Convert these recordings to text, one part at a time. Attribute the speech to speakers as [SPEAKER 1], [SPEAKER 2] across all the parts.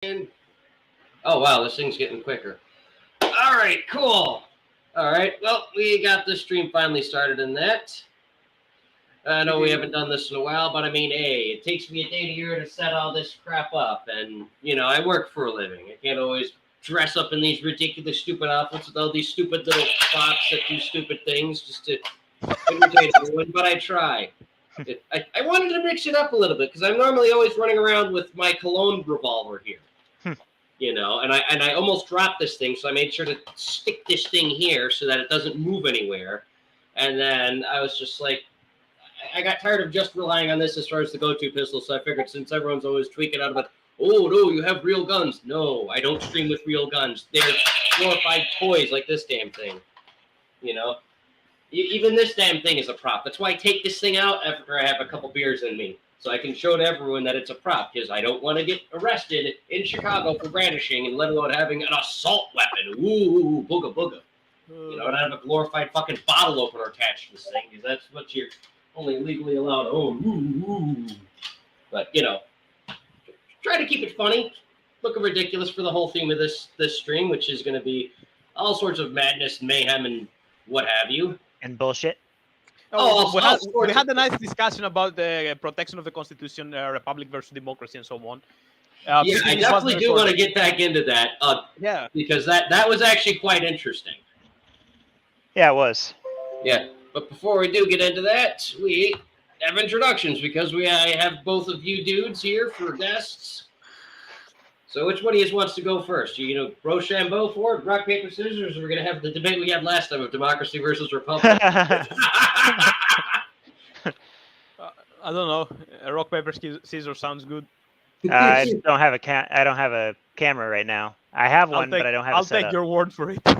[SPEAKER 1] And oh wow, this thing's getting quicker. All right, cool. All right, well, we got this stream finally started in that. I know we haven't done this in a while, but I mean, hey, it takes me a day to year to set all this crap up, and I work for a living. I can't always dress up in these ridiculous, stupid outfits with all these stupid little props that do stupid things just to entertain everyone. But I try. I wanted to mix it up a little bit because I'm normally always running around with my cologne revolver here. And I almost dropped this thing, so I made sure to stick this thing here so that it doesn't move anywhere. And then I was just like, I got tired of just relying on this as far as the go-to pistol, so I figured since everyone's always tweaking out about, oh no, you have real guns. No, I don't stream with real guns. They're glorified toys like this damn thing. Even this damn thing is a prop. That's why I take this thing out after I have a couple beers in me, so I can show to everyone that it's a prop, because I don't want to get arrested in Chicago for brandishing, and let alone having an assault weapon. Ooh, booga booga. And I have a glorified fucking bottle opener attached to this thing, because that's what you're only legally allowed to own. But, try to keep it funny, looking ridiculous for the whole theme of this stream, which is going to be all sorts of madness, mayhem, and what have you.
[SPEAKER 2] And bullshit.
[SPEAKER 3] We had a nice discussion about the protection of the Constitution, republic versus democracy, and so on.
[SPEAKER 1] I definitely do want to get back into that. Because that was actually quite interesting.
[SPEAKER 2] Yeah, it was.
[SPEAKER 1] Yeah, but before we do get into that, we have introductions because I have both of you dudes here for guests. So which one of you wants to go first? Rochambeau for it, rock, paper, scissors, or we're going to have the debate we had last time of democracy versus republic?
[SPEAKER 3] I don't know. Rock, paper, scissors sounds good.
[SPEAKER 2] I don't have a camera right now. I have one, but I don't have
[SPEAKER 3] I'll
[SPEAKER 2] it set
[SPEAKER 3] take your word for it.
[SPEAKER 2] No.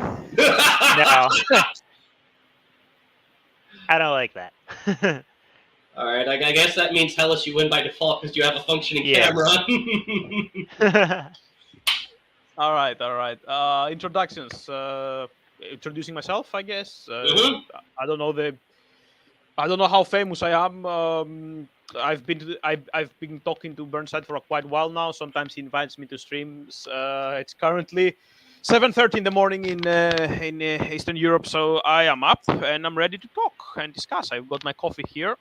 [SPEAKER 2] I don't like that.
[SPEAKER 1] All right, I guess that means Hellas, you win by default because you have a functioning camera.
[SPEAKER 3] All right. Introductions. Introducing myself, I guess. I don't know how famous I am. I've been talking to Burnside for quite a while now. Sometimes he invites me to streams. It's currently 7:30 in the morning in Eastern Europe, so I am up and I'm ready to talk and discuss. I've got my coffee here,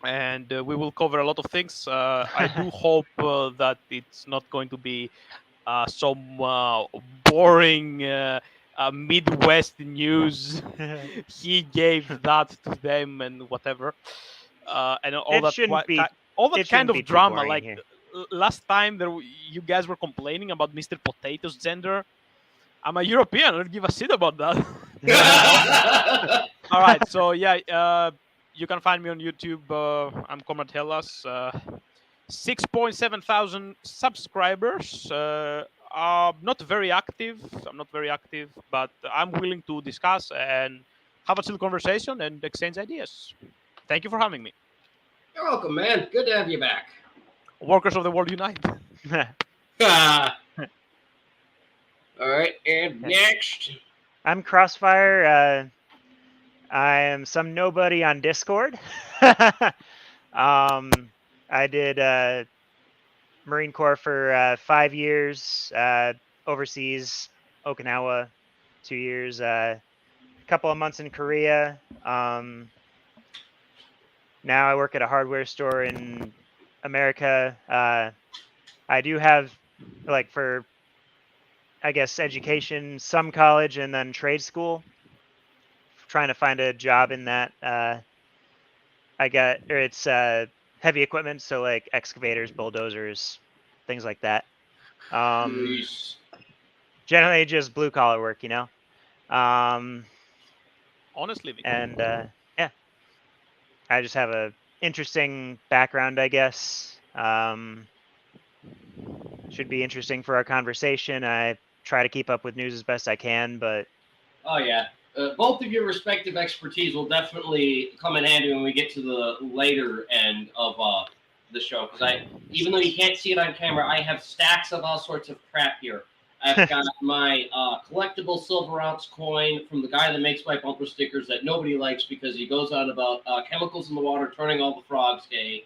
[SPEAKER 3] and we will cover a lot of things. I do hope that it's not going to be some boring Midwest news. He gave that to them and whatever, and all that kind of drama. Like here. Last time, you guys were complaining about Mr. Potato's gender. I'm a European. I don't give a shit about that. All right, so you can find me on YouTube. I'm Comrade Hellas. 6.7 thousand subscribers. I'm not very active, but I'm willing to discuss and have a chill conversation and exchange ideas. Thank you for having me.
[SPEAKER 1] You're welcome, man. Good to have you back.
[SPEAKER 3] Workers of the world unite.
[SPEAKER 1] All right, and next.
[SPEAKER 2] I'm Crossfire. I am some nobody on Discord. I did Marine Corps for 5 years, overseas, Okinawa, 2 years, a couple of months in Korea. Now I work at a hardware store in America. I do have, for, I guess, education, some college, and then trade school. Trying to find a job in that. It's heavy equipment, so like excavators, bulldozers, things like that. Generally just blue collar work,
[SPEAKER 3] Honestly.
[SPEAKER 2] And I just have a interesting background, I guess. Should be interesting for our conversation. I try to keep up with news as best I can, but...
[SPEAKER 1] Oh, yeah. Both of your respective expertise will definitely come in handy when we get to the later end of the show. Because even though you can't see it on camera, I have stacks of all sorts of crap here. I've got my collectible silver ounce coin from the guy that makes my bumper stickers that nobody likes because he goes on about chemicals in the water turning all the frogs gay.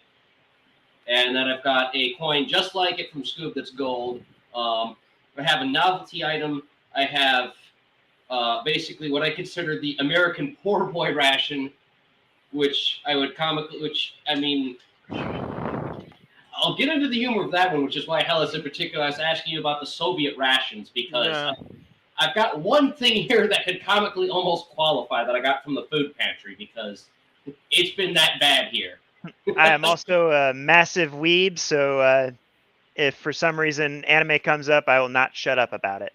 [SPEAKER 1] And then I've got a coin just like it from Scoob that's gold. I have a novelty item. I have basically what I consider the American poor boy ration, which I mean, I'll get into the humor of that one, which is why Hellas in particular, I was asking you about the Soviet rations, because I've got one thing here that could comically almost qualify that I got from the food pantry, because it's been that bad here.
[SPEAKER 2] I am also a massive weeb, so if for some reason anime comes up, I will not shut up about it.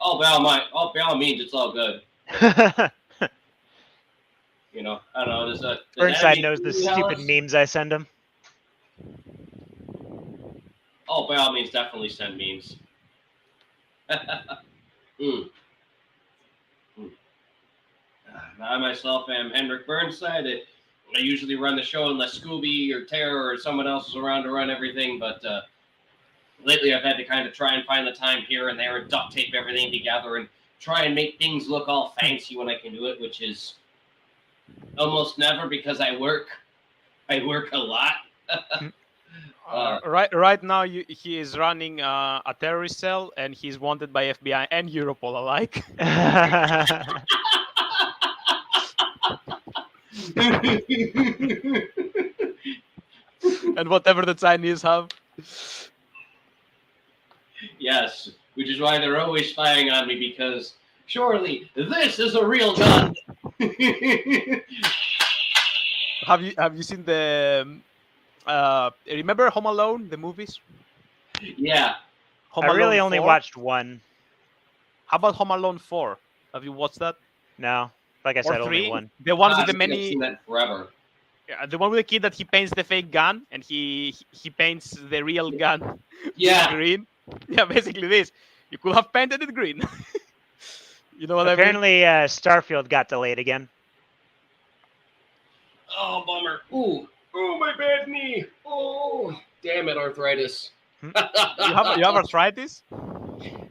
[SPEAKER 1] Oh, by all means, it's all good. You know, I don't know. Does
[SPEAKER 2] Burnside knows the
[SPEAKER 1] anime
[SPEAKER 2] stupid
[SPEAKER 1] Hellas?
[SPEAKER 2] memes I send him.
[SPEAKER 1] Oh, by all means, definitely send memes. I myself am Hendrik Burnside. I usually run the show unless Scooby or Tara or someone else is around to run everything, but lately I've had to kind of try and find the time here and there and duct tape everything together and try and make things look all fancy when I can do it, which is almost never because I work a lot.
[SPEAKER 3] Right now, he is running a terrorist cell, and he's wanted by FBI and Europol alike. And whatever the Chinese have.
[SPEAKER 1] Yes, which is why they're always spying on me, because surely this is a real gun.
[SPEAKER 3] Have you seen the remember Home Alone, the movies?
[SPEAKER 1] Yeah.
[SPEAKER 3] Home
[SPEAKER 2] I really
[SPEAKER 3] Alone
[SPEAKER 2] only
[SPEAKER 3] 4?
[SPEAKER 2] watched one.
[SPEAKER 3] How about Home Alone 4? Have you watched that?
[SPEAKER 2] No, like I
[SPEAKER 3] Or
[SPEAKER 2] said,
[SPEAKER 3] 3?
[SPEAKER 2] only one.
[SPEAKER 3] The one with
[SPEAKER 1] I've
[SPEAKER 3] the
[SPEAKER 1] seen
[SPEAKER 3] many,
[SPEAKER 1] that forever.
[SPEAKER 3] the one with the kid that he paints the fake gun, and he paints the real gun
[SPEAKER 1] Yeah.
[SPEAKER 3] green. Yeah, basically this. You could have painted it green. You know what
[SPEAKER 2] Apparently, Starfield got delayed again.
[SPEAKER 1] Oh, bummer. Ooh, my bad knee. Oh, damn it, arthritis.
[SPEAKER 3] I mean? You have arthritis?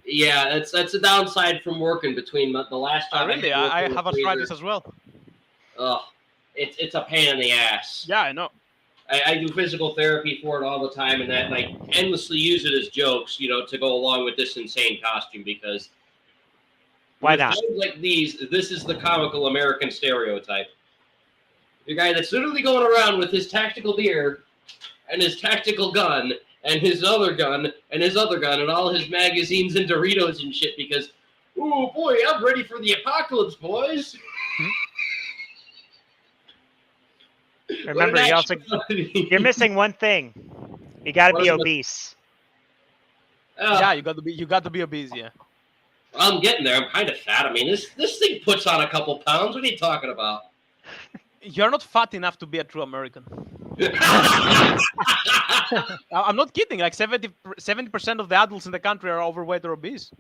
[SPEAKER 1] Yeah, that's a downside from working between the last
[SPEAKER 3] Oh,
[SPEAKER 1] time.
[SPEAKER 3] really? I have arthritis as well.
[SPEAKER 1] Ugh, it's a pain in the ass.
[SPEAKER 3] Yeah, I know.
[SPEAKER 1] I do physical therapy for it all the time, and that like endlessly use it as jokes, you know, to go along with this insane costume, because
[SPEAKER 2] Why
[SPEAKER 1] with
[SPEAKER 2] not?
[SPEAKER 1] times like these, this is the comical American stereotype. The guy that's literally going around with his tactical deer and his tactical gun and his other gun and his other gun and all his magazines and Doritos and shit, because, oh boy, I'm ready for the apocalypse, boys.
[SPEAKER 2] Remember, you're missing one thing. You got to
[SPEAKER 1] What
[SPEAKER 2] be
[SPEAKER 1] is it?
[SPEAKER 2] obese.
[SPEAKER 3] Yeah, you got to be obese. Yeah.
[SPEAKER 1] I'm getting there. I'm kind of fat. I mean, this thing puts on a couple pounds. What are you talking about?
[SPEAKER 3] You're not fat enough to be a true American. I'm not kidding. Like 70% of the adults in the country are overweight or obese.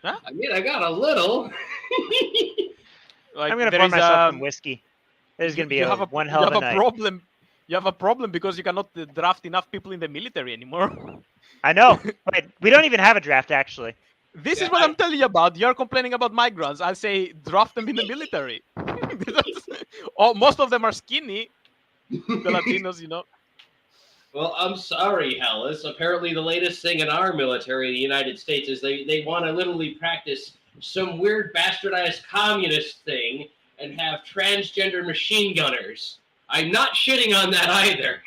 [SPEAKER 3] Huh?
[SPEAKER 1] I mean, I got a little.
[SPEAKER 3] Like,
[SPEAKER 2] I'm going to
[SPEAKER 3] there
[SPEAKER 2] pour
[SPEAKER 3] is,
[SPEAKER 2] myself some whiskey. There's going to be
[SPEAKER 3] you have
[SPEAKER 2] one hell of a night.
[SPEAKER 3] problem. You have a problem because you cannot draft enough people in the military anymore.
[SPEAKER 2] I know, but we don't even have a draft, actually.
[SPEAKER 3] This is what I'm telling you about. You're complaining about migrants. I say draft them in the military. Most of them are skinny. The Latinos, you know.
[SPEAKER 1] Well, I'm sorry, Hellas. Apparently, the latest thing in our military in the United States is they want to literally practice some weird bastardized communist thing and have transgender machine gunners. I'm not shitting on that either.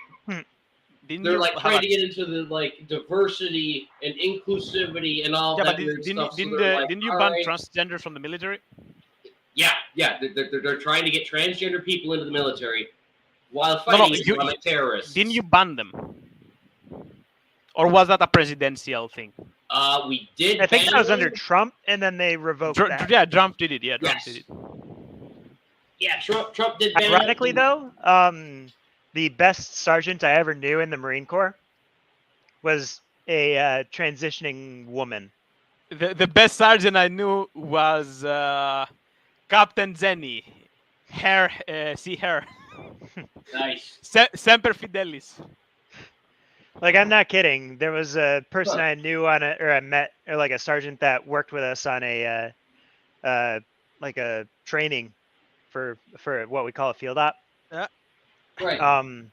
[SPEAKER 1] They're like trying to get into the like diversity and inclusivity and all that weird stuff.
[SPEAKER 3] Didn't you ban transgenders from the military?
[SPEAKER 1] Yeah. They're trying to get transgender people into the military while fighting Islamic terrorists.
[SPEAKER 3] Didn't you ban them? Or was that a presidential thing?
[SPEAKER 1] We did.
[SPEAKER 2] I think that was under Trump, and then they revoked that.
[SPEAKER 3] Yeah, Trump did it. Yeah, Trump did it.
[SPEAKER 1] Yeah, Trump did.
[SPEAKER 2] Ironically, though, the best sergeant I ever knew in the Marine Corps was a transitioning woman.
[SPEAKER 3] The best sergeant I knew was Captain Zenny. See her.
[SPEAKER 1] Nice.
[SPEAKER 3] Semper Fidelis.
[SPEAKER 2] Like, I'm not kidding. There was a person I knew I met, or like a sergeant that worked with us on a like a training for what we call a field op.
[SPEAKER 3] Yeah.
[SPEAKER 1] Right.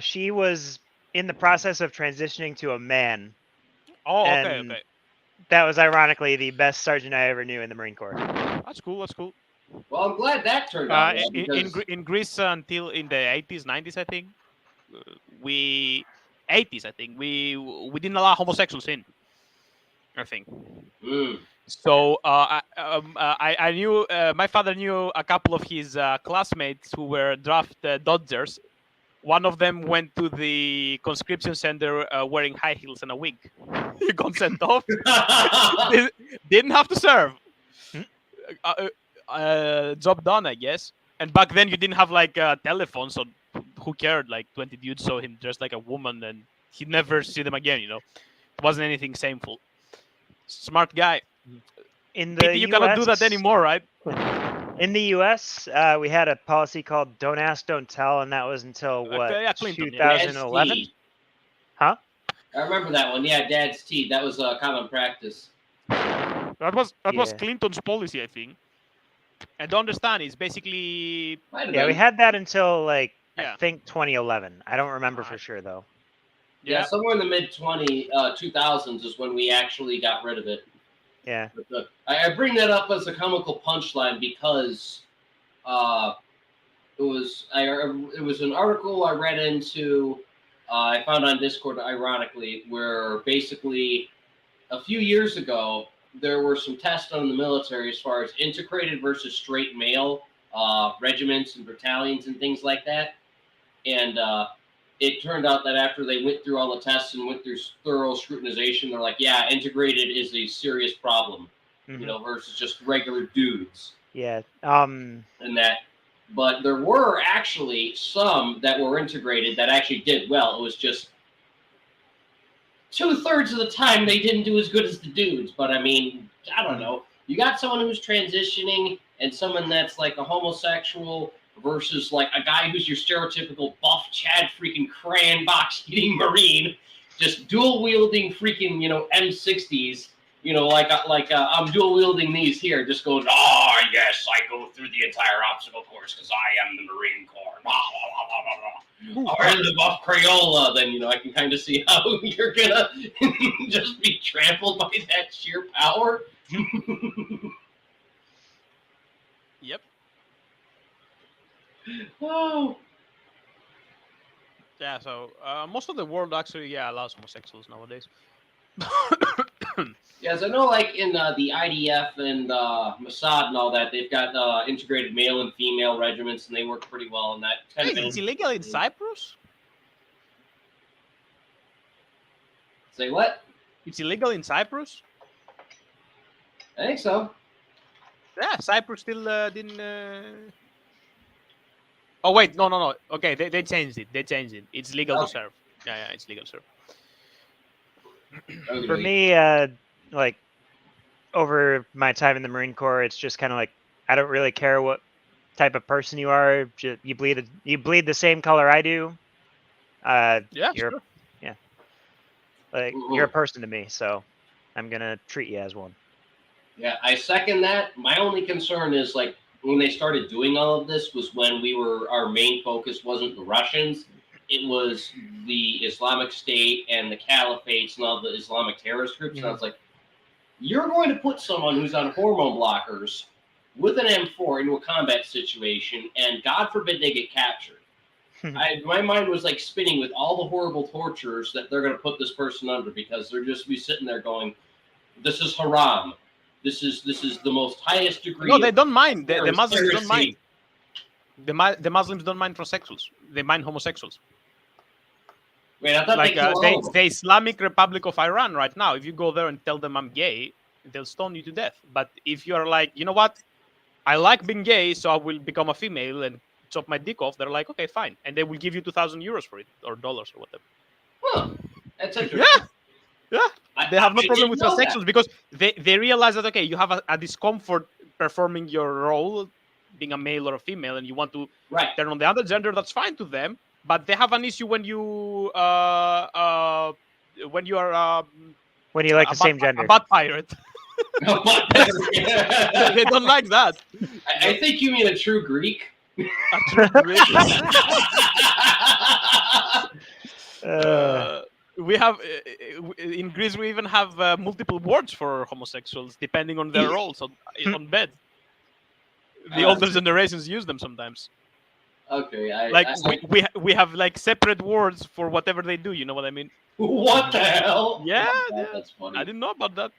[SPEAKER 2] She was in the process of transitioning to a man,
[SPEAKER 3] Oh, okay,
[SPEAKER 2] and
[SPEAKER 3] okay.
[SPEAKER 2] that was ironically the best sergeant I ever knew in the Marine Corps.
[SPEAKER 3] That's cool. That's cool.
[SPEAKER 1] Well, I'm glad that turned out well
[SPEAKER 3] In Greece until in the 80s, 90s, I think, we 80s, I think we didn't allow homosexuals in. I think. So I knew my father knew a couple of his classmates who were draft dodgers. One of them went to the conscription center wearing high heels and a wig. He got sent off. Didn't have to serve. Job done, I guess. And back then you didn't have like a telephone, so who cared? Like 20 dudes saw him dressed like a woman, and he'd never see them again. It wasn't anything shameful. Smart guy.
[SPEAKER 2] In the
[SPEAKER 3] you
[SPEAKER 2] US,
[SPEAKER 3] cannot do that anymore, right?
[SPEAKER 2] In the U.S., we had a policy called "Don't Ask, Don't Tell," and that was until what,
[SPEAKER 3] Clinton,
[SPEAKER 2] 2011? Huh?
[SPEAKER 1] I remember that one. Yeah, Dad's tea. That was a common practice.
[SPEAKER 3] That was Clinton's policy, I think. And don't understand, it's basically
[SPEAKER 2] we had that until I think 2011. I don't remember for sure though.
[SPEAKER 1] Yeah, somewhere in the mid 2000s is when we actually got rid of it.
[SPEAKER 2] Yeah.
[SPEAKER 1] But, I bring that up as a comical punchline because it was an article I read into. I found on Discord, ironically, where basically a few years ago there were some tests on the military as far as integrated versus straight male regiments and battalions and things like that, and it turned out that after they went through all the tests and went through thorough scrutinization, they're like, yeah, integrated is a serious problem, versus just regular dudes.
[SPEAKER 2] Yeah.
[SPEAKER 1] And that, but there were actually some that were integrated that actually did well. It was just 2/3 of the time they didn't do as good as the dudes. But I mean, I don't know. You got someone who's transitioning and someone that's like a homosexual versus like a guy who's your stereotypical buff Chad freaking crayon box eating Marine, just dual wielding freaking M60s. I'm dual wielding these here, just going, oh yes, I go through the entire obstacle course because I am the Marine Corps. Blah, blah, blah, blah, blah. Or the buff Crayola, then I can kind of see how you're gonna just be trampled by that sheer power.
[SPEAKER 3] Yep.
[SPEAKER 1] Oh.
[SPEAKER 3] Yeah, so most of the world actually allows homosexuals nowadays.
[SPEAKER 1] Yes, I know. Like in the IDF and Mossad and all that, they've got integrated male and female regiments, and they work pretty well. And that kind of
[SPEAKER 3] it's illegal in Cyprus.
[SPEAKER 1] Say what?
[SPEAKER 3] It's illegal in Cyprus.
[SPEAKER 1] I think so.
[SPEAKER 3] Yeah, Cyprus still didn't. Oh wait, no. Okay, they changed it. It's legal to serve. Yeah, it's legal to serve.
[SPEAKER 2] For me, over my time in the Marine Corps, it's just kind of like I don't really care what type of person you are. You bleed the same color I do. You're a person to me, so I'm gonna treat you as one.
[SPEAKER 1] Yeah, I second that. My only concern is like when they started doing all of this was when our main focus wasn't the Russians. It was the Islamic State and the Caliphates and all the Islamic terrorist groups. And I was like, you're going to put someone who's on hormone blockers with an M4 into a combat situation, and God forbid they get captured. My mind was like spinning with all the horrible tortures that they're going to put this person under, because they're just be sitting there going, this is haram. This is the most highest degree.
[SPEAKER 3] No, they don't mind. The Muslims don't mind. The Muslims don't mind transsexuals. They mind homosexuals.
[SPEAKER 1] Wait, I thought
[SPEAKER 3] the Islamic Republic of Iran right now, if you go there and tell them I'm gay, they'll stone you to death. But if you're like, you know what, I like being gay, so I will become a female and chop my dick off, they're like, okay, fine. And they will give you 2,000 euros for it, or dollars, or whatever.
[SPEAKER 1] Huh. That's interesting.
[SPEAKER 3] Yeah. They have no problem with transsexuals because they realize that, okay, you have a discomfort performing your role, being a male or a female, and you want to turn on the other gender, that's fine to them. But they have an issue when you are when you like
[SPEAKER 2] the same gender,
[SPEAKER 3] a butt pirate. They don't like that.
[SPEAKER 1] I think you mean a true Greek.
[SPEAKER 3] We have in Greece. We even have multiple words for homosexuals depending on their roles on bed. The older generations use them sometimes.
[SPEAKER 1] Okay,
[SPEAKER 3] we have like separate words for whatever they do. You know what I mean?
[SPEAKER 1] What the hell?
[SPEAKER 3] Yeah,
[SPEAKER 1] That's funny.
[SPEAKER 3] I didn't know about that.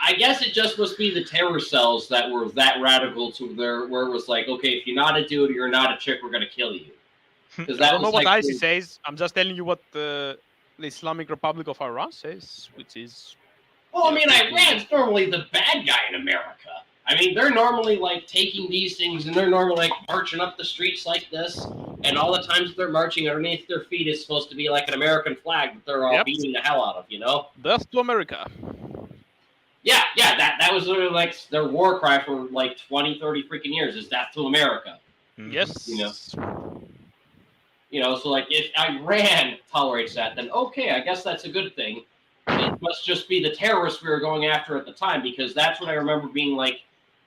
[SPEAKER 1] I guess it just must be the terror cells that were that radical to where it was like, okay, if you're not a dude or you're not a chick, we're gonna kill you.
[SPEAKER 3] I don't know what ISIS says. I'm just telling you what the Islamic Republic of Iran says, which is.
[SPEAKER 1] Well, I mean, Iran's normally the bad guy in America. I mean, they're normally like taking these things and they're normally like marching up the streets like this, and all the times that they're marching underneath their feet is supposed to be like an American flag that they're all beating the hell out of, you know?
[SPEAKER 3] Death to America.
[SPEAKER 1] Yeah, that was literally like their war cry for like 20, 30 freaking years is death to America.
[SPEAKER 3] Yes.
[SPEAKER 1] You know, so like if Iran tolerates that, then okay, I guess that's a good thing. It must just be the terrorists we were going after at the time, because that's what I remember being like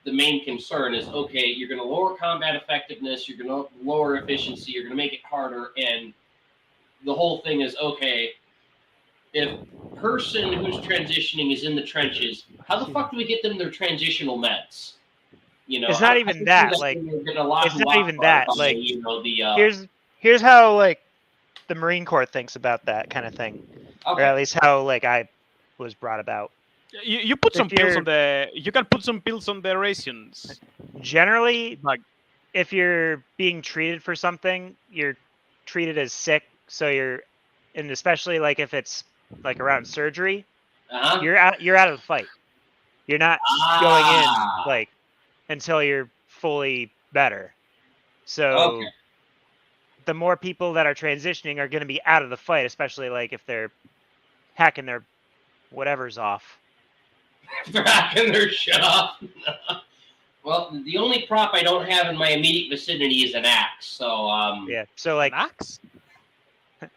[SPEAKER 1] the main concern is, okay, you're going to lower combat effectiveness, you're going to lower efficiency, you're going to make it harder, and the whole thing is, okay, if person who's transitioning is in the trenches, how the fuck do we get them their transitional meds? You know,
[SPEAKER 2] it's not even that. Like, it's not even that. Like,
[SPEAKER 1] you know,
[SPEAKER 2] here's how like the Marine Corps thinks about that kind of thing, or at least how like I was brought about.
[SPEAKER 3] You put some pills on the. You can put some pills on the rations.
[SPEAKER 2] Generally, like if you're being treated for something, you're treated as sick. So and especially like if it's like around surgery, you're out of the fight. You're not going in like until you're fully better. So the more people that are transitioning are going to be out of the fight, especially like if they're hacking their whatever's off.
[SPEAKER 1] They're hacking their shit off. Well, the only prop I don't have in my immediate vicinity is an axe. So
[SPEAKER 2] yeah. So like
[SPEAKER 3] an axe.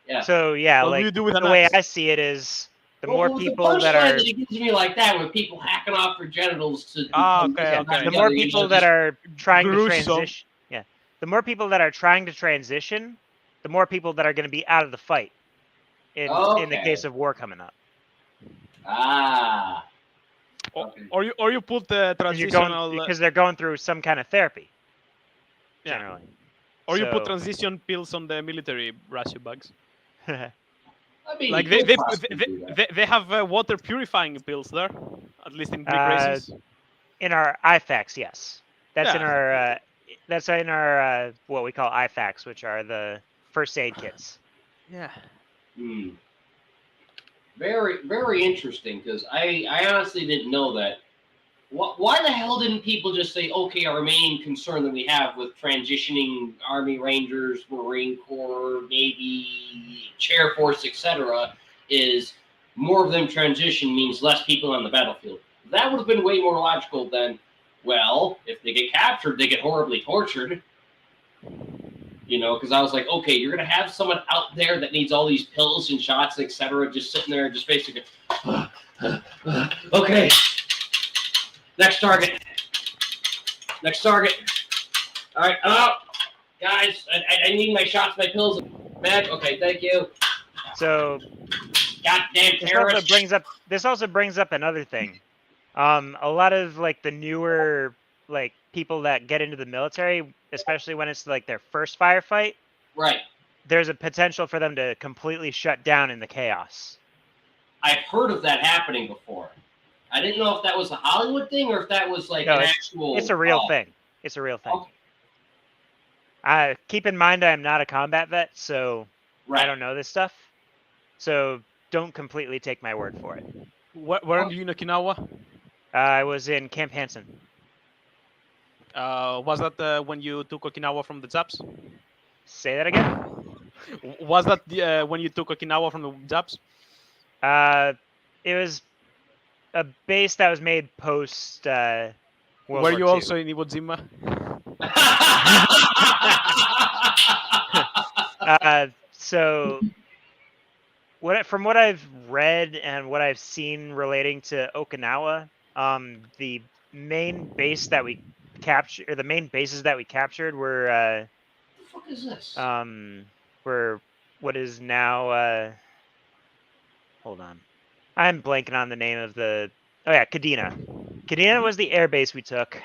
[SPEAKER 1] Yeah.
[SPEAKER 2] So yeah,
[SPEAKER 3] what
[SPEAKER 2] like
[SPEAKER 3] do you do with
[SPEAKER 2] the way I see it is the more people that are.
[SPEAKER 1] It gives me like that with people hacking off their genitals to.
[SPEAKER 3] Okay.
[SPEAKER 2] The more people that are trying to transition. Yeah. The more people that are trying to transition, the more people that are going to be out of the fight. In the case of war coming up.
[SPEAKER 3] Or you put the transitional
[SPEAKER 2] because they're going through some kind of therapy. Generally.
[SPEAKER 3] Or you put transition pills on the military ratio bugs.
[SPEAKER 1] I mean,
[SPEAKER 3] like they have water purifying pills there, at least in Greek races.
[SPEAKER 2] In our IFACs, yes. That's in our what we call IFACs, which are the first aid kits.
[SPEAKER 3] Yeah.
[SPEAKER 1] Very, very interesting, because I honestly didn't know that. Why the hell didn't people just say, okay, our main concern that we have with transitioning Army Rangers, Marine Corps, Navy, Chair Force, etc., is more of them transition means less people on the battlefield? That would have been way more logical than, well, if they get captured, they get horribly tortured. You know, because I was like, okay, you're going to have someone out there that needs all these pills and shots, etc., just sitting there and just basically, okay, next target. All right, I'm out. Guys, I need my shots, my pills back. Okay, thank you.
[SPEAKER 2] So,
[SPEAKER 1] goddamn terrorists.
[SPEAKER 2] This also brings up another thing. A lot of, like, the newer, like, people that get into the military, especially when it's like their first firefight,
[SPEAKER 1] right?
[SPEAKER 2] There's a potential for them to completely shut down in the chaos.
[SPEAKER 1] I've heard of that happening before. I didn't know if that was a Hollywood thing or if that was like an actual.
[SPEAKER 2] It's a real thing. It's a real thing. Okay. Keep in mind, I am not a combat vet, so I don't know this stuff. So don't completely take my word for it.
[SPEAKER 3] Where are you in Okinawa?
[SPEAKER 2] I was in Camp Hansen.
[SPEAKER 3] Was that when you took Okinawa from the Japs?
[SPEAKER 2] Say that again?
[SPEAKER 3] Was that when you took Okinawa from the Japs?
[SPEAKER 2] It was a base that was made post World War
[SPEAKER 3] Were you
[SPEAKER 2] II.
[SPEAKER 3] also in Iwo Jima?
[SPEAKER 2] So, from what I've read and what I've seen relating to Okinawa, the main base that we captured, or the main bases that we captured were
[SPEAKER 1] What the fuck is this?
[SPEAKER 2] were what is now hold on. I'm blanking on the name of the Kadena. Kadena was the air base we took.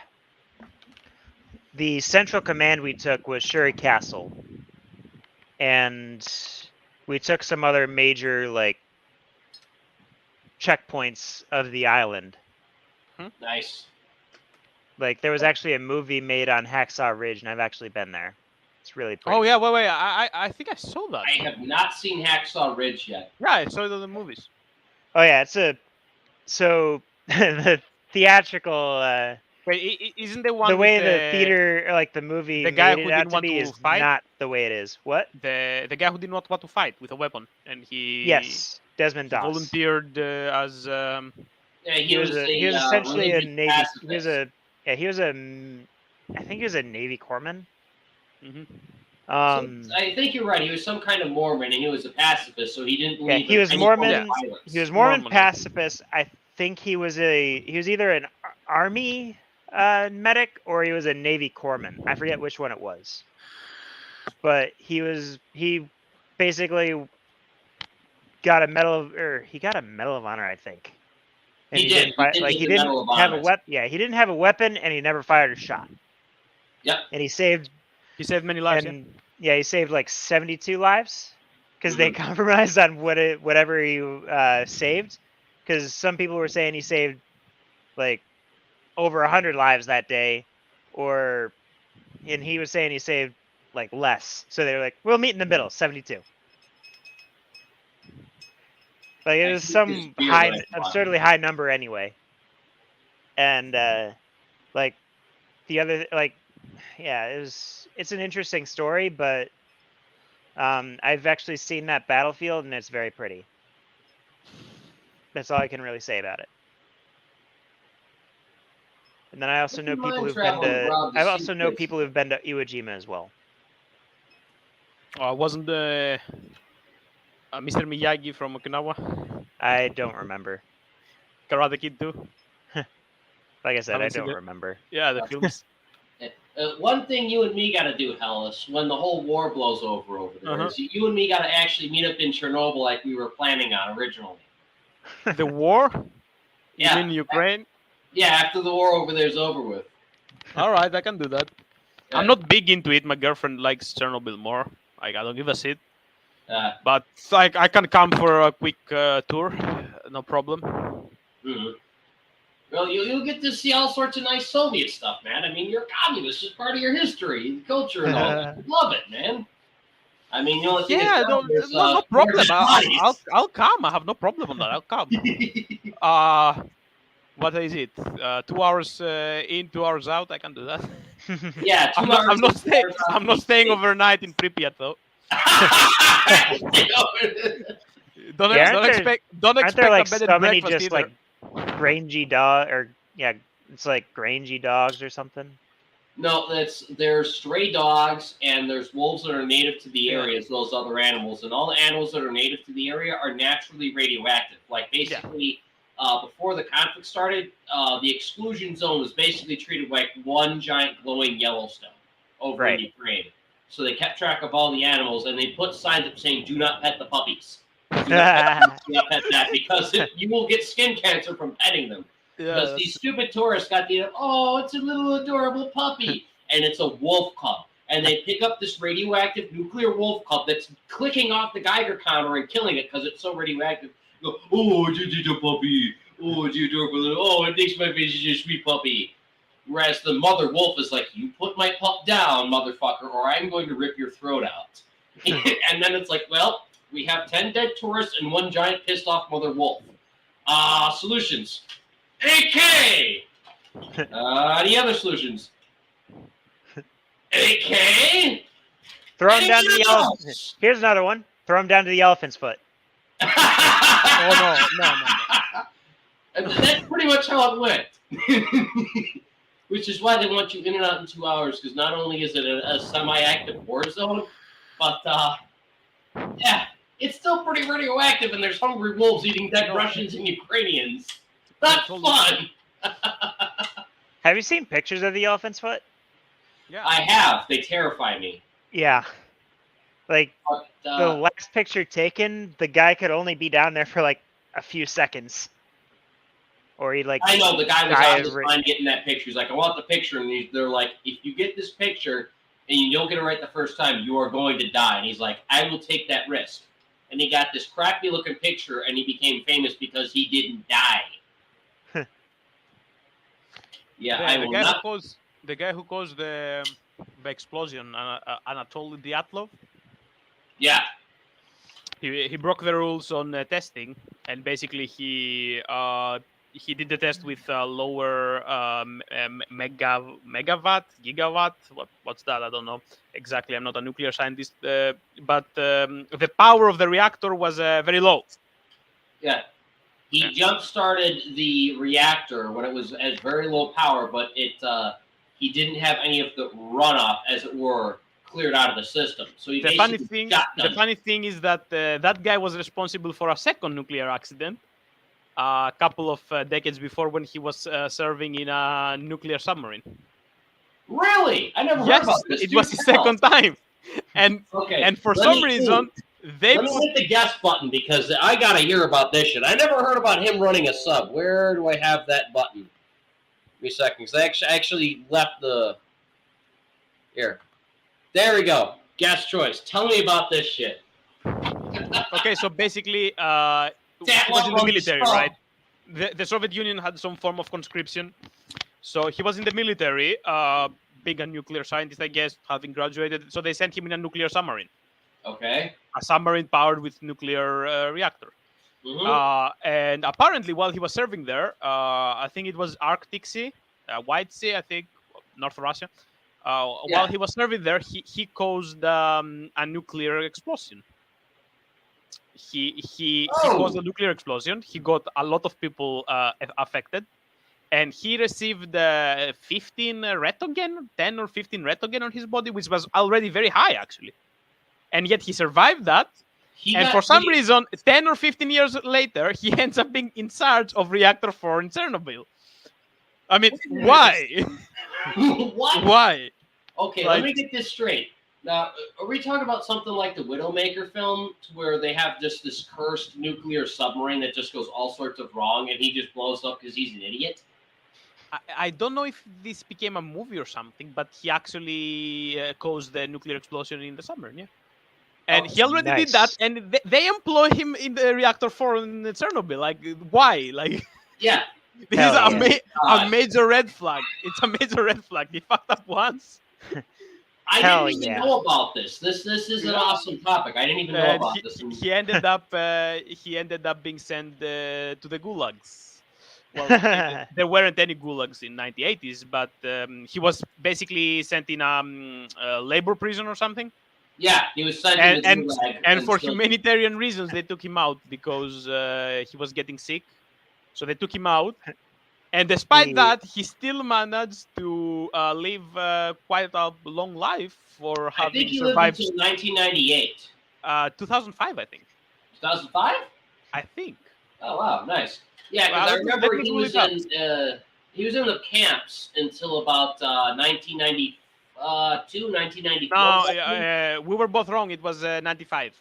[SPEAKER 2] The central command we took was Shuri Castle. And we took some other major like checkpoints of the island.
[SPEAKER 1] Nice.
[SPEAKER 2] Like there was actually a movie made on Hacksaw Ridge, and I've actually been there. It's really pretty.
[SPEAKER 3] Oh yeah, wait. I think I saw that.
[SPEAKER 1] I have not seen Hacksaw Ridge yet.
[SPEAKER 3] Yeah, I saw it in the movies.
[SPEAKER 2] Oh yeah, so the theatrical
[SPEAKER 3] Wait, isn't the one
[SPEAKER 2] the way
[SPEAKER 3] with
[SPEAKER 2] the theater or like the movie
[SPEAKER 3] the guy
[SPEAKER 2] made
[SPEAKER 3] who
[SPEAKER 2] it out
[SPEAKER 3] didn't
[SPEAKER 2] to
[SPEAKER 3] want
[SPEAKER 2] be
[SPEAKER 3] to
[SPEAKER 2] is
[SPEAKER 3] fight?
[SPEAKER 2] not the way it is. What?
[SPEAKER 3] the guy who did not want to fight with a weapon, and he
[SPEAKER 2] Yes, Desmond
[SPEAKER 3] he
[SPEAKER 2] Doss.
[SPEAKER 3] volunteered as
[SPEAKER 1] Yeah,
[SPEAKER 2] He was essentially a
[SPEAKER 1] religious
[SPEAKER 2] Navy.
[SPEAKER 1] pacifist.
[SPEAKER 2] He was a I think he was a Navy corpsman.
[SPEAKER 3] Mhm.
[SPEAKER 1] I think you're right. He was some kind of Mormon, and he was a pacifist, so he didn't
[SPEAKER 2] Yeah,
[SPEAKER 1] believe.
[SPEAKER 2] he
[SPEAKER 1] in
[SPEAKER 2] was
[SPEAKER 1] any
[SPEAKER 2] Mormon.
[SPEAKER 1] form of violence.
[SPEAKER 2] He was Mormon
[SPEAKER 3] Mormon, yeah.
[SPEAKER 2] pacifist. I think he was either an army medic or he was a Navy corpsman. I forget which one it was. But he basically got a medal of honor, I think. And
[SPEAKER 1] He did.
[SPEAKER 2] Didn't fight,
[SPEAKER 1] He did
[SPEAKER 2] like
[SPEAKER 1] get
[SPEAKER 2] he
[SPEAKER 1] the
[SPEAKER 2] didn't
[SPEAKER 1] Medal of
[SPEAKER 2] have a
[SPEAKER 1] Honor.
[SPEAKER 2] weapon. Yeah, he didn't have a weapon, and he never fired a shot.
[SPEAKER 1] Yep.
[SPEAKER 2] And he saved
[SPEAKER 3] many lives.
[SPEAKER 2] and he saved like 72 lives because they
[SPEAKER 1] Mhm.
[SPEAKER 2] compromised on whatever he saved. Because some people were saying he saved like over 100 lives that day, and he was saying he saved like less. So they were like, "We'll meet in the middle, 72." Like it
[SPEAKER 1] I
[SPEAKER 2] was
[SPEAKER 1] think
[SPEAKER 2] some
[SPEAKER 1] it's beer that I bought.
[SPEAKER 2] absurdly high number anyway. And like the other it's an interesting story, but I've actually seen that battlefield and it's very pretty. That's all I can really say about it. And then I also know people who've been to people who've been to Iwo Jima as well.
[SPEAKER 3] Wasn't the Mr. Miyagi from Okinawa
[SPEAKER 2] I don't remember.
[SPEAKER 3] Karate Kid too?
[SPEAKER 2] Like I said, I
[SPEAKER 3] Haven't seen
[SPEAKER 2] don't
[SPEAKER 3] it.
[SPEAKER 2] remember.
[SPEAKER 3] Yeah, the films.
[SPEAKER 1] One thing you and me got to do, Hellas, when the whole war blows over there, is you and me got to actually meet up in Chernobyl like we were planning on originally.
[SPEAKER 3] The war?
[SPEAKER 1] Yeah.
[SPEAKER 3] You mean Ukraine?
[SPEAKER 1] Yeah, after the war over there is over with.
[SPEAKER 3] All right, I can do that.
[SPEAKER 1] Yeah.
[SPEAKER 3] I'm not big into it. My girlfriend likes Chernobyl more. Like, I don't give a shit. But like, I can come for a quick tour. No problem.
[SPEAKER 1] Mm-hmm. Well, you'll get to see all sorts of nice Soviet stuff, man. I mean, you're communist. It's part of your history, culture, and all that. Love it, man. I mean, the only thing
[SPEAKER 3] no problem. I'll come. I have no problem on that. I'll come. What is it? 2 hours in, 2 hours out. I can do that.
[SPEAKER 1] Yeah,
[SPEAKER 3] I'm not staying overnight in Pripyat though. Don't expect
[SPEAKER 2] aren't there like
[SPEAKER 3] a better
[SPEAKER 2] so many
[SPEAKER 3] breakfast
[SPEAKER 2] just
[SPEAKER 3] either.
[SPEAKER 2] like rangy dog it's like rangy dogs or something?
[SPEAKER 1] No, there's stray dogs and there's wolves that are native to the area as well as other animals, and all the animals that are native to the area are naturally radioactive. Like basically, before the conflict started, the exclusion zone was basically treated like one giant glowing Yellowstone over in Ukraine. So they kept track of all the animals, and they put signs up saying, "Do not pet the puppies. Do not pet that, because you will get skin cancer from petting them." Because these stupid tourists got it's a little adorable puppy, and it's a wolf cub. And they pick up this radioactive nuclear wolf cub that's clicking off the Geiger counter and killing it because it's so radioactive. You go, "Oh, it's a puppy. Oh, it's adorable. Oh, it thinks my face is a sweet puppy." Whereas the mother wolf is like, "You put my pup down, motherfucker, or I'm going to rip your throat out." And then it's like, well, we have 10 dead tourists and one giant pissed off mother wolf. Solutions. AK! Any other solutions? AK?
[SPEAKER 2] Throw him down to the elephant. Here's another one. Throw him down to the elephant's foot.
[SPEAKER 3] Oh, no.
[SPEAKER 1] And that's pretty much how it went. Which is why they want you in and out in 2 hours, because not only is it a semi-active war zone, but, it's still pretty radioactive, and there's hungry wolves eating dead Russians and Ukrainians. Not fun!
[SPEAKER 2] Have you seen pictures of the elephant's foot?
[SPEAKER 3] Yeah.
[SPEAKER 1] I have. They terrify me.
[SPEAKER 2] Yeah. Like
[SPEAKER 1] But,
[SPEAKER 2] the last picture taken, the guy could only be down there for like a few seconds. Or he like
[SPEAKER 1] I know the guy was
[SPEAKER 2] die
[SPEAKER 1] out
[SPEAKER 2] of
[SPEAKER 1] his
[SPEAKER 2] re-
[SPEAKER 1] mind getting that picture. He's like, I want the picture. And they're like, if you get this picture and you don't get it right the first time, you are going to die. And he's like, I will take that risk. And he got this crappy looking picture and he became famous because he didn't die. Yeah, I will not.
[SPEAKER 3] The guy who caused the explosion, Anatoly Dyatlov,
[SPEAKER 1] Yeah.
[SPEAKER 3] he broke the rules on testing, and basically he did the test with lower megawatt, gigawatt. What's that? I don't know exactly. I'm not a nuclear scientist, but the power of the reactor was very low.
[SPEAKER 1] Yeah. He jump-started the reactor when it was at very low power, but he didn't have any of the runoff, as it were, cleared out of the system. So he
[SPEAKER 3] The funny thing is that that guy was responsible for a second nuclear accident a couple of decades before, when he was serving in a nuclear submarine.
[SPEAKER 1] Really? I never heard about this.
[SPEAKER 3] It was the second time. And for some reason,
[SPEAKER 1] let me hit the guess button because I gotta hear about this shit. I never heard about him running a sub. Where do I have that button? Give me a second, because I actually left the. Here. There we go. Guess choice. Tell me about this shit.
[SPEAKER 3] Okay, so basically, he was in the military, right? The Soviet Union had some form of conscription. So he was in the military, being a nuclear scientist, I guess, having graduated. So they sent him in a nuclear submarine.
[SPEAKER 1] Okay.
[SPEAKER 3] A submarine powered with nuclear reactor.
[SPEAKER 1] Mm-hmm.
[SPEAKER 3] And apparently, while he was serving there, I think it was Arctic Sea, White Sea, I think, North Russia. While he was serving there, he caused a nuclear explosion. He caused a nuclear explosion. He got a lot of people affected, and he received 15 retogen, 10 or 15 retogen on his body, which was already very high, actually. And yet he survived that. And for some reason, 10 or 15 years later, he ends up being in charge of Reactor 4 in Chernobyl. I mean, why?
[SPEAKER 1] What?
[SPEAKER 3] Why?
[SPEAKER 1] Okay, let me get this straight. Now, are we talking about something like the Widowmaker film, where they have just this cursed nuclear submarine that just goes all sorts of wrong, and he just blows up because he's an idiot?
[SPEAKER 3] I don't know if this became a movie or something, but he actually caused the nuclear explosion in the submarine, yeah. And he already did that, and they employ him in the Reactor 4 in Chernobyl. Like, why? Like,
[SPEAKER 1] yeah.
[SPEAKER 3] This is a major red flag. It's a major red flag. He fucked up once.
[SPEAKER 1] I didn't even know about this. This is an awesome topic. I didn't even know about this.
[SPEAKER 3] He ended up being sent to the gulags. Well, there weren't any gulags in 1980s, but he was basically sent in a labor prison or something.
[SPEAKER 1] Yeah, he was sent
[SPEAKER 3] in the gulag. And for humanitarian reasons, they took him out because he was getting sick. So they took him out. And despite that, he still managed to live quite a long life for having survived.
[SPEAKER 1] I think he lived until 1998.
[SPEAKER 3] 2005, I think.
[SPEAKER 1] 2005?
[SPEAKER 3] I think.
[SPEAKER 1] Oh wow, nice. Yeah, because I remember he was in the camps until about 1992, 1994.
[SPEAKER 3] No, we were both wrong. It was 95.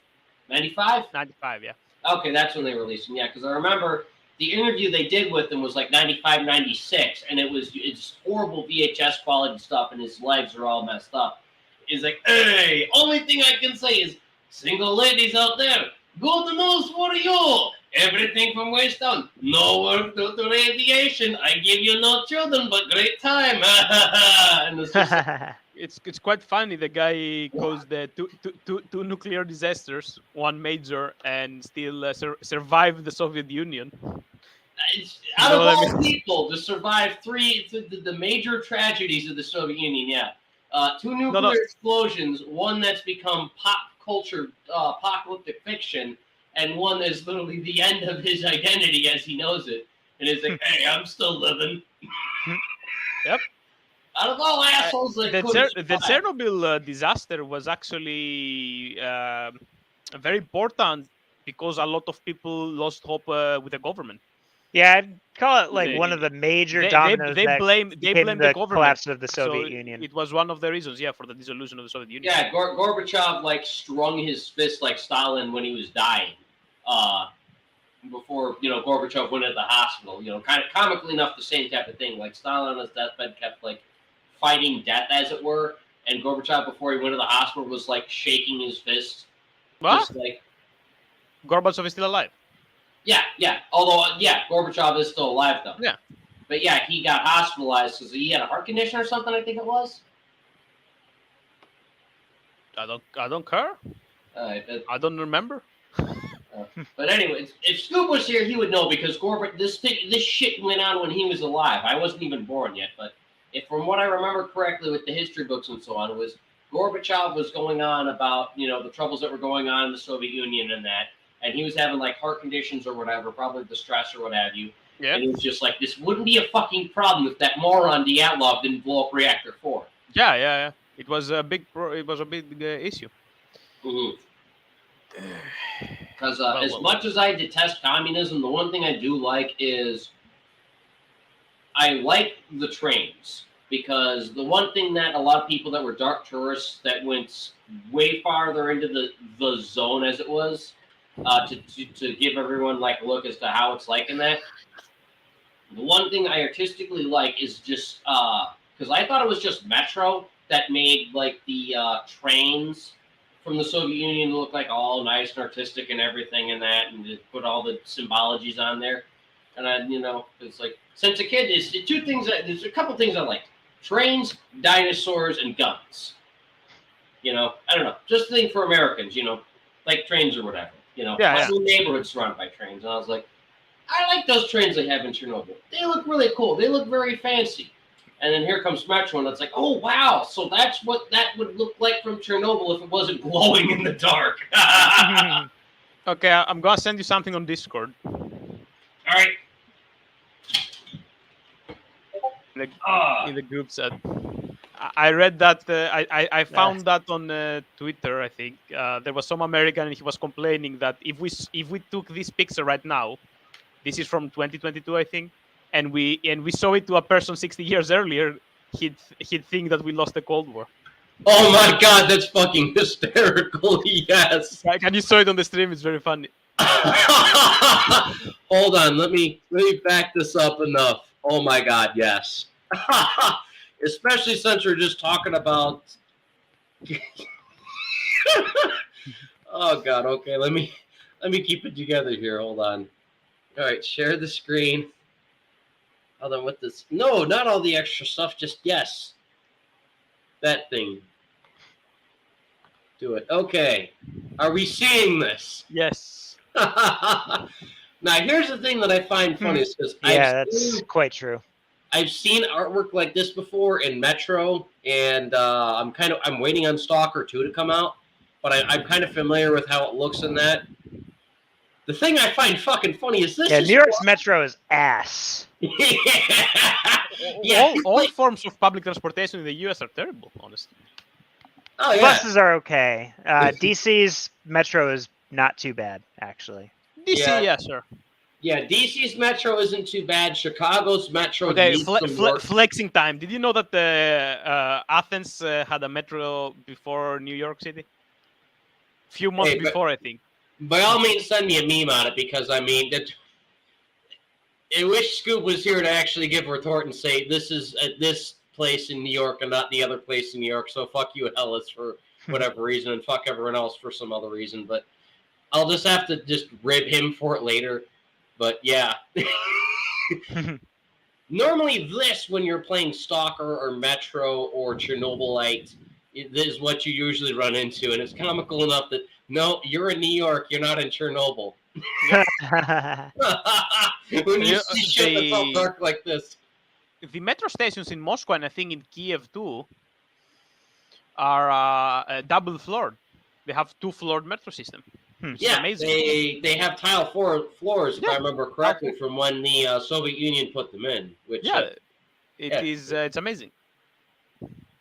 [SPEAKER 1] 95?
[SPEAKER 3] 95, yeah.
[SPEAKER 1] Okay, that's when they released him. Yeah, because I remember the interview they did with him was like 95, 96, and it's horrible VHS quality stuff, and his legs are all messed up. He's like, hey, only thing I can say is, single ladies out there, good news for you. Everything from waist down. No work due to radiation. I give you no children, but great time. And
[SPEAKER 3] it's quite funny. The guy caused the two nuclear disasters, one major, and still survived the Soviet Union.
[SPEAKER 1] Out of all people to survive the major tragedies of the Soviet Union, yeah. Two nuclear explosions, one that's become pop culture, apocalyptic fiction, and one that's literally the end of his identity as he knows it. And it's like, hey, I'm still living.
[SPEAKER 3] Yep.
[SPEAKER 1] Out of all assholes that
[SPEAKER 3] the Chernobyl disaster was actually very important because a lot of people lost hope with the government.
[SPEAKER 2] Yeah, I'd call it like
[SPEAKER 3] They-
[SPEAKER 2] one of the major
[SPEAKER 3] They
[SPEAKER 2] dominoes that
[SPEAKER 3] blame
[SPEAKER 2] became
[SPEAKER 3] the
[SPEAKER 2] the
[SPEAKER 3] government.
[SPEAKER 2] collapse of the
[SPEAKER 3] So
[SPEAKER 2] Soviet Union.
[SPEAKER 3] it was one of the reasons, for the dissolution of the Soviet Union.
[SPEAKER 1] Yeah, Gorbachev like strung his fist like Stalin when he was dying. Before Gorbachev went into the hospital, kind of comically enough, the same type of thing. Like Stalin on his deathbed kept like fighting death, as it were, and Gorbachev before he went to the hospital was like shaking his fist,
[SPEAKER 3] What?
[SPEAKER 1] just like
[SPEAKER 3] Gorbachev is still alive.
[SPEAKER 1] yeah. Although Gorbachev is still alive though.
[SPEAKER 3] Yeah.
[SPEAKER 1] But yeah, he got hospitalized because he had a heart condition or something. I think it was.
[SPEAKER 3] I don't care. I don't remember.
[SPEAKER 1] But anyway, if Scoop was here, he would know because this shit went on when he was alive. I wasn't even born yet, but from what I remember correctly with the history books and so on, it was Gorbachev was going on about the troubles that were going on in the Soviet Union and that, and he was having like heart conditions or whatever, probably the stress or what have you.
[SPEAKER 3] Yeah.
[SPEAKER 1] And it was just like, this wouldn't be a fucking problem if that moron Dyatlov didn't blow up Reactor 4.
[SPEAKER 3] Yeah. It was a big issue.
[SPEAKER 1] Mm-hmm. Because much as I detest communism, the one thing I do like is I like the trains. Because the one thing that a lot of people that were dark tourists that went way farther into the zone as it was, to give everyone like a look as to how it's like in that. The one thing I artistically like is just because I thought it was just Metro that made like the trains from the Soviet Union look like all nice and artistic and everything and that, and just put all the symbologies on there. And it's like since a kid, there's a couple things I liked: trains, dinosaurs, and guns. I don't know, just a thing for Americans, like trains or whatever. My whole neighborhood's surrounded by trains, and I was like, I like those trains they have in Chernobyl. They look really cool. They look very fancy. And then here comes Metro, and it's like, oh, wow. So that's what that would look like from Chernobyl if it wasn't glowing in the dark.
[SPEAKER 3] Okay, I'm going to send you something on Discord.
[SPEAKER 1] All right.
[SPEAKER 3] In the group chat. I read that. I found that on Twitter, I think. There was some American, and he was complaining that if we took this picture right now, this is from 2022, I think, and we show it to a person 60 years earlier, he'd think that we lost the Cold War.
[SPEAKER 1] Oh my God, that's fucking hysterical! Yes.
[SPEAKER 3] Can you show it on the stream? It's very funny.
[SPEAKER 1] Hold on, let me back this up enough. Oh my God, yes. Especially since we're just talking about. Oh God, okay, let me keep it together here. Hold on. All right, share the screen. Hold on, what this? No, not all the extra stuff. Just yes. That thing. Do it. Okay. Are we seeing this?
[SPEAKER 3] Yes.
[SPEAKER 1] Now, here's the thing that I find funny is because
[SPEAKER 2] that's quite true.
[SPEAKER 1] I've seen artwork like this before in Metro, and I'm waiting on Stalker 2 to come out, but I'm kind of familiar with how it looks in that. The thing I find fucking funny is this.
[SPEAKER 2] Yeah, New York's Metro is ass.
[SPEAKER 1] Yeah.
[SPEAKER 3] All forms of public transportation in the U.S. are terrible, honestly.
[SPEAKER 1] Oh, yeah.
[SPEAKER 2] Buses are okay. DC's Metro is not too bad, actually.
[SPEAKER 3] DC, yeah, sir.
[SPEAKER 1] Yeah, DC's Metro isn't too bad. Chicago's Metro needs some work.
[SPEAKER 3] Flexing time. Did you know that Athens had a Metro before New York City? Few months before, I think.
[SPEAKER 1] By all means, send me a meme on it because, I wish Scoop was here to actually give a retort and say, this is this place in New York and not the other place in New York, so fuck you, Hellas, for whatever reason, and fuck everyone else for some other reason. But I'll just have to just rib him for it later. But, yeah. Normally this, when you're playing Stalker or Metro or Chernobylite, this is what you usually run into, and it's comical enough that, no, you're in New York, you're not in Chernobyl. When you see shit that's all dark like this.
[SPEAKER 3] The metro stations in Moscow and I think in Kiev too are double floored. They have 2-floored metro system.
[SPEAKER 1] Yeah,
[SPEAKER 3] amazing.
[SPEAKER 1] They have tile floors, if I remember correctly, from when the Soviet Union put them in. Which
[SPEAKER 3] it's amazing.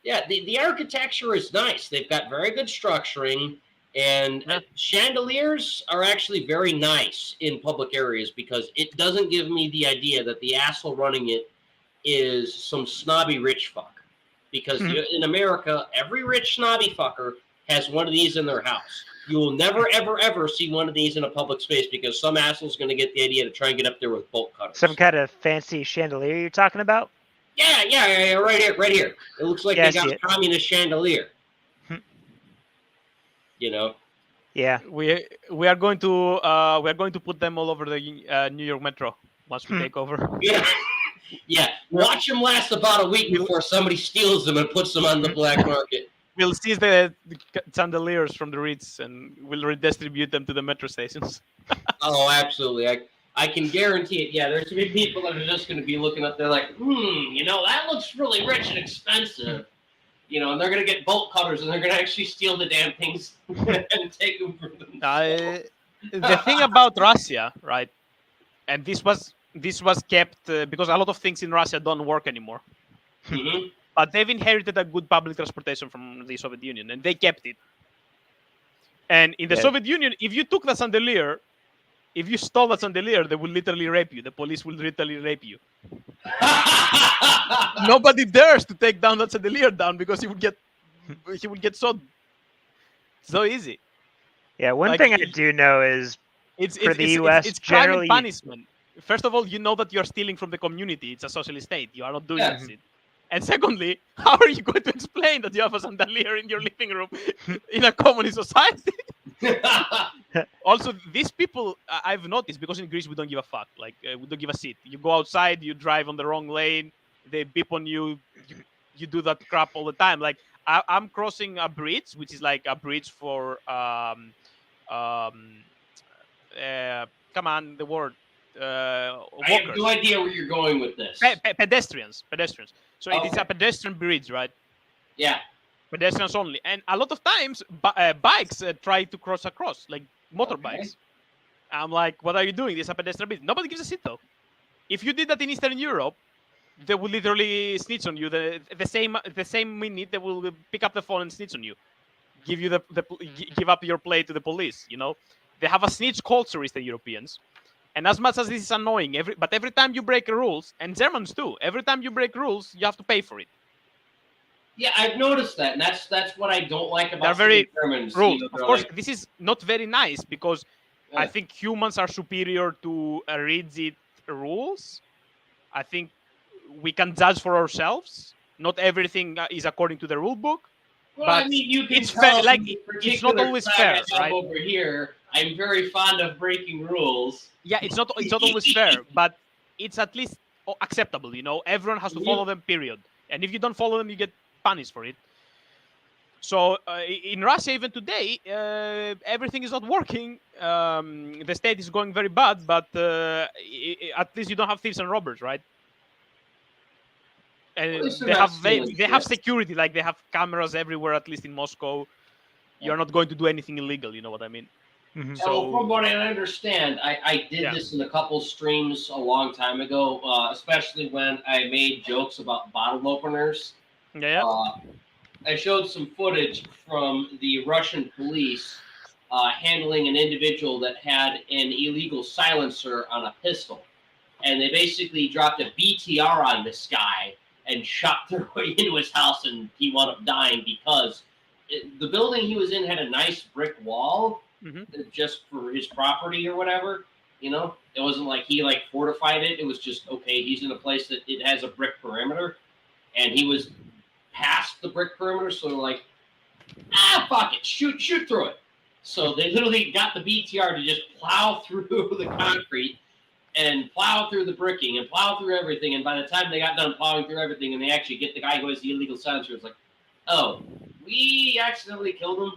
[SPEAKER 1] Yeah, the architecture is nice. They've got very good structuring. And chandeliers are actually very nice in public areas because it doesn't give me the idea that the asshole running it is some snobby rich fuck. Because in America, every rich snobby fucker has one of these in their house. You will never, ever, ever see one of these in a public space because some asshole's going to get the idea to try and get up there with bolt cutters.
[SPEAKER 2] Some kind of fancy chandelier you're talking about?
[SPEAKER 1] Yeah, right here. It looks like they got a communist chandelier. You know.
[SPEAKER 3] Yeah. We are going to put them all over the New York Metro once we take over.
[SPEAKER 1] Yeah. Watch them last about a week before somebody steals them and puts them on the black market.
[SPEAKER 3] We'll seize the chandeliers from the Ritz and we'll redistribute them to the metro stations.
[SPEAKER 1] Oh, absolutely. I can guarantee it. Yeah, there's going to be people that are just going to be looking up there like, that looks really rich and expensive. And they're going to get bolt cutters and they're going to actually steal the damn things and take them from them.
[SPEAKER 3] The thing about Russia, right? And this was kept because a lot of things in Russia don't work anymore.
[SPEAKER 1] Mm-hmm.
[SPEAKER 3] But they've inherited a good public transportation from the Soviet Union, and they kept it. And in the Soviet Union, if you took the chandelier, if you stole the chandelier, they will literally rape you. The police will literally rape you. Nobody dares to take down that chandelier because he would get so easy.
[SPEAKER 2] Yeah, one thing I do know is for the U.S.
[SPEAKER 3] it's
[SPEAKER 2] generally
[SPEAKER 3] crime and punishment. First of all, you know that you're stealing from the community. It's a socialist state. You are not doing this. And secondly, how are you going to explain that you have a chandelier in your living room in a communist society? Also, these people, I've noticed, because in Greece we don't give a fuck. Like, we don't give a shit. You go outside, you drive on the wrong lane, they beep on you, you do that crap all the time. Like, I'm crossing a bridge, which is like a bridge for, come on, the word.
[SPEAKER 1] I have no idea where you're going with this.
[SPEAKER 3] Pedestrians. So it is a pedestrian bridge, right?
[SPEAKER 1] Yeah.
[SPEAKER 3] Pedestrians only. And a lot of times, bikes try to cross across, like motorbikes. Okay. I'm like, what are you doing? This is a pedestrian bridge. Nobody gives a shit, though. If you did that in Eastern Europe, they will literally snitch on you. The same minute, they will pick up the phone and snitch on you. Give up your plate to the police, They have a snitch culture, Eastern Europeans. And as much as this is annoying, every time you break rules, and Germans too, every time you break rules, you have to pay for it.
[SPEAKER 1] Yeah, I've noticed that, and that's what I don't like about
[SPEAKER 3] They're very
[SPEAKER 1] Germans.
[SPEAKER 3] Rules. Of course, this is not very nice because I think humans are superior to rigid rules. I think we can judge for ourselves. Not everything is according to the rule book.
[SPEAKER 1] Well,
[SPEAKER 3] but
[SPEAKER 1] I mean, you can
[SPEAKER 3] it's fair. Like, it's not always fair, right?
[SPEAKER 1] Over here, I'm very fond of breaking rules.
[SPEAKER 3] Yeah, it's not always fair, but it's at least acceptable. Everyone has to follow them. Period. And if you don't follow them, you get punished for it. So in Russia, even today, everything is not working. The state is going very bad, but at least you don't have thieves and robbers, right? And they have security, like they have cameras everywhere, at least in Moscow. You're not going to do anything illegal, you know what I mean?
[SPEAKER 2] Mm-hmm.
[SPEAKER 1] So, from what I understand, I did this in a couple streams a long time ago, especially when I made jokes about bottle openers.
[SPEAKER 3] Yeah.
[SPEAKER 1] I showed some footage from the Russian police handling an individual that had an illegal silencer on a pistol. And they basically dropped a BTR on this guy and shot their way into his house, and he wound up dying because the building he was in had a nice brick wall just for his property or whatever. It wasn't like he fortified it. It was just, okay, he's in a place that it has a brick perimeter, and he was past the brick perimeter, so they're like, fuck it, shoot through it. So they literally got the BTR to just plow through the concrete and plow through the bricking and plow through everything. And by the time they got done plowing through everything and they actually get the guy who has the illegal silencer, it's like, oh, we accidentally killed him.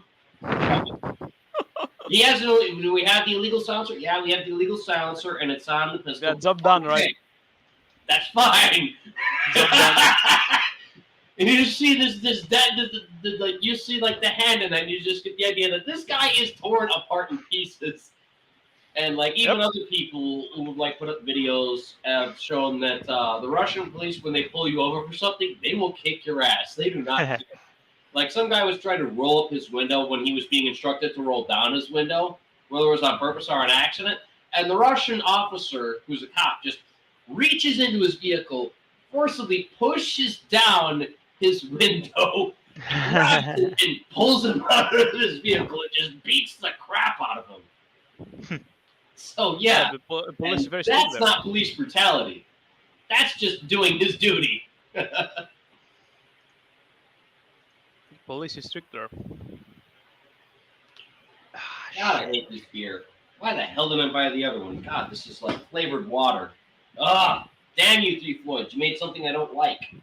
[SPEAKER 1] Do we have the illegal silencer? Yeah, we have the illegal silencer, and it's on the pistol.
[SPEAKER 3] Yeah, job done, right?
[SPEAKER 1] That's fine.
[SPEAKER 3] Job done.
[SPEAKER 1] And you just see you see the hand, and then you just get the idea that this guy is torn apart in pieces. And even other people who put up videos have shown that the Russian police, when they pull you over for something, they will kick your ass. They do not care. Like some guy was trying to roll up his window when he was being instructed to roll down his window, whether it was on purpose or an accident. And the Russian officer, who's a cop, just reaches into his vehicle, forcibly pushes down his window, grabs him, and pulls him out of his vehicle and just beats the crap out of him. So, yeah,
[SPEAKER 3] the police is very
[SPEAKER 1] that's
[SPEAKER 3] strict
[SPEAKER 1] not police brutality. That's just doing his duty.
[SPEAKER 3] Police is stricter.
[SPEAKER 1] God, I hate this beer. Why the hell didn't I buy the other one? God, this is like flavored water. Ah, damn you, Three Floyds. You made something I don't like.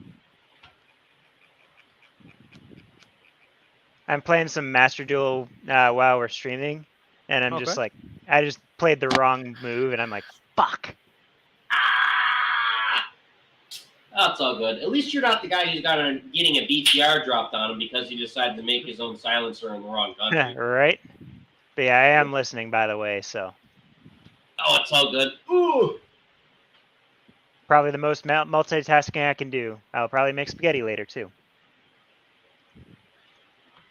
[SPEAKER 2] I'm playing some Master Duel while we're streaming, and I'm just like, I just played the wrong move, and I'm like, fuck.
[SPEAKER 1] Ah! That's all good. At least you're not the guy who's getting a BTR dropped on him because he decided to make his own silencer in the wrong country.
[SPEAKER 2] Right? But yeah, I am listening, by the way, so.
[SPEAKER 1] Oh, it's all good. Ooh!
[SPEAKER 2] Probably the most multitasking I can do. I'll probably make spaghetti later, too.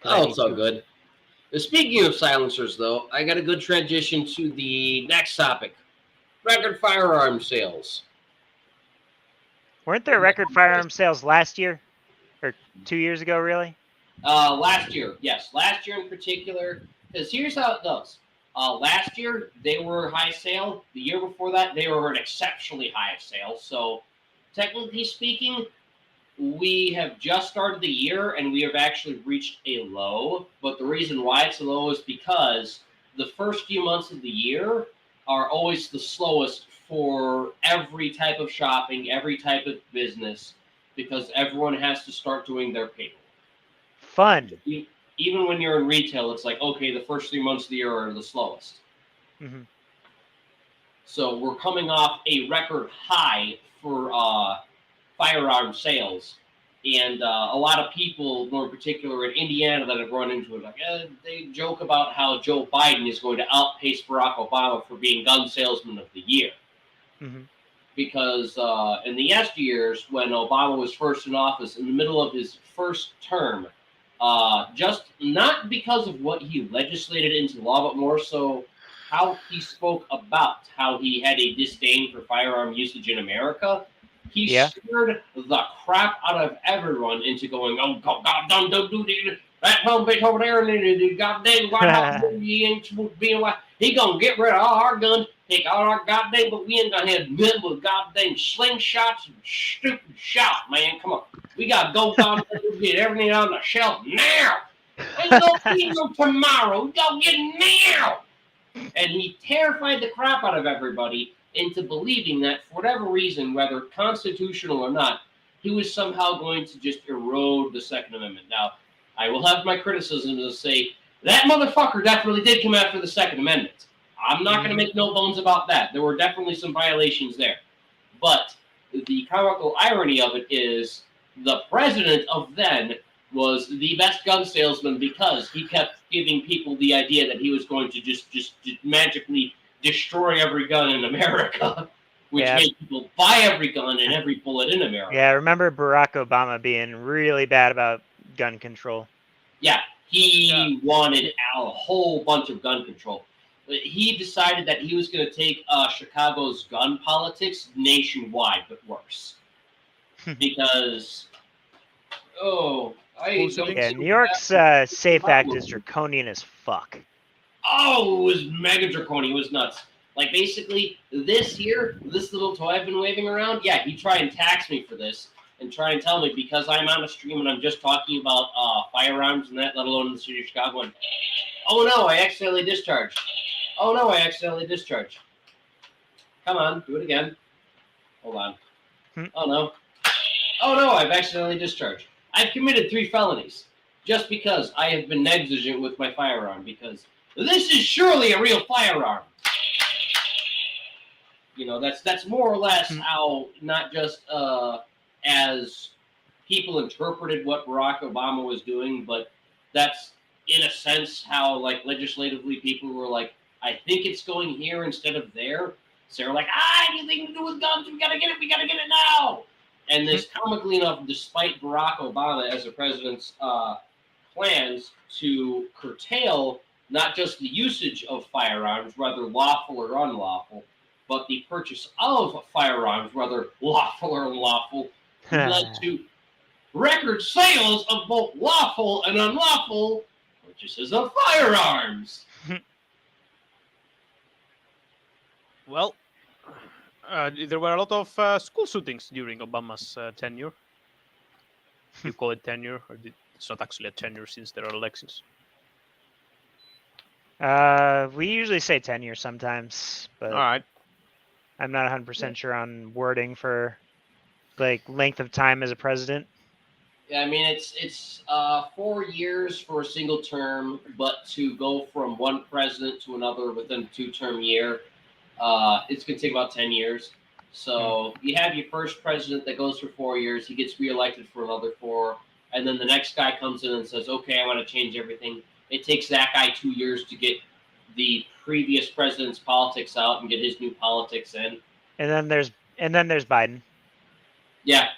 [SPEAKER 1] Oh, it's all good. Speaking of silencers, though, I got a good transition to the next topic. Record firearm sales.
[SPEAKER 2] Weren't there record firearm sales last year? Or 2 years ago, really?
[SPEAKER 1] Last year, yes. Last year in particular, because here's how it goes. Last year, they were high sale. The year before that, they were an exceptionally high sale. So, technically speaking, we have just started the year, and we have actually reached a low. But the reason why it's low is because the first few months of the year are always the slowest for every type of shopping, every type of business, because everyone has to start doing their payroll.
[SPEAKER 2] Fun.
[SPEAKER 1] Even when you're in retail, it's like, okay, the first 3 months of the year are the slowest.
[SPEAKER 2] Mm-hmm.
[SPEAKER 1] So we're coming off a record high for firearm sales. And a lot of people, more in particular in Indiana, that have run into it, like they joke about how Joe Biden is going to outpace Barack Obama for being gun salesman of the year.
[SPEAKER 2] Mm-hmm.
[SPEAKER 1] Because in the yesteryears, when Obama was first in office, in the middle of his first term, just not because of what he legislated into law, but more so how he spoke about how he had a disdain for firearm usage in America. He scared the crap out of everyone into going, oh, God, don't do that home bitch over there, and the goddamn White House, he ain't supposed to be in. He gonna get rid of all our guns, take all our goddamn, but we ain't gonna have none with goddamn slingshots and stupid shout, man. Come on. We gotta go down there and get everything on the shelf now. Ain't no need no tomorrow. We gotta get it now. And he terrified the crap out of everybody into believing that for whatever reason, whether constitutional or not, he was somehow going to just erode the Second Amendment. Now, I will have my criticism to say that motherfucker definitely did come after the Second Amendment. I'm not going to make no bones about that. There were definitely some violations there. But the comical irony of it is the president of then was the best gun salesman because he kept giving people the idea that he was going to just magically destroy every gun in America, which made people buy every gun and every bullet in America.
[SPEAKER 2] Yeah, I remember Barack Obama being really bad about gun control.
[SPEAKER 1] Yeah, he wanted a whole bunch of gun control. He decided that he was going to take Chicago's gun politics nationwide, but worse. Because,
[SPEAKER 2] New York's SAFE Act is draconian as fuck.
[SPEAKER 1] Oh, it was mega draconian. It was nuts. Like, basically, this little toy I've been waving around, yeah, he tried and tax me for this and try and tell me because I'm on a stream and I'm just talking about firearms and that, let alone in the city of Chicago. And, oh, no, I accidentally discharged. Oh, no, I accidentally discharged. Come on, do it again. Hold on. Oh, no. Oh, no, I've accidentally discharged. I've committed 3 felonies just because I have been negligent with my firearm because this is surely a real firearm. You know, that's more or less how not just as people interpreted what Barack Obama was doing, but that's in a sense how like legislatively people were like, I think it's going here instead of there. So they're like, anything to do with guns, we gotta get it now. And this comically enough, despite Barack Obama as the president's plans to curtail not just the usage of firearms, whether lawful or unlawful, but the purchase of firearms, whether lawful or unlawful, led to record sales of both lawful and unlawful purchases of firearms.
[SPEAKER 3] Well, there were a lot of school shootings during Obama's tenure. You call it tenure, or it's not actually a tenure since there are elections?
[SPEAKER 2] We usually say tenure sometimes, but
[SPEAKER 3] All right.
[SPEAKER 2] I'm not 100% sure on wording for like length of time as a president.
[SPEAKER 1] Yeah, I mean it's 4 years for a single term, but to go from one president to another within a 2-term year, it's going to take about 10 years. So you have your first president that goes for 4 years, he gets reelected for another 4, and then the next guy comes in and says, "Okay, I want to change everything." It takes that guy 2 years to get the previous president's politics out and get his new politics in.
[SPEAKER 2] And then there's Biden.
[SPEAKER 1] Yeah.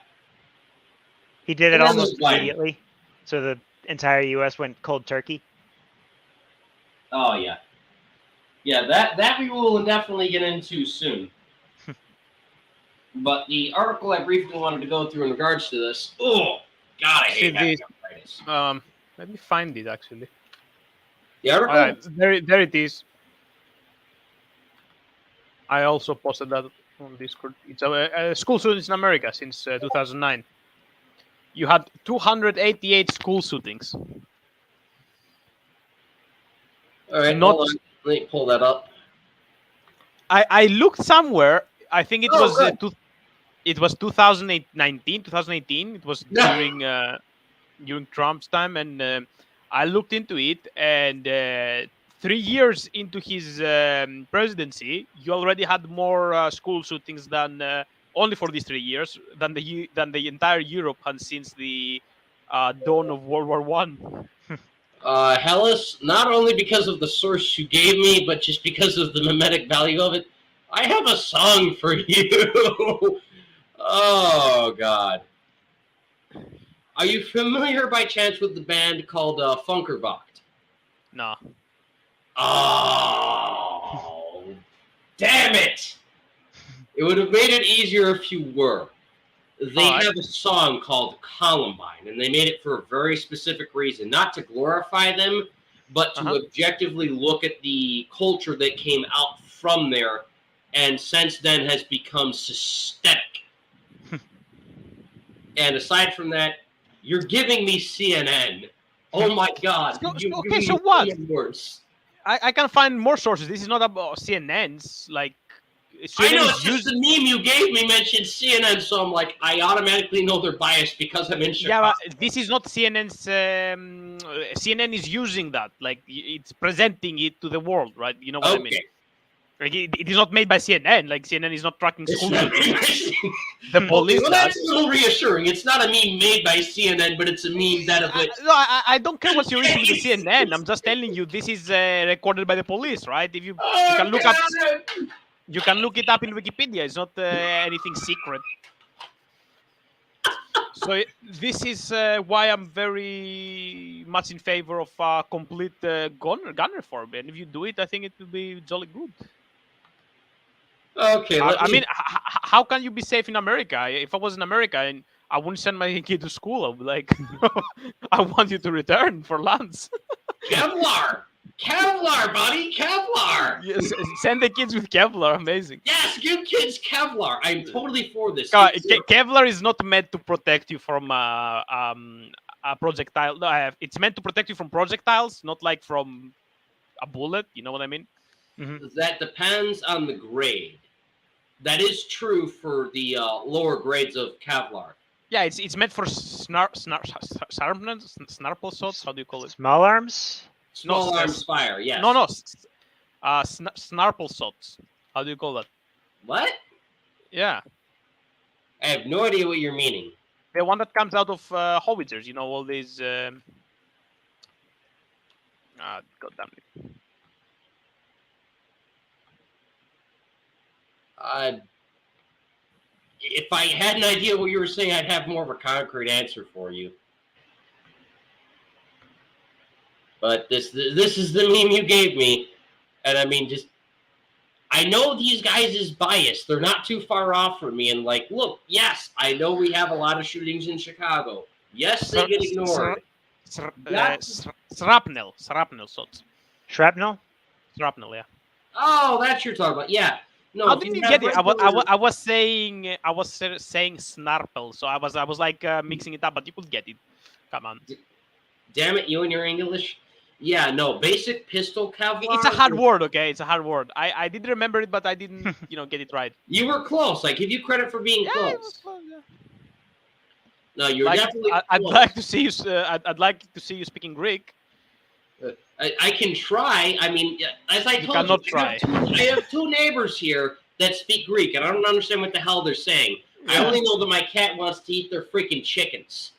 [SPEAKER 2] He did it
[SPEAKER 1] And then
[SPEAKER 2] almost
[SPEAKER 1] there's Biden.
[SPEAKER 2] immediately. So the entire US went cold turkey.
[SPEAKER 1] Oh yeah. Yeah, that we will definitely get into soon. But the article I briefly wanted to go through in regards to this, God, I hate having arthritis.
[SPEAKER 3] Let me find it actually.
[SPEAKER 1] The article?
[SPEAKER 3] All right, there it is. I also posted that on Discord. It's a school shootings in America since 2009. You had 288 school shootings.
[SPEAKER 1] All right,
[SPEAKER 3] Not-
[SPEAKER 1] hold on. Let me pull that up.
[SPEAKER 3] I looked somewhere. I think it was
[SPEAKER 1] good.
[SPEAKER 3] it was 2018. It was during Trump's time, and I looked into it. And 3 years into his presidency, you already had more school shootings than only for these 3 years than the entire Europe had since the dawn of World War One.
[SPEAKER 1] Hellas, not only because of the source you gave me, but just because of the mimetic value of it, I have a song for you. Oh, God. Are you familiar by chance with the band called Funkervocht?
[SPEAKER 3] No.
[SPEAKER 1] Oh, damn it! It would have made it easier if you were. They have a song called Columbine, and they made it for a very specific reason. Not to glorify them, but to objectively look at the culture that came out from there, and since then has become systemic. And aside from that, you're giving me CNN. Oh my God.
[SPEAKER 3] So what?
[SPEAKER 1] Worse.
[SPEAKER 3] I can find more sources. This is not about CNN's. Like,
[SPEAKER 1] I know, it's just the meme you gave me mentioned CNN, so I'm like, I automatically know they're biased because I'm in Chicago.
[SPEAKER 3] Yeah, but this is not CNN's. CNN is using that. Like, it's presenting it to the world, right? You know what I mean? Like, it is not made by CNN. Like, CNN is not tracking school shootings. The police.
[SPEAKER 1] Well, that's a little reassuring. It's not a meme made by CNN, but it's a meme that of it.
[SPEAKER 3] No, I don't care what's your issue with the CNN. I'm just telling you, this is recorded by the police, right? If you can look up. You can look it up in Wikipedia. It's not anything secret. So this is why I'm very much in favor of complete gun reform. And if you do it, I think it will be jolly good.
[SPEAKER 1] Okay.
[SPEAKER 3] I mean, how can you be safe in America? If I was in America and I wouldn't send my kid to school, I'd be like, I want you to return for lunch.
[SPEAKER 1] Kevlar! Kevlar, buddy! Kevlar!
[SPEAKER 3] Yes, send the kids with Kevlar. Amazing.
[SPEAKER 1] Yes, give kids Kevlar. I'm totally for this.
[SPEAKER 3] Kevlar is not meant to protect you from a projectile. No, it's meant to protect you from projectiles, not like from a bullet. You know what I mean?
[SPEAKER 1] Mm-hmm. That depends on the grade. That is true for the lower grades of Kevlar.
[SPEAKER 3] Yeah, it's meant for snarple shots. How do you call it?
[SPEAKER 2] Small arms?
[SPEAKER 1] Small arms fire, yes.
[SPEAKER 3] No. Snarple shots. How do you call that?
[SPEAKER 1] What?
[SPEAKER 3] Yeah.
[SPEAKER 1] I have no idea what you're meaning.
[SPEAKER 3] The one that comes out of howitzers. You know, all these... God damn it.
[SPEAKER 1] If I had an idea what you were saying, I'd have more of a concrete answer for you. But this is the meme you gave me, and I mean, I know these guys is biased. They're not too far off from me. And like, look, yes, I know we have a lot of shootings in Chicago. Yes, they get ignored.
[SPEAKER 3] Shrapnel shots.
[SPEAKER 2] Shrapnel?
[SPEAKER 3] Shrapnel, yeah.
[SPEAKER 1] Oh, that's what you're talking about. Yeah. No,
[SPEAKER 3] How didn't you get it? I was saying snarple, so I was like mixing it up, but you could get it. Come on.
[SPEAKER 1] Damn it, you and your English. Yeah, no, basic pistol Kevlar.
[SPEAKER 3] It's a hard word, okay? It's a hard word. I did remember it, but I didn't, get it right.
[SPEAKER 1] You were close. I give you credit for being close.
[SPEAKER 3] It was close, yeah.
[SPEAKER 1] No, you're definitely close.
[SPEAKER 3] I'd like to see you. I'd like to see you speaking Greek.
[SPEAKER 1] I can try. I mean, as I told you,
[SPEAKER 3] try.
[SPEAKER 1] I have two neighbors here that speak Greek, and I don't understand what the hell they're saying. I only know that my cat wants to eat their freaking chickens.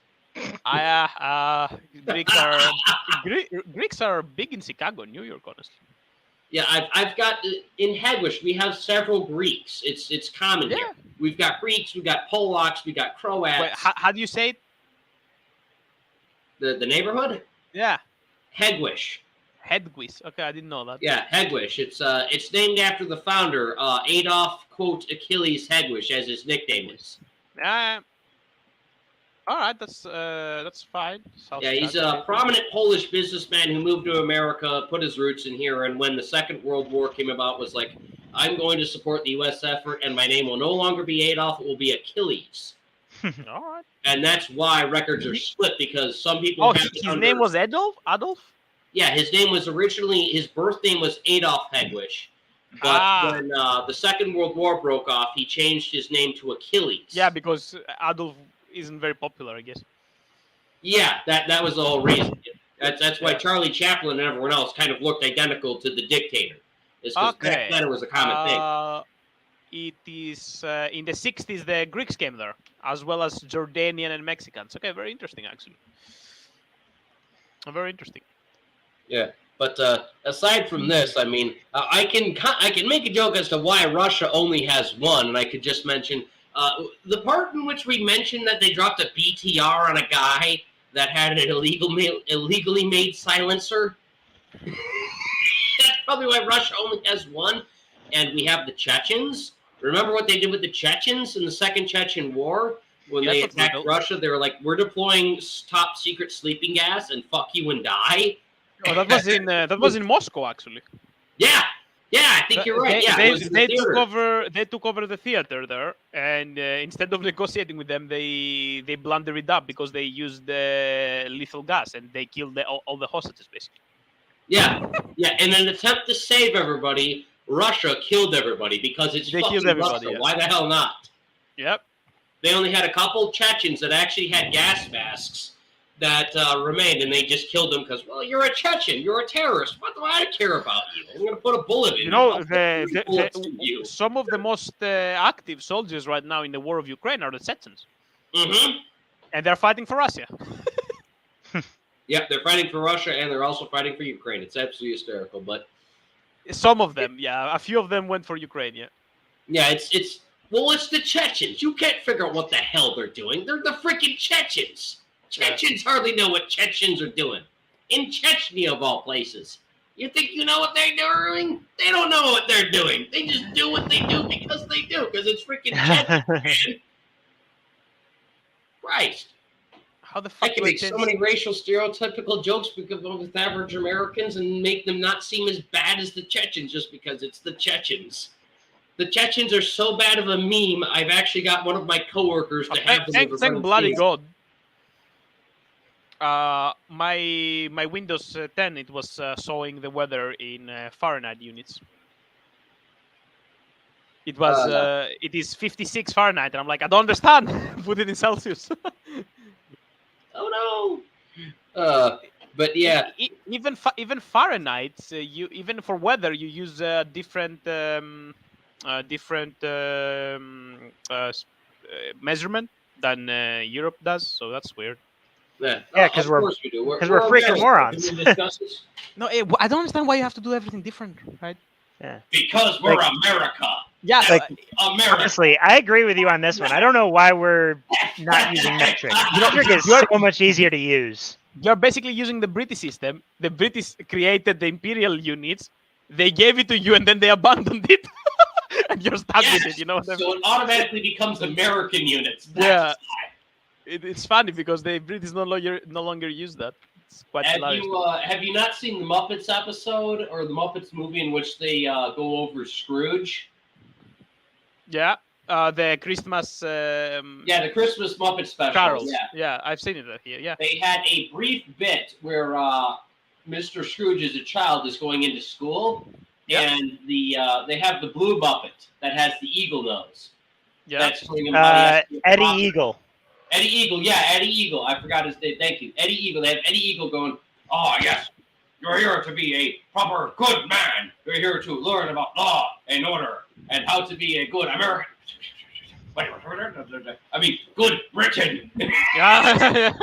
[SPEAKER 3] Greeks are big in Chicago, New York, honestly.
[SPEAKER 1] Yeah, I've got in Headwish we have several Greeks. It's common here. We've got Greeks, we've got Polacks, we got Croats.
[SPEAKER 3] Wait, how do you say it?
[SPEAKER 1] The neighborhood?
[SPEAKER 3] Yeah.
[SPEAKER 1] Headwish.
[SPEAKER 3] Headwish. Okay, I didn't know that.
[SPEAKER 1] Yeah, Headwish. It's named after the founder, Adolf quote Achilles Headwish, as his nickname is.
[SPEAKER 3] All right, that's fine.
[SPEAKER 1] Yeah, he's a prominent Polish businessman who moved to America, put his roots in here, and when the Second World War came about, was like, I'm going to support the U.S. effort, and my name will no longer be Adolf, it will be Achilles.
[SPEAKER 3] All right.
[SPEAKER 1] And that's why records are split, because some people have
[SPEAKER 3] his name was Adolf?
[SPEAKER 1] Yeah, his name was his birth name was Adolf Headwish. But when the Second World War broke off, he changed his name to Achilles.
[SPEAKER 3] Yeah, because Adolf isn't very popular, I guess.
[SPEAKER 1] Yeah, that was the whole reason. That's why Charlie Chaplin and everyone else kind of looked identical to the dictator. Back then it was a common thing.
[SPEAKER 3] It is in the 60s the Greeks came there, as well as Jordanian and Mexicans. Okay, very interesting, actually. Very interesting.
[SPEAKER 1] Yeah, but aside from this, I mean, I can make a joke as to why Russia only has one, and I could just mention the part in which we mentioned that they dropped a BTR on a guy that had an illegally made silencer. That's probably why Russia only has one. And we have the Chechens. Remember what they did with the Chechens in the Second Chechen War? When they attacked Russia, they were like, we're deploying top secret sleeping gas and fuck you and die.
[SPEAKER 3] Oh, that was in Moscow, actually.
[SPEAKER 1] Yeah, I think you're right.
[SPEAKER 3] They took over the theater there, and instead of negotiating with them, they blundered it up because they used lethal gas and they killed all the hostages, basically.
[SPEAKER 1] Yeah. In an attempt to save everybody, Russia killed everybody because it's fucking Russia. Yeah. Why the hell not?
[SPEAKER 3] Yep.
[SPEAKER 1] They only had a couple Chechens that actually had gas masks that remained, and they just killed them because, well, you're a Chechen, you're a terrorist. What do I care about you? I'm going to put a bullet in you.
[SPEAKER 3] Some of the most active soldiers right now in the war of Ukraine are the Chechens.
[SPEAKER 1] Mm-hmm.
[SPEAKER 3] And they're fighting for Russia.
[SPEAKER 1] Yep, they're fighting for Russia, and they're also fighting for Ukraine. It's absolutely hysterical, but...
[SPEAKER 3] Some of them, yeah. A few of them went for Ukraine, yeah.
[SPEAKER 1] Yeah, it's the Chechens. You can't figure out what the hell they're doing. They're the freaking Chechens. Chechens hardly know what Chechens are doing. In Chechnya, of all places. You think you know what they're doing? They don't know what they're doing. They just do what they do because they do, because it's freaking Chechens, man. Christ.
[SPEAKER 3] How the fuck
[SPEAKER 1] I can make so many racial stereotypical jokes with average Americans and make them not seem as bad as the Chechens just because it's the Chechens. The Chechens are so bad of a meme, I've actually got one of my coworkers to have them.
[SPEAKER 3] Thank bloody God. My Windows 10, it was showing the weather in Fahrenheit units. It was it is 56 Fahrenheit, and I'm like, I don't understand. Put it in Celsius.
[SPEAKER 1] Oh no! But yeah,
[SPEAKER 3] even Fahrenheit, even for weather, you use different measurement than Europe does. So that's weird.
[SPEAKER 1] Yeah,
[SPEAKER 2] because we're freaking morons.
[SPEAKER 3] No, I don't understand why you have to do everything different, right?
[SPEAKER 2] Yeah.
[SPEAKER 1] Because we're America.
[SPEAKER 3] Yeah,
[SPEAKER 1] America.
[SPEAKER 2] Honestly, I agree with you on this one. I don't know why we're not using metric. Metric is so much easier to use.
[SPEAKER 3] You're basically using the British system. The British created the imperial units. They gave it to you, and then they abandoned it, and you're stuck with it. You know what I mean?
[SPEAKER 1] So it automatically becomes American units.
[SPEAKER 3] Yeah. It's funny because the British no longer use that. It's quite hilarious.
[SPEAKER 1] Have you not seen the Muppets episode or the Muppets movie in which they go over Scrooge?
[SPEAKER 3] Yeah. The Christmas.
[SPEAKER 1] The Christmas Muppet special.
[SPEAKER 3] Carols. Yeah, I've seen it here. Yeah.
[SPEAKER 1] They had a brief bit where Mr. Scrooge, as a child, is going into school, and they have the blue Muppet that has the eagle nose.
[SPEAKER 3] Yeah.
[SPEAKER 1] That's
[SPEAKER 2] Eddie Eagle.
[SPEAKER 1] Eddie Eagle, Eddie Eagle. I forgot his name. Thank you, Eddie Eagle. They have Eddie Eagle going, "Oh yes, you're here to be a proper good man. You're here to learn about law and order and how to be a good American. I mean, good Britain."
[SPEAKER 3] Yeah.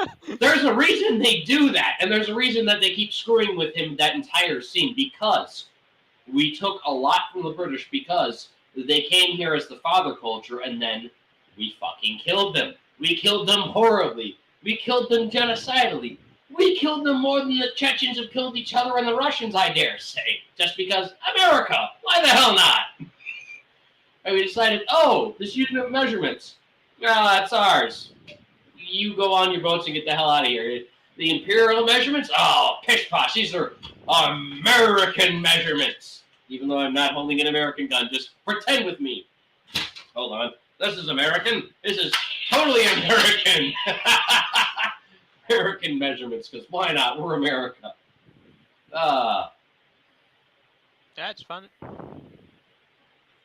[SPEAKER 1] There's a reason they do that, and there's a reason that they keep screwing with him that entire scene, because we took a lot from the British because they came here as the father culture, and then we fucking killed them. We killed them horribly. We killed them genocidally. We killed them more than the Chechens have killed each other and the Russians, I dare say. Just because America. Why the hell not? And we decided, this unit of measurements. Well, that's ours. You go on your boats and get the hell out of here. The imperial measurements? Oh, pish posh. These are American measurements. Even though I'm not holding an American gun, just pretend with me. Hold on. This is American. This is totally American. American measurements, because why not? We're America.
[SPEAKER 3] That's fun.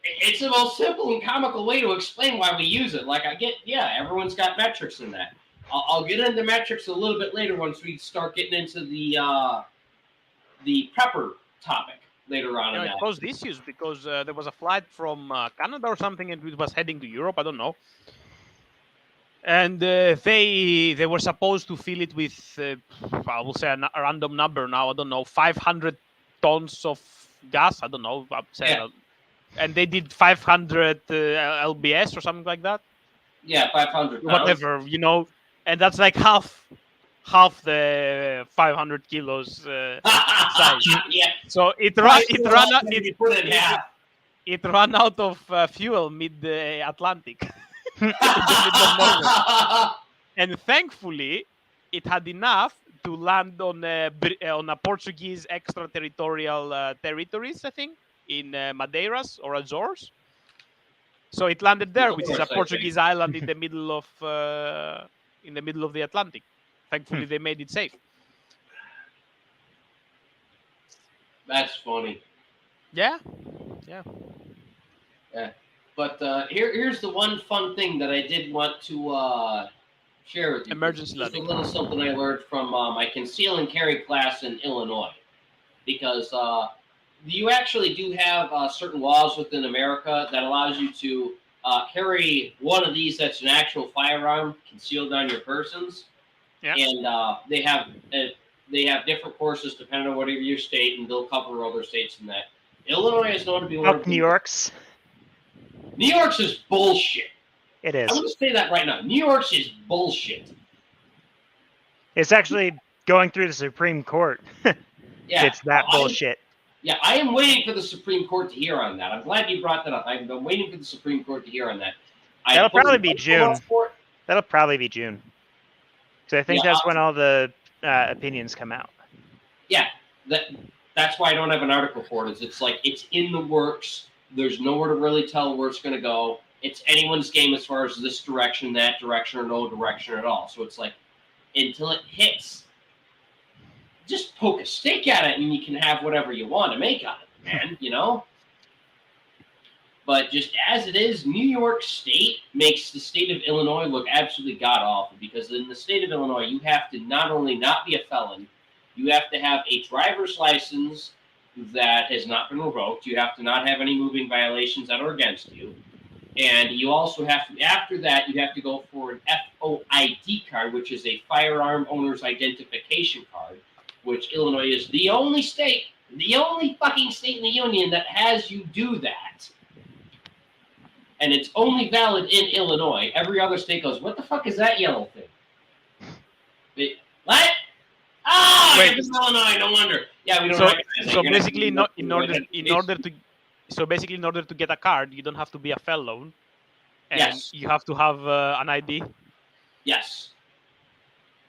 [SPEAKER 1] It's the most simple and comical way to explain why we use it. Like, I get, everyone's got metrics in that. I'll get into metrics a little bit later once we start getting into the prepper topic later on.
[SPEAKER 3] It caused issues because there was a flight from Canada or something, and it was heading to Europe. I don't know. And they were supposed to fill it with, I will say a random number now. I don't know, 500 tons of gas. I don't know. And they did 500 LBS or something like that.
[SPEAKER 1] Yeah, 500 pounds.
[SPEAKER 3] Whatever, and that's like half the 500 kilos size.
[SPEAKER 1] Yeah.
[SPEAKER 3] So it ran out of fuel mid-Atlantic. And thankfully, it had enough to land on a Portuguese extraterritorial territories, I think, in Madeiras or Azores. So it landed there, which is a Portuguese island in the middle of the Atlantic. Thankfully, they made it safe.
[SPEAKER 1] That's funny.
[SPEAKER 3] Yeah.
[SPEAKER 1] But here's the one fun thing that I did want to share with you.
[SPEAKER 3] Emergency
[SPEAKER 1] Just a
[SPEAKER 3] landing.
[SPEAKER 1] little something I learned from my conceal and carry class in Illinois. Because you actually do have certain laws within America that allows you to carry one of these that's an actual firearm concealed on your persons.
[SPEAKER 3] Yeah.
[SPEAKER 1] And they have different courses depending on whatever your state, and they'll cover other states in that. Illinois is known to be one of
[SPEAKER 2] New York's.
[SPEAKER 1] New York's is bullshit.
[SPEAKER 2] It is.
[SPEAKER 1] I'm going to say that right now. New York's is bullshit.
[SPEAKER 2] It's actually going through the Supreme Court.
[SPEAKER 1] Yeah,
[SPEAKER 2] It's that bullshit.
[SPEAKER 1] I am waiting for the Supreme Court to hear on that. I'm glad you brought that up. I've been waiting for the Supreme Court to hear on that.
[SPEAKER 2] That'll probably be June. That'll probably be June. So I think that's when all the opinions come out.
[SPEAKER 1] Yeah, that's why I don't have an article for it. It's like it's in the works. There's nowhere to really tell where it's going to go. It's anyone's game as far as this direction, that direction, or no direction at all. So it's like until it hits, just poke a stick at it and you can have whatever you want to make on it, man, But just as it is, New York State makes the state of Illinois look absolutely god-awful, because in the state of Illinois, you have to not only not be a felon, you have to have a driver's license that has not been revoked. You have to not have any moving violations that are against you. And you also have to, after that, you have to go for an FOID card, which is a firearm owner's identification card, which Illinois is the only fucking state in the union that has you do that. And it's only valid in Illinois. Every other state goes, what the fuck is that yellow thing? What?
[SPEAKER 3] Wait.
[SPEAKER 1] if it's Illinois, no wonder. Yeah, we don't
[SPEAKER 3] So,
[SPEAKER 1] recognize it.
[SPEAKER 3] so
[SPEAKER 1] You're
[SPEAKER 3] basically,
[SPEAKER 1] not
[SPEAKER 3] in order to get a card, you don't have to be a felon, and
[SPEAKER 1] Yes.
[SPEAKER 3] you have to have an ID.
[SPEAKER 1] Yes.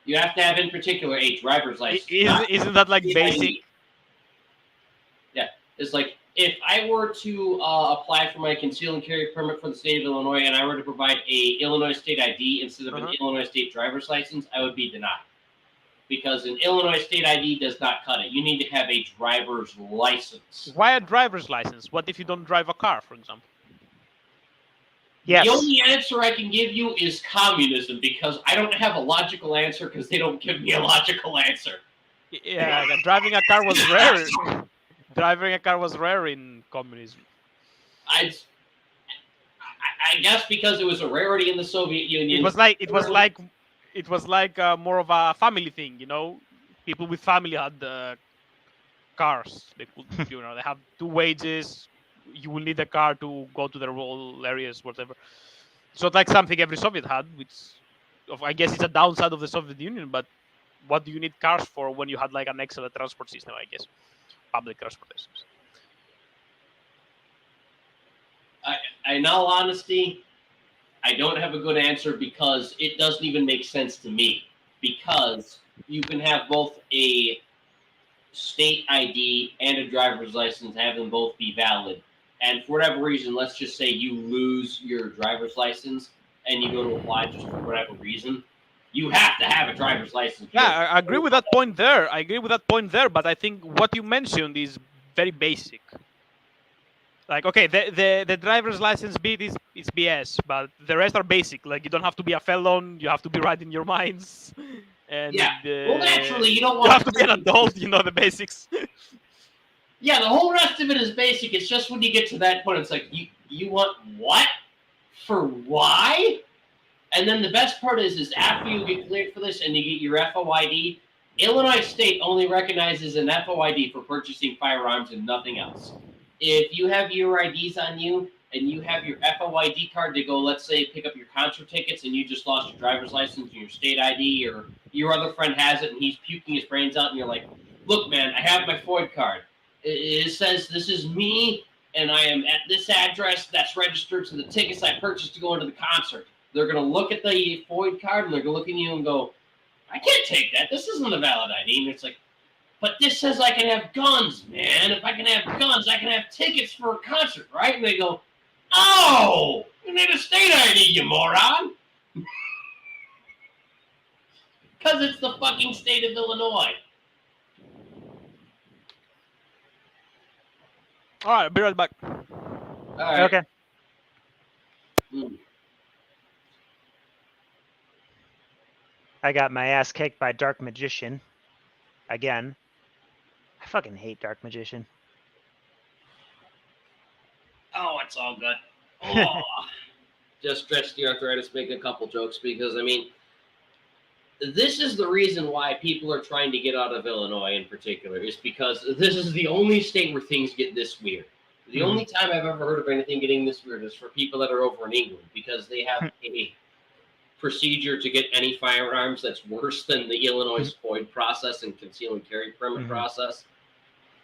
[SPEAKER 1] You have to have, in particular, a driver's license.
[SPEAKER 3] Isn't that like
[SPEAKER 1] The
[SPEAKER 3] basic?
[SPEAKER 1] ID. Yeah, it's like if I were to apply for my conceal and carry permit for the state of Illinois, and I were to provide a Illinois state ID instead of an Illinois state driver's license, I would be denied. Because an Illinois state ID does not cut it. You need to have a driver's license.
[SPEAKER 3] Why a driver's license? What if you don't drive a car, for example?
[SPEAKER 2] Yes.
[SPEAKER 1] The only answer I can give you is communism, because I don't have a logical answer because they don't give me a logical answer.
[SPEAKER 3] Yeah, driving a car was rare. Driving a car was rare in communism.
[SPEAKER 1] I guess because it was a rarity in the Soviet Union.
[SPEAKER 3] It was like more of a family thing, you know. People with family had cars. They could, they have 2 wages. You will need a car to go to the rural areas, whatever. It's not like something every Soviet had, which I guess it's a downside of the Soviet Union. But what do you need cars for when you had like an excellent transport system? I guess public transportation.
[SPEAKER 1] In all honesty, I don't have a good answer because it doesn't even make sense to me. Because you can have both a state ID and a driver's license, have them both be valid. And for whatever reason, let's just say you lose your driver's license and you go to apply just for whatever reason, you have to have a driver's license.
[SPEAKER 3] Yeah, I agree with that point there. But I think what you mentioned is very basic. Like, okay, the driver's license bit is BS, but the rest are basic. Like, you don't have to be a felon. You have to be right in your minds. And
[SPEAKER 1] well, naturally, you don't
[SPEAKER 3] you
[SPEAKER 1] want
[SPEAKER 3] have to be an adult. You know the basics.
[SPEAKER 1] Yeah, the whole rest of it is basic. It's just when you get to that point, it's like, you want what? For why? And then the best part is after you get cleared for this and you get your FOID, Illinois State only recognizes an FOID for purchasing firearms and nothing else. If you have your IDs on you and you have your FOID card to go, let's say, pick up your concert tickets and you just lost your driver's license and your state ID, or your other friend has it and he's puking his brains out and you're like, look, man, I have my FOID card. It says this is me, and I am at this address that's registered to the tickets I purchased to go into the concert. They're going to look at the FOID card, and they're going to look at you and go, I can't take that. This isn't a valid ID. And it's like, but this says I can have guns, man. If I can have guns, I can have tickets for a concert, right? And they go, oh, you need a state ID, you moron. Because it's the fucking state of Illinois.
[SPEAKER 3] All right, be right back.
[SPEAKER 1] All right.
[SPEAKER 2] Okay. I got my ass kicked by Dark Magician. Again. I fucking hate Dark Magician.
[SPEAKER 1] Oh, it's all good. Oh. Just stretch the arthritis, make a couple jokes, because, I mean, this is the reason why people are trying to get out of Illinois in particular, is because this is the only state where things get this weird. The only time I've ever heard of anything getting this weird is for people that are over in England, because they have a procedure to get any firearms that's worse than the Illinois FOID process and conceal and carry permit process.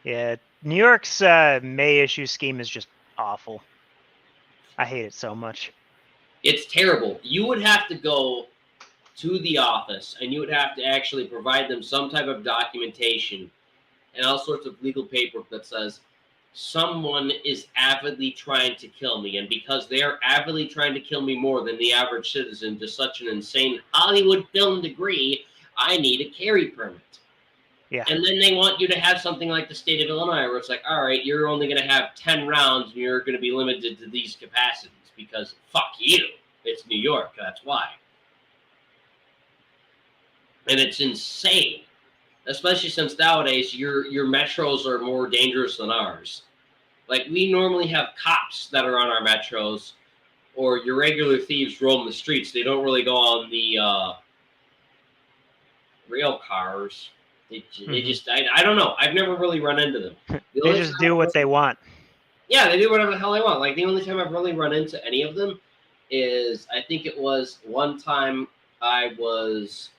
[SPEAKER 2] Yeah, New York's May issue scheme is just awful. I hate it so much.
[SPEAKER 1] It's terrible. You would have to go to the office and you would have to actually provide them some type of documentation and all sorts of legal paperwork that says someone is avidly trying to kill me, and because they are avidly trying to kill me more than the average citizen to such an insane Hollywood film degree, I need a carry permit.
[SPEAKER 2] Yeah.
[SPEAKER 1] And then they want you to have something like the state of Illinois, where it's like, all right, you're only going to have 10 rounds and you're going to be limited to these capacities because fuck you. It's New York. That's why. And it's insane, especially since nowadays your metros are more dangerous than ours. Like, we normally have cops that are on our metros, or your regular thieves roam the streets. They don't really go on the rail cars. They just, I don't know. I've never really run into them.
[SPEAKER 2] They just do what they want.
[SPEAKER 1] Yeah, they do whatever the hell they want. Like, the only time I've really run into any of them is, I think it was one time I was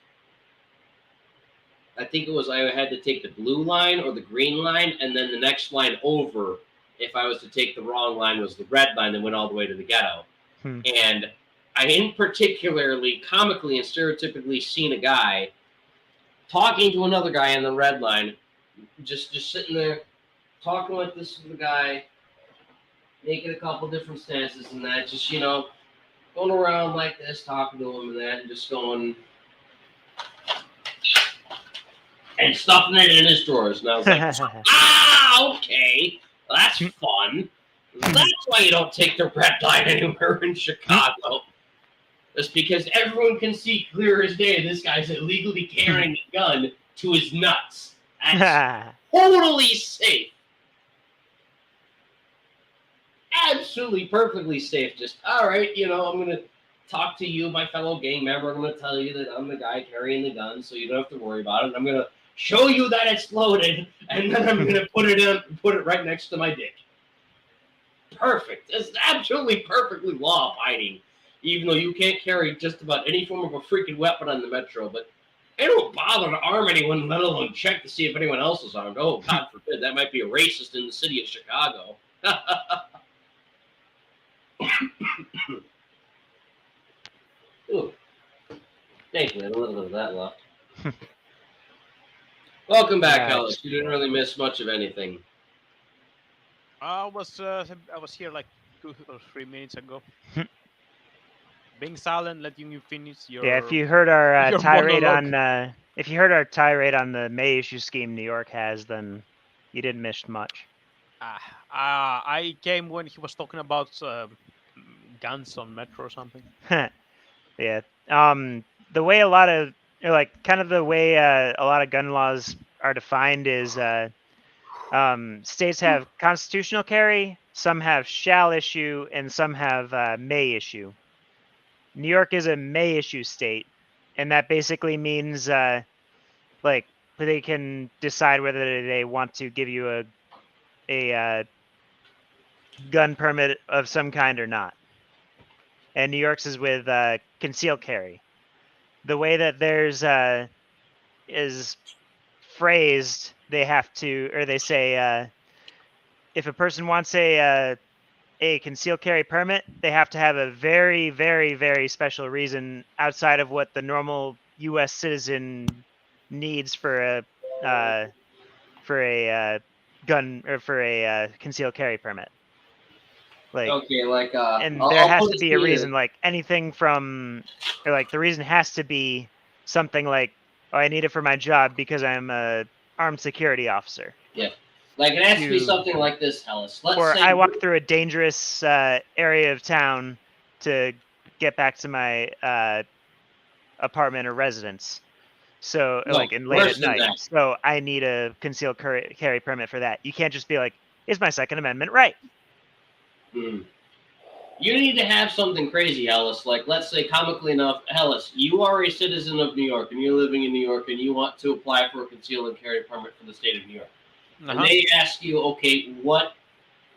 [SPEAKER 1] I think it was I had to take the blue line or the green line, and then the next line over, if I was to take the wrong line, was the red line that went all the way to the ghetto. And I, in particularly, comically and stereotypically, seen a guy talking to another guy on the red line, just sitting there talking with this guy, making a couple different stances and that, just, you know, going around like this, talking to him and that, and just going and stuffing it in his drawers. And I was like, okay, that's fun. That's why you don't take the red line anywhere in Chicago. It's because everyone can see clear as day this guy's illegally carrying a gun to his nuts. That's totally safe. Absolutely perfectly safe. Just, all right, you know, I'm going to talk to you, my fellow gang member. I'm going to tell you that I'm the guy carrying the gun, so you don't have to worry about it. I'm going to show you that it's loaded, and then I'm going to put it right next to my dick. Perfect. It's absolutely perfectly law-abiding, even though you can't carry just about any form of a freaking weapon on the metro. But they don't bother to arm anyone, let alone check to see if anyone else is armed. Oh, God forbid. That might be a racist in the city of Chicago. Ooh. Thankfully, a little bit of that left. Welcome back, Hellas. You didn't really miss much of anything.
[SPEAKER 3] I was here like 2 or 3 minutes ago. Being silent, letting you finish your.
[SPEAKER 2] Yeah, if you heard our tirade
[SPEAKER 3] monologue.
[SPEAKER 2] on if you heard our tirade on the May issue scheme New York has, then you didn't miss much.
[SPEAKER 3] I came when he was talking about guns on metro or something.
[SPEAKER 2] Yeah. The way a lot of the way a lot of gun laws are defined is states have constitutional carry, some have shall issue, and some have may issue. New York is a may issue state, and that basically means like they can decide whether they want to give you a gun permit of some kind or not. And New York's is with concealed carry. The way that theirs is phrased, they have to, or they say, if a person wants a concealed carry permit, they have to have a very, very, very special reason outside of what the normal U.S. citizen needs for a gun or for a concealed carry permit. Like,
[SPEAKER 1] okay, like
[SPEAKER 2] and there has to be a reason, like anything from, or like the reason has to be something like, oh, I need it for my job because I'm a armed security officer.
[SPEAKER 1] Yeah, like it has to be something like this, Hellas. Let's
[SPEAKER 2] or
[SPEAKER 1] say
[SPEAKER 2] I walk through a dangerous area of town to get back to my apartment or residence. So, like, and late at night.
[SPEAKER 1] That.
[SPEAKER 2] So I need a concealed carry permit for that. You can't just be like, "Is my Second Amendment right?"
[SPEAKER 1] You need to have something crazy, Hellas. Like, let's say, comically enough, Hellas, you are a citizen of New York, and you're living in New York, and you want to apply for a concealed and carry permit for the state of New York. And they ask you, okay, what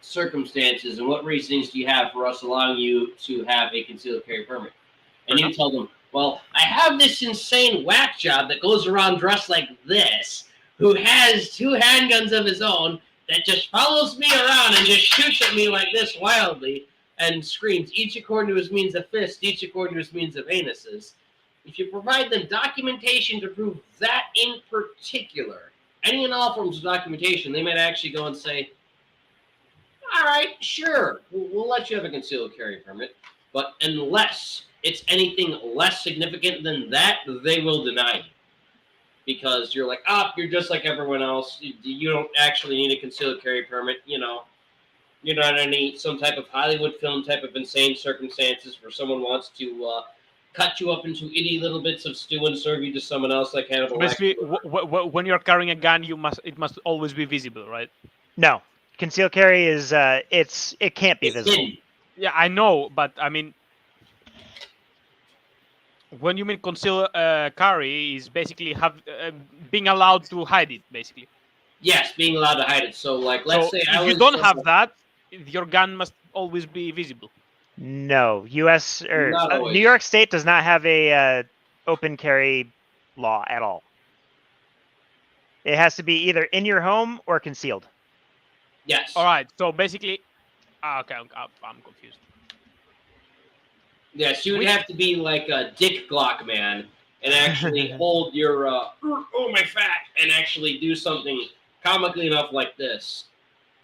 [SPEAKER 1] circumstances and what reasons do you have for us allowing you to have a concealed carry permit? And you tell them, well, I have this insane whack job that goes around dressed like this, who has 2 handguns of his own, that just follows me around and just shoots at me like this wildly and screams, each according to his means of fist, each according to his means of anuses. If you provide them documentation to prove that in particular, any and all forms of documentation, they might actually go and say, all right, sure, we'll let you have a concealed carry permit, but unless it's anything less significant than that, they will deny you. Because you're like, you're just like everyone else. You don't actually need a concealed carry permit. You know, you're not in some type of Hollywood film type of insane circumstances where someone wants to cut you up into itty little bits of stew and serve you to someone else like Hannibal.
[SPEAKER 3] Basically, when you're carrying a gun, it must always be visible, right?
[SPEAKER 2] No, concealed carry is it can't be visible.
[SPEAKER 1] Hidden.
[SPEAKER 3] Yeah, I know, but I mean, when you mean conceal carry is basically being allowed to hide it, basically.
[SPEAKER 1] Yes, being allowed to hide it. So, like, let's say
[SPEAKER 3] if you don't have that, your gun must always be visible.
[SPEAKER 2] No, U.S. or New York State does not have a open carry law at all. It has to be either in your home or concealed.
[SPEAKER 1] Yes.
[SPEAKER 3] All right. So basically, okay, I'm confused.
[SPEAKER 1] Yes, you would have to be like a Dick Glock man and actually hold your oh my fat and actually do something comically enough like this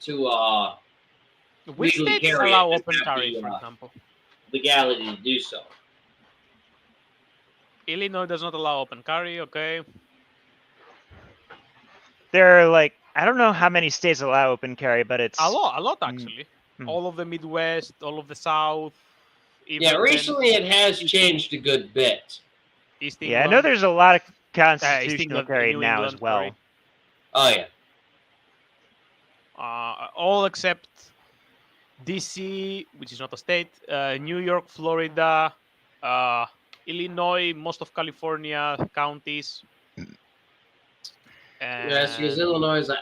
[SPEAKER 1] to
[SPEAKER 3] Which
[SPEAKER 1] legally
[SPEAKER 3] states
[SPEAKER 1] carry
[SPEAKER 3] allow
[SPEAKER 1] it and
[SPEAKER 3] open
[SPEAKER 1] have
[SPEAKER 3] carry,
[SPEAKER 1] the,
[SPEAKER 3] for example?
[SPEAKER 1] legality to do so.
[SPEAKER 3] Illinois does not allow open carry. Okay.
[SPEAKER 2] There are like, I don't know how many states allow open carry, but it's
[SPEAKER 3] A lot actually. All of the Midwest, all of the South.
[SPEAKER 1] Yeah,
[SPEAKER 3] even
[SPEAKER 1] recently it has changed a good bit.
[SPEAKER 3] East
[SPEAKER 2] Yeah, I
[SPEAKER 3] England.
[SPEAKER 2] know there's a lot of
[SPEAKER 3] East
[SPEAKER 2] constitutional
[SPEAKER 3] England,
[SPEAKER 2] carry
[SPEAKER 3] New
[SPEAKER 2] now
[SPEAKER 3] England,
[SPEAKER 2] as well.
[SPEAKER 3] sorry.
[SPEAKER 1] Oh yeah.
[SPEAKER 3] All except DC, which is not a state, New York, Florida, Illinois, most of California counties.
[SPEAKER 1] Yes, because
[SPEAKER 3] And
[SPEAKER 1] Illinois is like,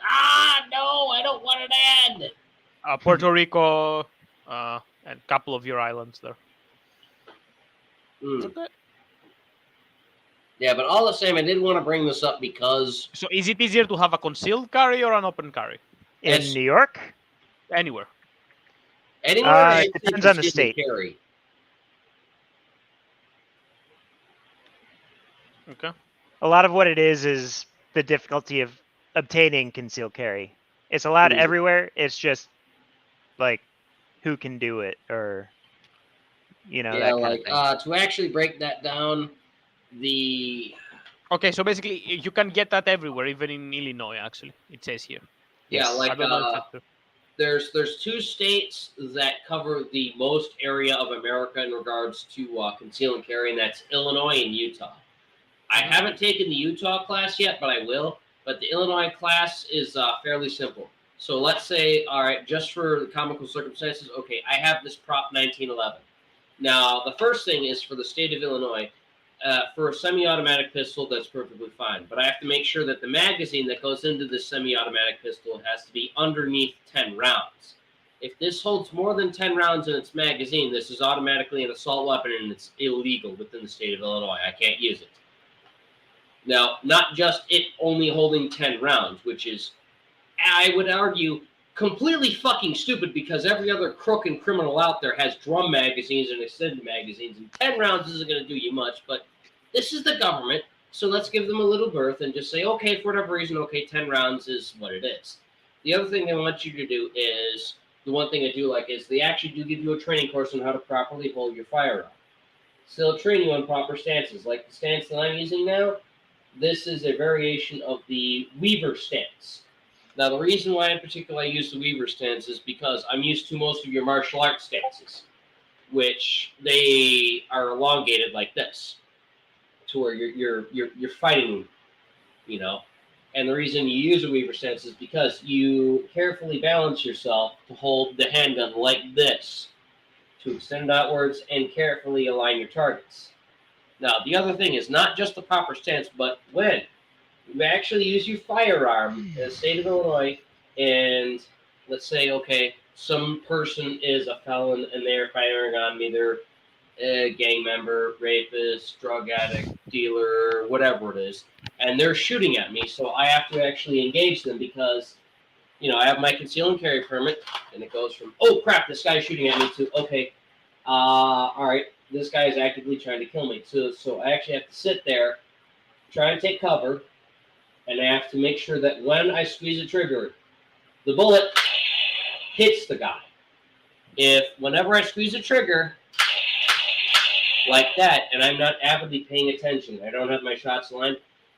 [SPEAKER 1] no, I don't want it end.
[SPEAKER 3] Puerto Rico, and a couple of your islands there.
[SPEAKER 1] Mm.
[SPEAKER 3] Okay.
[SPEAKER 1] Yeah, but all the same, I did want to bring this up because
[SPEAKER 3] So is it easier to have a concealed carry or an open carry?
[SPEAKER 2] In
[SPEAKER 1] Yes.
[SPEAKER 2] New York,
[SPEAKER 3] Anywhere.
[SPEAKER 1] anywhere
[SPEAKER 2] it depends on the state.
[SPEAKER 1] carry.
[SPEAKER 3] Okay.
[SPEAKER 2] A lot of what it is the difficulty of obtaining concealed carry. It's allowed
[SPEAKER 1] Mm.
[SPEAKER 2] everywhere. It's just like who can do it, or
[SPEAKER 1] Yeah,
[SPEAKER 2] that kind
[SPEAKER 1] like
[SPEAKER 2] of thing.
[SPEAKER 1] to actually break that down,
[SPEAKER 3] Okay, so basically you can get that everywhere, even in Illinois. Actually, it says here.
[SPEAKER 1] yeah,
[SPEAKER 2] Yes.
[SPEAKER 1] like
[SPEAKER 3] I don't know if that's true.
[SPEAKER 1] there's two states that cover the most area of America in regards to conceal and carry, and that's Illinois and Utah. I haven't taken the Utah class yet, but I will. But the Illinois class is fairly simple. So let's say, all right, just for the comical circumstances, okay, I have this Prop 1911. Now, the first thing is for the state of Illinois, for a semi-automatic pistol, that's perfectly fine. But I have to make sure that the magazine that goes into this semi-automatic pistol has to be underneath 10 rounds. If this holds more than 10 rounds in its magazine, this is automatically an assault weapon and it's illegal within the state of Illinois. I can't use it. Now, not just it only holding 10 rounds, which is, I would argue, completely fucking stupid because every other crook and criminal out there has drum magazines and extended magazines, and 10 rounds isn't going to do you much, but this is the government, so let's give them a little berth and just say, okay, for whatever reason, okay, 10 rounds is what it is. The other thing they want you to do is, the one thing I do like is they actually do give you a training course on how to properly hold your firearm. So they'll train you on proper stances. Like the stance that I'm using now, this is a variation of the Weaver stance. Now, the reason why in particular I use the Weaver stance is because I'm used to most of your martial arts stances, which they are elongated like this, to where you're fighting, And the reason you use a Weaver stance is because you carefully balance yourself to hold the handgun like this, to extend outwards and carefully align your targets. Now, the other thing is not just the proper stance, but when you actually use your firearm in the state of Illinois, and let's say, okay, some person is a felon and they're firing on me, they're a gang member, rapist, drug addict, dealer, whatever it is, and they're shooting at me, so I have to actually engage them because, I have my conceal and carry permit, and it goes from, oh crap, this guy's shooting at me, to, okay, all right, this guy is actively trying to kill me. So I actually have to sit there, try and take cover, and I have to make sure that when I squeeze the trigger, the bullet hits the guy. Whenever I squeeze the trigger, like that, and I'm not avidly paying attention, I don't have my shots aligned,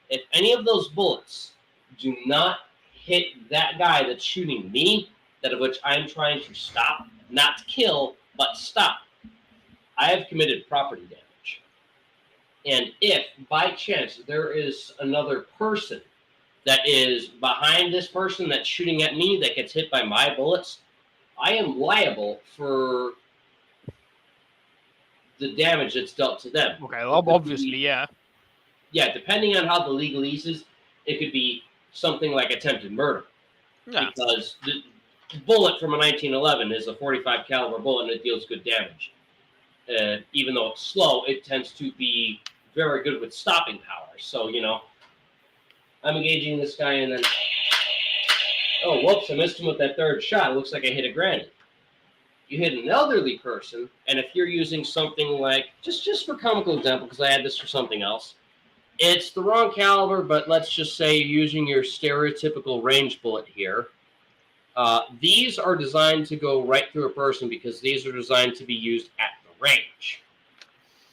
[SPEAKER 1] if any of those bullets do not hit that guy that's shooting me, that of which I'm trying to stop, not to kill, but stop, I have committed property damage. And if, by chance, there is another person that is behind this person that's shooting at me that gets hit by my bullets, I am liable for the damage that's dealt to them.
[SPEAKER 3] Okay, obviously, yeah.
[SPEAKER 1] Yeah, depending on how the legalese is, it could be something like attempted murder.
[SPEAKER 3] Yeah.
[SPEAKER 1] Because the bullet from a 1911 is a 45 caliber bullet and it deals good damage. Even though it's slow, it tends to be very good with stopping power. So, I'm engaging this guy, and then, oh, whoops, I missed him with that third shot. It looks like I hit a granny. You hit an elderly person, and if you're using something like, just for comical example, because I had this for something else, it's the wrong caliber, but let's just say you're using your stereotypical range bullet here. These are designed to go right through a person because these are designed to be used at the range.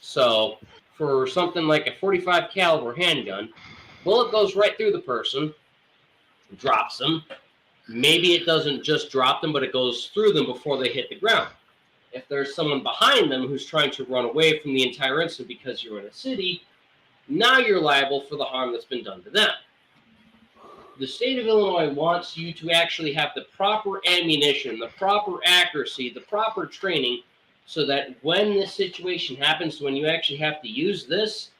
[SPEAKER 1] So for something like a 45 caliber handgun, bullet goes right through the person, drops them. Maybe it doesn't just drop them, but it goes through them before they hit the ground. If there's someone behind them who's trying to run away from the entire incident because you're in a city, now you're liable for the harm that's been done to them. The state of Illinois wants you to actually have the proper ammunition, the proper accuracy, the proper training, so that when this situation happens, when you actually have to use this,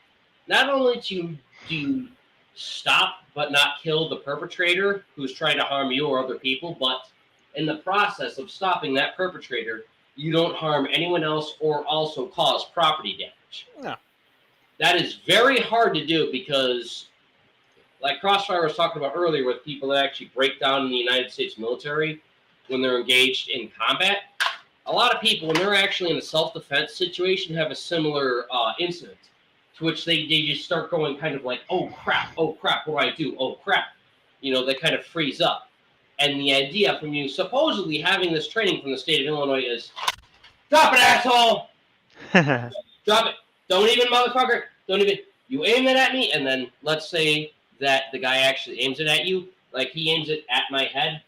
[SPEAKER 1] not only do you stop but not kill the perpetrator who's trying to harm you or other people, but in the process of stopping that perpetrator, you don't harm anyone else or also cause property damage.
[SPEAKER 3] Yeah.
[SPEAKER 1] That is very hard to do because, like Crossfire was talking about earlier, with people that actually break down in the United States military when they're engaged in combat, a lot of people, when they're actually in a self-defense situation, have a similar incident, to which they just start going kind of like, oh crap, what do I do? Oh crap. You know, they kind of freeze up. And the idea from you supposedly having this training from the state of Illinois is, drop it, asshole! Drop it. Don't even, motherfucker. Don't even. You aim it at me, and then let's say that the guy actually aims it at you, like he aims it at my head.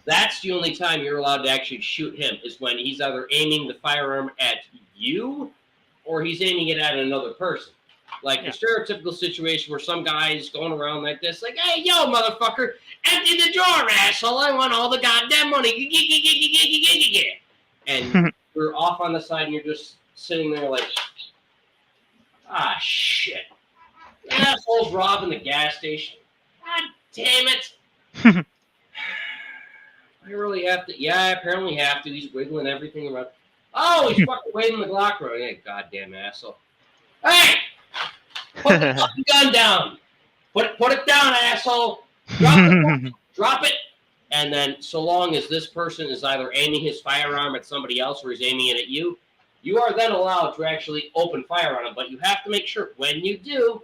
[SPEAKER 1] That's the only time you're allowed to actually shoot him, is when he's either aiming the firearm at you or he's aiming it at another person. Like the stereotypical situation where some guy is going around like this, like, hey, yo, motherfucker, empty the drawer, asshole. I want all the goddamn money. And you're off on the side and you're just sitting there like, ah, shit. The asshole's robbing the gas station. God damn it. I really have to. Yeah, I apparently have to. He's wiggling everything around. Oh, he's fucking waving the Glock around. Hey, goddamn asshole. Hey! Put the fucking gun down. Put it down, asshole. Drop it. And then so long as this person is either aiming his firearm at somebody else or he's aiming it at you, you are then allowed to actually open fire on him. But you have to make sure when you do,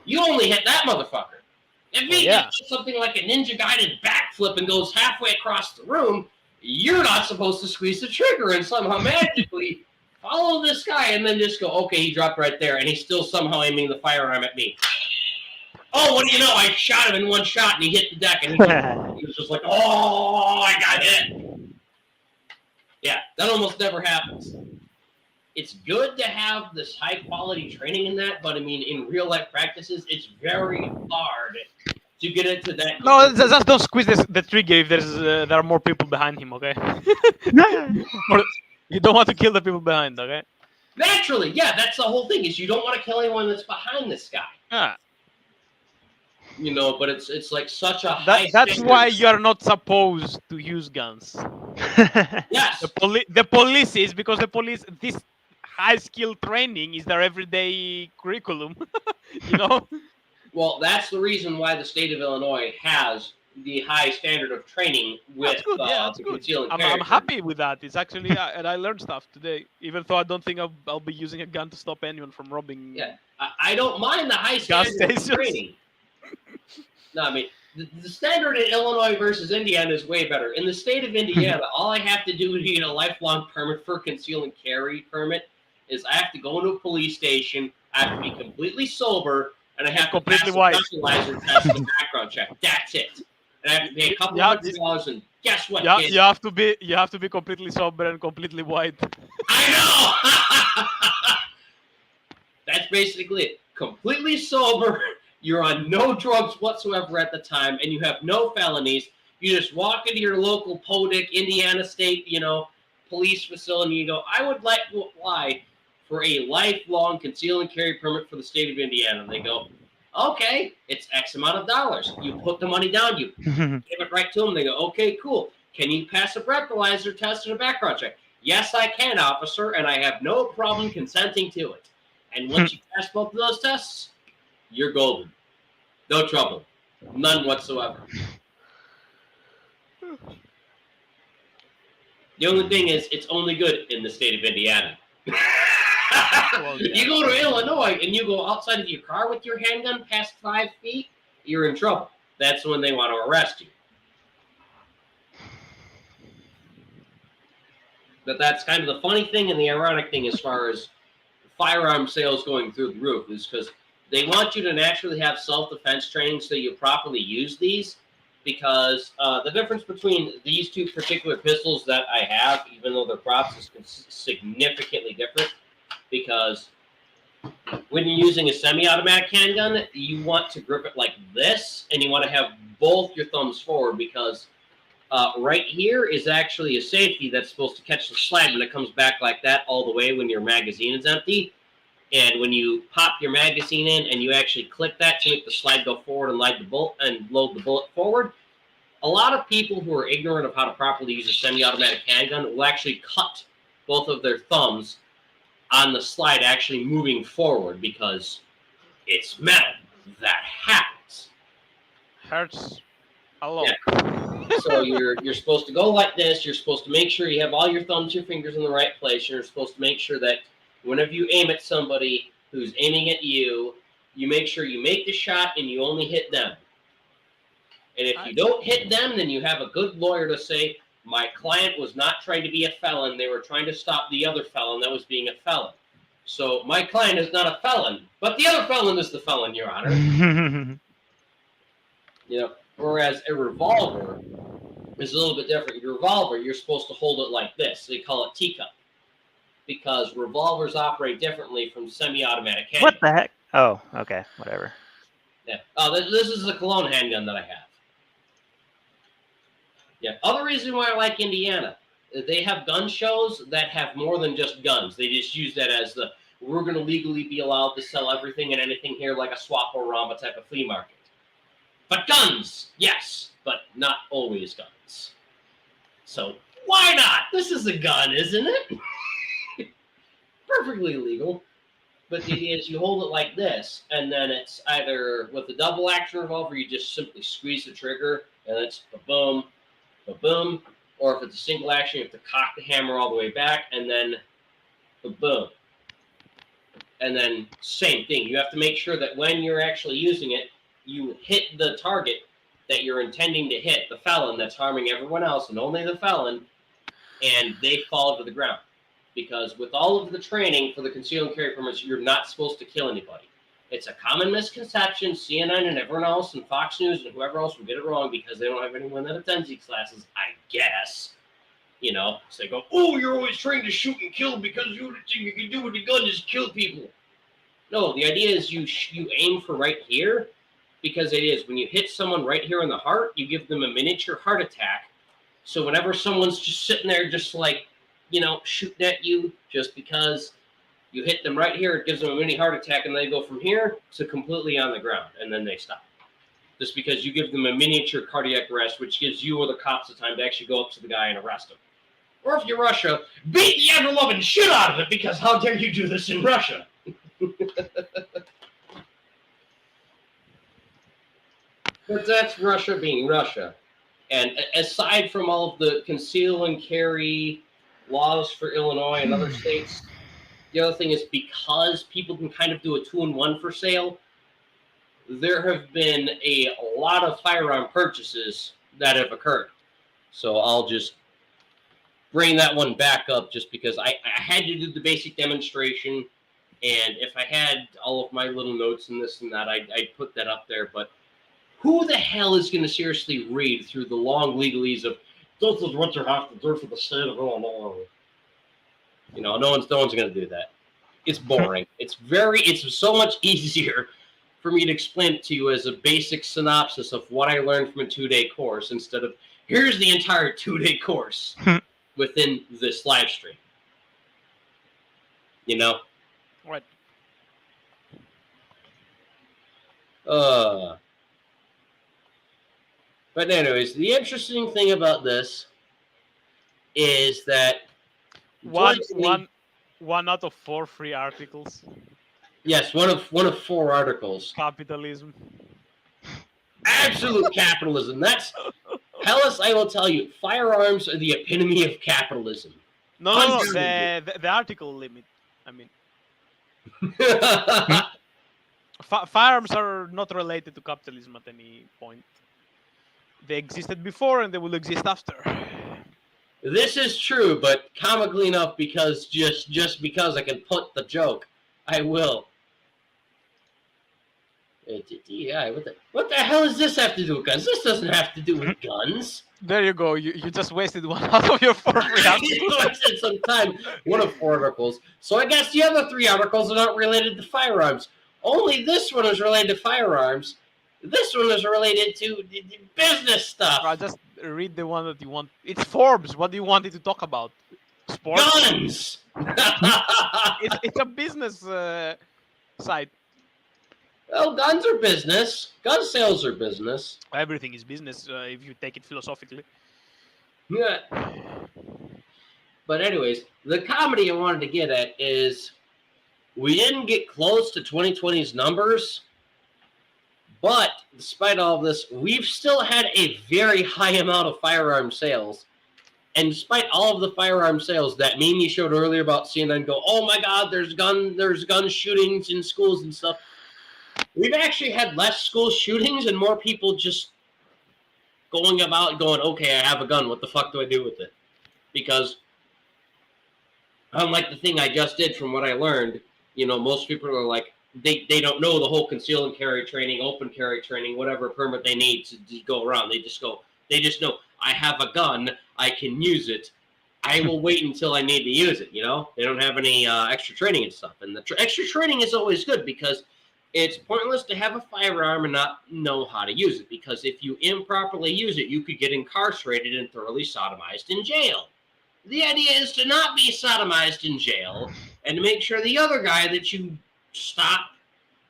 [SPEAKER 1] you only hit that motherfucker. If he does something like a ninja guided backflip and goes halfway across the room, you're not supposed to squeeze the trigger and somehow magically follow this guy and then just go, okay, he dropped right there, and he's still somehow aiming the firearm at me. Oh, what do you know? I shot him in one shot, and he hit the deck, and he was just like, oh, I got hit. Yeah, that almost never happens. It's good to have this high-quality training in that, but, I mean, in real-life practices, it's very hard to get into that.
[SPEAKER 3] No, just don't squeeze the trigger if there are more people behind him, okay? Or you don't want to kill the people behind, okay?
[SPEAKER 1] Naturally, yeah, that's the whole thing, is you don't want to kill anyone that's behind this guy.
[SPEAKER 3] Yeah.
[SPEAKER 1] You know, but it's like such a high
[SPEAKER 3] That's
[SPEAKER 1] standard.
[SPEAKER 3] why you are not supposed to use guns.
[SPEAKER 1] Yes.
[SPEAKER 3] The police is, because the police, this high-skill training is their everyday curriculum, you know?
[SPEAKER 1] Well, that's the reason why the state of Illinois has the high standard of training with
[SPEAKER 3] that's
[SPEAKER 1] the
[SPEAKER 3] good.
[SPEAKER 1] concealed carry.
[SPEAKER 3] I'm happy with that. It's actually, and I learned stuff today, even though I don't think I'll be using a gun to stop anyone from robbing.
[SPEAKER 1] Yeah, I don't mind the high standard of training. No, I mean, the standard in Illinois versus Indiana is way better. In the state of Indiana, all I have to do to get a lifelong permit for conceal and carry permit is I have to go into a police station, I have to be completely sober, and I have to pass a breathalyzer test and a background check. That's it. And I have to pay a couple $100, and guess what?
[SPEAKER 3] Yeah, you have to be completely sober and completely white.
[SPEAKER 1] I know. That's basically it. Completely sober. You're on no drugs whatsoever at the time, and you have no felonies. You just walk into your local PODIC, Indiana State, police facility, and you go, I would like to apply for a lifelong conceal and carry permit for the state of Indiana. And they go, okay, it's X amount of dollars. You put the money down, you give it right to them. They go, okay, cool. Can you pass a breathalyzer test and a background check? Yes, I can, officer, and I have no problem consenting to it. And once you pass both of those tests, you're golden. No trouble. None whatsoever. The only thing is, it's only good in the state of Indiana.
[SPEAKER 3] Well, yeah.
[SPEAKER 1] You go to Illinois and you go outside of your car with your handgun past 5 feet, you're in trouble. That's when they want to arrest you. But that's kind of the funny thing and the ironic thing as far as firearm sales going through the roof is because they want you to naturally have self-defense training so you properly use these. Because the difference between these two particular pistols that I have, even though they're props, is significantly different. Because when you're using a semi-automatic handgun, you want to grip it like this, and you want to have both your thumbs forward because right here is actually a safety that's supposed to catch the slide when it comes back like that all the way when your magazine is empty. And when you pop your magazine in and you actually click that to make the slide go forward and load the bullet forward, a lot of people who are ignorant of how to properly use a semi-automatic handgun will actually cut both of their thumbs on the slide actually moving forward because it's metal. That happens.
[SPEAKER 3] Hurts a lot.
[SPEAKER 1] Yeah. So you're supposed to go like this. You're supposed to make sure you have all your thumbs, your fingers in the right place. You're supposed to make sure that whenever you aim at somebody who's aiming at you, you make sure you make the shot and you only hit them. And if you don't hit them, then you have a good lawyer to say, my client was not trying to be a felon. They were trying to stop the other felon that was being a felon. So my client is not a felon, but the other felon is the felon, Your Honor. You know, whereas a revolver is a little bit different. Your revolver, you're supposed to hold it like this. They call it teacup. Because revolvers operate differently from semi-automatic handguns.
[SPEAKER 2] What the heck? Oh, okay, whatever.
[SPEAKER 1] Yeah. Oh, this is a Cologne handgun that I have. Yeah. Other reason why I like Indiana, they have gun shows that have more than just guns. They just use that as we're going to legally be allowed to sell everything and anything here like a swap or Ramba type of flea market. But guns, yes, but not always guns. So why not? This is a gun, isn't it? Perfectly legal, but the idea is you hold it like this, and then it's either with the double action revolver, you just simply squeeze the trigger, and it's ba-boom, ba-boom, or if it's a single action, you have to cock the hammer all the way back, and then ba-boom. And then same thing, you have to make sure that when you're actually using it, you hit the target that you're intending to hit, the felon that's harming everyone else, and only the felon, and they fall to the ground. Because with all of the training for the concealed and carry permits, you're not supposed to kill anybody. It's a common misconception. CNN and everyone else and Fox News and whoever else will get it wrong because they don't have anyone that attends these classes, I guess. You know, so they go, oh, you're always trained to shoot and kill because you think you can do with the gun is kill people. No, the idea is you aim for right here because it is when you hit someone right here in the heart, you give them a miniature heart attack. So whenever someone's just sitting there just like, you know, shooting at you just because you hit them right here, it gives them a mini heart attack, and they go from here to completely on the ground, and then they stop. Just because you give them a miniature cardiac arrest, which gives you or the cops the time to actually go up to the guy and arrest him. Or if you're Russia, beat the ever-loving shit out of it, because how dare you do this in Russia? But that's Russia being Russia. And aside from all of the conceal and carry laws for Illinois and other states, the other thing is because people can kind of do a 2-in-1 for sale, there have been a lot of firearm purchases that have occurred. So I'll just bring that one back up just because I had to do the basic demonstration, and if I had all of my little notes and this and that, I'd put that up there. But who the hell is going to seriously read through the long legalese of this is what you have to do for the state of Illinois? You know, no one's going to do that. It's boring. It's so much easier for me to explain it to you as a basic synopsis of what I learned from a 2-day course instead of here's the entire 2-day course within this live stream. You know?
[SPEAKER 3] What?
[SPEAKER 1] But anyways, the interesting thing about this is that
[SPEAKER 3] one out of 4 free articles.
[SPEAKER 1] Yes, one of 4 articles.
[SPEAKER 3] Capitalism.
[SPEAKER 1] Absolute capitalism. That's Hellas. I will tell you, firearms are the epitome of capitalism.
[SPEAKER 3] No. The article limit. I mean, firearms are not related to capitalism at any point. They existed before and they will exist after.
[SPEAKER 1] This is true, but comically enough, because just because I can put the joke, I will. Yeah, what the hell does this have to do with guns? This doesn't have to do with guns.
[SPEAKER 3] There you go. You just wasted one out of your 4 free articles.
[SPEAKER 1] I wasted some time. One of 4 articles. So I guess the other 3 articles are not related to firearms. Only this one is related to firearms. This one is related to business stuff.
[SPEAKER 3] I'll just read the one that you want. It's Forbes. What do you want it to talk about? Sports?
[SPEAKER 1] Guns!
[SPEAKER 3] It's a business site.
[SPEAKER 1] Well, guns are business. Gun sales are business.
[SPEAKER 3] Everything is business if you take it philosophically.
[SPEAKER 1] Yeah. But anyways, the comedy I wanted to get at is we didn't get close to 2020's numbers, but despite all of this, we've still had a very high amount of firearm sales. And despite all of the firearm sales, that meme you showed earlier about CNN go, oh my God, there's gun shootings in schools and stuff. We've actually had less school shootings and more people just going about going, okay, I have a gun. What the fuck do I do with it? Because unlike the thing I just did from what I learned, most people are like, they don't know the whole conceal and carry training, open carry training, whatever permit they need to go around. They just know, I have a gun, I can use it. I will wait until I need to use it, They don't have any extra training and stuff. And the extra training is always good because it's pointless to have a firearm and not know how to use it. Because if you improperly use it, you could get incarcerated and thoroughly sodomized in jail. The idea is to not be sodomized in jail and to make sure the other guy that you stop,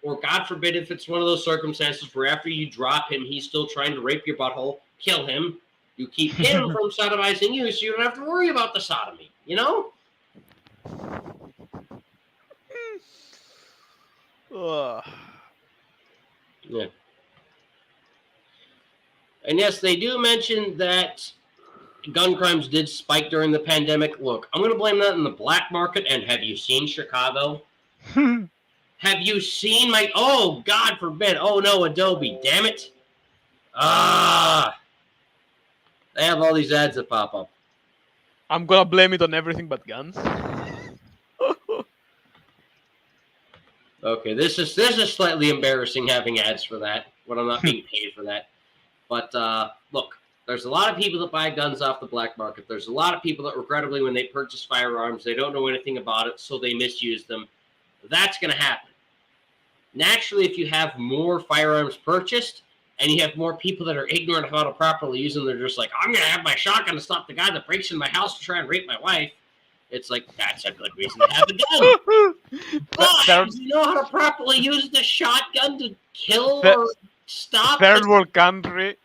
[SPEAKER 1] or God forbid if it's one of those circumstances where after you drop him, he's still trying to rape your butthole, kill him. You keep him from sodomizing you so you don't have to worry about the sodomy, Yeah. And yes, they do mention that gun crimes did spike during the pandemic. Look, I'm going to blame that on the black market. And have you seen Chicago? Have you seen oh, God forbid. Oh, no, Adobe. Damn it. They have all these ads that pop up.
[SPEAKER 3] I'm going to blame it on everything but guns.
[SPEAKER 1] Okay, this is slightly embarrassing having ads for that when I'm not being paid for that. But look, there's a lot of people that buy guns off the black market. There's a lot of people that regrettably, when they purchase firearms, they don't know anything about it, so they misuse them. That's going to happen. Naturally, if you have more firearms purchased and you have more people that are ignorant of how to properly use them, they're just like, I'm going to have my shotgun to stop the guy that breaks in my house to try and rape my wife. It's like, that's a good reason to have a gun. But do you know how to properly use the shotgun to kill or stop?
[SPEAKER 3] Third world country.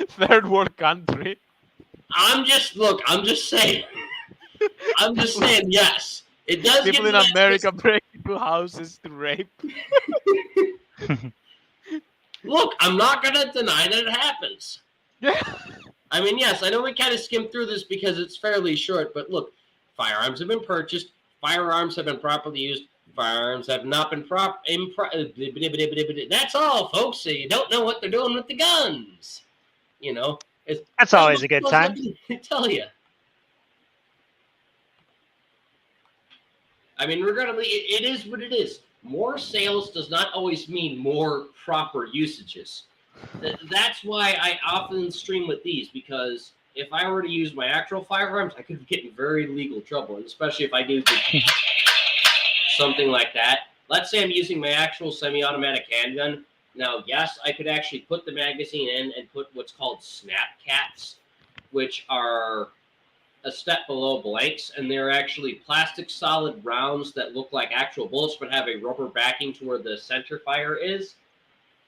[SPEAKER 3] Third world country.
[SPEAKER 1] I'm just saying. Yes. It does.
[SPEAKER 3] People in America break into houses to rape.
[SPEAKER 1] Look, I'm not going to deny that it happens.
[SPEAKER 3] Yeah.
[SPEAKER 1] I mean, yes, I know we kind of skimmed through this because it's fairly short, but look, firearms have been purchased, firearms have been properly used, firearms have not been that's all, folks. So you don't know what they're doing with the guns.
[SPEAKER 2] That's always a good time.
[SPEAKER 1] I tell you. I mean, regrettably, it is what it is. More sales does not always mean more proper usages. That's why I often stream with these, because if I were to use my actual firearms, I could get in very legal trouble, and especially if I do something like that. Let's say I'm using my actual semi-automatic handgun. Now, yes, I could actually put the magazine in and put what's called snap caps, which are a step below blanks, and they're actually plastic solid rounds that look like actual bullets but have a rubber backing to where the center fire is,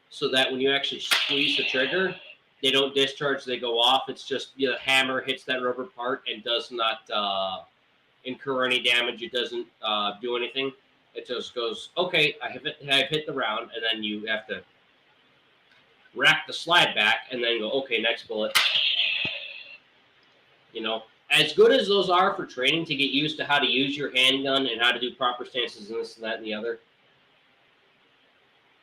[SPEAKER 1] so that when you actually squeeze the trigger, they don't discharge, they go off. It's just the hammer hits that rubber part and does not incur any damage. It doesn't do anything. It just goes, okay, I've hit the round, and then you have to rack the slide back, and then go, okay, next bullet. You know, as good as those are for training to get used to how to use your handgun and how to do proper stances and this and that and the other,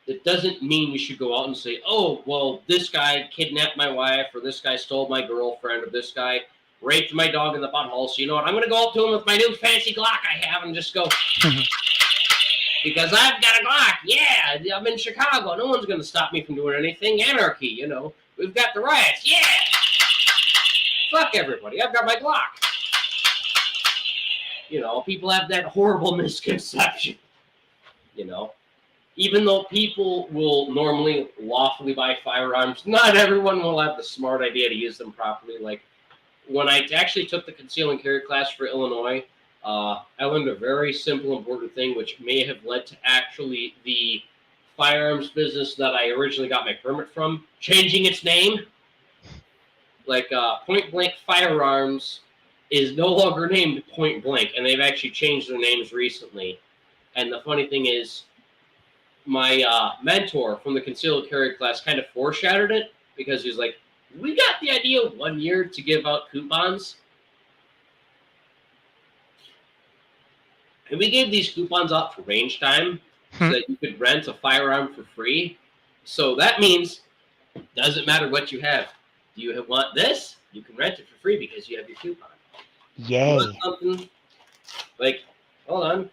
[SPEAKER 1] it doesn't mean you should go out and say, oh, well, this guy kidnapped my wife, or this guy stole my girlfriend, or this guy raped my dog in the butthole. So you know what? I'm going to go up to him with my new fancy Glock I have and just go, because I've got a Glock. Yeah, I'm in Chicago. No one's going to stop me from doing anything. Anarchy, you know. We've got the riots. Yeah. Fuck everybody. I've got my Glock. You know, people have that horrible misconception. You know, even though people will normally lawfully buy firearms, not everyone will have the smart idea to use them properly. Like, when I actually took the conceal and carry class for Illinois, I learned a very simple, important thing, which may have led to actually the firearms business that I originally got my permit from changing its name. Like, Point Blank Firearms is no longer named Point Blank, and they've actually changed their names recently. And the funny thing is, my mentor from the concealed carry class kind of foreshadowed it, because he was like, we got the idea 1 year to give out coupons. And we gave these coupons out for range time so that you could rent a firearm for free. So that means it doesn't matter what you have. Do you want this? You can rent it for free because you have your coupon.
[SPEAKER 2] Yay.
[SPEAKER 1] You want something like, hold on.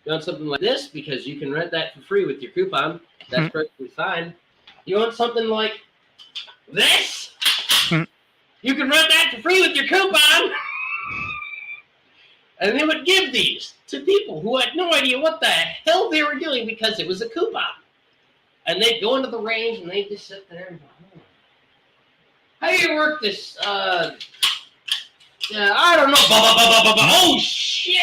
[SPEAKER 1] You want something like this because you can rent that for free with your coupon. That's perfectly fine. You want something like this? You can rent that for free with your coupon. And they would give these to people who had no idea what the hell they were doing because it was a coupon. And they'd go into the range and they'd just sit there and go, how do you work this? I don't know. Oh, shit.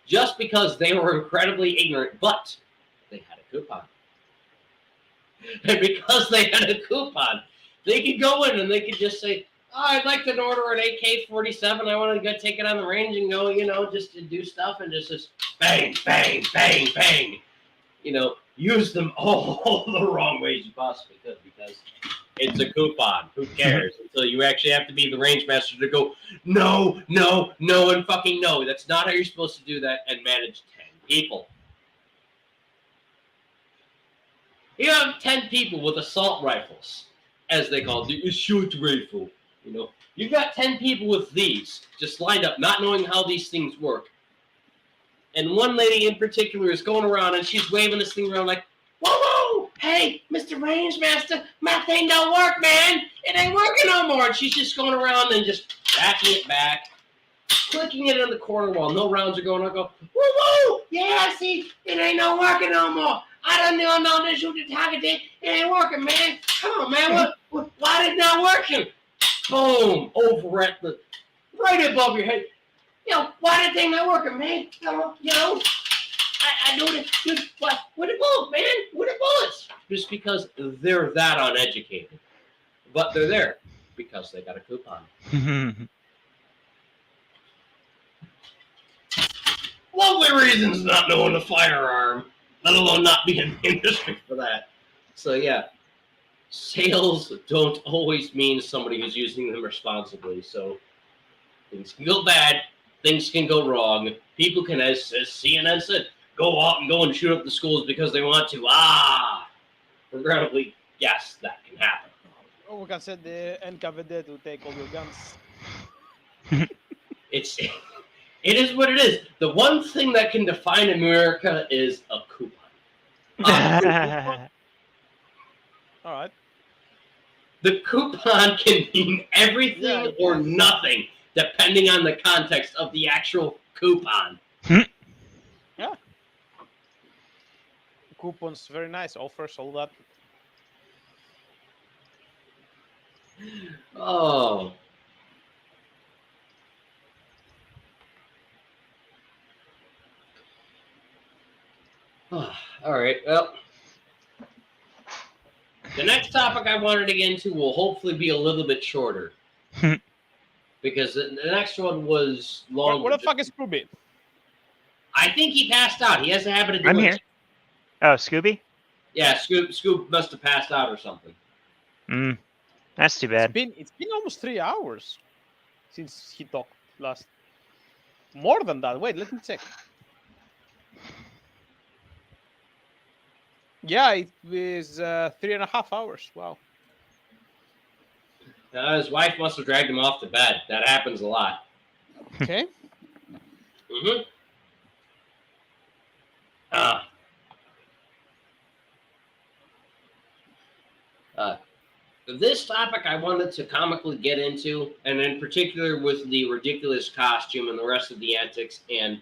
[SPEAKER 1] Just because they were incredibly ignorant, but they had a coupon. And because they had a coupon, they could go in and they could just say, oh, I'd like to order an AK-47. I want to go take it on the range and go, you know, just to do stuff and just bang, bang, bang, bang. You know, use them all the wrong ways you possibly could because it's a coupon. Who cares? Until you actually have to be the range master to go, no, no, no, and fucking no. That's not how you're supposed to do that and manage 10 people. You have 10 people with assault rifles, as they call it, a short rifle. You know, you've got 10 people with these just lined up, not knowing how these things work. And one lady in particular is going around and she's waving this thing around like, whoa, whoa, hey, Mr. Range Master, my thing don't work, man. It ain't working no more. And she's just going around and just backing it back, clicking it in the corner while no rounds are going on. Go, woo, woo, yeah, see, it ain't no working no more. I don't know this shoot the target. It ain't working, man. Come on, man. Why is it not working? Boom, over at the, right above your head. You know, why the thing not working, man? You know, I do it with the bullets, man, with the bullets. Just because they're that uneducated. But they're there because they got a coupon. Lovely reasons not knowing a firearm, let alone not being in the industry for that. So, yeah. Sales don't always mean somebody who's using them responsibly. So things can go bad, things can go wrong. People can, as CNN said, go out and go and shoot up the schools because they want to. Regrettably, yes, that can happen.
[SPEAKER 3] Oh, we can send the NKVD to take all your guns.
[SPEAKER 1] It is what it is. The one thing that can define America is a coupon.
[SPEAKER 3] All right.
[SPEAKER 1] The coupon can mean everything or nothing, depending on the context of the actual coupon.
[SPEAKER 3] Yeah. Coupons, very nice. Offers, all that.
[SPEAKER 1] Oh. All right. Well, the next topic I wanted to get into will hopefully be a little bit shorter. because the next one was
[SPEAKER 3] Where
[SPEAKER 1] longer.
[SPEAKER 3] the fuck is Scooby?
[SPEAKER 1] I think he passed out. He has a habit of doing
[SPEAKER 2] I'm here.
[SPEAKER 1] it.
[SPEAKER 2] Oh, Scooby?
[SPEAKER 1] Yeah, Scoop must have passed out or something.
[SPEAKER 2] That's too bad.
[SPEAKER 3] It's been almost 3 hours since he talked last. More than that. Wait, let me check. Yeah, it was 3.5 hours. Wow.
[SPEAKER 1] His wife must have dragged him off to bed. That happens a lot.
[SPEAKER 3] Okay.
[SPEAKER 1] Mm-hmm. This topic I wanted to comically get into, and in particular with the ridiculous costume and the rest of the antics, and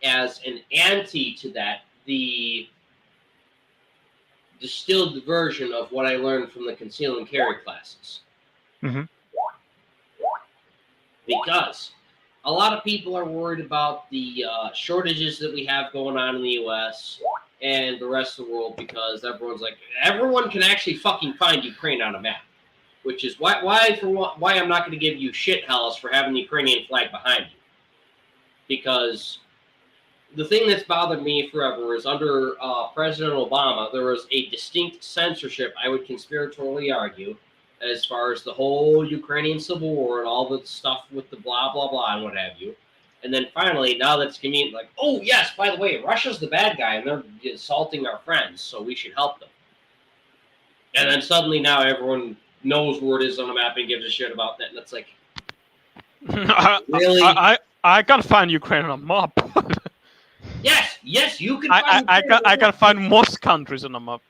[SPEAKER 1] as an ante to that, the distilled version of what I learned from the conceal and carry classes.
[SPEAKER 2] Mm-hmm.
[SPEAKER 1] Because a lot of people are worried about the shortages that we have going on in the U.S. and the rest of the world, because everyone can actually fucking find Ukraine on a map, which is why I'm not going to give you shit, Hellas, for having the Ukrainian flag behind you. Because the thing that's bothered me forever is under President Obama, there was a distinct censorship, I would conspiratorially argue, as far as the whole Ukrainian civil war and all the stuff with the blah, blah, blah, and what have you. And then finally, now that it's convenient, like, oh, yes, by the way, Russia's the bad guy, and they're assaulting our friends, so we should help them. And then suddenly now everyone knows where it is on the map and gives a shit about that, and it's like, really?
[SPEAKER 3] I can't find Ukraine on a map.
[SPEAKER 1] Yes, you can find
[SPEAKER 3] I can find most countries on a map.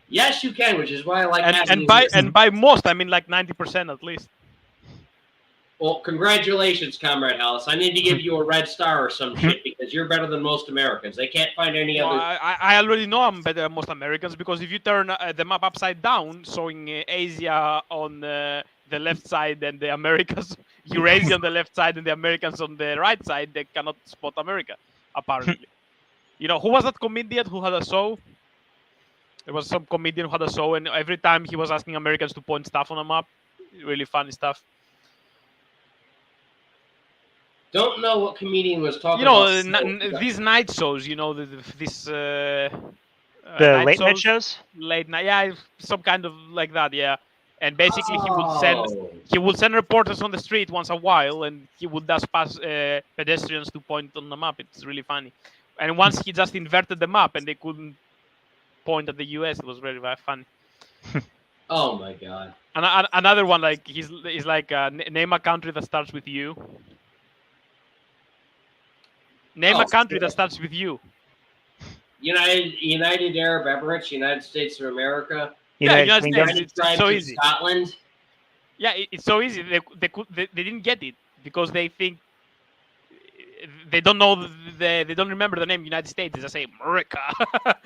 [SPEAKER 1] Yes, you can, which is why I like
[SPEAKER 3] and by most I mean like 90% at least.
[SPEAKER 1] Well, congratulations, Comrade Hellas. I need to give you a red star or some shit because you're better than most Americans. They can't find any other.
[SPEAKER 3] I already know I'm better than most Americans because if you turn the map upside down, showing Asia on the left side and the Americas, Eurasia on the left side and the Americans on the right side, they cannot spot America, apparently. You know, who was that comedian who had a show? There was some comedian who had a show, and every time he was asking Americans to point stuff on a map. Really funny stuff.
[SPEAKER 1] Don't know what comedian was talking
[SPEAKER 3] You know,
[SPEAKER 1] about.
[SPEAKER 3] these night shows, you know, this...
[SPEAKER 2] the
[SPEAKER 3] night
[SPEAKER 2] late night shows?
[SPEAKER 3] Late night, yeah, some kind of like that, yeah. And basically he would send reporters on the street once a while, and he would just pass pedestrians to point on the map. It's really funny. And once he just inverted the map and they couldn't point at the US, it was very, very funny.
[SPEAKER 1] Oh my god.
[SPEAKER 3] And another one, like he's like name a country that starts with U. Name a country that starts with U.
[SPEAKER 1] United Arab Emirates, United States of America.
[SPEAKER 3] United States. It's so easy.
[SPEAKER 1] Scotland.
[SPEAKER 3] Yeah, it's so easy. They didn't get it because they think they don't know they don't remember the name United States. They just say America.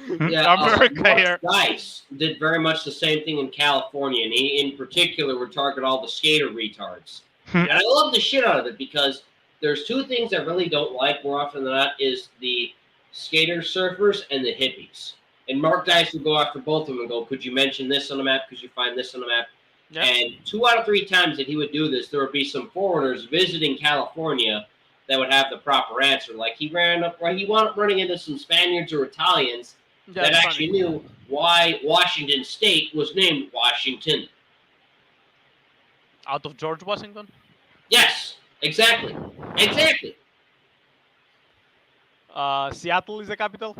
[SPEAKER 1] Yeah,
[SPEAKER 3] America here.
[SPEAKER 1] Dice did very much the same thing in California, and he in particular would target all the skater retards. And I love the shit out of it because there's two things I really don't like more often than not is the skater surfers and the hippies. And Mark Dice would go after both of them and go, could you mention this on the map? Could you find this on the map? Yep. And 2 out of 3 times that he would do this, there would be some foreigners visiting California that would have the proper answer. Like he wound up running into some Spaniards or Italians that actually knew why Washington State was named Washington.
[SPEAKER 3] Out of George Washington?
[SPEAKER 1] Yes, exactly.
[SPEAKER 3] Seattle is the capital?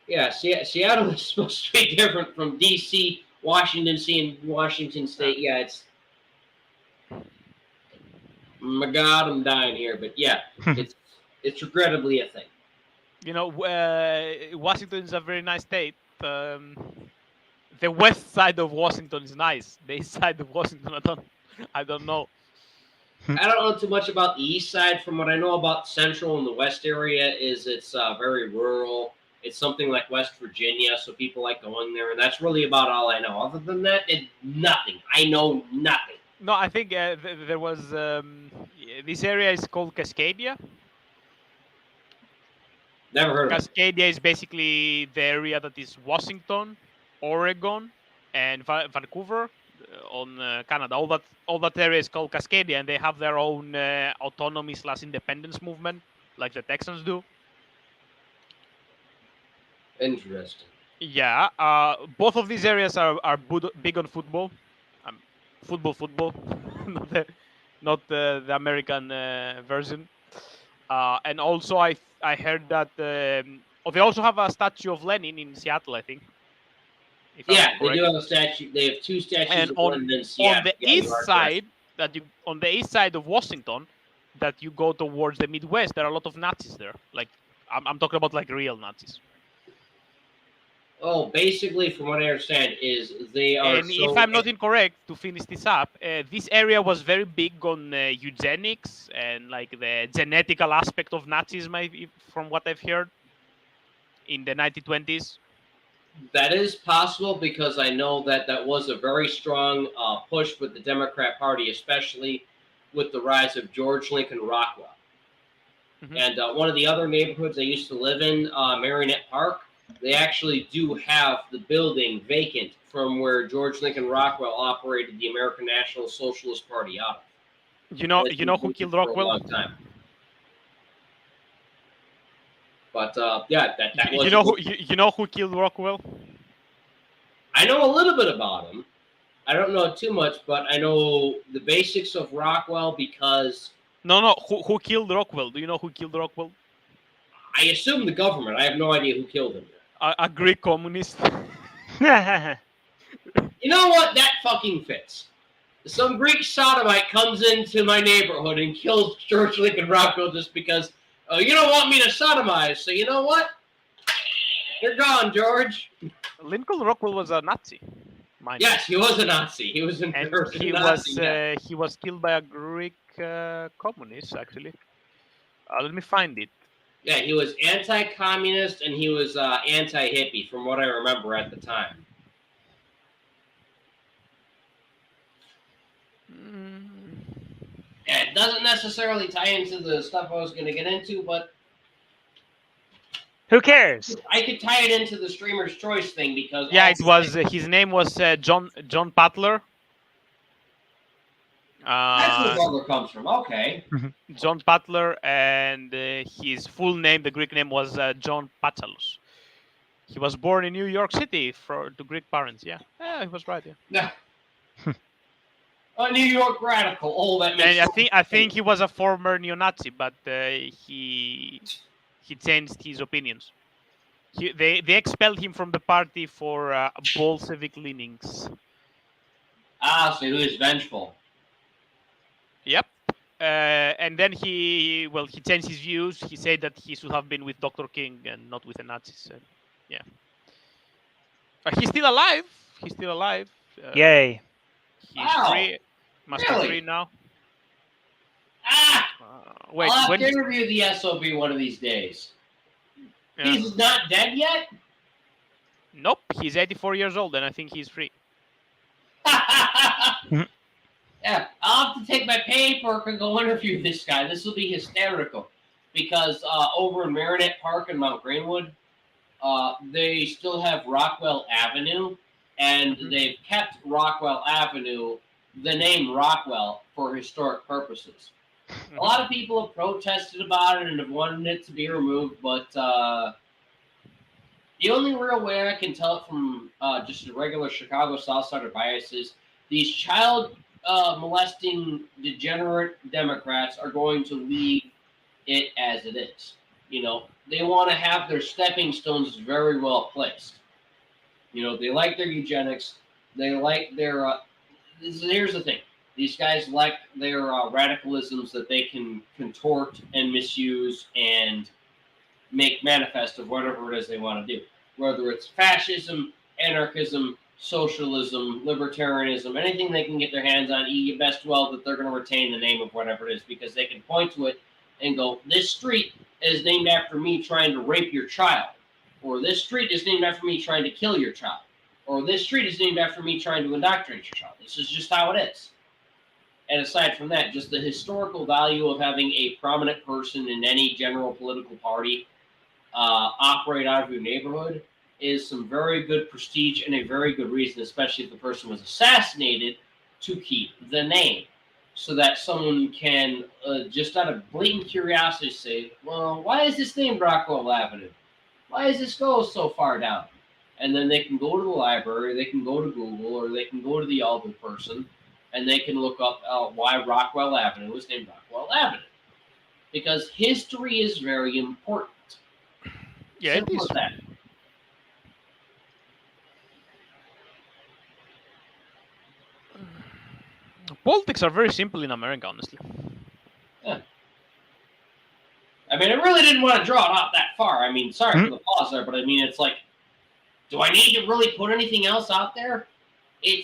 [SPEAKER 1] Yeah, Seattle is supposed to be different from D.C., Washington, D.C., and Washington State. Yeah, it's... My God, I'm dying here, but yeah, it's regrettably a thing.
[SPEAKER 3] You know, Washington is a very nice state. The west side of Washington is nice. The east side of Washington, I don't know.
[SPEAKER 1] I don't know too much about the east side. From what I know about central and the west area, is it's very rural. It's something like West Virginia, so people like going there, and that's really about all I know. Other than that, nothing. I know nothing.
[SPEAKER 3] No, I think there was this area is called Cascadia.
[SPEAKER 1] Never heard of it.
[SPEAKER 3] Cascadia is basically the area that is Washington, Oregon, and Vancouver on Canada. All that area is called Cascadia, and they have their own autonomy/independence movement, like the Texans do.
[SPEAKER 1] Interesting.
[SPEAKER 3] Yeah, both of these areas are big on football. Football, not the American version. And also, I heard that they also have a statue of Lenin in Seattle, I think.
[SPEAKER 1] Yeah, they do have a statue. They have 2 statues
[SPEAKER 3] And
[SPEAKER 1] of Lenin in Seattle.
[SPEAKER 3] on the east side, on the east side of Washington, that you go towards the Midwest, there are a lot of Nazis there. Like I'm talking about like real Nazis.
[SPEAKER 1] Oh, basically, from what I understand, is they are.
[SPEAKER 3] And if I'm not incorrect, to finish this up, this area was very big on eugenics and like the genetical aspect of Nazism, from what I've heard, in the 1920s.
[SPEAKER 1] That is possible because I know that was a very strong push with the Democrat Party, especially with the rise of George Lincoln Rockwell. Mm-hmm. And one of the other neighborhoods I used to live in, Marionette Park, they actually do have the building vacant from where George Lincoln Rockwell operated the American National Socialist Party out of.
[SPEAKER 3] You know who killed Rockwell?
[SPEAKER 1] For a long time. But yeah, that was.
[SPEAKER 3] You know who killed Rockwell?
[SPEAKER 1] I know a little bit about him. I don't know too much, but I know the basics of Rockwell because.
[SPEAKER 3] No. Who killed Rockwell? Do you know who killed Rockwell?
[SPEAKER 1] I assume the government. I have no idea who killed him.
[SPEAKER 3] A Greek communist.
[SPEAKER 1] You know what? That fucking fits. Some Greek sodomite comes into my neighborhood and kills George Lincoln Rockwell just because. Oh, you don't want me to sodomize, so you know what? You're gone, George.
[SPEAKER 3] Lincoln Rockwell was a Nazi.
[SPEAKER 1] Yes, he was a Nazi. He was
[SPEAKER 3] he was killed by a Greek communist, actually. Let me find it.
[SPEAKER 1] Yeah, he was anti-communist and he was anti-hippie, from what I remember at the time. Yeah, it doesn't necessarily tie into the stuff I was going to get into, but
[SPEAKER 2] who cares?
[SPEAKER 1] I could tie it into the streamer's choice thing because
[SPEAKER 3] it was his name was John Butler.
[SPEAKER 1] That's where Butler comes from. Okay.
[SPEAKER 3] John Butler, and his full name, the Greek name, was John Patsalos. He was born in New York City to Greek parents. Yeah, he was right.
[SPEAKER 1] Yeah. A New York radical. Oh, that makes sense.
[SPEAKER 3] I think he was a former neo-Nazi, but he changed his opinions. They expelled him from the party for Bolshevik leanings.
[SPEAKER 1] Ah, so he was vengeful.
[SPEAKER 3] Yep. And then he changed his views. He said that he should have been with Dr. King and not with the Nazis. Yeah. He's still alive.
[SPEAKER 2] Yay.
[SPEAKER 3] He's free. Must be free now.
[SPEAKER 1] Wait, I'll have to interview the SOB one of these days. Yeah. He's not dead yet?
[SPEAKER 3] Nope. He's 84 years old, and I think he's free.
[SPEAKER 1] Yeah, I'll have to take my paperwork and go interview this guy. This will be hysterical. Because over in Marinette Park in Mount Greenwood, they still have Rockwell Avenue, and they've kept Rockwell Avenue, the name Rockwell, for historic purposes. A lot of people have protested about it and have wanted it to be removed, but the only real way I can tell it from just a regular Chicago Southsider bias is these child molesting degenerate Democrats are going to leave it as it is. You know, they want to have their stepping stones very well placed. You know, they like their eugenics. They like their. Here's the thing: these guys like their radicalisms that they can contort and misuse and make manifest of whatever it is they want to do. Whether it's fascism, anarchism, socialism, libertarianism, anything they can get their hands on, you best well that they're going to retain the name of whatever it is because they can point to it and go, this street is named after me trying to rape your child, or this street is named after me trying to kill your child, or this street is named after me trying to indoctrinate your child. This is just how it is. And aside from that, just the historical value of having a prominent person in any general political party operate out of your neighborhood is some very good prestige and a very good reason, especially if the person was assassinated, to keep the name. So that someone can, just out of blatant curiosity, say, well, why is this name Rockwell Avenue? Why does this go so far down? And then they can go to the library, they can go to Google, or they can go to the elder person, and they can look up why Rockwell Avenue was named Rockwell Avenue. Because history is very important.
[SPEAKER 3] Yeah,
[SPEAKER 1] Simple
[SPEAKER 3] it is.
[SPEAKER 1] as that.
[SPEAKER 3] Politics are very simple in America, honestly.
[SPEAKER 1] Yeah. I mean, I really didn't want to draw it out that far. I mean, sorry for the pause there, but I mean, it's like, do I need to really put anything else out there?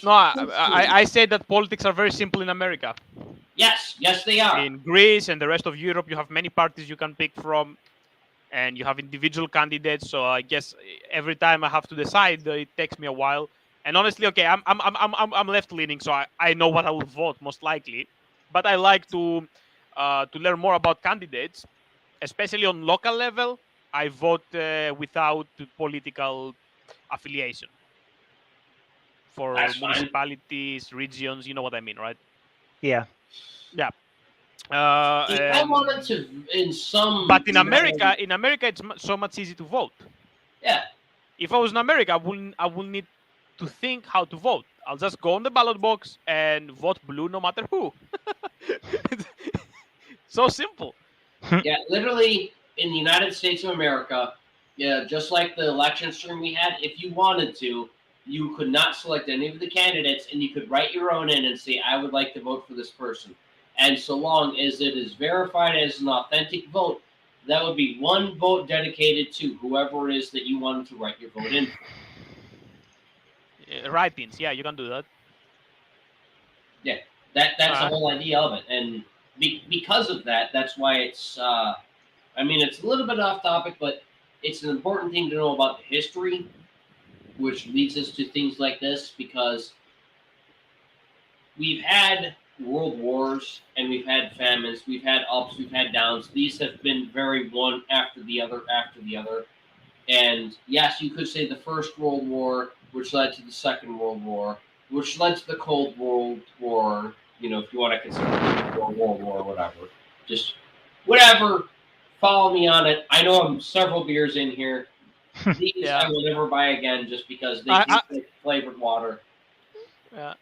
[SPEAKER 3] No, I say that politics are very simple in America.
[SPEAKER 1] Yes, they are.
[SPEAKER 3] In Greece and the rest of Europe, you have many parties you can pick from, and you have individual candidates. So I guess every time I have to decide, it takes me a while. And honestly, okay, I'm left leaning, so I know what I will vote most likely. But I like to learn more about candidates, especially on local level. I vote without political affiliation for
[SPEAKER 1] That's
[SPEAKER 3] municipalities, regions. You know what I mean, right?
[SPEAKER 2] Yeah.
[SPEAKER 3] Yeah.
[SPEAKER 1] I wanted to, in some.
[SPEAKER 3] But in America, it's so much easy to vote.
[SPEAKER 1] Yeah.
[SPEAKER 3] If I was in America, I wouldn't need to think how to vote. I'll just go on the ballot box and vote blue no matter who. So simple.
[SPEAKER 1] Yeah, literally in the United States of America, yeah, just like the election stream we had, if you wanted to, you could not select any of the candidates and you could write your own in and say, I would like to vote for this person. And so long as it is verified as an authentic vote, that would be one vote dedicated to whoever it is that you wanted to write your vote in for.
[SPEAKER 3] Write-ins, yeah, you can do that.
[SPEAKER 1] Yeah, that's the whole idea of it. And because of that, that's why it's, I mean, it's a little bit off topic, but it's an important thing to know about the history, which leads us to things like this, because we've had world wars and we've had famines, we've had ups, we've had downs. These have been very one after the other. And yes, you could say the First World War, which led to the Second World War, which led to the Cold World War, you know, if you want to consider it World War, whatever. Just whatever. Follow me on it. I know I'm several beers in here. These I will never buy again just because they taste like flavored water.
[SPEAKER 3] Yeah.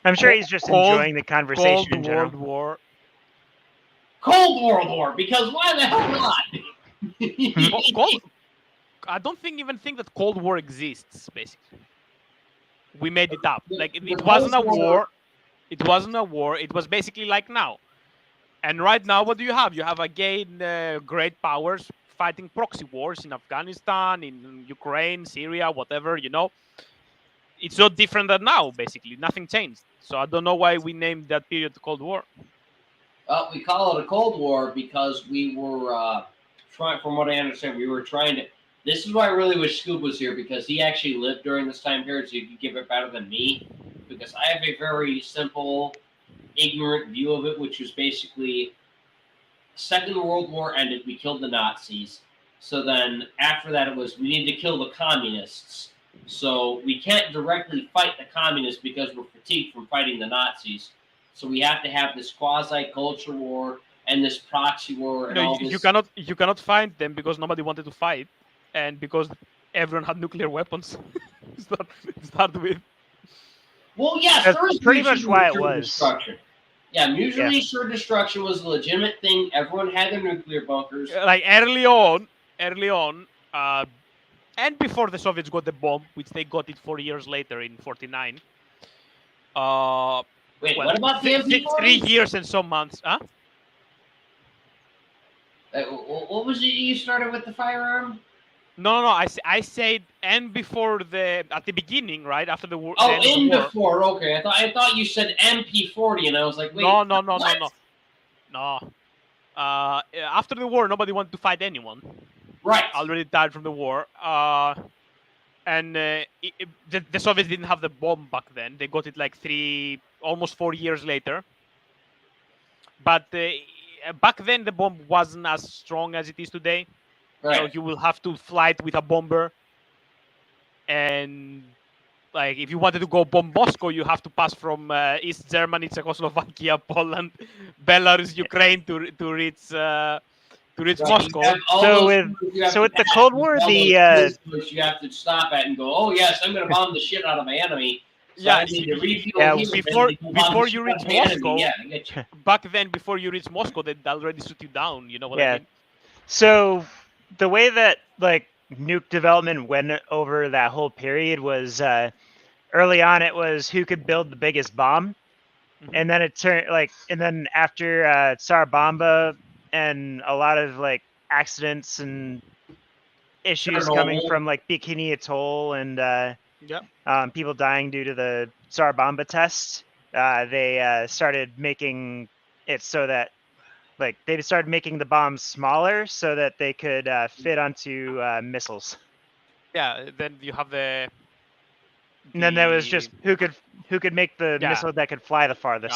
[SPEAKER 2] I'm sure he's just enjoying the conversation in general.
[SPEAKER 1] Cold World War, because why the hell not?
[SPEAKER 3] I don't even think that Cold War exists, basically. We made it up. Like, it wasn't a war. It wasn't a war. It was basically like now. And right now, what do you have? You have, again, great powers fighting proxy wars in Afghanistan, in Ukraine, Syria, whatever, you know. It's not different than now, basically. Nothing changed. So I don't know why we named that period the Cold War.
[SPEAKER 1] We call it a Cold War because we were trying, from what I understand, we were trying to. This is why I really wish Scoop was here, because he actually lived during this time period, so he could give it better than me. Because I have a very simple, ignorant view of it, which was basically Second World War ended, we killed the Nazis. So then after that, it was we need to kill the communists. So we can't directly fight the communists because we're fatigued from fighting the Nazis. So we have to have this quasi-culture war and this proxy war. And all this.
[SPEAKER 3] You cannot fight them because nobody wanted to fight, and because everyone had nuclear weapons. Start with.
[SPEAKER 1] Well, yes,
[SPEAKER 2] that's pretty much why it was.
[SPEAKER 1] Destruction. Yeah, mutually assured destruction was a legitimate thing. Everyone had their nuclear bunkers.
[SPEAKER 3] Like early on, and before the Soviets got the bomb, which they got it 4 years later in '49.
[SPEAKER 1] Wait, what about the MP40?
[SPEAKER 3] 3 years and some months, huh?
[SPEAKER 1] What was it you started with the firearm?
[SPEAKER 3] No. I said and before at the beginning, right after the war.
[SPEAKER 1] Oh, in before. Okay, I thought you said MP40, and I was like, wait.
[SPEAKER 3] No. After the war, nobody wanted to fight anyone.
[SPEAKER 1] Right.
[SPEAKER 3] Already died from the war. And the Soviets didn't have the bomb back then. They got it like almost 4 years later. But back then, the bomb wasn't as strong as it is today.
[SPEAKER 1] Right.
[SPEAKER 3] So you will have to fly with a bomber, and like if you wanted to go bomb Moscow, you have to pass from East Germany, Czechoslovakia, Poland, Belarus, Ukraine to reach
[SPEAKER 1] Right.
[SPEAKER 3] Moscow.
[SPEAKER 1] You have all
[SPEAKER 2] So
[SPEAKER 1] those
[SPEAKER 2] with-
[SPEAKER 1] moves you have
[SPEAKER 2] so
[SPEAKER 1] to
[SPEAKER 2] with the
[SPEAKER 1] pass,
[SPEAKER 2] Cold
[SPEAKER 1] and
[SPEAKER 2] War,
[SPEAKER 1] all
[SPEAKER 2] the,
[SPEAKER 1] those moves you have to stop at and go, oh yes, I'm going to bomb the shit out of my enemy. So
[SPEAKER 3] Yeah,
[SPEAKER 1] I need to refuel
[SPEAKER 2] yeah,
[SPEAKER 1] here,
[SPEAKER 3] before-
[SPEAKER 1] and then bomb
[SPEAKER 3] before
[SPEAKER 1] the
[SPEAKER 3] you
[SPEAKER 1] shit out
[SPEAKER 3] reach
[SPEAKER 1] of my enemy.
[SPEAKER 3] Moscow-
[SPEAKER 1] Yeah, I get you.
[SPEAKER 3] Back then, before you reach Moscow, they already shoot you down. You know what I
[SPEAKER 2] Yeah.
[SPEAKER 3] mean?
[SPEAKER 2] So the way that like nuke development went over that whole period was early on it was who could build the biggest bomb,
[SPEAKER 3] Mhm.
[SPEAKER 2] and then it turned and then after Tsar Bomba and a lot of like accidents and issues coming
[SPEAKER 1] Chernobyl.
[SPEAKER 2] from like Bikini Atoll and
[SPEAKER 3] Yeah.
[SPEAKER 2] people dying due to the Tsar Bomba test, they started making it so that they started making the bombs smaller so that they could fit onto missiles.
[SPEAKER 3] Yeah. Then you have the.
[SPEAKER 2] And then there was
[SPEAKER 3] the,
[SPEAKER 2] just who could make the
[SPEAKER 3] Yeah.
[SPEAKER 2] missile that could fly the farthest.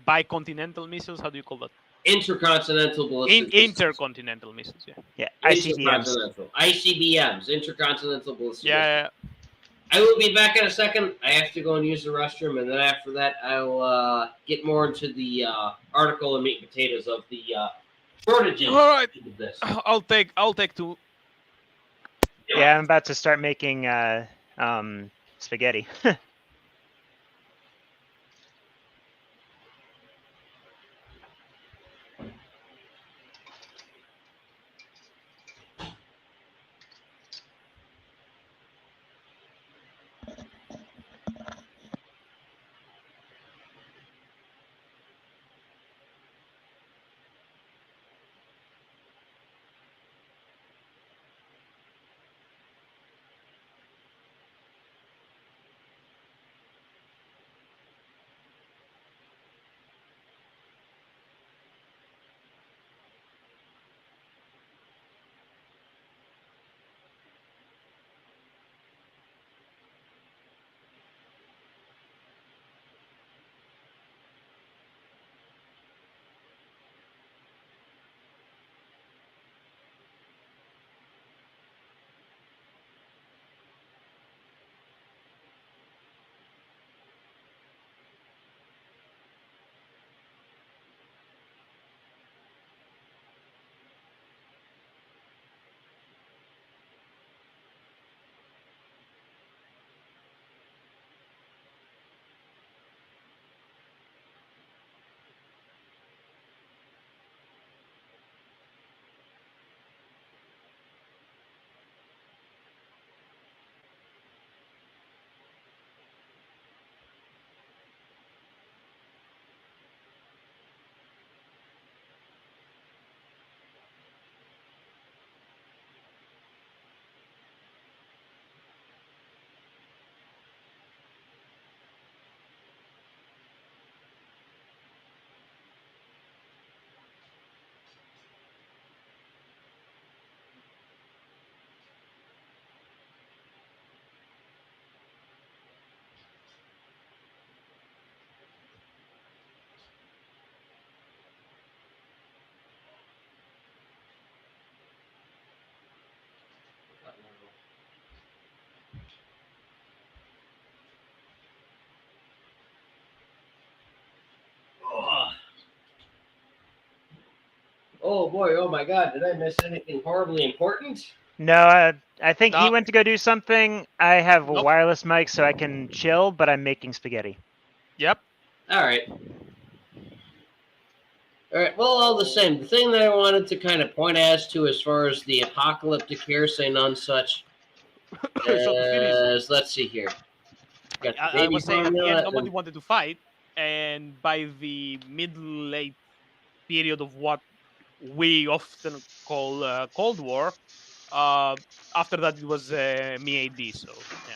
[SPEAKER 3] bicontinental missiles. How do you call that?
[SPEAKER 1] Intercontinental ballistic missiles.
[SPEAKER 3] Intercontinental missiles. Yeah.
[SPEAKER 2] Yeah, ICBMs.
[SPEAKER 1] Intercontinental. ICBMs. Intercontinental ballistic missiles.
[SPEAKER 3] Yeah.
[SPEAKER 1] I will be back in a second. I have to go and use the restroom, and then after that, I'll get more into the article and meat and potatoes of the shortages
[SPEAKER 3] All right.
[SPEAKER 1] of this.
[SPEAKER 3] I'll take two.
[SPEAKER 2] Yeah, I'm about to start making spaghetti.
[SPEAKER 1] Oh boy! Oh my God! Did I miss anything horribly important?
[SPEAKER 2] No, I think he
[SPEAKER 3] No.
[SPEAKER 2] went to go do something. I have a
[SPEAKER 3] Nope.
[SPEAKER 2] wireless mic so I can chill, but I'm making spaghetti.
[SPEAKER 3] Yep.
[SPEAKER 1] All right. All right. Well, all the same, the thing that I wanted to kind of point as far as the apocalyptic hearsay and such
[SPEAKER 3] So to finish,
[SPEAKER 1] is, let's see here. Got the
[SPEAKER 3] I
[SPEAKER 1] baby
[SPEAKER 3] was saying at the
[SPEAKER 1] formula
[SPEAKER 3] end nobody
[SPEAKER 1] and-
[SPEAKER 3] wanted to fight, and by the mid-late period of what we often call Cold War, after that it was Me-AD. So yeah.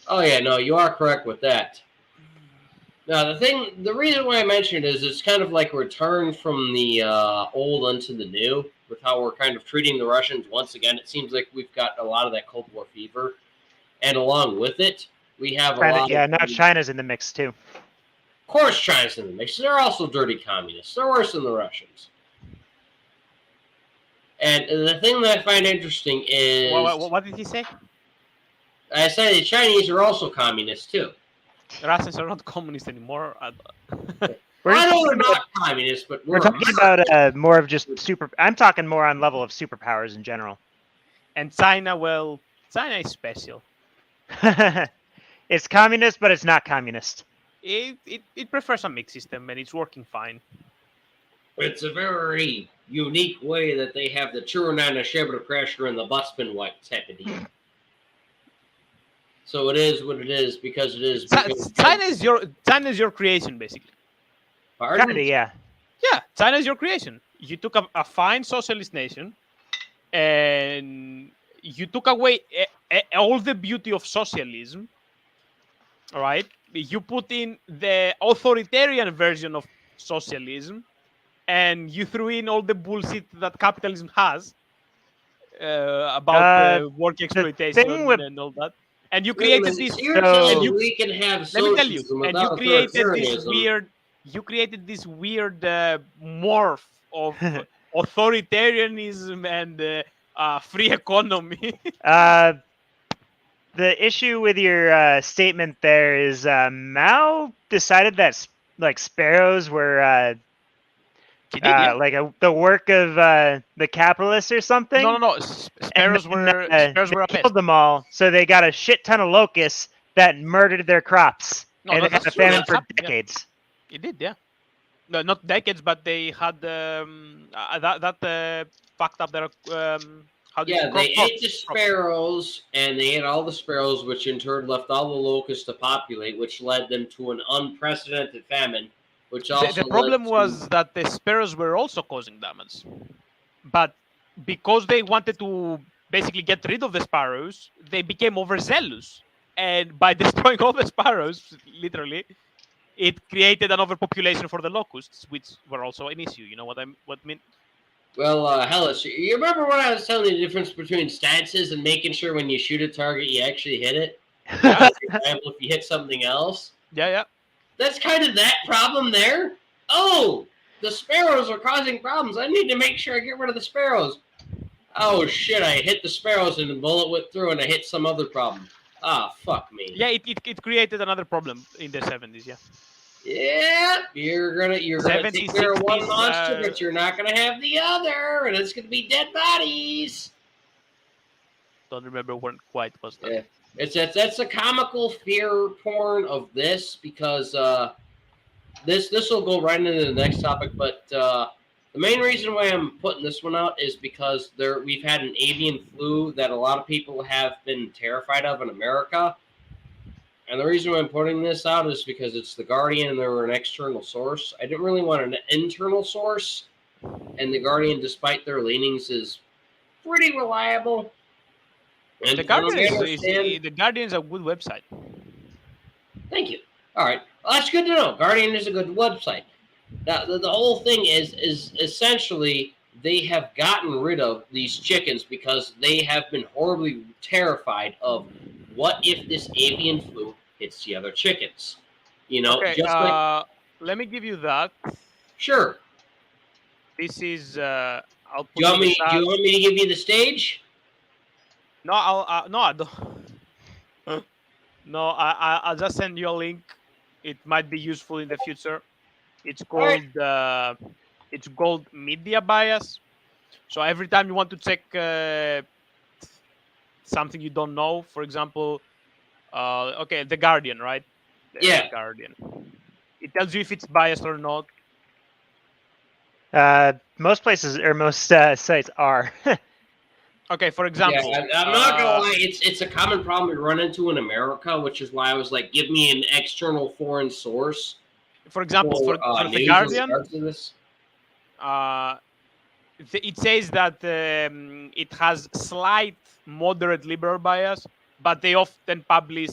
[SPEAKER 1] Oh yeah, no, you are correct with that. Now the reason why I mentioned it is it's kind of like a return from the old unto the new, with how we're kind of treating the Russians once again. It seems like we've got a lot of that Cold War fever, and along with it, we have a lot.
[SPEAKER 2] Yeah, now China's in the mix too.
[SPEAKER 1] Of course, China's in the mix. They're also dirty communists. They're worse than the Russians. And the thing that I find interesting is,
[SPEAKER 3] What did he say?
[SPEAKER 1] I say the Chinese are also communists too.
[SPEAKER 3] Russians are not communist anymore.
[SPEAKER 2] We're
[SPEAKER 1] I
[SPEAKER 2] just
[SPEAKER 1] know we're
[SPEAKER 2] talking about-
[SPEAKER 1] not communists, but
[SPEAKER 2] We're talking about more of just super. I'm talking more on level of superpowers in general.
[SPEAKER 3] And China, well, China is special.
[SPEAKER 2] It's communist, but it's not communist.
[SPEAKER 3] It prefers a mixed system, and it's working fine.
[SPEAKER 1] It's a very unique way that they have the Churnana Shebra Crasher and the Busman White type of deal. So it is what it is because it is.
[SPEAKER 3] China is your creation, basically.
[SPEAKER 1] Pardon?
[SPEAKER 2] Kinda, yeah.
[SPEAKER 3] Yeah, China is your creation. You took a fine socialist nation, and you took away all the beauty of socialism. All right, you put in the authoritarian version of socialism, and you threw in all the bullshit that capitalism has about work exploitation
[SPEAKER 2] with-
[SPEAKER 3] and all that. And you created this.
[SPEAKER 1] And we can have
[SPEAKER 3] Let me tell you,
[SPEAKER 1] socialism
[SPEAKER 3] and you
[SPEAKER 1] without
[SPEAKER 3] created this
[SPEAKER 1] authoritarianism.
[SPEAKER 3] weird. You created this weird morph of authoritarianism and free economy.
[SPEAKER 2] The issue with your statement there is Mao decided that like sparrows were
[SPEAKER 3] He did, yeah.
[SPEAKER 2] like the work of the capitalists or something.
[SPEAKER 3] No. Sparrows
[SPEAKER 2] And
[SPEAKER 3] were
[SPEAKER 2] then,
[SPEAKER 3] sparrows were a
[SPEAKER 2] they
[SPEAKER 3] pest.
[SPEAKER 2] killed them all, so they got a shit ton of locusts that murdered their crops,
[SPEAKER 3] No,
[SPEAKER 2] and they had
[SPEAKER 3] that's
[SPEAKER 2] a
[SPEAKER 3] true,
[SPEAKER 2] famine
[SPEAKER 3] that
[SPEAKER 2] for
[SPEAKER 3] happened, yeah.
[SPEAKER 2] decades.
[SPEAKER 3] It did, yeah. No, not decades, but they had that fucked up their how do you
[SPEAKER 1] Yeah,
[SPEAKER 3] say,
[SPEAKER 1] they
[SPEAKER 3] crops.
[SPEAKER 1] ate the sparrows, and they ate all the sparrows, which in turn left all the locusts to populate, which led them to an unprecedented famine. Which also
[SPEAKER 3] The problem
[SPEAKER 1] led to-
[SPEAKER 3] was that the sparrows were also causing damage, but because they wanted to basically get rid of the sparrows, they became overzealous, and by destroying all the sparrows, literally, it created an overpopulation for the locusts, which were also an issue. You know what I mean?
[SPEAKER 1] Well, Hellas, you remember when I was telling you the difference between stances and making sure when you shoot a target you actually hit it? Because you're liable if you hit something else?
[SPEAKER 3] Yeah.
[SPEAKER 1] That's kind of that problem there. Oh, the sparrows are causing problems. I need to make sure I get rid of the sparrows. Oh shit, I hit the sparrows and the bullet went through and I hit some other problem. Ah, fuck me.
[SPEAKER 3] Yeah, it created another problem in the 70s. Yeah.
[SPEAKER 1] Yeah, you're gonna
[SPEAKER 3] 70s,
[SPEAKER 1] take care of one
[SPEAKER 3] 60s,
[SPEAKER 1] monster, but you're not gonna have the other, and it's gonna be dead bodies.
[SPEAKER 3] Don't remember when quite was that.
[SPEAKER 1] Yeah, that's a comical fear porn of this because this will go right into the next topic. But the main reason why I'm putting this one out is because we've had an avian flu that a lot of people have been terrified of in America. And the reason why I'm putting this out is because it's The Guardian and they were an external source. I didn't really want an internal source. And The Guardian, despite their leanings, is pretty reliable. And
[SPEAKER 3] The Guardian is a good website.
[SPEAKER 1] Thank you. All right. Well, that's good to know. Guardian is a good website. Now, the whole thing is essentially they have gotten rid of these chickens because they have been horribly terrified of what if this avian flu hits the other chickens. You know,
[SPEAKER 3] Okay,
[SPEAKER 1] just like...
[SPEAKER 3] let me give you that.
[SPEAKER 1] Sure.
[SPEAKER 3] This is I'll put
[SPEAKER 1] Do you want me to give you the stage?
[SPEAKER 3] No, I don't. No, I'll just send you a link. It might be useful in the future. It's called it's called media bias. So every time you want to check something you don't know, for example, okay, The Guardian, right?
[SPEAKER 1] Yeah.
[SPEAKER 3] The Guardian. It tells you if it's biased or not.
[SPEAKER 2] Most places or most sites are.
[SPEAKER 3] Okay, for example,
[SPEAKER 1] Yeah, I'm not gonna lie. It's a common problem we run into in America, which is why I was like, give me an external foreign source.
[SPEAKER 3] For example, for The Guardian, it says that it has slight moderate liberal bias, but they often publish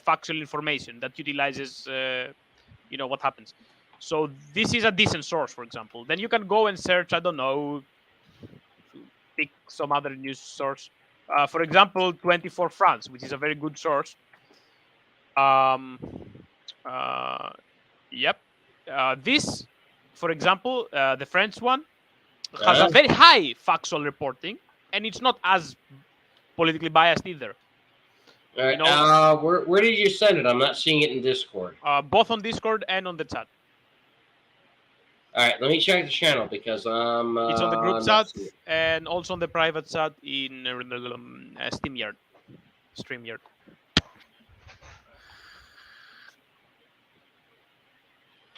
[SPEAKER 3] factual information that utilizes, what happens. So this is a decent source, for example. Then you can go and search, I don't know, pick some other news source. For example, 24 France, which is a very good source. Yep. This, for example, the French one, has a very high factual reporting, and it's not as politically biased either.
[SPEAKER 1] All right. Where did you send it? I'm not seeing it in Discord.
[SPEAKER 3] Both on Discord and on the chat.
[SPEAKER 1] All right, let me check the channel because
[SPEAKER 3] it's on the group chat and also on the private chat in StreamYard.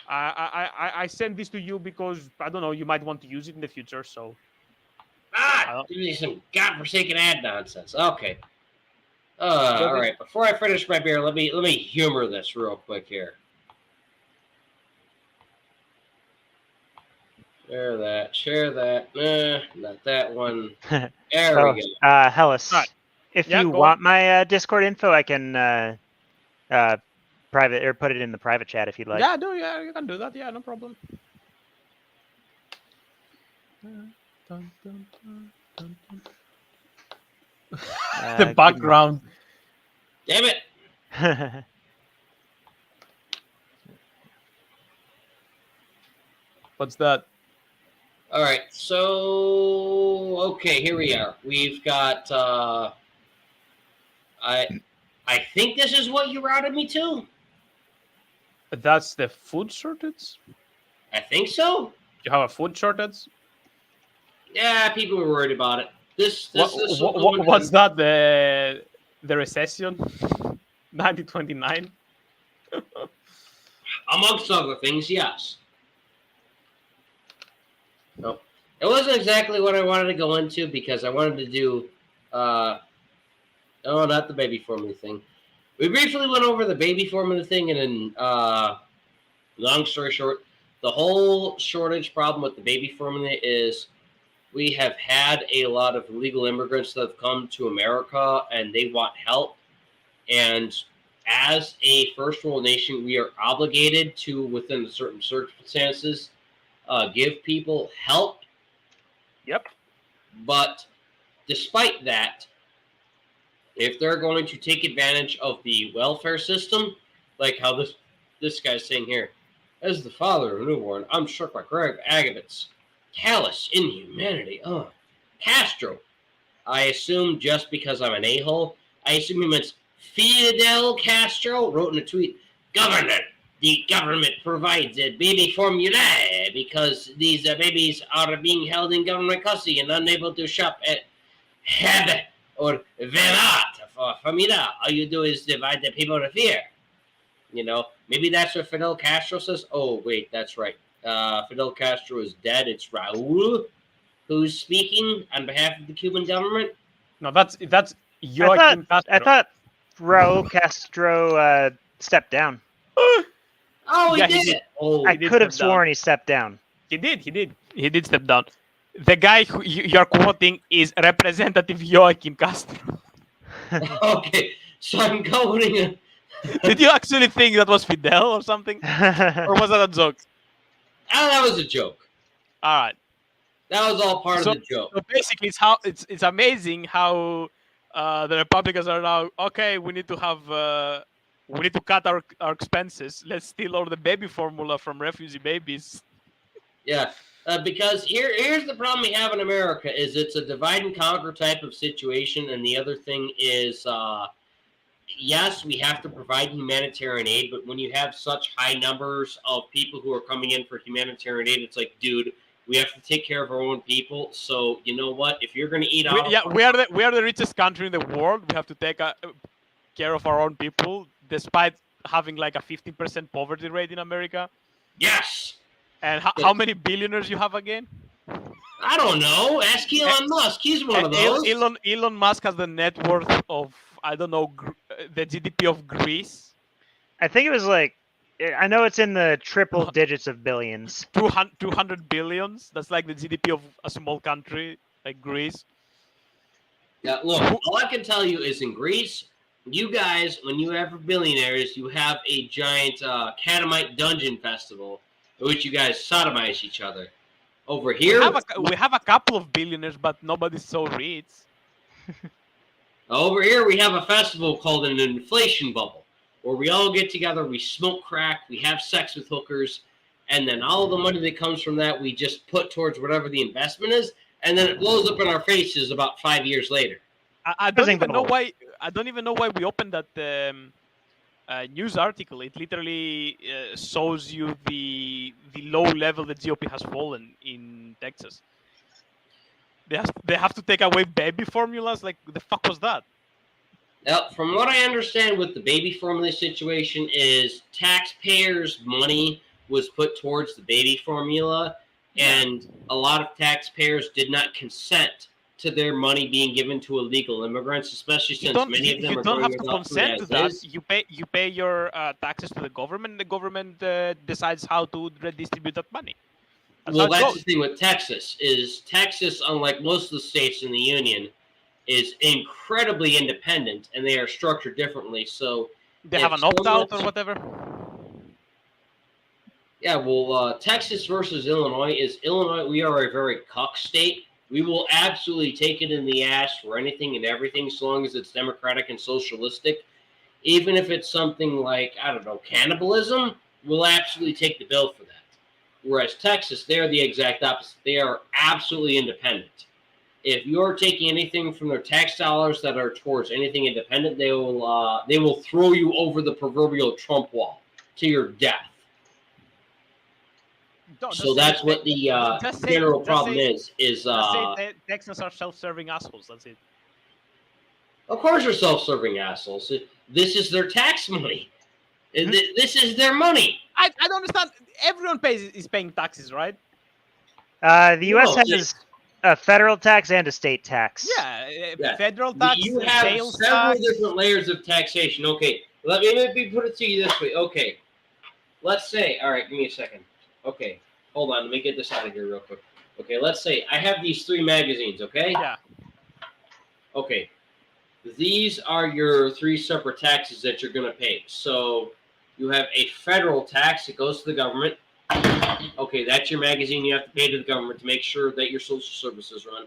[SPEAKER 3] I sent this to you because I don't know, you might want to use it in the future. So
[SPEAKER 1] give me some godforsaken ad nonsense. Okay. All right. Before I finish my beer, let me humor this real quick here. Share that. Not that one. There we go.
[SPEAKER 2] Hellas,
[SPEAKER 3] right.
[SPEAKER 2] if you want my Discord info, I can private or put it in the private chat if you'd like.
[SPEAKER 3] Yeah, you can do that. Yeah, no problem. The background.
[SPEAKER 1] Damn it.
[SPEAKER 3] What's that?
[SPEAKER 1] All right, so okay, here we are. We've got. I think this is what you routed me to.
[SPEAKER 3] That's the food shortage.
[SPEAKER 1] I think so.
[SPEAKER 3] You have a food shortage.
[SPEAKER 1] Yeah, people were worried about it.
[SPEAKER 3] What's that? The recession, 1929.
[SPEAKER 1] Amongst other things, yes. No, it wasn't exactly what I wanted to go into because I wanted to do, not the baby formula thing. We briefly went over the baby formula thing, and then, long story short, the whole shortage problem with the baby formula is we have had a lot of illegal immigrants that have come to America, and they want help. And as a first world nation, we are obligated to, within certain circumstances, give people help.
[SPEAKER 3] Yep.
[SPEAKER 1] But despite that, if they're going to take advantage of the welfare system, like how this guy's saying here, as the father of a newborn, I'm struck by grave agonists, callous inhumanity. Castro. I assume just because I'm an a-hole, I assume he meant Fidel Castro wrote in a tweet, Governor, the government provides a baby formula because these babies are being held in government custody and unable to shop at Heb or Verat for familia. All you do is divide the people to fear. You know, maybe that's what Fidel Castro says. Oh, wait, that's right. Fidel Castro is dead. It's Raul who's speaking on behalf of the Cuban government.
[SPEAKER 3] No, that's Joaquin Castro.
[SPEAKER 2] I thought Raul Castro stepped down.
[SPEAKER 1] Oh, he did.
[SPEAKER 2] I could have sworn he stepped down.
[SPEAKER 3] He did step down. The guy who you're quoting is Representative Joaquin Castro.
[SPEAKER 1] Okay, so I'm quoting.
[SPEAKER 3] Did you actually think that was Fidel or something, or was that a joke?
[SPEAKER 1] That was a joke.
[SPEAKER 3] All right,
[SPEAKER 1] that was all part of the joke.
[SPEAKER 3] So basically, it's amazing how the Republicans are now okay. We need to cut our expenses. Let's steal all the baby formula from refugee babies.
[SPEAKER 1] Yeah, because here's the problem we have in America is it's a divide and conquer type of situation, and the other thing is, yes, we have to provide humanitarian aid, but when you have such high numbers of people who are coming in for humanitarian aid, it's like, dude, we have to take care of our own people. So you know what? If you're going to eat out,
[SPEAKER 3] we are the richest country in the world. We have to take care of our own people, despite having like a 50% poverty rate in America.
[SPEAKER 1] Yes.
[SPEAKER 3] And how many billionaires you have again?
[SPEAKER 1] I don't know. Ask Elon Musk. He's one of those.
[SPEAKER 3] Elon Musk has the net worth of, I don't know, the GDP of Greece.
[SPEAKER 2] I think it was like, I know it's in the triple digits of billions.
[SPEAKER 3] 200 billions. That's like the GDP of a small country like Greece.
[SPEAKER 1] Yeah, look, all I can tell you is in Greece, you guys, when you have billionaires, you have a giant Catamite dungeon festival in which you guys sodomize each other. Over here,
[SPEAKER 3] we have a couple of billionaires, but nobody's so rich.
[SPEAKER 1] Over here, we have a festival called an inflation bubble, where we all get together, we smoke crack, we have sex with hookers, and then all of the money that comes from that we just put towards whatever the investment is, and then it blows up in our faces about 5 years later.
[SPEAKER 3] I don't even know why. I don't even know why we opened that news article. It literally shows you the low level the GOP has fallen in Texas. They have to take away baby formulas. Like, the fuck was that?
[SPEAKER 1] Now, from what I understand with the baby formula situation is taxpayers' money was put towards the baby formula, and a lot of taxpayers did not consent to their money being given to illegal immigrants, especially since many of them
[SPEAKER 3] you
[SPEAKER 1] are
[SPEAKER 3] don't
[SPEAKER 1] going
[SPEAKER 3] have to
[SPEAKER 1] without food
[SPEAKER 3] consent to
[SPEAKER 1] as
[SPEAKER 3] that.
[SPEAKER 1] is.
[SPEAKER 3] You pay your taxes to the government. And the government decides how to redistribute that money.
[SPEAKER 1] Well, that's the thing with Texas is Texas, unlike most of the states in the union, is incredibly independent, and they are structured differently. So
[SPEAKER 3] they have an opt-out or whatever.
[SPEAKER 1] Yeah, well, Texas versus Illinois is Illinois. We are a very cuck state. We will absolutely take it in the ass for anything and everything, so long as it's democratic and socialistic. Even if it's something like, I don't know, cannibalism, we'll absolutely take the bill for that. Whereas Texas, they're the exact opposite. They are absolutely independent. If you're taking anything from their tax dollars that are towards anything independent, they will throw you over the proverbial Trump wall to your death. So that's what the general problem is. Just
[SPEAKER 3] say Texans are self-serving assholes. That's it.
[SPEAKER 1] Of course, they're self-serving assholes. This is their tax money. This is their money.
[SPEAKER 3] I don't understand. Everyone is paying taxes, right?
[SPEAKER 2] The U.S. has a federal tax and a state tax.
[SPEAKER 3] Yeah. Federal tax.
[SPEAKER 1] You have several different layers of taxation. Okay, let me put it to you this way. Okay, let's say. All right, give me a second. Okay, hold on. Let me get this out of here real quick. Okay, let's say I have these 3 magazines. Okay.
[SPEAKER 3] Yeah.
[SPEAKER 1] Okay. These are your 3 separate taxes that you're going to pay. So you have a federal tax that goes to the government. Okay, that's your magazine you have to pay to the government to make sure that your social services run.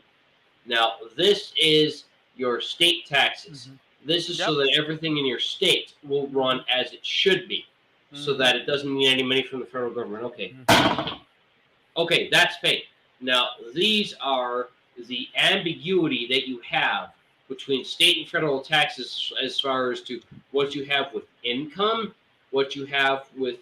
[SPEAKER 1] Now, this is your state taxes. Mm-hmm. This is so that everything in your state will run as it should be, so that it doesn't need any money from the federal government. Okay. Okay, that's paid. Now, these are the ambiguity that you have between state and federal taxes as far as to what you have with income, what you have with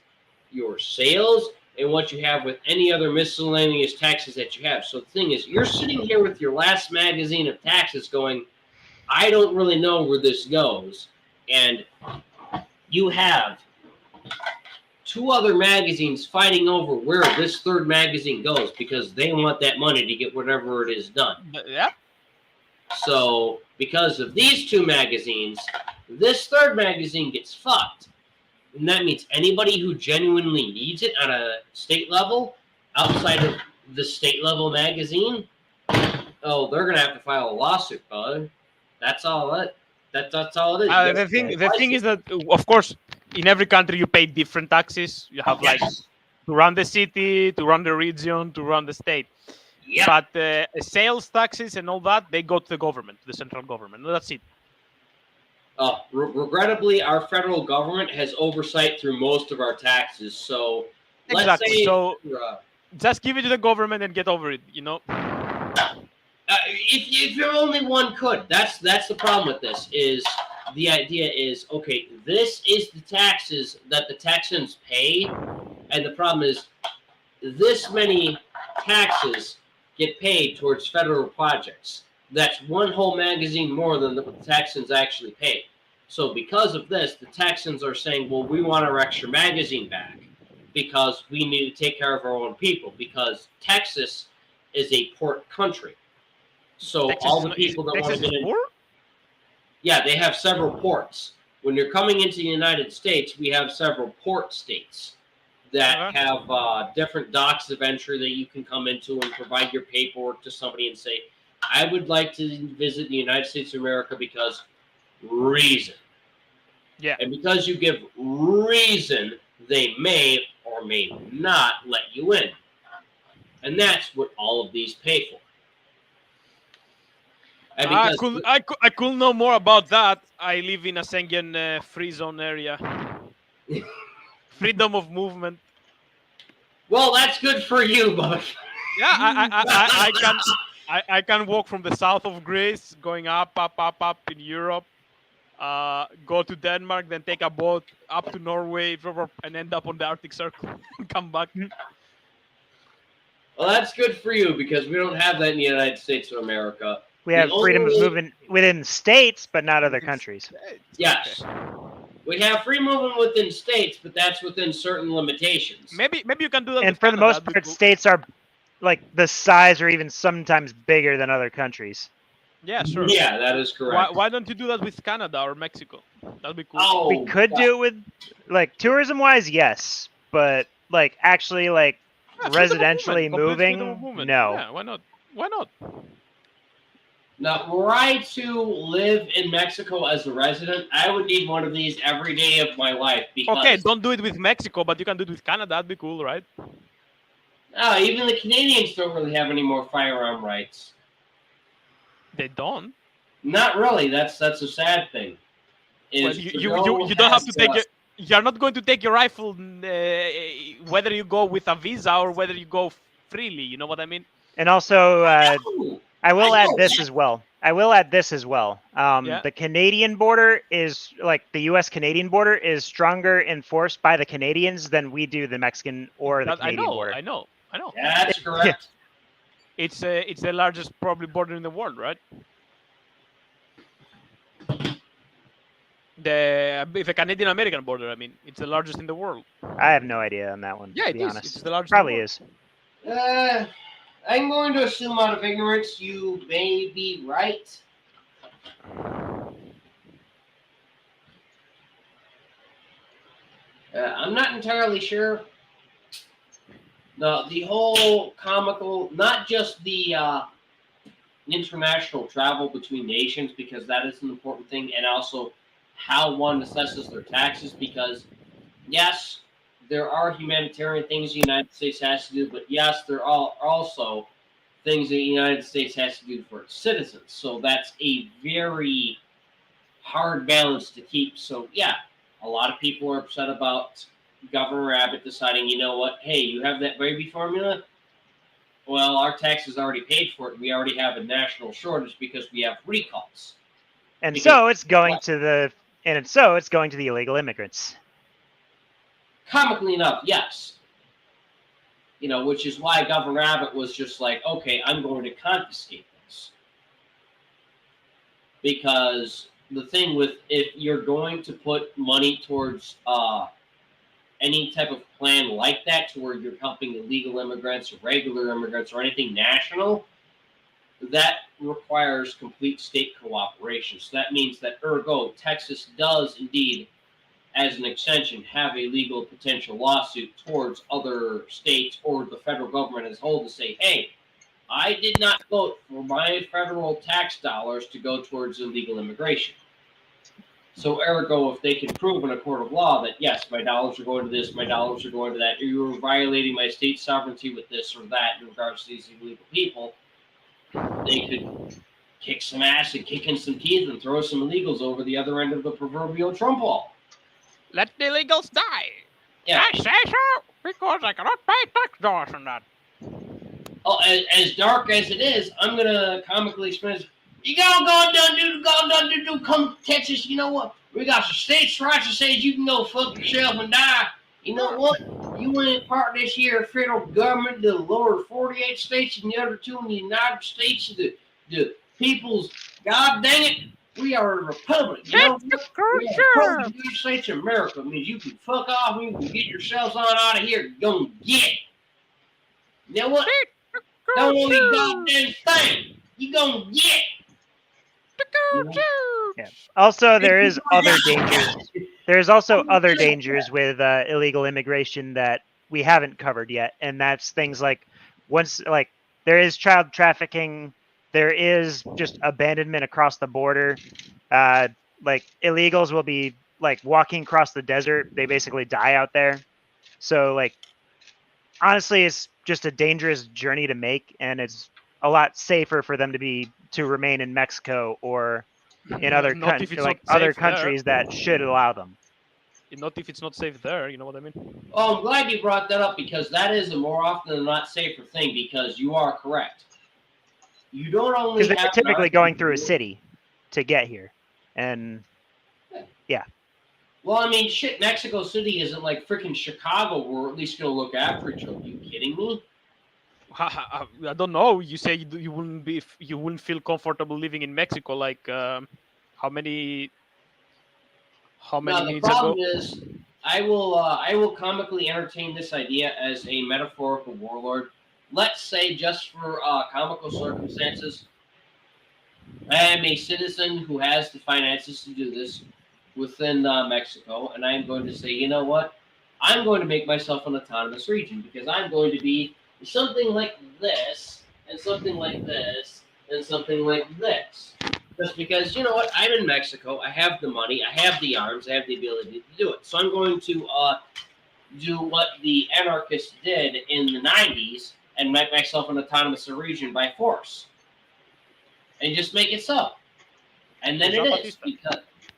[SPEAKER 1] your sales, and what you have with any other miscellaneous taxes that you have. So the thing is, you're sitting here with your last magazine of taxes going, I don't really know where this goes. And you have 2 other magazines fighting over where this 3rd magazine goes because they want that money to get whatever it is done.
[SPEAKER 3] Yeah.
[SPEAKER 1] So because of these 2 magazines, this 3rd magazine gets fucked. And that means anybody who genuinely needs it on a state level, outside of the state level magazine, they're gonna have to file a lawsuit, bud. That's all it. That's all it is.
[SPEAKER 3] The thing is that, of course, in every country you pay different taxes. You have like to run the city, to run the region, to run the state. Yeah. But sales taxes and all that, they go to the government, to the central government. That's it.
[SPEAKER 1] Regrettably, our federal government has oversight through most of our taxes. So let's say,
[SPEAKER 3] just give it to the government and get over it. You know.
[SPEAKER 1] If you're only one could, that's the problem with this. Is the idea is okay? This is the taxes that the Texans pay, and the problem is this many taxes get paid towards federal projects. That's one whole magazine more than the Texans actually pay. So because of this, the Texans are saying, well, we want our extra magazine back because we need to take care of our own people because Texas is a port country. So Texas, all the people that want to get in... Port? Yeah, they have several ports. When you're coming into the United States, we have several port states that have different docks of entry that you can come into and provide your paperwork to somebody and say, I would like to visit the United States of America because reason.
[SPEAKER 3] Yeah.
[SPEAKER 1] And because you give reason, they may or may not let you in. And that's what all of these pay for. And
[SPEAKER 3] I could know more about that. I live in a Schengen free zone area. Freedom of movement.
[SPEAKER 1] Well, that's good for you, motherfucker.
[SPEAKER 3] Yeah, I can walk from the south of Greece, going up in Europe, go to Denmark, then take a boat up to Norway, and end up on the Arctic Circle and come back.
[SPEAKER 1] Well, that's good for you because we don't have that in the United States of America.
[SPEAKER 2] We have freedom of
[SPEAKER 1] only-
[SPEAKER 2] movement within states, but not other countries.
[SPEAKER 1] Yes. We have free movement within states, but that's within certain limitations.
[SPEAKER 3] Maybe you can do that.
[SPEAKER 2] And
[SPEAKER 3] with
[SPEAKER 2] for the
[SPEAKER 3] Canada,
[SPEAKER 2] most
[SPEAKER 3] that'd be
[SPEAKER 2] part,
[SPEAKER 3] cool.
[SPEAKER 2] states are like the size or even sometimes bigger than other countries.
[SPEAKER 3] Yeah, sure.
[SPEAKER 1] Yeah, that is correct.
[SPEAKER 3] Why don't you do that with Canada or Mexico? That'd be cool.
[SPEAKER 1] Oh,
[SPEAKER 2] We could do it with, like, tourism-wise, yes, but like actually, like,
[SPEAKER 3] Yeah, freedom of
[SPEAKER 2] residentially
[SPEAKER 3] movement, complete freedom
[SPEAKER 2] moving,
[SPEAKER 3] of movement.
[SPEAKER 2] no.
[SPEAKER 3] Yeah, why not? Why not?
[SPEAKER 1] Now, were I to live in Mexico as a resident, I would need one of these every day of my life because
[SPEAKER 3] Okay, don't do it with Mexico, but you can do it with Canada. That'd be cool, right?
[SPEAKER 1] even the Canadians don't really have any more firearm rights.
[SPEAKER 3] They don't.
[SPEAKER 1] Not really. That's a sad thing.
[SPEAKER 3] Well,
[SPEAKER 1] Is
[SPEAKER 3] you
[SPEAKER 1] Trudeau
[SPEAKER 3] don't have
[SPEAKER 1] has,
[SPEAKER 3] to take it. You're not going to take your rifle whether you go with a visa or whether you go freely. You know what I mean?
[SPEAKER 2] And also,
[SPEAKER 1] No.
[SPEAKER 2] I will
[SPEAKER 1] I
[SPEAKER 2] add
[SPEAKER 1] know
[SPEAKER 2] this
[SPEAKER 1] that.
[SPEAKER 2] as well.
[SPEAKER 3] Yeah.
[SPEAKER 2] The Canadian border is, like, the U.S.-Canadian border is stronger enforced by the Canadians than we do the Mexican or the
[SPEAKER 3] I
[SPEAKER 2] Canadian
[SPEAKER 3] know.
[SPEAKER 2] border.
[SPEAKER 3] I know.
[SPEAKER 1] That's correct.
[SPEAKER 3] It's the largest probably border in the world, right? The Canadian American border. I mean, it's the largest in the world.
[SPEAKER 2] I have no idea on that one,
[SPEAKER 3] Yeah,
[SPEAKER 2] to
[SPEAKER 3] it
[SPEAKER 2] be
[SPEAKER 3] is.
[SPEAKER 2] honest.
[SPEAKER 3] It's the largest.
[SPEAKER 2] Probably
[SPEAKER 3] in the world.
[SPEAKER 2] is.
[SPEAKER 1] I'm going to assume out of ignorance you may be right. I'm not entirely sure. The whole comical, not just the international travel between nations, because that is an important thing, and also how one assesses their taxes, because yes, there are humanitarian things the United States has to do, but yes, there are also things that the United States has to do for its citizens. So that's a very hard balance to keep. So yeah, a lot of people are upset about Governor Abbott deciding, you know what, hey, you have that baby formula? Well, our taxes already paid for it. We already have a national shortage because we have recalls.
[SPEAKER 2] And
[SPEAKER 1] Because-
[SPEAKER 2] so it's going to the illegal immigrants.
[SPEAKER 1] Comically enough, yes. Which is why Governor Abbott was just like, okay, I'm going to confiscate this. Because the thing with, if you're going to put money towards any type of plan like that, to where you're helping illegal immigrants or regular immigrants or anything national, that requires complete state cooperation. So that means that, ergo, Texas does indeed, as an extension, have a legal potential lawsuit towards other states or the federal government as a whole to say, hey, I did not vote for my federal tax dollars to go towards illegal immigration. So ergo, if they can prove in a court of law that, yes, my dollars are going to this, my dollars are going to that, or you were violating my state sovereignty with this or that in regards to these illegal people, they could kick some ass and kick in some teeth and throw some illegals over the other end of the proverbial Trump wall.
[SPEAKER 3] Let the illegals die.
[SPEAKER 1] Yeah.
[SPEAKER 3] I say so because I cannot pay tax dollars on that.
[SPEAKER 1] Oh, as dark as it is, I'm gonna comically explain. You go do, come to Texas. You know what? We got some states' rights that says you can go fuck yourself and die. You know what? You ain't part of this here federal government, the lower 48 states and the other two in the United States, the people's, god dang it, we are a republic. You know what? We are the United States of America. It means you can fuck off and you can get yourselves on out of here. Go get it. You know what? Don't want me goddamn thing. You gonna get.
[SPEAKER 2] Yeah. Also, there is other dangers. There's also other dangers with illegal immigration that we haven't covered yet, and that's things like there is child trafficking, there is just abandonment across the border. Like illegals will be like walking across the desert; they basically die out there. So like, honestly, it's just a dangerous journey to make, and it's a lot safer for them to remain in Mexico or in other
[SPEAKER 3] Not if it's
[SPEAKER 2] other
[SPEAKER 3] not safe there.
[SPEAKER 2] countries that should allow them.
[SPEAKER 3] Not if it's not safe there. You know what I mean?
[SPEAKER 1] Oh, I'm glad you brought that up because that is a more often than not safer thing because you are correct. You don't only
[SPEAKER 2] Because they're
[SPEAKER 1] have
[SPEAKER 2] typically going through a
[SPEAKER 1] narcotics-
[SPEAKER 2] city to get here, and
[SPEAKER 1] Well, I mean, shit, Mexico City isn't like freaking Chicago. We're at least going to look after each other. Are you kidding me?
[SPEAKER 3] I don't know. You say you wouldn't feel comfortable living in Mexico. Like how many
[SPEAKER 1] No, the
[SPEAKER 3] minutes
[SPEAKER 1] problem
[SPEAKER 3] ago?
[SPEAKER 1] is, I will comically entertain this idea as a metaphorical warlord. Let's say, just for comical circumstances, I am a citizen who has the finances to do this within Mexico, and I'm going to say, you know what? I'm going to make myself an autonomous region because I'm going to be something like this, and something like this, and something like this. Just because, you know what? I'm in Mexico. I have the money. I have the arms. I have the ability to do it. So I'm going to do what the anarchists did in the 90s and make myself an autonomous region by force. And just make it so. And then it is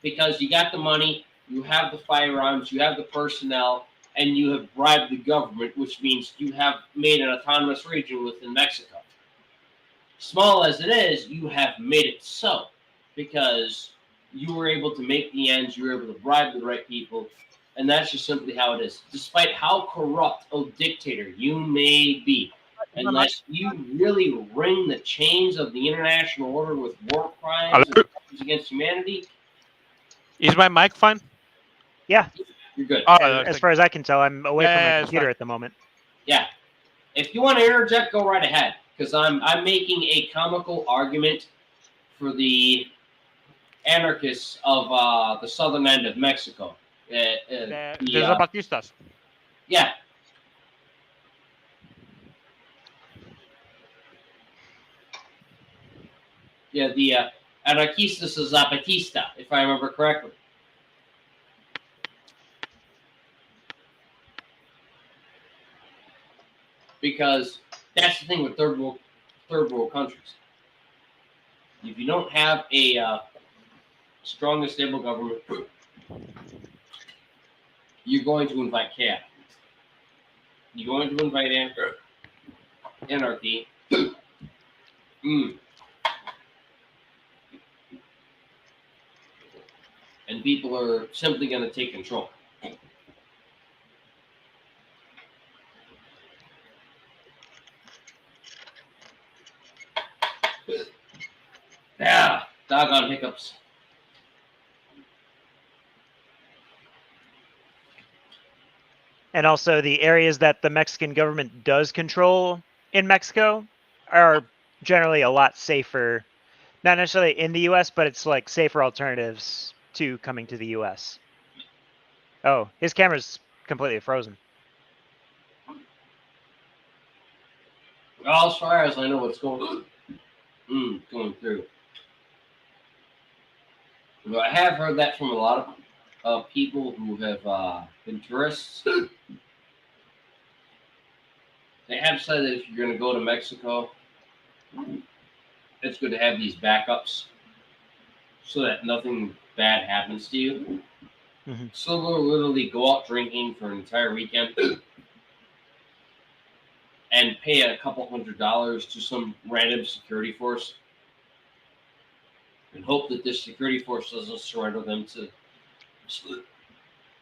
[SPEAKER 1] because you got the money, you have the firearms, you have the personnel, and you have bribed the government, which means you have made an autonomous region within Mexico. Small as it is, you have made it so because you were able to make the ends, you were able to bribe the right people, and that's just simply how it is. Despite how corrupt a dictator you may be, unless you really wring the chains of the international order with war crimes and crimes against humanity,
[SPEAKER 3] Is my mic fine?
[SPEAKER 2] yeah.
[SPEAKER 1] you're good.
[SPEAKER 2] As far as I can tell, I'm away from my
[SPEAKER 3] Yeah, it's
[SPEAKER 2] computer
[SPEAKER 3] fine.
[SPEAKER 2] at the moment.
[SPEAKER 1] Yeah. If you want to interject, go right ahead. Because I'm making a comical argument for the anarchists of the southern end of Mexico.
[SPEAKER 3] The Zapatistas.
[SPEAKER 1] Yeah. Yeah, the anarquistas zapatista, if I remember correctly. Because that's the thing with third world countries. If you don't have a strong and stable government, you're going to invite chaos. You're going to invite anarchy. And people are simply going to take control. Yeah, doggone hiccups.
[SPEAKER 2] And also, the areas that the Mexican government does control in Mexico are generally a lot safer. Not necessarily in the U.S., but it's like safer alternatives to coming to the U.S. Oh, his camera's completely frozen.
[SPEAKER 1] Well, as far as I know what's going through. But I have heard that from a lot of people who have been tourists. They have said that if you're going to go to Mexico, it's good to have these backups so that nothing bad happens to you.
[SPEAKER 2] Mm-hmm.
[SPEAKER 1] So they'll literally go out drinking for an entire weekend and pay a couple $100 to some random security force and hope that this security force doesn't surrender them to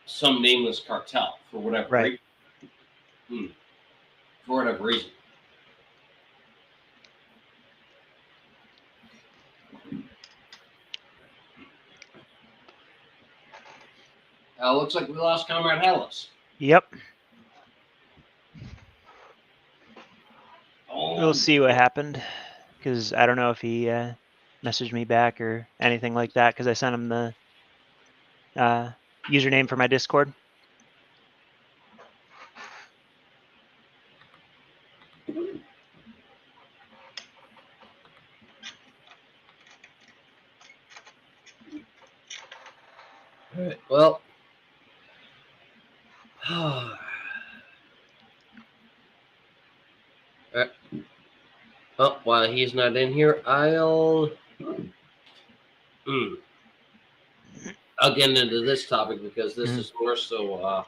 [SPEAKER 1] some nameless cartel for whatever reason. For whatever reason. Looks like we lost Comrade Hellas.
[SPEAKER 2] Yep.
[SPEAKER 1] Oh,
[SPEAKER 2] We'll see what happened, because I don't know if he messaged me back or anything like that, because I sent him the username for my Discord.
[SPEAKER 1] all right. Well, while he's not in here, I'll get into this topic because this is more so.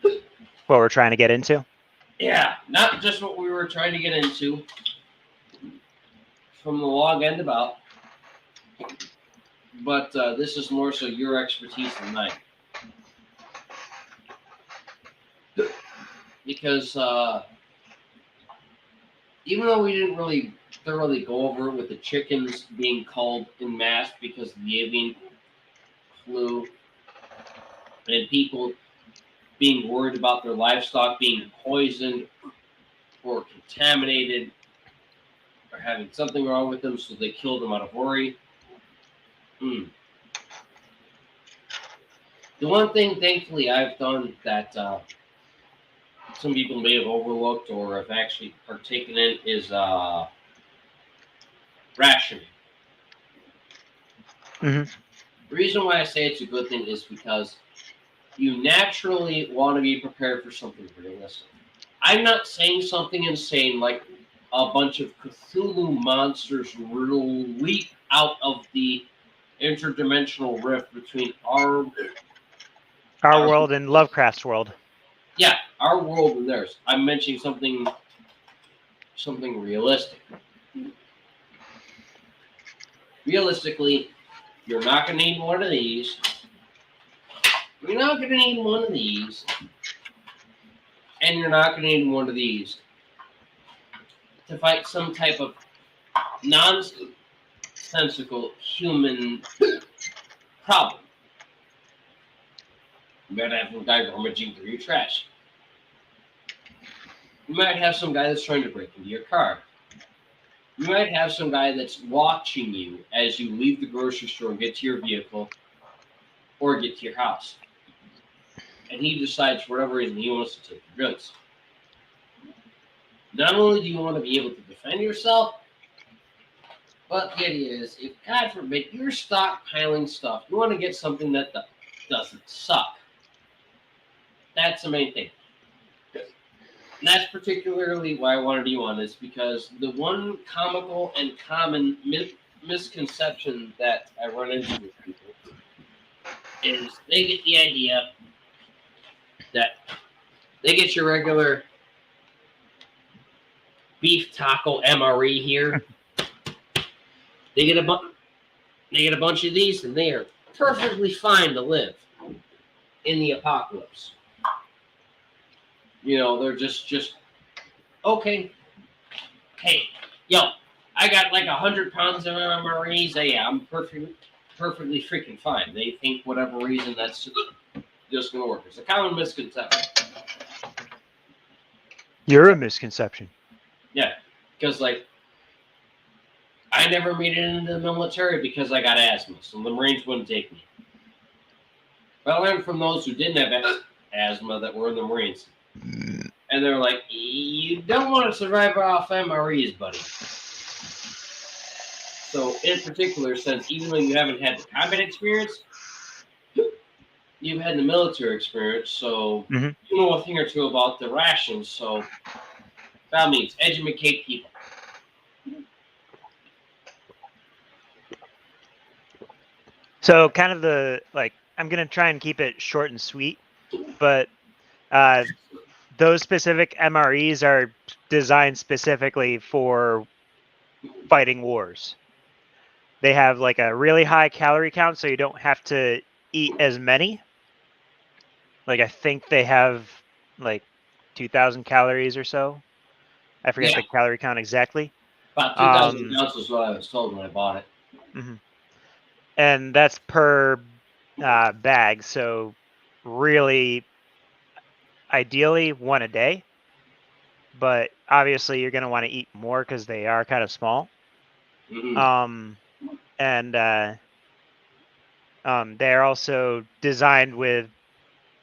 [SPEAKER 2] What we're trying to get into.
[SPEAKER 1] Yeah, not just what we were trying to get into from the log end about, but this is more so your expertise than mine. Because even though we didn't really thoroughly go over it with the chickens being culled en masse because of the avian flu and people being worried about their livestock being poisoned or contaminated or having something wrong with them, so they killed them out of worry. The one thing, thankfully, I've done that some people may have overlooked or have actually partaken in is rationing.
[SPEAKER 2] Mm-hmm.
[SPEAKER 1] The reason why I say it's a good thing is because you naturally want to be prepared for something realistic. I'm not saying something insane like a bunch of Cthulhu monsters will leap out of the interdimensional rift between our
[SPEAKER 2] world and Lovecraft's world.
[SPEAKER 1] Yeah, our world and theirs. I'm mentioning something realistic. Realistically, you're not going to need one of these. You're not going to need one of these. And you're not going to need one of these to fight some type of nonsensical human problem. You might have some guy rummaging through your trash. You might have some guy that's trying to break into your car. You might have some guy that's watching you as you leave the grocery store and get to your vehicle or get to your house. And he decides for whatever reason he wants to take your goods. Not only do you want to be able to defend yourself, but the idea is, if God forbid you're stockpiling stuff, you want to get something that doesn't suck. That's the main thing. And that's particularly why I wanted you on this, because the one comical and common misconception that I run into with people is they get the idea that they get your regular beef taco MRE here. They get a bunch of these, and they are perfectly fine to live in the apocalypse. You know, they're just okay. Hey, yo, I got like 100 pounds of MREs. Yeah, I'm perfectly freaking fine. They think whatever reason that's just gonna work. It's a common misconception.
[SPEAKER 2] You're a misconception.
[SPEAKER 1] Yeah, because like I never made it into the military because I got asthma, so the Marines wouldn't take me. But I learned from those who didn't have asthma that were in the Marines. And they're like, you don't want to survive off MREs, buddy. So, in particular sense, even though you haven't had the combat experience, you've had the military experience, so you know a thing or two about the rations. So, by all means, educate people.
[SPEAKER 2] So, kind of I'm going to try and keep it short and sweet, but those specific MREs are designed specifically for fighting wars. They have like a really high calorie count, so you don't have to eat as many. Like I think they have like 2,000 calories or so. I forget the calorie count exactly.
[SPEAKER 1] About 2,000 pounds is what I was told when I bought it.
[SPEAKER 2] Mm-hmm. And that's per bag, so really ideally one a day, but obviously you're going to want to eat more because they are kind of small. And they're also designed with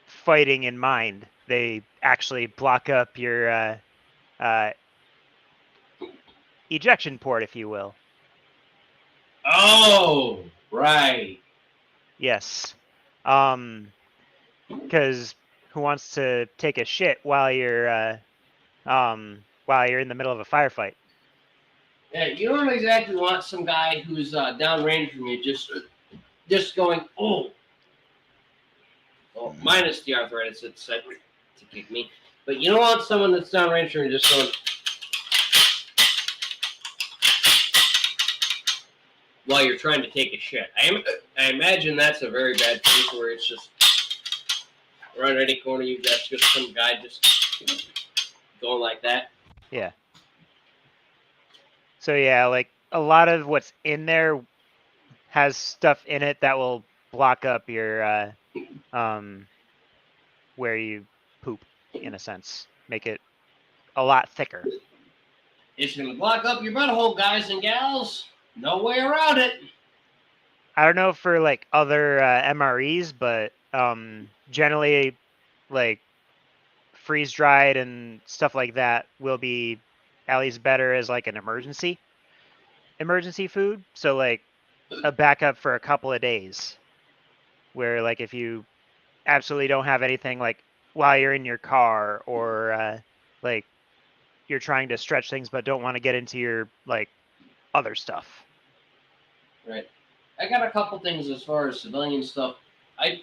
[SPEAKER 2] fighting in mind. They actually block up your ejection port, if you will.
[SPEAKER 1] Oh, right.
[SPEAKER 2] Yes. Because who wants to take a shit while you're in the middle of a firefight?
[SPEAKER 1] Yeah, you don't exactly want some guy who's downrange from you just going, oh, Well, minus the arthritis, it's said to kick me. But you don't want someone that's downrange and just going while you're trying to take a shit. I imagine that's a very bad case where it's just around any corner you got just some guy just going like that.
[SPEAKER 2] Yeah. So yeah, like a lot of what's in there has stuff in it that will block up your where you poop, in a sense, make it a lot thicker.
[SPEAKER 1] It's going to block up your butthole, guys and gals. No way around it.
[SPEAKER 2] I don't know for like other MREs, but generally, like freeze dried and stuff like that will be at least better as like an emergency food. So like a backup for a couple of days, where like if you absolutely don't have anything, like while you're in your car or like you're trying to stretch things but don't want to get into your like other stuff.
[SPEAKER 1] Right. I got a couple things as far as civilian stuff. I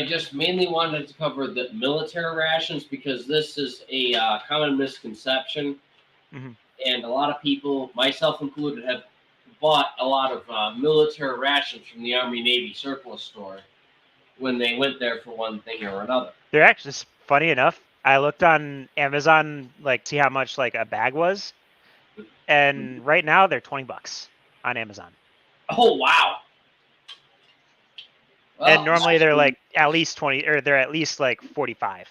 [SPEAKER 1] just mainly wanted to cover the military rations because this is a common misconception.
[SPEAKER 2] Mm-hmm.
[SPEAKER 1] And a lot of people, myself included, have bought a lot of military rations from the Army Navy surplus store when they went there for one thing or another.
[SPEAKER 2] They're actually, funny enough, I looked on Amazon, like, see how much like a bag was, and right now they're $20 on Amazon.
[SPEAKER 1] Oh wow! Well,
[SPEAKER 2] And normally they're like at least 20, or they're at least like 45.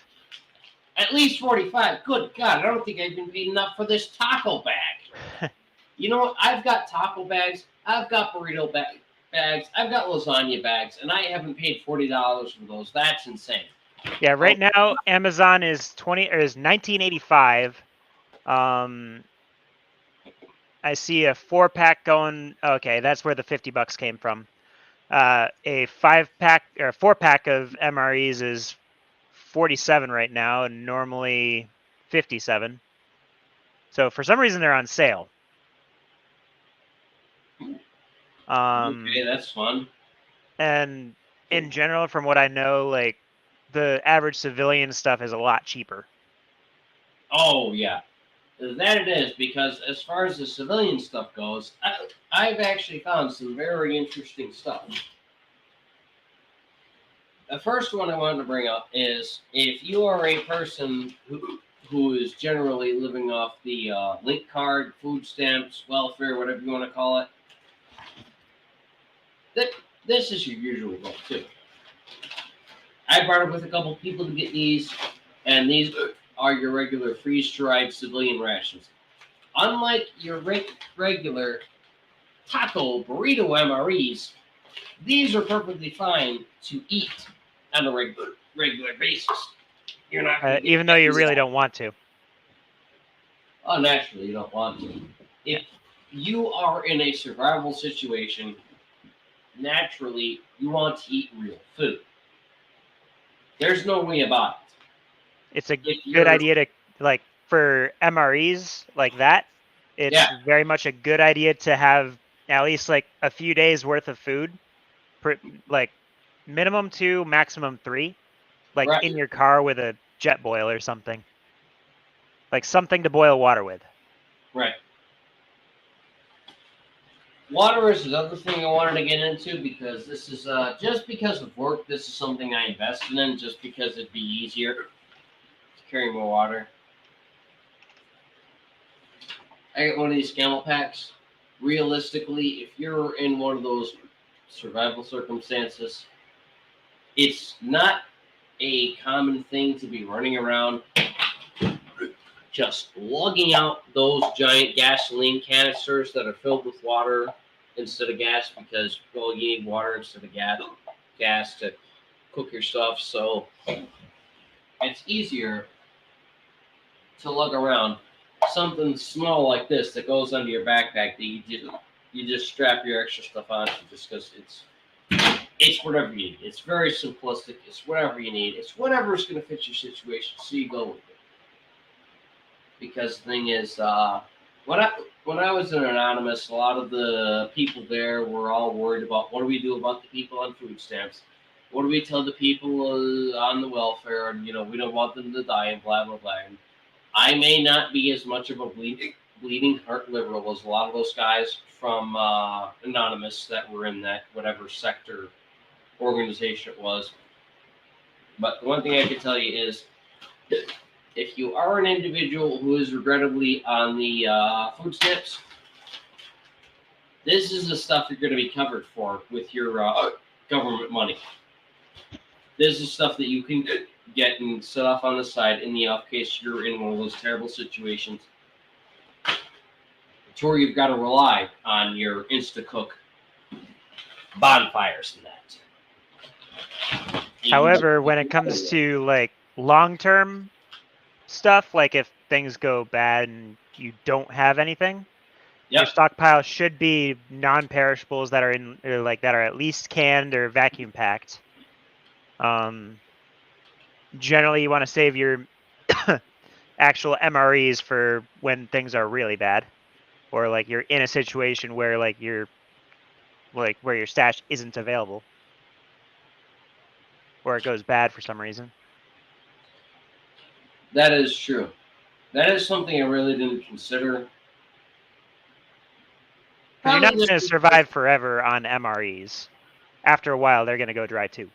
[SPEAKER 1] At least 45. Good God, I don't think I've been paid enough for this taco bag. You know what? I've got taco bags. I've got burrito bags. I've got lasagna bags, and I haven't paid $40 for those. That's insane.
[SPEAKER 2] Yeah, right now Amazon is $19.85. I see a 4-pack going. Okay, that's where the $50 came from. A 5-pack or 4-pack of MREs is $47 right now, and normally $57. So for some reason they're on sale.
[SPEAKER 1] Okay, that's fun.
[SPEAKER 2] And in general, from what I know, like the average civilian stuff is a lot cheaper.
[SPEAKER 1] Oh yeah, that it is, because as far as the civilian stuff goes, I've actually found some very interesting stuff. The first one I wanted to bring up is if you are a person who is generally living off the link card, food stamps, welfare, whatever you want to call it, this is your usual goal too. I brought up with a couple people to get these, and these are your regular freeze-dried civilian rations. Unlike your regular taco burrito MREs, these are perfectly fine to eat on a regular basis. You're not
[SPEAKER 2] Even though you really don't want to.
[SPEAKER 1] Oh, naturally, you don't want to. If you are in a survival situation, naturally, you want to eat real food. There's no way about it.
[SPEAKER 2] It's a good idea to, like, for MREs like that, it's very much a good idea to have at least, like, a few days worth of food, like, minimum 2, maximum 3, like, in your car with a jet boil or something. Like, something to boil water with.
[SPEAKER 1] Right. Water is another thing I wanted to get into, because this is just because of work. This is something I invested in just because it'd be easier to carry more water. I got one of these camel packs. Realistically, if you're in one of those survival circumstances, it's not a common thing to be running around just lugging out those giant gasoline canisters that are filled with water instead of gas, because, well, you need water instead of gas to cook your stuff. So it's easier to lug around something small like this that goes under your backpack that you just strap your extra stuff onto, just because it's whatever you need. It's very simplistic. It's whatever you need. It's whatever's going to fit your situation, so you go with it. Because the thing is, when I was in Anonymous, a lot of the people there were all worried about what do we do about the people on food stamps. what do we tell the people on the welfare? And, we don't want them to die and blah, blah, blah. And I may not be as much of a bleeding heart liberal as a lot of those guys from Anonymous that were in that whatever sector organization it was. But the one thing I can tell you is, if you are an individual who is regrettably on the food stamps, this is the stuff you're going to be covered for with your government money. This is stuff that you can get and set off on the side in the off case you're in one of those terrible situations to where you've got to rely on your Instacook bonfires and that.
[SPEAKER 2] However, when it comes to like long-term stuff, like if things go bad and you don't have anything, your stockpile should be non-perishables that are that are at least canned or vacuum packed. Generally, you want to save your actual MREs for when things are really bad, or like you're in a situation where where your stash isn't available, or it goes bad for some reason.
[SPEAKER 1] That is true. That is something I really didn't consider.
[SPEAKER 2] You're not going to survive forever on MREs. After a while, they're going to go dry too.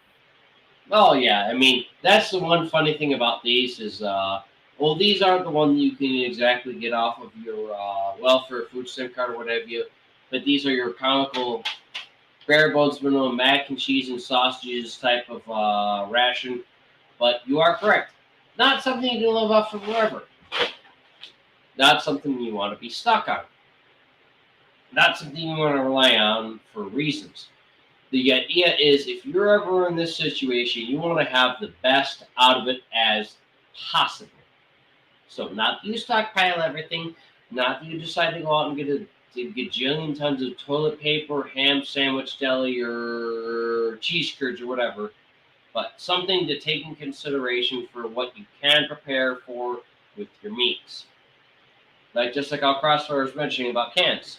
[SPEAKER 1] Oh, yeah. I mean, that's the one funny thing about these is, these aren't the one you can exactly get off of your welfare food stamp card or whatever but these are your comical bare bones minimum mac and cheese and sausages type of ration. But you are correct. Not something you can live off for forever. Not something you want to be stuck on. Not something you want to rely on for reasons. The idea is if you're ever in this situation, you want to have the best out of it as possible. So not that you stockpile everything, not that you decide to go out and get a gajillion tons of toilet paper, ham sandwich deli, or cheese curds or whatever, but something to take in consideration for what you can prepare for with your meats. Just like how Crossfire was mentioning about cans.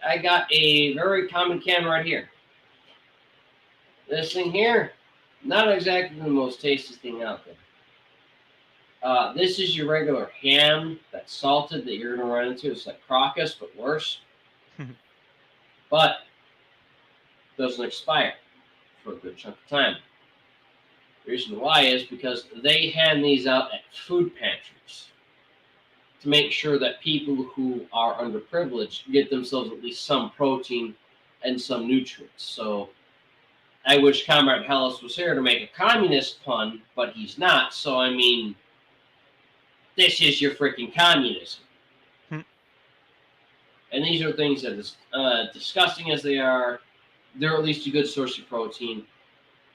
[SPEAKER 1] I got a very common can right here. This thing here, not exactly the most tasty thing out there. This is your regular ham that's salted that you're going to run into. It's like Crocus, but worse. But doesn't expire for a good chunk of time. The reason why is because they hand these out at food pantries to make sure that people who are underprivileged get themselves at least some protein and some nutrients. So I wish Comrade Hellas was here to make a communist pun, but he's not. So, I mean, this is your freaking communism. And these are things that, as disgusting as they are, they're at least a good source of protein.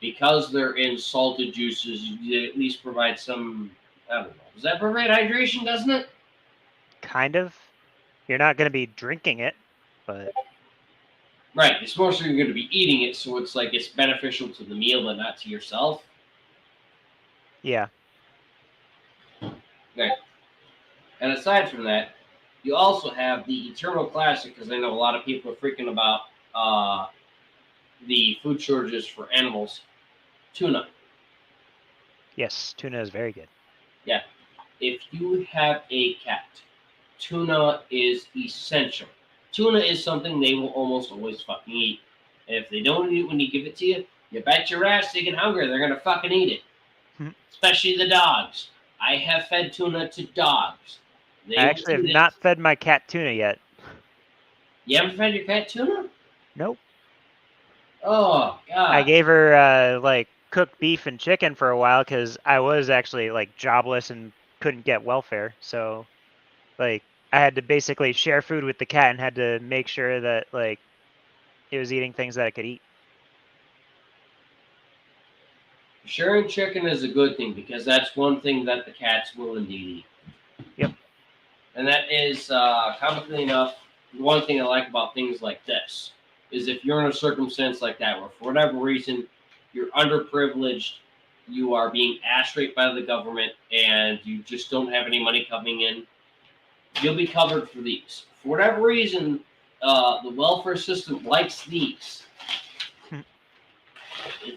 [SPEAKER 1] Because they're in salted juices, you at least provide some, I don't know. Does that provide hydration, doesn't it?
[SPEAKER 2] Kind of. You're not going to be drinking it, but...
[SPEAKER 1] Right. It's mostly you're going to be eating it, so it's like it's beneficial to the meal, but not to yourself.
[SPEAKER 2] Yeah.
[SPEAKER 1] Okay. And aside from that, you also have the Eternal Classic, because I know a lot of people are freaking about the food shortages for animals. Tuna.
[SPEAKER 2] Yes, tuna is very good.
[SPEAKER 1] Yeah. If you have a cat, tuna is essential. Tuna is something they will almost always fucking eat. And if they don't eat it when you give it to you, you bet your ass they get hungry. They're going to fucking eat it. Especially the dogs. I have fed tuna to dogs.
[SPEAKER 2] I actually have not fed my cat tuna yet.
[SPEAKER 1] You haven't fed your cat tuna?
[SPEAKER 2] Nope.
[SPEAKER 1] Oh, God.
[SPEAKER 2] I gave her, cooked beef and chicken for a while because I was actually, jobless and couldn't get welfare. So, I had to basically share food with the cat and had to make sure that, it was eating things that it could eat.
[SPEAKER 1] Sharing chicken is a good thing because that's one thing that the cats will indeed eat.
[SPEAKER 2] Yep.
[SPEAKER 1] And that is, comically enough, one thing I like about things like this is if you're in a circumstance like that where for whatever reason you're underprivileged, you are being ass raped by the government, and you just don't have any money coming in, you'll be covered for these. For whatever reason, the welfare system likes these.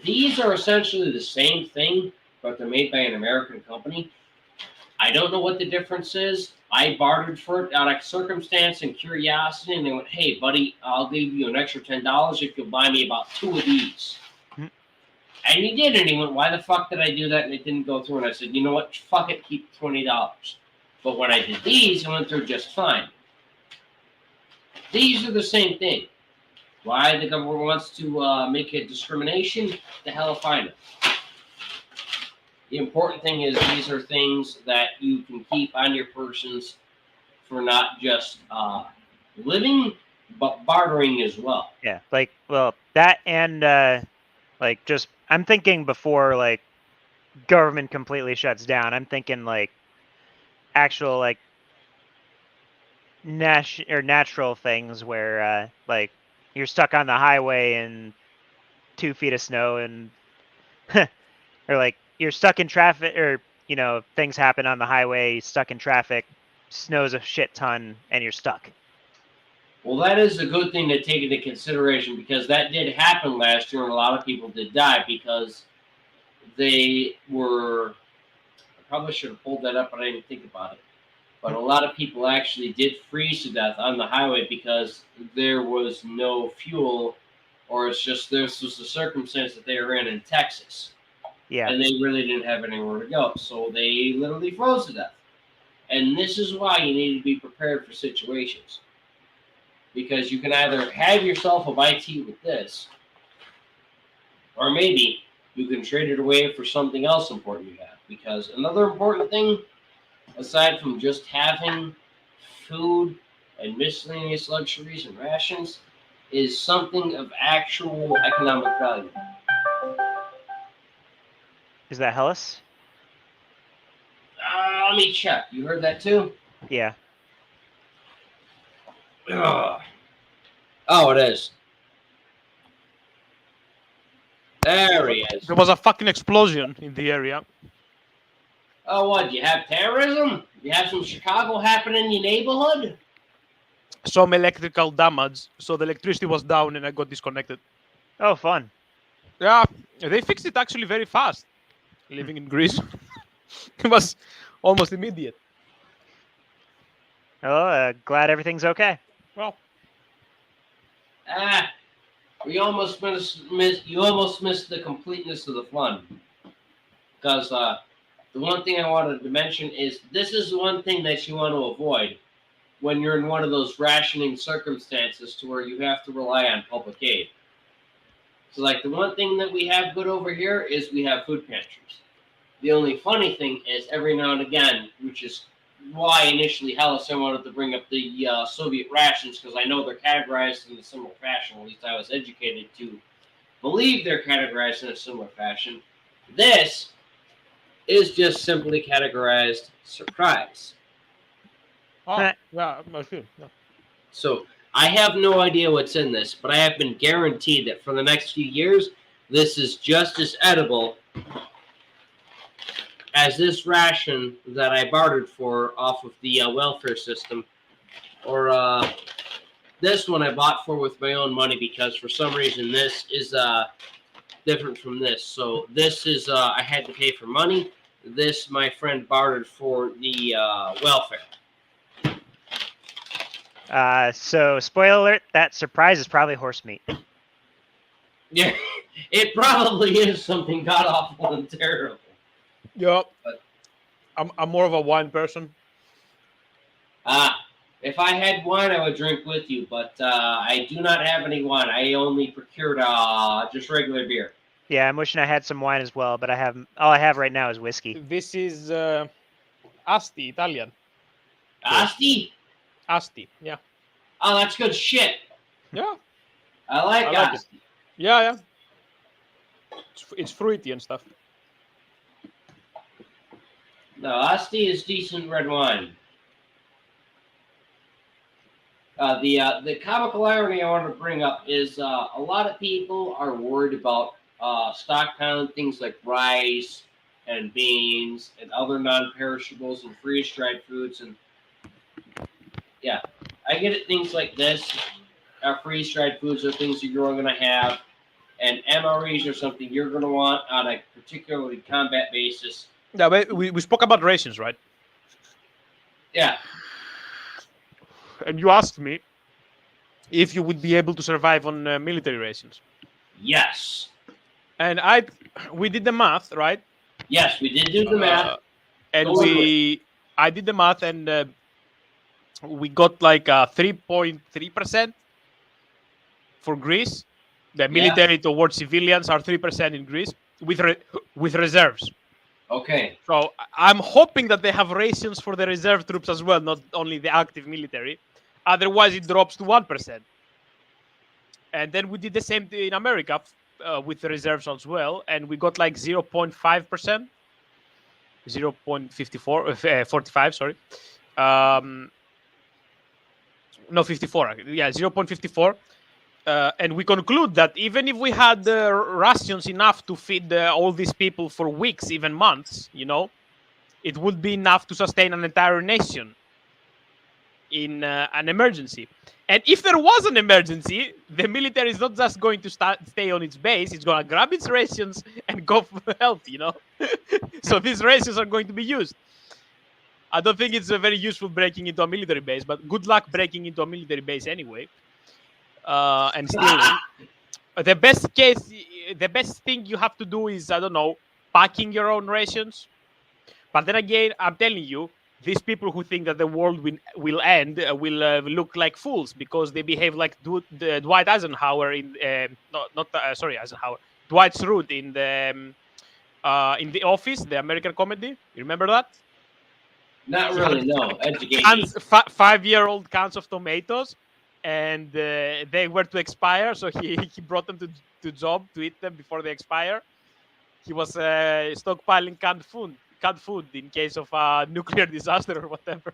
[SPEAKER 1] These are essentially the same thing, but they're made by an American company. I don't know what the difference is. I bartered for it out of circumstance and curiosity, and they went, "Hey, buddy, I'll give you an extra $10 if you'll buy me about 2 of these."
[SPEAKER 2] Hmm.
[SPEAKER 1] And he did, and he went, "Why the fuck did I do that?" And it didn't go through. And I said, "You know what? Fuck it, keep $20." But when I did these, it went through just fine. These are the same thing. Why the government wants to make a discrimination, the hell if I know. The important thing is these are things that you can keep on your persons for not just living, but bartering as well.
[SPEAKER 2] Yeah, like, well, that and like, just I'm thinking before like government completely shuts down. I'm thinking like actual like natural things where like you're stuck on the highway in 2 feet of snow and or like you're stuck in traffic, or things happen on the highway, stuck in traffic, snows a shit ton, and you're stuck.
[SPEAKER 1] Well, that is a good thing to take into consideration, because that did happen last year, and a lot of people did die because they were. I probably should have pulled that up, but I didn't think about it. But a lot of people actually did freeze to death on the highway because there was no fuel, or it's just this was the circumstance that they were in Texas.
[SPEAKER 2] Yeah.
[SPEAKER 1] And they really didn't have anywhere to go. So they literally froze to death. And this is why you need to be prepared for situations. Because you can either have yourself a bite to eat with this, or maybe you can trade it away for something else important you have. Because another important thing, aside from just having food and miscellaneous luxuries and rations, is something of actual economic value.
[SPEAKER 2] Is that Hellas?
[SPEAKER 1] Let me check. You heard that too?
[SPEAKER 2] Yeah.
[SPEAKER 1] Ugh. Oh, it is. There he is.
[SPEAKER 3] There was a fucking explosion in the area.
[SPEAKER 1] Oh, what? You have terrorism? You have some Chicago happening in your neighborhood?
[SPEAKER 3] Some electrical damage, so the electricity was down and I got disconnected.
[SPEAKER 2] Oh, fun.
[SPEAKER 3] Yeah, they fixed it actually very fast. Living in Greece, it was almost immediate.
[SPEAKER 2] Oh, glad everything's okay.
[SPEAKER 3] Well,
[SPEAKER 1] We almost you almost missed the completeness of the fun. Because the one thing I wanted to mention is this is one thing that you want to avoid when you're in one of those rationing circumstances to where you have to rely on public aid. So, like, the one thing that we have good over here is we have food pantries. The only funny thing is every now and again, which is why initially Hellas I wanted to bring up the Soviet rations, because I know they're categorized in a similar fashion. At least I was educated to believe they're categorized in a similar fashion. This is just simply categorized surprise.
[SPEAKER 3] yeah, I see. Yeah.
[SPEAKER 1] So I have no idea what's in this, but I have been guaranteed that for the next few years, this is just as edible as this ration that I bartered for off of the welfare system, or this one I bought for with my own money, because for some reason this is different from this. So this is I had to pay for money. This my friend bartered for the welfare.
[SPEAKER 2] So spoiler alert, that surprise is probably horse meat.
[SPEAKER 1] Yeah, it probably is something god awful and terrible.
[SPEAKER 3] Yeah,
[SPEAKER 1] But
[SPEAKER 3] I'm more of a wine person.
[SPEAKER 1] if I had wine, I would drink with you, but I do not have any wine. I only procured just regular beer.
[SPEAKER 2] Yeah, I'm wishing I had some wine as well, but all I have right now is whiskey.
[SPEAKER 3] This is Asti, Italian.
[SPEAKER 1] Asti?
[SPEAKER 3] Asti, yeah.
[SPEAKER 1] Oh, that's good shit.
[SPEAKER 3] Yeah.
[SPEAKER 1] I like Asti.
[SPEAKER 3] Yeah. It's fruity and stuff.
[SPEAKER 1] No, Asti is decent red wine. The comical irony I want to bring up is a lot of people are worried about stockpiling things like rice and beans and other non-perishables and freeze-dried foods. And yeah, I get it. Things like this, freeze-dried foods are things that you're going to have. and MREs are something you're going to want on a particularly combat basis.
[SPEAKER 3] Yeah, but we spoke about rations, right?
[SPEAKER 1] Yeah.
[SPEAKER 3] And you asked me if you would be able to survive on military rations.
[SPEAKER 1] Yes.
[SPEAKER 3] And we did the math, right?
[SPEAKER 1] Yes, we did do the math.
[SPEAKER 3] And I did the math, and we got like 3.3% for Greece. The military towards civilians are 3% in Greece with reserves.
[SPEAKER 1] Okay.
[SPEAKER 3] So I'm hoping that they have rations for the reserve troops as well, not only the active military. Otherwise, it drops to 1%. And then we did the same thing in America with the reserves as well, and we got like 0.5%, 0.54, 45. Sorry, no 54. Yeah, 0.54. And we conclude that even if we had rations enough to feed all these people for weeks, even months, it would be enough to sustain an entire nation in an emergency. And if there was an emergency, the military is not just going to stay on its base. It's going to grab its rations and go for help, So these rations are going to be used. I don't think it's very useful breaking into a military base, but good luck breaking into a military base anyway. And stealing. The best thing you have to do is, I don't know, packing your own rations. But then again, I'm telling you, these people who think that the world will end will look like fools because they behave like Dwight Eisenhower in Eisenhower, Dwight Schrute in The Office, the American comedy. You remember that?
[SPEAKER 1] Not really, no. Educate me.
[SPEAKER 3] 5-year-old cans of tomatoes, and they were to expire, so he brought them to job to eat them before they expire. He was stockpiling canned food in case of a nuclear disaster or whatever.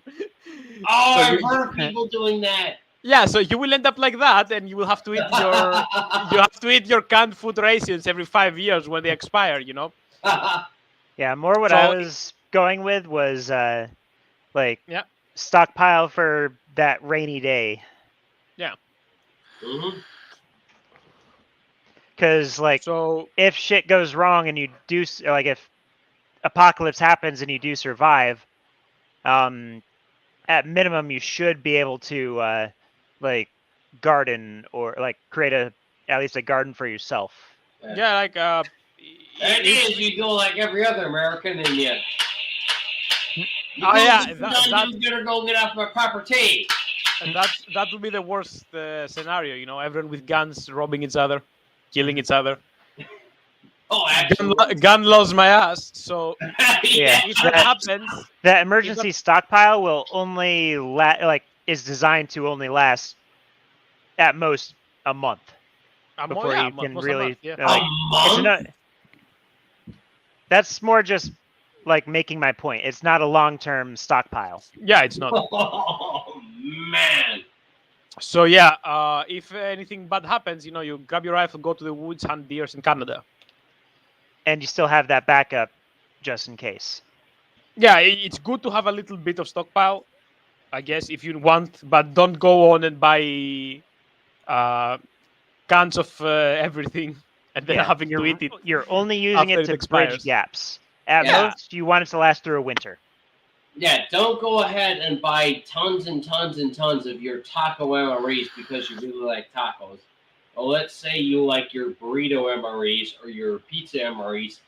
[SPEAKER 1] Oh, so I've heard of people doing that.
[SPEAKER 3] Yeah, so you will end up like that, and you will have to eat your canned food rations every 5 years when they expire.
[SPEAKER 2] Yeah, more what I was going with was stockpile for that rainy day.
[SPEAKER 3] Yeah.
[SPEAKER 2] Because if shit goes wrong and you do if apocalypse happens and you do survive, at minimum you should be able to garden or create at least a garden for yourself.
[SPEAKER 3] Yeah,
[SPEAKER 1] that is, you go like every other American, and you better go get off my property.
[SPEAKER 3] And that would be the worst scenario, everyone with guns robbing each other, killing each other.
[SPEAKER 1] Oh, absolutely.
[SPEAKER 3] Gun laws my ass. So
[SPEAKER 2] yeah,
[SPEAKER 3] if that happens,
[SPEAKER 2] that emergency stockpile will only is designed to only last at most a month before you can really.
[SPEAKER 1] A month?
[SPEAKER 2] That's more just making my point. It's not a long-term stockpile.
[SPEAKER 3] Yeah, it's not.
[SPEAKER 1] Oh man.
[SPEAKER 3] So yeah, if anything bad happens, you grab your rifle, go to the woods, hunt deers in Canada.
[SPEAKER 2] And you still have that backup just in case.
[SPEAKER 3] Yeah, it's good to have a little bit of stockpile, I guess, if you want, but don't go on and buy cans of everything and then having to eat it.
[SPEAKER 2] You're only using it to bridge gaps. At most, you want it to last through a winter.
[SPEAKER 1] Yeah, don't go ahead and buy tons and tons and tons of your taco MREs because you really like tacos. Well, let's say you like your burrito MREs or your pizza MREs.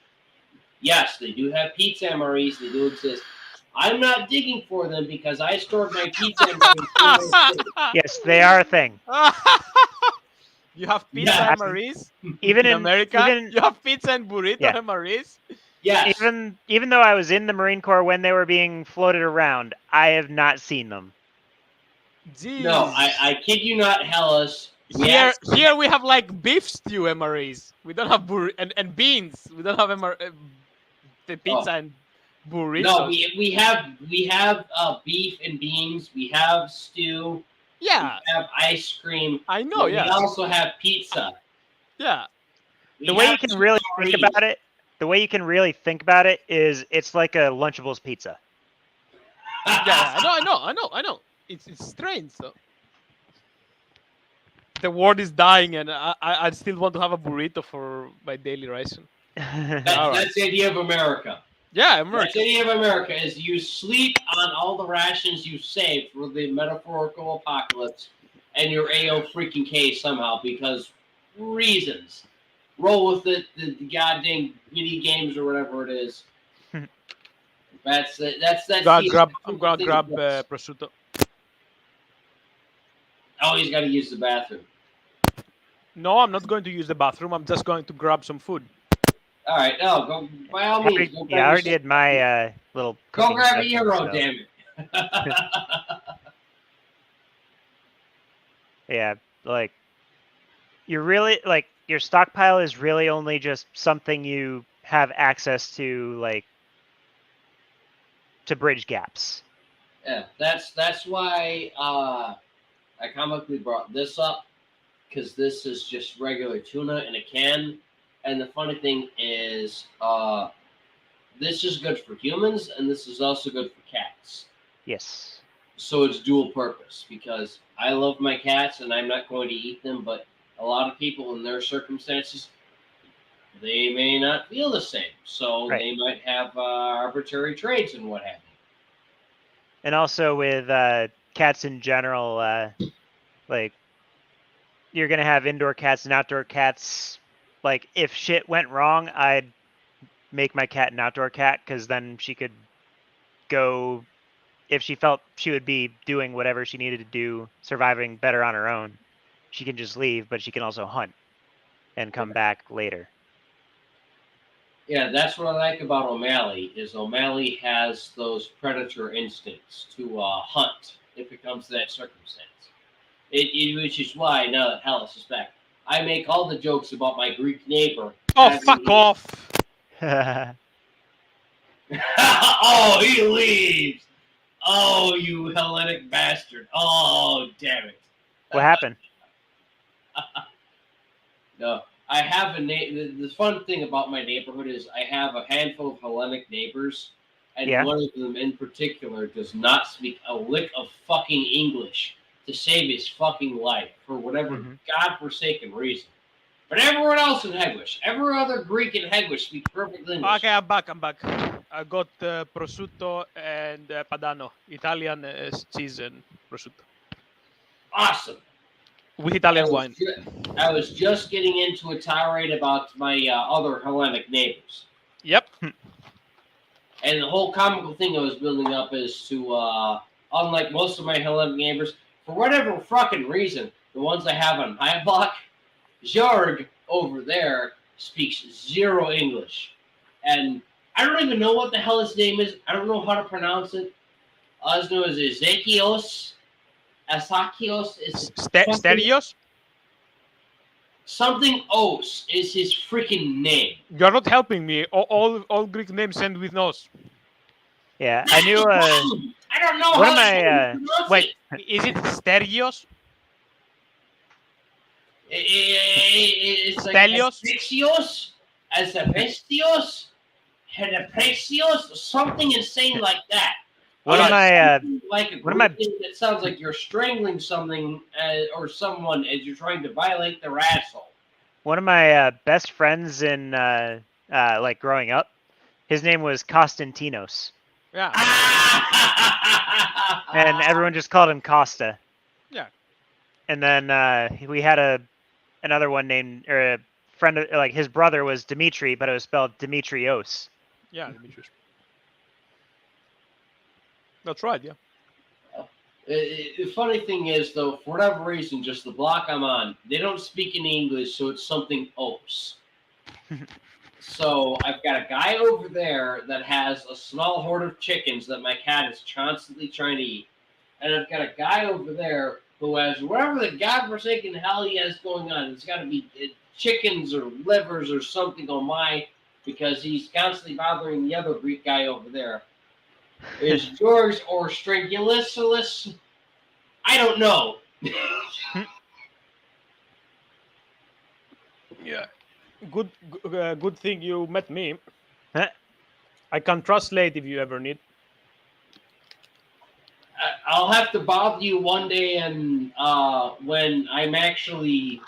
[SPEAKER 1] Yes, they do have pizza MREs. They do exist. I'm not digging for them because I stored my pizza MREs.
[SPEAKER 2] Yes, they are a thing.
[SPEAKER 3] You have pizza MREs?
[SPEAKER 2] Even in
[SPEAKER 3] America? You have pizza and burrito MREs?
[SPEAKER 1] Yes.
[SPEAKER 2] Even though I was in the Marine Corps when they were being floated around, I have not seen them.
[SPEAKER 3] Jeez.
[SPEAKER 1] No, I kid you not, Hellas.
[SPEAKER 3] Here we have beef stew MREs. We don't have and beans. We don't have the pizza and burritos.
[SPEAKER 1] No, we have beef and beans. We have stew.
[SPEAKER 3] Yeah.
[SPEAKER 1] We have ice cream.
[SPEAKER 3] I know.
[SPEAKER 1] We also have pizza.
[SPEAKER 3] Yeah.
[SPEAKER 2] The way you can really think about it is it's like a Lunchables pizza.
[SPEAKER 3] Yeah, I know. It's strange though. the world is dying, and I still want to have a burrito for my daily ration.
[SPEAKER 1] That's the idea of America.
[SPEAKER 3] Yeah,
[SPEAKER 1] That's
[SPEAKER 3] America.
[SPEAKER 1] the idea of America is you sleep on all the rations you saved for the metaphorical apocalypse, and you're AO freaking K somehow because reasons. Roll with it, the goddamn giddy games or whatever it is. That's
[SPEAKER 3] I'm gonna grab prosciutto.
[SPEAKER 1] Oh, he's got to use the bathroom.
[SPEAKER 3] No, I'm not going to use the bathroom. I'm just going to grab some food.
[SPEAKER 1] All right, no, go by all means. Go
[SPEAKER 2] I already did my little.
[SPEAKER 1] Go grab a
[SPEAKER 2] session,
[SPEAKER 1] euro,
[SPEAKER 2] so.
[SPEAKER 1] damn it.
[SPEAKER 2] Yeah, like you're really like your stockpile is really only just something you have access to, like to bridge gaps.
[SPEAKER 1] Yeah, that's why I comically brought this up, because this is just regular tuna in a can. And the funny thing is, this is good for humans, and this is also good for cats.
[SPEAKER 2] Yes.
[SPEAKER 1] So it's dual purpose, because I love my cats, and I'm not going to eat them, but a lot of people in their circumstances, they may not feel the same. So
[SPEAKER 2] Right.
[SPEAKER 1] they might have arbitrary traits and what have you.
[SPEAKER 2] And also with cats in general, like you're gonna have indoor cats and outdoor cats. Like if shit went wrong, I'd make my cat an outdoor cat, because then she could go if she felt she would be doing whatever she needed to do, surviving better on her own. She can just leave, but she can also hunt and come back later.
[SPEAKER 1] Yeah, that's what I like about O'Malley, is O'Malley has those predator instincts to hunt if it comes to that circumstance. Which is why, now that Hellas is back, I make all the jokes about my Greek neighbor.
[SPEAKER 3] Oh, fuck off!
[SPEAKER 1] Oh, he leaves! Oh, you Hellenic bastard. Oh, damn it.
[SPEAKER 2] What happened?
[SPEAKER 1] No, I have the fun thing about my neighborhood is I have a handful of Hellenic neighbors, and
[SPEAKER 2] Yeah.
[SPEAKER 1] one of them in particular does not speak a lick of fucking English to save his fucking life for whatever godforsaken reason. But everyone else in Heglish, every other Greek in Heglish speaks perfect English.
[SPEAKER 3] Okay, I'm back. I got prosciutto and padano, Italian cheese and prosciutto
[SPEAKER 1] Awesome.
[SPEAKER 3] with Italian wine.
[SPEAKER 1] I was just getting into a tirade about my other Hellenic neighbors.
[SPEAKER 3] Yep.
[SPEAKER 1] And the whole comical thing I was building up is to, unlike most of my Hellenic neighbors, for whatever fucking reason, the ones I have on high block, Jorg over there speaks zero English. And I don't even know what the hell his name is. I don't know how to pronounce it. All I know is Ezekios. Asakios is
[SPEAKER 3] Stereos?
[SPEAKER 1] Something Os is his freaking name.
[SPEAKER 3] You're not helping me. All Greek names end with nos.
[SPEAKER 2] Yeah, I knew.
[SPEAKER 1] I don't know
[SPEAKER 2] What
[SPEAKER 1] how
[SPEAKER 2] am
[SPEAKER 1] to pronounce
[SPEAKER 3] Wait,
[SPEAKER 1] it.
[SPEAKER 3] is it Stereos?
[SPEAKER 1] It's like
[SPEAKER 3] Stelios?
[SPEAKER 1] Asphyxios, Asapestios, Hedeprecios, something insane like that.
[SPEAKER 2] One of my
[SPEAKER 1] like a
[SPEAKER 2] one of my-
[SPEAKER 1] thing that sounds like you're strangling something or someone as you're trying to violate their asshole.
[SPEAKER 2] one of my best friends in like growing up, his name was Constantinos,
[SPEAKER 3] Yeah.
[SPEAKER 2] and everyone just called him Costa.
[SPEAKER 3] Yeah.
[SPEAKER 2] And then we had another one named, or a friend, like his brother was Dimitri, but it was spelled Dimitrios.
[SPEAKER 3] Yeah, Demetrius. That's right, yeah.
[SPEAKER 1] The funny thing is, though, for whatever reason, just the block I'm on, they don't speak any English, so it's something Ops. So I've got a guy over there that has a small horde of chickens that my cat is constantly trying to eat. And I've got a guy over there who has whatever the godforsaken hell he has going on. It's got to be chickens or livers or something on my, because he's constantly bothering the other Greek guy over there. Is George or Strangulus? I don't know.
[SPEAKER 3] Yeah. Good thing you met me.
[SPEAKER 2] Huh?
[SPEAKER 3] I can translate if you ever need.
[SPEAKER 1] I'll have to bother you one day, and when I'm actually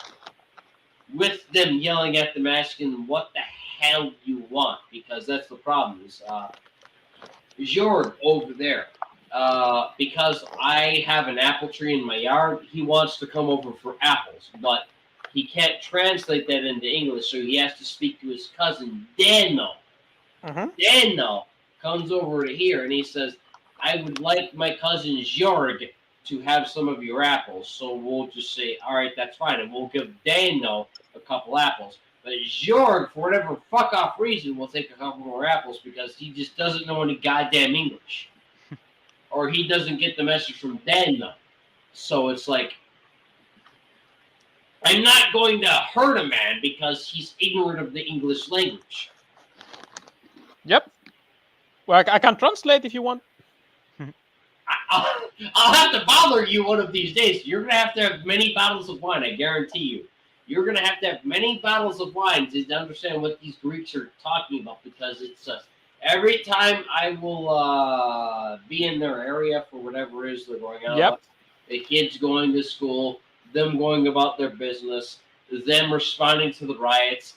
[SPEAKER 1] with them, yelling at them, asking what the hell you want, because that's the problem. Is Jorg over there? Because I have an apple tree in my yard, he wants to come over for apples, but he can't translate that into English, so he has to speak to his cousin Dano. Dano comes over to here and he says, I would like my cousin Jorg to have some of your apples. So we'll just say, all right, that's fine. And we'll give Dano a couple apples. But Jorg, for whatever fuck off reason, will take a couple more apples because he just doesn't know any goddamn English. Or he doesn't get the message from Dano. So it's like, I'm not going to hurt a man because he's ignorant of the English language.
[SPEAKER 3] Yep. Well, I can translate if you want.
[SPEAKER 1] I'll have to bother you one of these days. You're going to have many bottles of wine, I guarantee you. You're going to have many bottles of wine to understand what these Greeks are talking about, because it's every time I will be in their area for whatever it is they're going on.
[SPEAKER 3] Yep.
[SPEAKER 1] The kids going to school, them going about their business, them responding to the riots.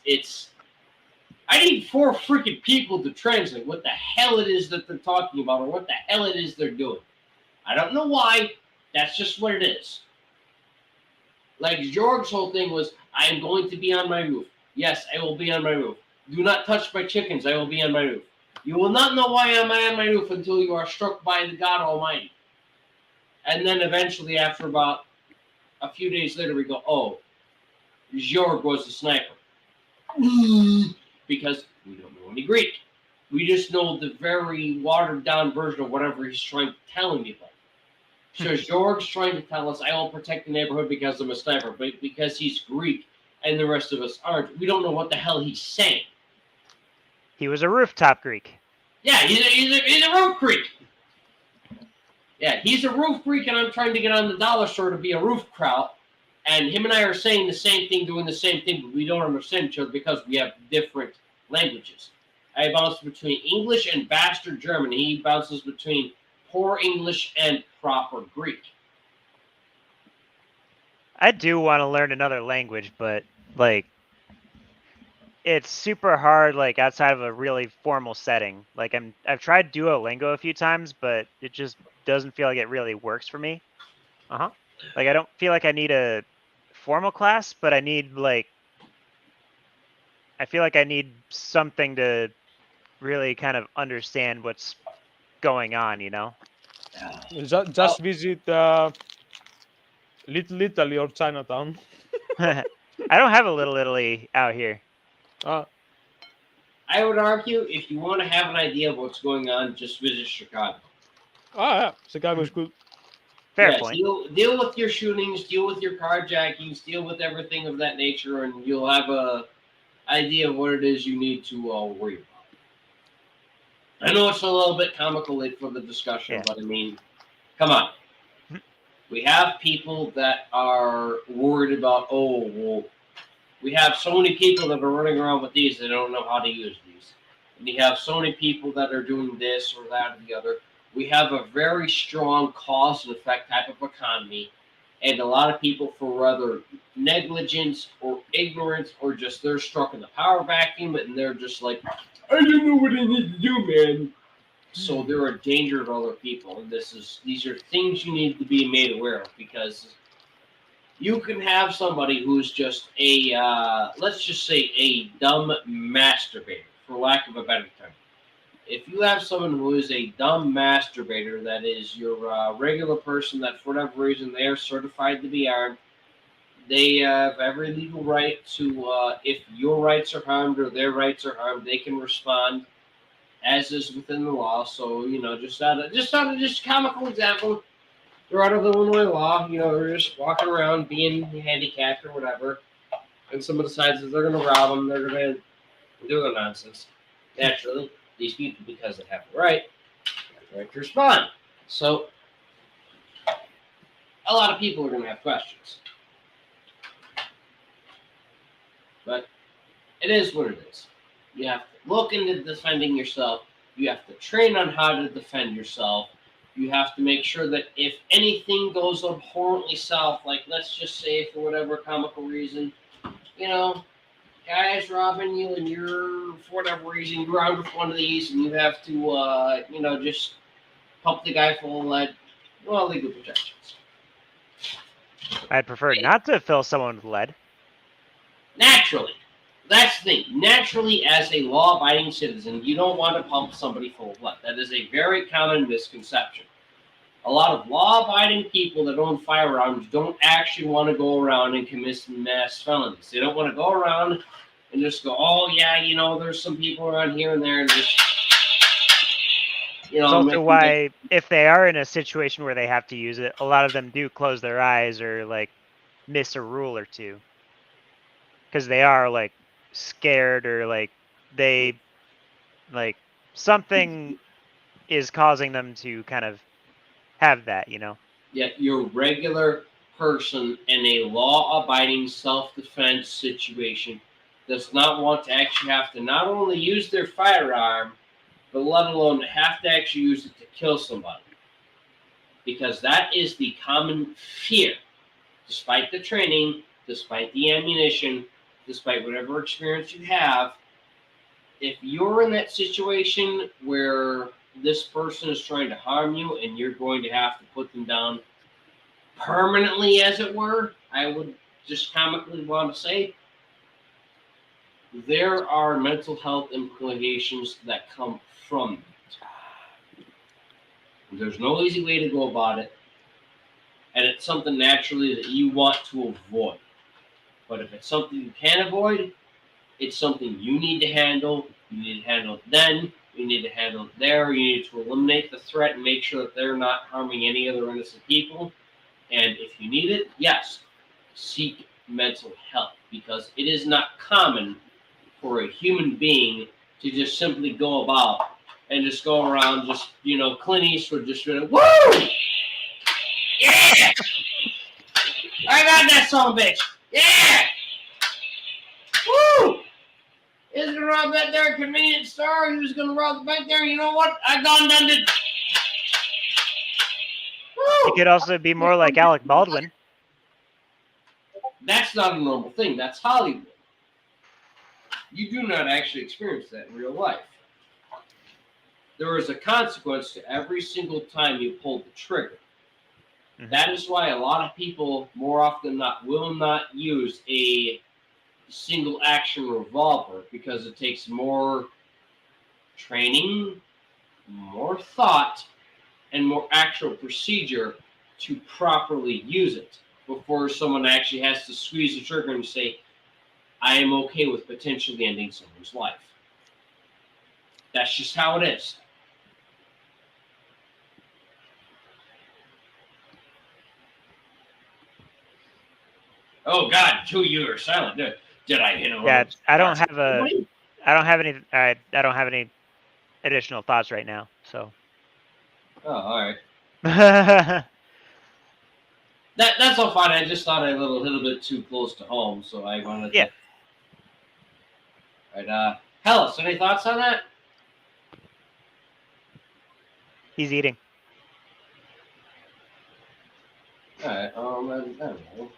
[SPEAKER 1] I need 4 freaking people to translate what the hell it is that they're talking about or what the hell it is they're doing. I don't know why. That's just what it is. Like Jorg's whole thing was, I am going to be on my roof. Yes, I will be on my roof. Do not touch my chickens. I will be on my roof. You will not know why I'm on my roof until you are struck by the God Almighty. And then eventually, after about a few days later, we go, oh, Jorg was a sniper. Because we don't know any Greek. We just know the very watered-down version of whatever he's trying to tell people. So Jorg's trying to tell us, I will protect the neighborhood because I'm a sniper, but because he's Greek and the rest of us aren't, we don't know what the hell he's saying.
[SPEAKER 2] He was a rooftop Greek.
[SPEAKER 1] Yeah, he's a roof Greek. Yeah, he's a roof Greek, and I'm trying to get on the dollar store to be a roof kraut. And him and I are saying the same thing, doing the same thing, but we don't understand each other because we have different languages. I bounce between English and bastard German. He bounces between poor English and proper Greek.
[SPEAKER 2] I do want to learn another language, but like it's super hard like outside of a really formal setting. Like I've tried Duolingo a few times, but it just doesn't feel like it really works for me. Like I don't feel like I need a formal class, but I feel like I need something to really kind of understand what's going on, you know?
[SPEAKER 3] Just visit Little Italy or Chinatown.
[SPEAKER 2] I don't have a Little Italy out here.
[SPEAKER 1] I would argue if you want to have an idea of what's going on, just visit Chicago.
[SPEAKER 3] Yeah, Chicago's good.
[SPEAKER 2] Fair point.
[SPEAKER 1] Deal with your shootings, deal with your carjackings, deal with everything of that nature, and you'll have a idea of what it is you need to worry about. I know it's a little bit comical late for the discussion, but I mean, come on. We have people that are worried about, we have so many people that are running around with these, they don't know how to use these. And you have so many people that are doing this or that or the other. We have a very strong cause and effect type of economy, and a lot of people, for rather negligence or ignorance or just they're struck in the power vacuum and they're just like, I don't know what I need to do, man. So they're a danger to other people, and these are things you need to be made aware of, because you can have somebody who's just let's just say a dumb masturbator, for lack of a better term. If you have someone who is a dumb masturbator, that is your regular person that for whatever reason they are certified to be armed, they have every legal right to, if your rights are harmed or their rights are harmed, they can respond as is within the law. So, just out of comical example, they're out of the Illinois law, they're just walking around being handicapped or whatever, and someone decides that they're going to rob them, they're going to do the nonsense. Naturally, these people, because they have the right to respond. So, a lot of people are going to have questions. But it is what it is. You have to look into defending yourself. You have to train on how to defend yourself. You have to make sure that if anything goes abhorrently south, like let's just say for whatever comical reason, guys robbing you and you're, for whatever reason, you're armed with one of these and you have to, just pump the guy full of lead, legal protections.
[SPEAKER 2] I'd prefer not to fill someone with lead.
[SPEAKER 1] Naturally. That's the thing. Naturally, as a law-abiding citizen, you don't want to pump somebody full of lead. That is a very common misconception. A lot of law-abiding people that own firearms don't actually want to go around and commit mass felonies. They don't want to go around and just go, oh, yeah, there's some people around here and there and just,
[SPEAKER 2] It's also why, if they are in a situation where they have to use it, a lot of them do close their eyes or, miss a rule or two. Because they are, scared or, something is causing them to kind of have that,
[SPEAKER 1] Yet your regular person in a law-abiding self-defense situation does not want to actually have to not only use their firearm, but let alone have to actually use it to kill somebody. Because that is the common fear. Despite the training, despite the ammunition, despite whatever experience you have, if you're in that situation where this person is trying to harm you and you're going to have to put them down permanently, as it were, I would just comically want to say, there are mental health implications that come from it. There's no easy way to go about it, and it's something naturally that you want to avoid. But if it's something you can avoid, it's something you need to handle. You need to handle it then. You need to handle it there. You need to eliminate the threat and make sure that they're not harming any other innocent people. And if you need it, yes, seek mental help, because it is not common for a human being to just simply go about and just go around just, Clint Eastwood just woo! Yeah! I got that son of a bitch! Yeah! Woo! He was gonna rob that there convenience store. He was gonna rob the bank there. You know what? I gone done it.
[SPEAKER 2] It could also be more like Alec Baldwin.
[SPEAKER 1] That's not a normal thing. That's Hollywood. You do not actually experience that in real life. There is a consequence to every single time you pull the trigger. Mm-hmm. That is why a lot of people, more often than not, will not use a single action revolver, because it takes more training, more thought, and more actual procedure to properly use it before someone actually has to squeeze the trigger and say, I am okay with potentially ending someone's life. That's just how it is. Oh God, 2 years silent. Did I hit him?
[SPEAKER 2] Yeah, I don't have any additional thoughts right now. So.
[SPEAKER 1] Oh, all right. That's all fine. I just thought I was a little bit too close to home, so I wanted to. Yeah. All right. Hellas, any thoughts on that?
[SPEAKER 2] He's eating.
[SPEAKER 1] All right. I don't know.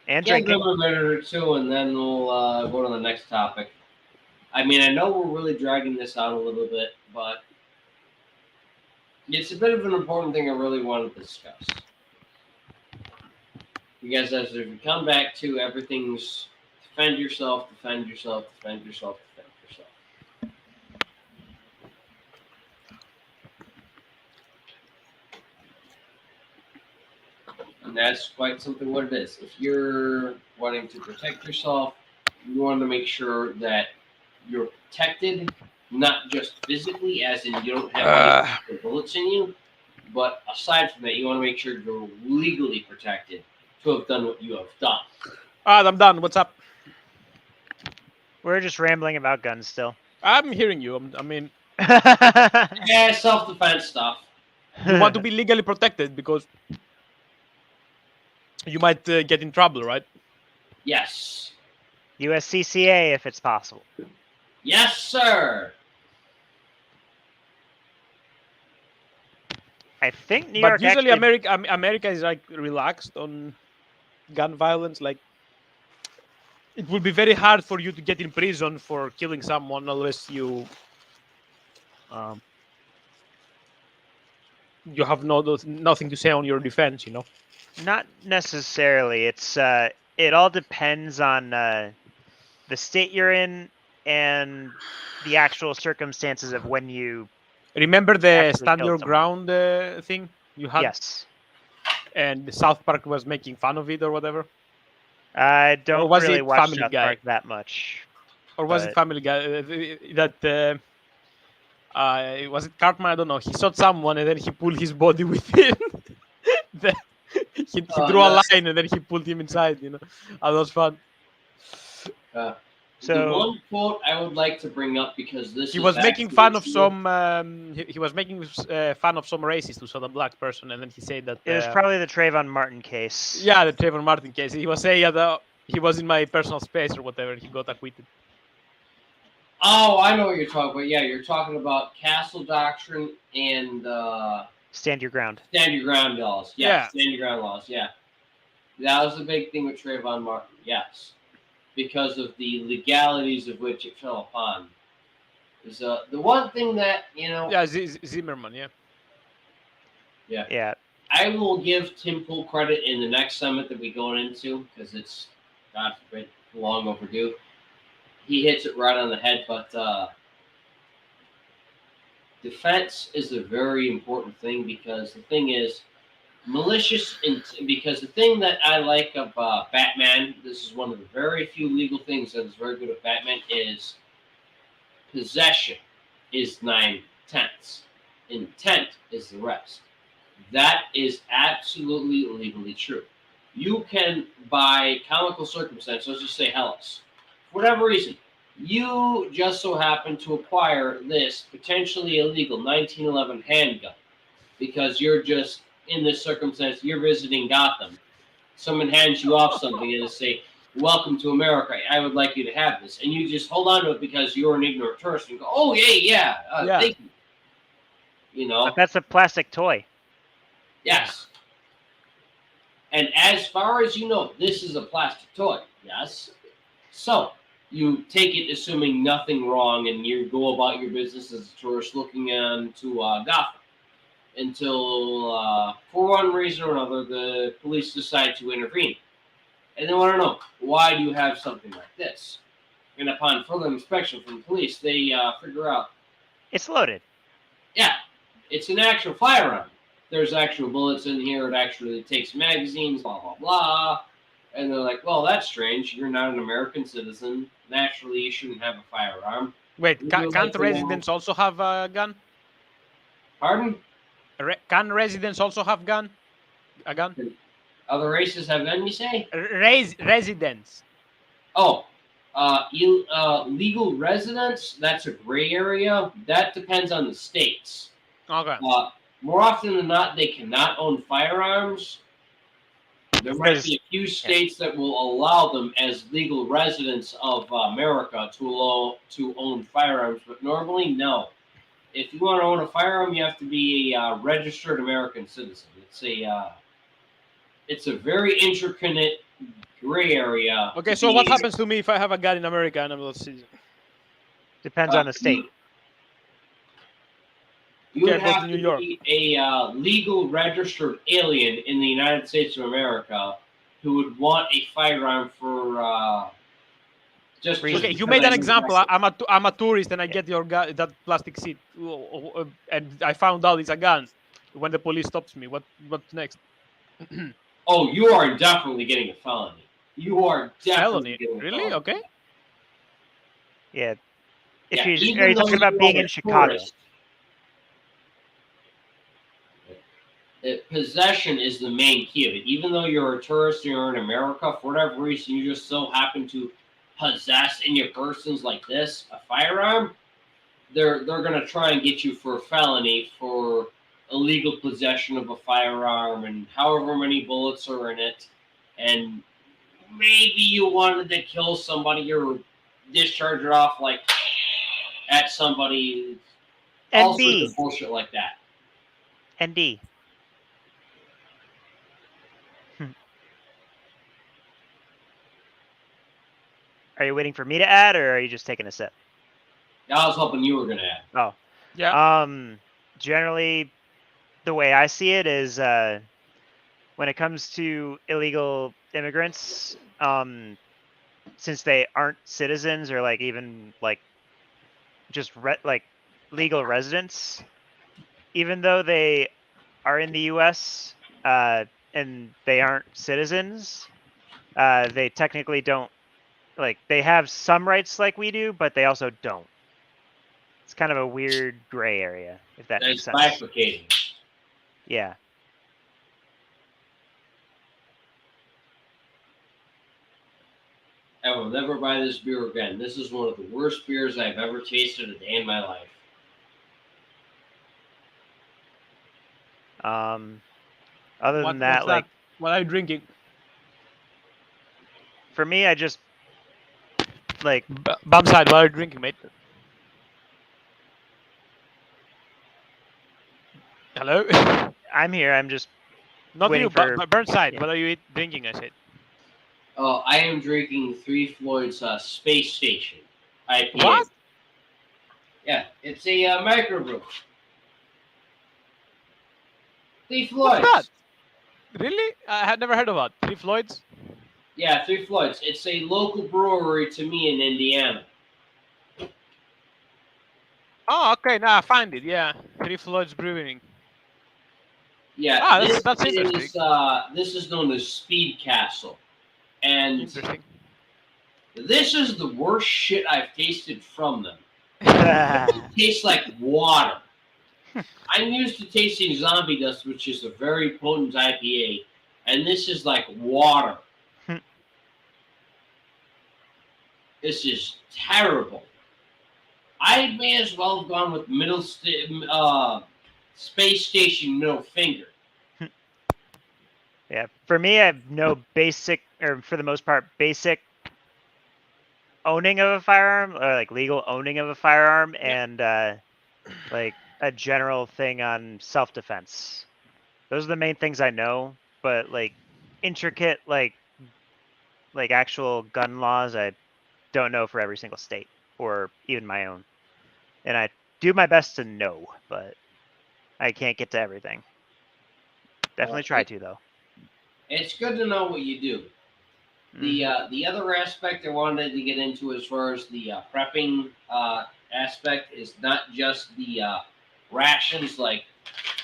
[SPEAKER 2] And drinking.
[SPEAKER 1] Give a minute or two, and then we'll go to the next topic. I mean, I know we're really dragging this out a little bit, but it's a bit of an important thing I really want to discuss. Because as we come back to everything's defend yourself, defend yourself, defend yourself, defend yourself. And that's quite something what it is. If you're wanting to protect yourself, you want to make sure that you're protected, not just physically, as in you don't have any bullets in you, but aside from that, you want to make sure you're legally protected to have done what you have done.
[SPEAKER 3] All right, I'm done. What's up?
[SPEAKER 2] We're just rambling about guns still.
[SPEAKER 3] I'm hearing you. I mean...
[SPEAKER 1] Yeah, self-defense stuff.
[SPEAKER 3] You want to be legally protected because you might get in trouble, right?
[SPEAKER 1] Yes.
[SPEAKER 2] USCCA if it's possible.
[SPEAKER 1] Yes, sir.
[SPEAKER 2] I think New
[SPEAKER 3] But
[SPEAKER 2] York
[SPEAKER 3] usually
[SPEAKER 2] actually.
[SPEAKER 3] America is like relaxed on gun violence. Like it would be very hard for you to get in prison for killing someone unless um, you have nothing to say on your defense.
[SPEAKER 2] Not necessarily. It all depends on the state you're in and the actual circumstances of when you
[SPEAKER 3] Remember the
[SPEAKER 2] actually
[SPEAKER 3] stand
[SPEAKER 2] killed
[SPEAKER 3] your
[SPEAKER 2] someone.
[SPEAKER 3] ground thing you had,
[SPEAKER 2] Yes.
[SPEAKER 3] and the South Park was making fun of it or whatever,
[SPEAKER 2] I
[SPEAKER 3] or
[SPEAKER 2] don't
[SPEAKER 3] was
[SPEAKER 2] really
[SPEAKER 3] it
[SPEAKER 2] watch
[SPEAKER 3] Family
[SPEAKER 2] South
[SPEAKER 3] Guy,
[SPEAKER 2] Park that much.
[SPEAKER 3] or was it
[SPEAKER 2] But
[SPEAKER 3] Family Guy that? Was it Cartman? I don't know. He shot someone and then he pulled his body within. The- he drew a line and then he pulled him inside. That was fun.
[SPEAKER 1] The
[SPEAKER 2] so
[SPEAKER 1] one quote I would like to bring up, because this
[SPEAKER 3] He
[SPEAKER 1] is
[SPEAKER 3] was making
[SPEAKER 1] actually
[SPEAKER 3] fun of
[SPEAKER 1] true.
[SPEAKER 3] some. He was making fun of some racist who shot a black person, and then he said that.
[SPEAKER 2] it was probably the Trayvon Martin case.
[SPEAKER 3] Yeah, the Trayvon Martin case. He was saying that he was in my personal space or whatever. And he got acquitted.
[SPEAKER 1] Oh, I know what you're talking about. Yeah, you're talking about Castle Doctrine and
[SPEAKER 2] Stand your ground.
[SPEAKER 1] Stand Your Ground laws.
[SPEAKER 3] Yeah.
[SPEAKER 1] Stand Your Ground laws. Yeah, that was the big thing with Trayvon Martin. Yes, because of the legalities of which it fell upon. Is the one thing that
[SPEAKER 3] Yeah, Zimmerman. Yeah.
[SPEAKER 2] Yeah.
[SPEAKER 1] I will give Tim Pool credit in the next summit that we go into, because it's, God forbid, long overdue. He hits it right on the head, but defense is a very important thing, because the thing is, because the thing that I like of Batman, this is one of the very few legal things that is very good at Batman, is possession is 9/10. Intent is the rest. That is absolutely legally true. You can, by comical circumstance, let's just say Hellas, for whatever reason, you just so happen to acquire this potentially illegal 1911 handgun because you're just in this circumstance, you're visiting Gotham. Someone hands you off something and they say, "Welcome to America. I would like you to have this," and you just hold on to it because you're an ignorant tourist and go, "Oh yeah, thank you."
[SPEAKER 2] But that's a plastic toy.
[SPEAKER 1] Yes. And as far as you know, this is a plastic toy. Yes. So you take it assuming nothing wrong, and you go about your business as a tourist looking into Gotham until, for one reason or another, the police decide to intervene. And they want to know, why do you have something like this? And upon further inspection from the police, they figure out,
[SPEAKER 2] it's loaded.
[SPEAKER 1] Yeah, it's an actual firearm. There's actual bullets in here. It actually takes magazines, blah, blah, blah. And they're like, well, that's strange. You're not an American citizen. Naturally, you shouldn't have a firearm.
[SPEAKER 3] Wait, can't residents also have a gun?
[SPEAKER 1] Pardon?
[SPEAKER 3] Can residents also have a gun?
[SPEAKER 1] Other races have gun, you say?
[SPEAKER 3] Residents.
[SPEAKER 1] Oh, legal residents, that's a gray area. That depends on the states.
[SPEAKER 3] Okay.
[SPEAKER 1] More often than not, they cannot own firearms. There might be a few states that will allow them as legal residents of America to own firearms, but normally, no. If you want to own a firearm, you have to be a registered American citizen. It's a very intricate gray area.
[SPEAKER 3] Okay, so what happens to me if I have a gun in America and I'm not a citizen?
[SPEAKER 2] Depends on the state.
[SPEAKER 1] You would have to be a legal registered alien in the United States of America who would want a firearm for just.
[SPEAKER 3] Okay, you made an example. I'm a tourist and I get your gun, that plastic seat, and I found out it's a gun. When the police stops me, what's next?
[SPEAKER 1] Oh, you are definitely getting a felony. You are definitely getting a
[SPEAKER 3] really?
[SPEAKER 1] felony.
[SPEAKER 3] Okay.
[SPEAKER 2] Yeah.
[SPEAKER 1] Yeah,
[SPEAKER 2] Are you talking about being in Chicago?
[SPEAKER 1] Possession is the main key of it. Even though you're a tourist and you're in America, for whatever reason, you just so happen to possess in your persons like this a firearm, they're going to try and get you for a felony for illegal possession of a firearm and however many bullets are in it. And maybe you wanted to kill somebody or discharge it off like at somebody. All sorts of bullshit like that.
[SPEAKER 2] ND. Are you waiting for me to add, or are you just taking a sip?
[SPEAKER 1] I was hoping you were gonna add.
[SPEAKER 2] Oh,
[SPEAKER 3] Yeah.
[SPEAKER 2] Generally, the way I see it is, when it comes to illegal immigrants, since they aren't citizens or like even like just like legal residents, even though they are in the U.S. And they aren't citizens, they technically don't they have some rights like we do, but they also don't. It's kind of a weird gray area, if that makes sense.
[SPEAKER 1] Bifurcating.
[SPEAKER 2] Yeah.
[SPEAKER 1] I will never buy this beer again. This is one of the worst beers I've ever tasted a day in my life.
[SPEAKER 2] Other than that,
[SPEAKER 3] What's that? What are you drinking?
[SPEAKER 2] For me, I just
[SPEAKER 3] Bumside, what are you drinking, mate? Hello?
[SPEAKER 2] I'm here. I'm just
[SPEAKER 3] Not
[SPEAKER 2] waiting
[SPEAKER 3] you,
[SPEAKER 2] for.
[SPEAKER 3] but Burnside,
[SPEAKER 2] yeah.
[SPEAKER 3] what are you drinking, I said?
[SPEAKER 1] Oh, I am drinking Three Floyd's Space Station IPA.
[SPEAKER 3] What?
[SPEAKER 1] Yeah, it's a microbrew. Three
[SPEAKER 3] What's
[SPEAKER 1] Floyd's.
[SPEAKER 3] that? Really? I had never heard of that. Three Floyds?
[SPEAKER 1] Yeah, Three Floyd's. It's a local brewery to me in Indiana.
[SPEAKER 3] Oh, okay. Now I find it. Yeah, Three Floyds Brewing.
[SPEAKER 1] Yeah,
[SPEAKER 3] that's interesting.
[SPEAKER 1] This is known as Speed Castle, and
[SPEAKER 3] Interesting.
[SPEAKER 1] this is the worst shit I've tasted from them. It tastes like water. I'm used to tasting Zombie Dust, which is a very potent IPA, and this is like water. This is terrible. I may as well have gone with Space Station Middle Finger.
[SPEAKER 2] Yeah, for me, I have no basic, or for the most part, basic owning of a firearm, or like legal owning of a firearm, and like a general thing on self-defense. Those are the main things I know, but like intricate, like actual gun laws, I don't know for every single state or even my own. And I do my best to know, but I can't get to everything. Definitely try to, though.
[SPEAKER 1] It's good to know what you do. The other aspect I wanted to get into as far as the prepping aspect is not just the rations, like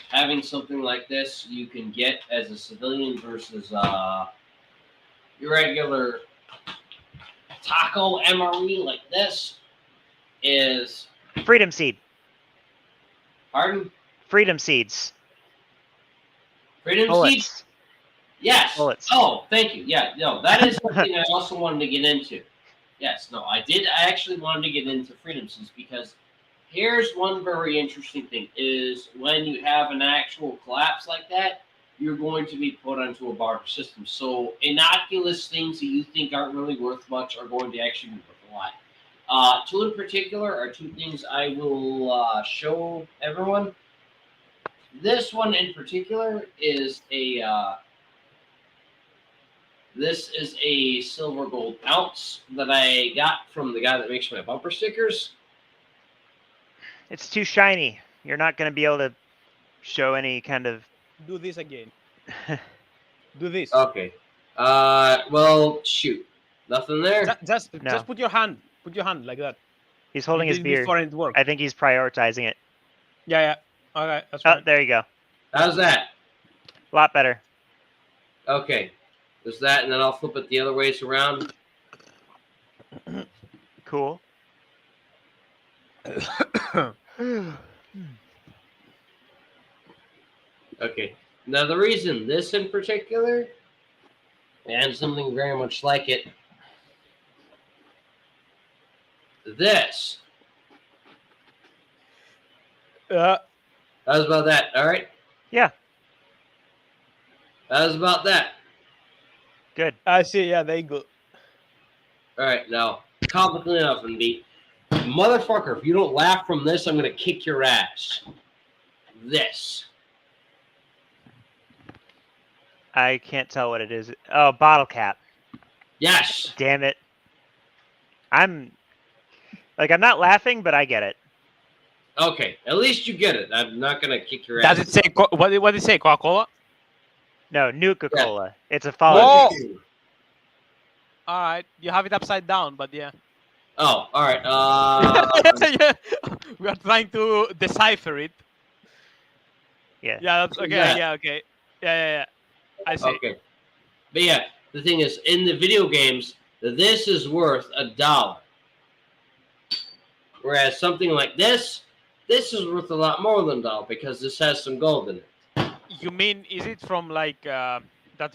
[SPEAKER 1] having something like this you can get as a civilian versus your regular taco MRE like this is
[SPEAKER 2] Freedom seed.
[SPEAKER 1] Pardon?
[SPEAKER 2] Freedom seeds.
[SPEAKER 1] Freedom
[SPEAKER 2] Bullets.
[SPEAKER 1] seed? Yes.
[SPEAKER 2] Bullets.
[SPEAKER 1] Oh, thank you. Yeah, no, that is something I also wanted to get into. Yes, no, I did. I actually wanted to get into freedom seeds because here's one very interesting thing is when you have an actual collapse like that, you're going to be put onto a barter system. So innocuous things that you think aren't really worth much are going to actually be worth a lot. Two in particular are two things I will show everyone. This one in particular is a this is a silver gold ounce that I got from the guy that makes my bumper stickers.
[SPEAKER 2] It's too shiny. You're not going to be able to show any kind of.
[SPEAKER 3] Do this again. Do this.
[SPEAKER 1] Okay. Well, shoot. Nothing there?
[SPEAKER 3] Just
[SPEAKER 2] No.
[SPEAKER 3] put your hand. Put your hand like that.
[SPEAKER 2] He's holding his beer.
[SPEAKER 3] Before it works.
[SPEAKER 2] I think he's prioritizing it.
[SPEAKER 3] Yeah. Okay, that's
[SPEAKER 2] Oh,
[SPEAKER 3] fine.
[SPEAKER 2] there you go.
[SPEAKER 1] How's that?
[SPEAKER 2] A lot better.
[SPEAKER 1] Okay. There's that, and then I'll flip it the other ways around.
[SPEAKER 2] Cool.
[SPEAKER 1] Okay. Now, the reason this in particular, and something very much like it, this. How's about that? All right?
[SPEAKER 2] Yeah.
[SPEAKER 1] How's about that?
[SPEAKER 2] Good.
[SPEAKER 3] I see. Yeah, there you go.
[SPEAKER 1] All right. Now, comically enough, and be motherfucker, if you don't laugh from this, I'm going to kick your ass. This.
[SPEAKER 2] I can't tell what it is. Oh, bottle cap.
[SPEAKER 1] Yes.
[SPEAKER 2] Damn it. I'm not laughing, but I get it.
[SPEAKER 1] Okay, at least you get it. I'm not gonna kick your
[SPEAKER 3] Does
[SPEAKER 1] ass.
[SPEAKER 3] it say what did it say? Coca-Cola?
[SPEAKER 2] No, Nuka-Cola. It's a
[SPEAKER 1] What
[SPEAKER 2] Fallout.
[SPEAKER 1] did you do?
[SPEAKER 3] All right, you have it upside down, but yeah.
[SPEAKER 1] Oh, all right.
[SPEAKER 3] Yeah. We are trying to decipher it.
[SPEAKER 2] Yeah.
[SPEAKER 3] Yeah, that's okay.
[SPEAKER 1] that?
[SPEAKER 3] Yeah, okay. Yeah. I see.
[SPEAKER 1] Okay, but yeah, the thing is, in the video games, this is worth $1, whereas something like this is worth a lot more than $1 because this has some gold in it.
[SPEAKER 3] You mean is it from like that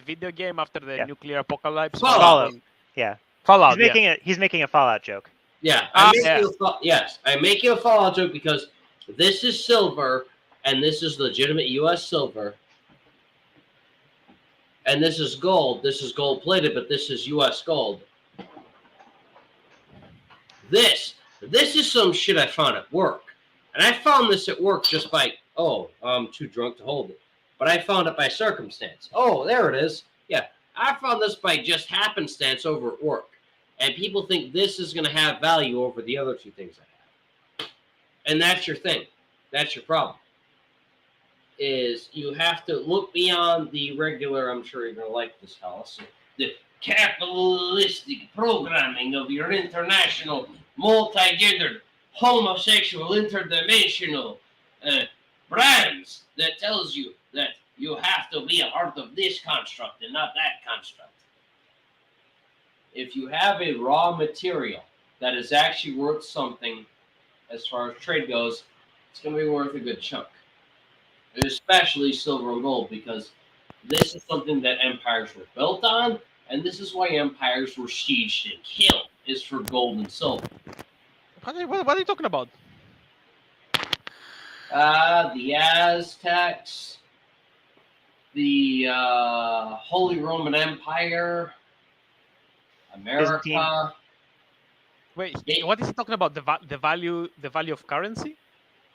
[SPEAKER 3] video game after the
[SPEAKER 2] Yeah.
[SPEAKER 3] nuclear apocalypse?
[SPEAKER 1] Fallout.
[SPEAKER 2] Yeah.
[SPEAKER 3] Fallout.
[SPEAKER 2] He's making a Fallout joke.
[SPEAKER 1] Yeah,
[SPEAKER 3] Yeah.
[SPEAKER 1] I'm making a Fallout joke because this is silver, and this is legitimate U.S. silver, and this is gold. This is gold plated, but this is U.S. gold. This is some shit I found at work, and I found this at work just by I'm too drunk to hold it, but I found it by circumstance. Oh, there it is. Yeah, I found this by just happenstance over at work. And people think this is going to have value over the other two things I have. And that's your thing. That's your problem. Is you have to look beyond the regular, I'm sure you're going to like this, Hellas, the capitalistic programming of your international, multi-gendered, homosexual, interdimensional brands that tells you that you have to be a part of this construct and not that construct. If you have a raw material that is actually worth something as far as trade goes, it's going to be worth a good chunk. Especially silver and gold, because this is something that empires were built on, and this is why empires were sieged and killed, is for gold and silver.
[SPEAKER 3] What are you talking about?
[SPEAKER 1] The Aztecs, the Holy Roman Empire, America.
[SPEAKER 3] Wait, what is he talking about? The value of currency?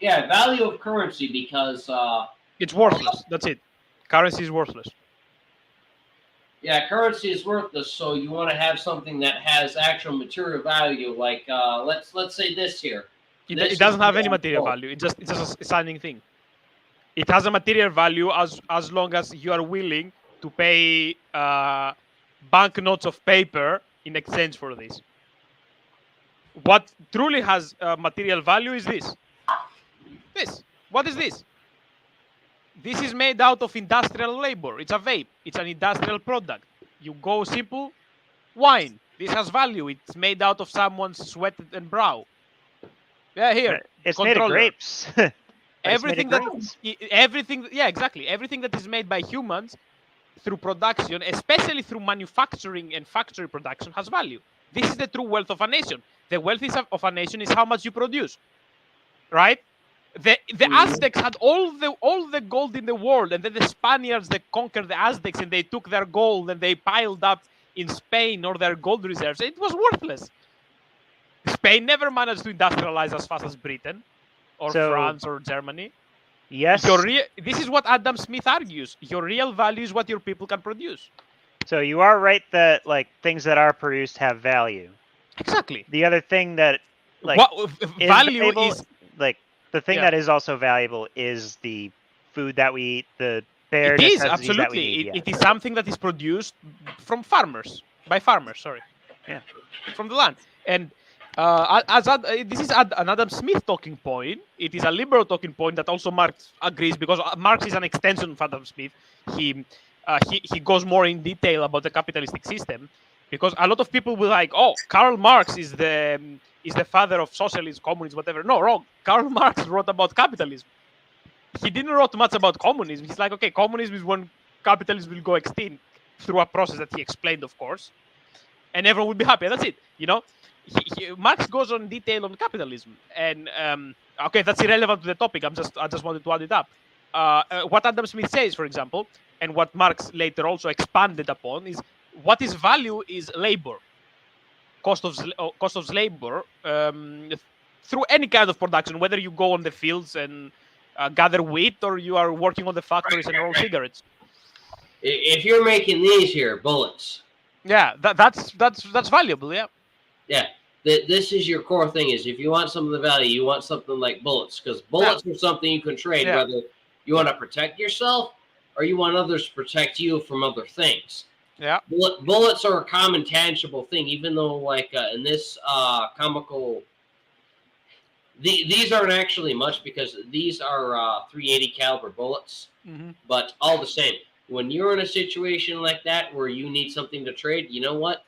[SPEAKER 1] Yeah, value of currency, because
[SPEAKER 3] It's worthless. That's it. Currency is worthless.
[SPEAKER 1] yeah, currency is worthless. So you want to have something that has actual material value, like let's say this here.
[SPEAKER 3] It doesn't have any material value. It's just a signing thing. It has a material value as long as you are willing to pay banknotes of paper in exchange for this. What truly has material value is this. This. What is this? This is made out of industrial labor. It's a vape. It's an industrial product. You go simple. Wine. This has value. It's made out of someone's sweat and brow. Yeah, here.
[SPEAKER 2] It's made of grapes.
[SPEAKER 3] Everything yeah, exactly. Everything that is made by humans through production, especially through manufacturing and factory production, has value. This is the true wealth of a nation. The wealth of a nation is how much you produce, right? The Aztecs had all the gold in the world, and then the Spaniards they conquered the Aztecs and they took their gold and they piled up in Spain or their gold reserves. It was worthless. Spain never managed to industrialize as fast as Britain or France or Germany.
[SPEAKER 2] Yes.
[SPEAKER 3] This is what Adam Smith argues. Your real value is what your people can produce.
[SPEAKER 2] So you are right that like things that are produced have value.
[SPEAKER 3] Exactly.
[SPEAKER 2] The other thing that like
[SPEAKER 3] value is
[SPEAKER 2] like the thing that is also valuable is the food that we eat, the bare
[SPEAKER 3] it is
[SPEAKER 2] necessities that we
[SPEAKER 3] absolutely
[SPEAKER 2] need,
[SPEAKER 3] it is something that is produced from farmers from the land. And this is an Adam Smith talking point. It is a liberal talking point that also Marx agrees, because Marx is an extension of Adam Smith. He goes more in detail about the capitalistic system, because a lot of people will like, oh, Karl Marx is the father of socialism, communism, whatever. No, wrong. Karl Marx wrote about capitalism. He didn't write much about communism. He's like, okay, communism is when capitalism will go extinct through a process that he explained, of course, and everyone will be happy. That's it. You know, Marx goes on detail on capitalism, and okay, that's irrelevant to the topic. I just wanted to add it up. What Adam Smith says, for example, and what Marx later also expanded upon, is what is value is labor, cost of labor through any kind of production, whether you go on the fields and gather wheat or you are working on the factories and roll cigarettes.
[SPEAKER 1] If you're making these here bullets,
[SPEAKER 3] yeah, that's valuable. Yeah.
[SPEAKER 1] Yeah, this is your core thing. Is if you want something of value, you want something like bullets, because bullets are something you can trade.
[SPEAKER 3] Yeah.
[SPEAKER 1] Whether you want to protect yourself or you want others to protect you from other things.
[SPEAKER 3] Yeah.
[SPEAKER 1] Bullets are a common tangible thing, even though like in this comical, these aren't actually much because these are 380 caliber bullets.
[SPEAKER 3] Mm-hmm.
[SPEAKER 1] But all the same, when you're in a situation like that where you need something to trade, you know what?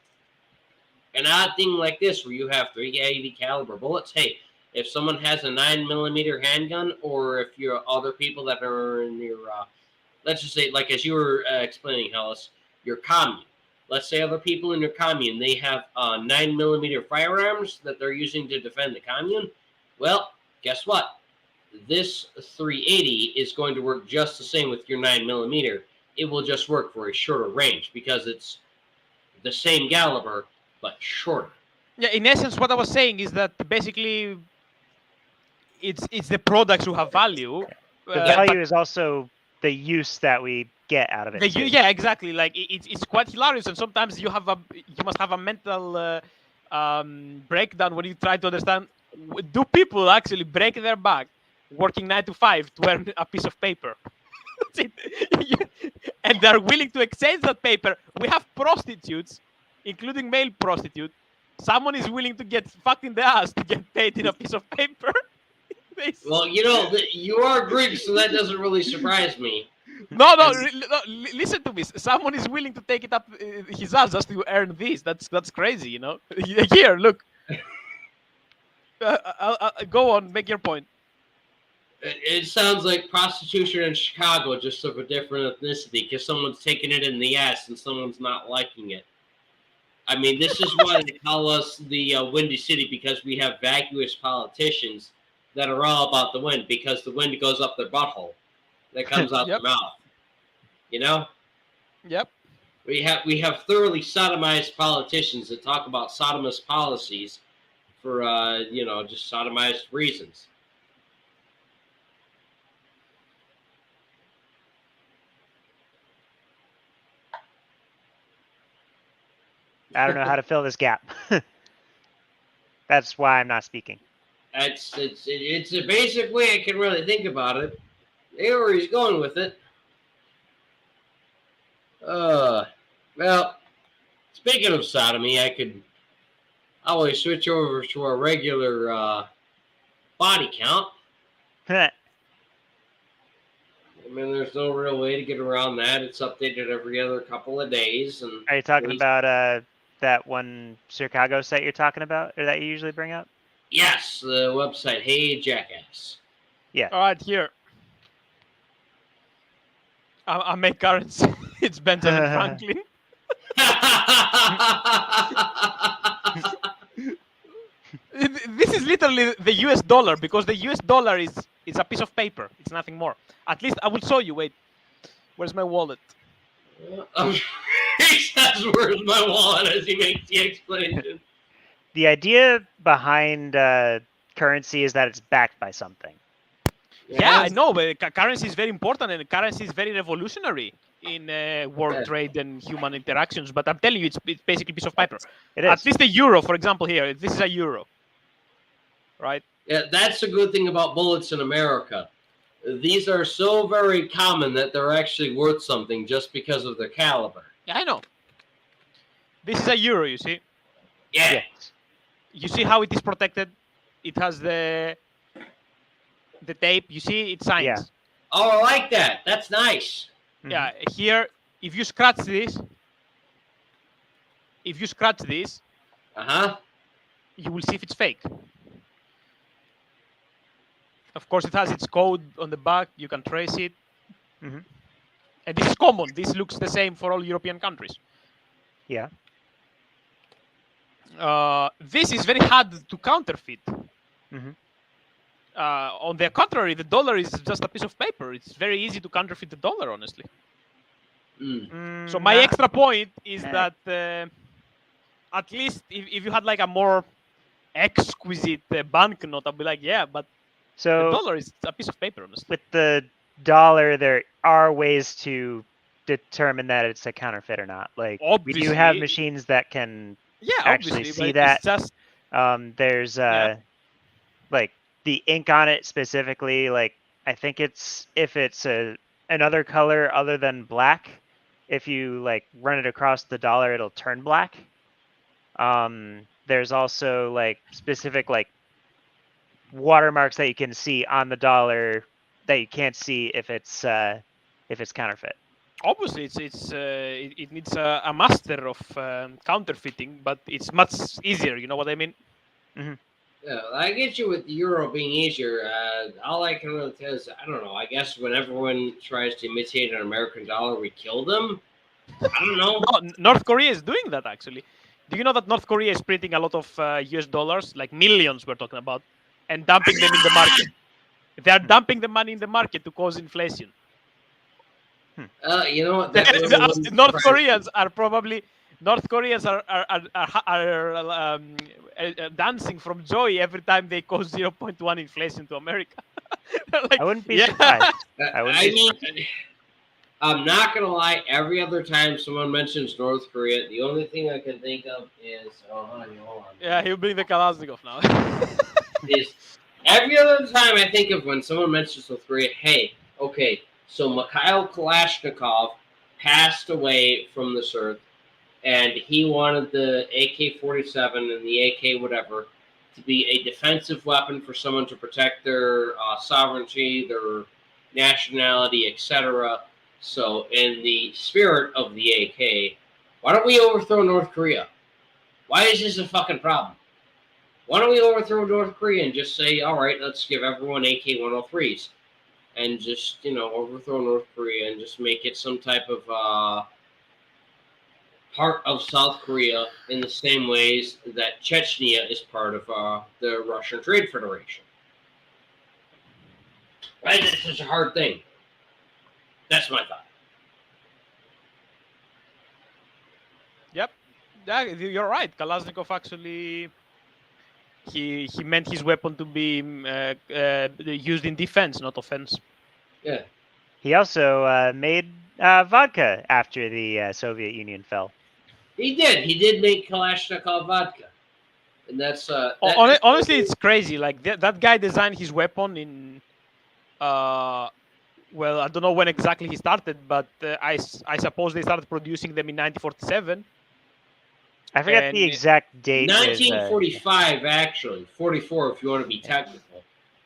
[SPEAKER 1] An odd thing like this where you have 380 caliber bullets, hey, if someone has a 9mm handgun, or if you're other people that are in your, let's just say, like as you were explaining, Hellas, your commune. Let's say other people in your commune, they have 9mm firearms that they're using to defend the commune. Well, guess what? This 380 is going to work just the same with your 9mm. It will just work for a shorter range because it's the same caliber, but shorter.
[SPEAKER 3] Yeah, in essence, what I was saying is that basically it's the products who have value.
[SPEAKER 2] The value is also the use that we get out of it.
[SPEAKER 3] Yeah, exactly. Like it's quite hilarious, and sometimes you must have a mental breakdown when you try to understand: do people actually break their back working 9 to 5 to earn a piece of paper? That's it. And they're willing to exchange that paper. We have prostitutes, including male prostitute. Someone is willing to get fucked in the ass to get paid in a piece of paper.
[SPEAKER 1] Well, you are Greek, so that doesn't really surprise me.
[SPEAKER 3] No, listen to me. Someone is willing to take it up his ass just to earn this. That's crazy, you know. Here, look. Go on, make your point.
[SPEAKER 1] It sounds like prostitution in Chicago, just of a different ethnicity, because someone's taking it in the ass and someone's not liking it. I mean, this is why they call us the Windy City, because we have vacuous politicians that are all about the wind, because the wind goes up their butthole, that comes out
[SPEAKER 3] Yep.
[SPEAKER 1] their mouth. You know?
[SPEAKER 3] Yep.
[SPEAKER 1] We have thoroughly sodomized politicians that talk about sodomist policies for just sodomized reasons.
[SPEAKER 2] I don't know how to fill this gap. That's why I'm not speaking.
[SPEAKER 1] It's a basic way I can really think about it. There where he's going with it. Well, speaking of sodomy, I could always switch over to a regular body count. I mean, there's no real way to get around that. It's updated every other couple of days. And
[SPEAKER 2] Are you talking about that one Chicago site you're talking about, or that you usually bring up?
[SPEAKER 1] Yes, the website, Hey Jackass.
[SPEAKER 2] Yeah.
[SPEAKER 3] All right, here. I make currency. It's Benjamin Franklin. This is literally the US dollar, because the US dollar is a piece of paper. It's nothing more. At least I will show you. Wait, where's my wallet?
[SPEAKER 1] He says, "Where's my wallet?" as he makes the explanation.
[SPEAKER 2] The idea behind currency is that it's backed by something.
[SPEAKER 3] Yeah, I know, but currency is very important, and currency is very revolutionary in world trade and human interactions. But I'm telling you, it's basically a piece of paper.
[SPEAKER 2] It is.
[SPEAKER 3] At least the euro, for example, here. This is a euro, right?
[SPEAKER 1] Yeah, that's the good thing about bullets in America. These are so very common that they're actually worth something just because of their caliber.
[SPEAKER 3] Yeah, I know. This is a euro, you see.
[SPEAKER 1] Yeah.
[SPEAKER 2] Yes.
[SPEAKER 3] You see how it is protected? It has the tape. You see, it signs.
[SPEAKER 2] Yeah.
[SPEAKER 1] Oh, I like that. That's nice.
[SPEAKER 3] Yeah, here, if you scratch this, you will see if it's fake. Of course, it has its code on the back. You can trace it.
[SPEAKER 2] Mm-hmm.
[SPEAKER 3] And this is common. This looks the same for all European countries.
[SPEAKER 2] Yeah.
[SPEAKER 3] This is very hard to counterfeit.
[SPEAKER 2] Mm-hmm.
[SPEAKER 3] On the contrary, the dollar is just a piece of paper. It's very easy to counterfeit the dollar, honestly. So my extra point is that at least if you had like a more exquisite banknote, I'd be like, yeah, but the dollar is a piece of paper, honestly.
[SPEAKER 2] With the dollar, there are ways to determine that it's a counterfeit or not. Like,
[SPEAKER 3] Obviously,
[SPEAKER 2] we do have machines that can actually see
[SPEAKER 3] but
[SPEAKER 2] that.
[SPEAKER 3] It's just
[SPEAKER 2] There's
[SPEAKER 3] Yeah.
[SPEAKER 2] like the ink on it specifically. Like I think it's if it's another color other than black, if you like run it across the dollar, it'll turn black. There's also like specific like watermarks that you can see on the dollar that you can't see if it's counterfeit.
[SPEAKER 3] Obviously, it needs a master of counterfeiting, but it's much easier. You know what I mean?
[SPEAKER 1] Yeah, I get you with the euro being easier. All I can really tell is, I don't know. I guess when everyone tries to imitate an American dollar, we kill them. I don't know.
[SPEAKER 3] No, North Korea is doing that actually. Do you know that North Korea is printing a lot of US dollars, like millions we're talking about, and dumping them in the market? They are dumping the money in the market to cause inflation.
[SPEAKER 1] You know what? That really wouldn't
[SPEAKER 3] North
[SPEAKER 1] surprise
[SPEAKER 3] Koreans
[SPEAKER 1] me.
[SPEAKER 3] are probably dancing from joy every time they cause 0.1 inflation to America. Like,
[SPEAKER 2] I wouldn't be
[SPEAKER 3] yeah.
[SPEAKER 2] surprised. I wouldn't
[SPEAKER 1] I
[SPEAKER 2] be
[SPEAKER 1] mean,
[SPEAKER 2] surprised.
[SPEAKER 1] I'm not gonna lie. Every other time someone mentions North Korea, the only thing I can think of is, hold on.
[SPEAKER 3] Yeah, he'll bring the Kalashnikov now.
[SPEAKER 1] Is every other time I think of when someone mentions North Korea, hey, okay, so Mikhail Kalashnikov passed away from this earth, and he wanted the AK-47 and the AK whatever to be a defensive weapon for someone to protect their sovereignty, their nationality, etc. So, in the spirit of the AK, why don't we overthrow North Korea? Why is this a fucking problem? Why don't we overthrow North Korea and just say, all right, let's give everyone AK-103s and just, overthrow North Korea and just make it some type of part of South Korea in the same ways that Chechnya is part of the Russian Trade Federation. Why is it such a hard thing? That's my thought.
[SPEAKER 3] Yep. Yeah, you're right. Kalashnikov actually he meant his weapon to be used in defense, not offense.
[SPEAKER 1] Yeah.
[SPEAKER 2] He also made vodka after the Soviet Union fell.
[SPEAKER 1] He did. He did make Kalashnikov vodka. And that's
[SPEAKER 3] honestly, it's crazy. Like that guy designed his weapon in well, I don't know when exactly he started, but I suppose they started producing them in 1947.
[SPEAKER 2] I forget the exact date.
[SPEAKER 1] 1945, actually. 44, if you want to be technical.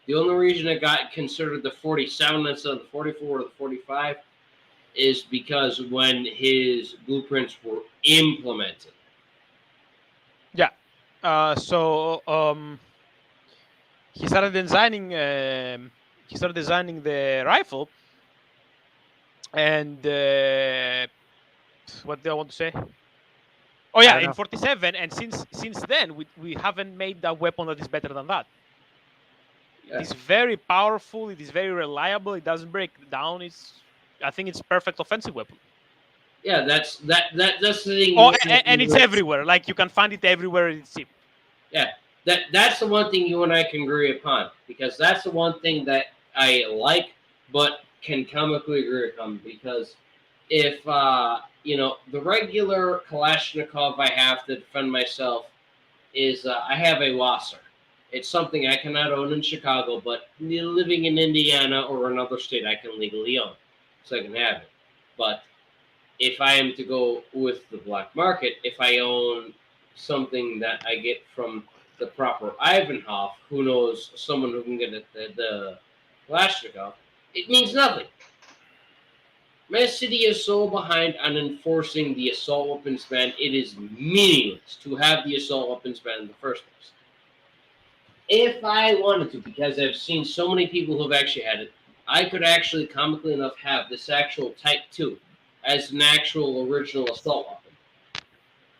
[SPEAKER 1] The only reason it got considered the 47 instead of the 44 or the 45 is because when his blueprints were implemented.
[SPEAKER 3] Yeah. So he started designing the rifle, and what do I want to say? Oh yeah, in 47, and since then we haven't made a weapon that is better than that. Yeah. It is very powerful. It is very reliable. It doesn't break down. I think it's perfect offensive weapon.
[SPEAKER 1] Yeah, that's the thing.
[SPEAKER 3] Oh, and it's everywhere. Like you can find it everywhere. It's cheap.
[SPEAKER 1] Yeah, that's the one thing you and I can agree upon, because that's the one thing that I like, but can comically agree upon. Because if the regular Kalashnikov I have to defend myself is I have a Wasser. It's something I cannot own in Chicago, but living in Indiana or another state, I can legally own, so I can have it. But if I am to go with the black market, if I own something that I get from the proper Ivanhoff, who knows someone who can get the Kalashnikov, it means nothing. My city is so behind on enforcing the assault weapons ban, it is meaningless to have the assault weapons ban in the first place. If I wanted to, because I've seen so many people who have actually had it, I could actually, comically enough, have this actual Type 2 as an actual original assault weapon.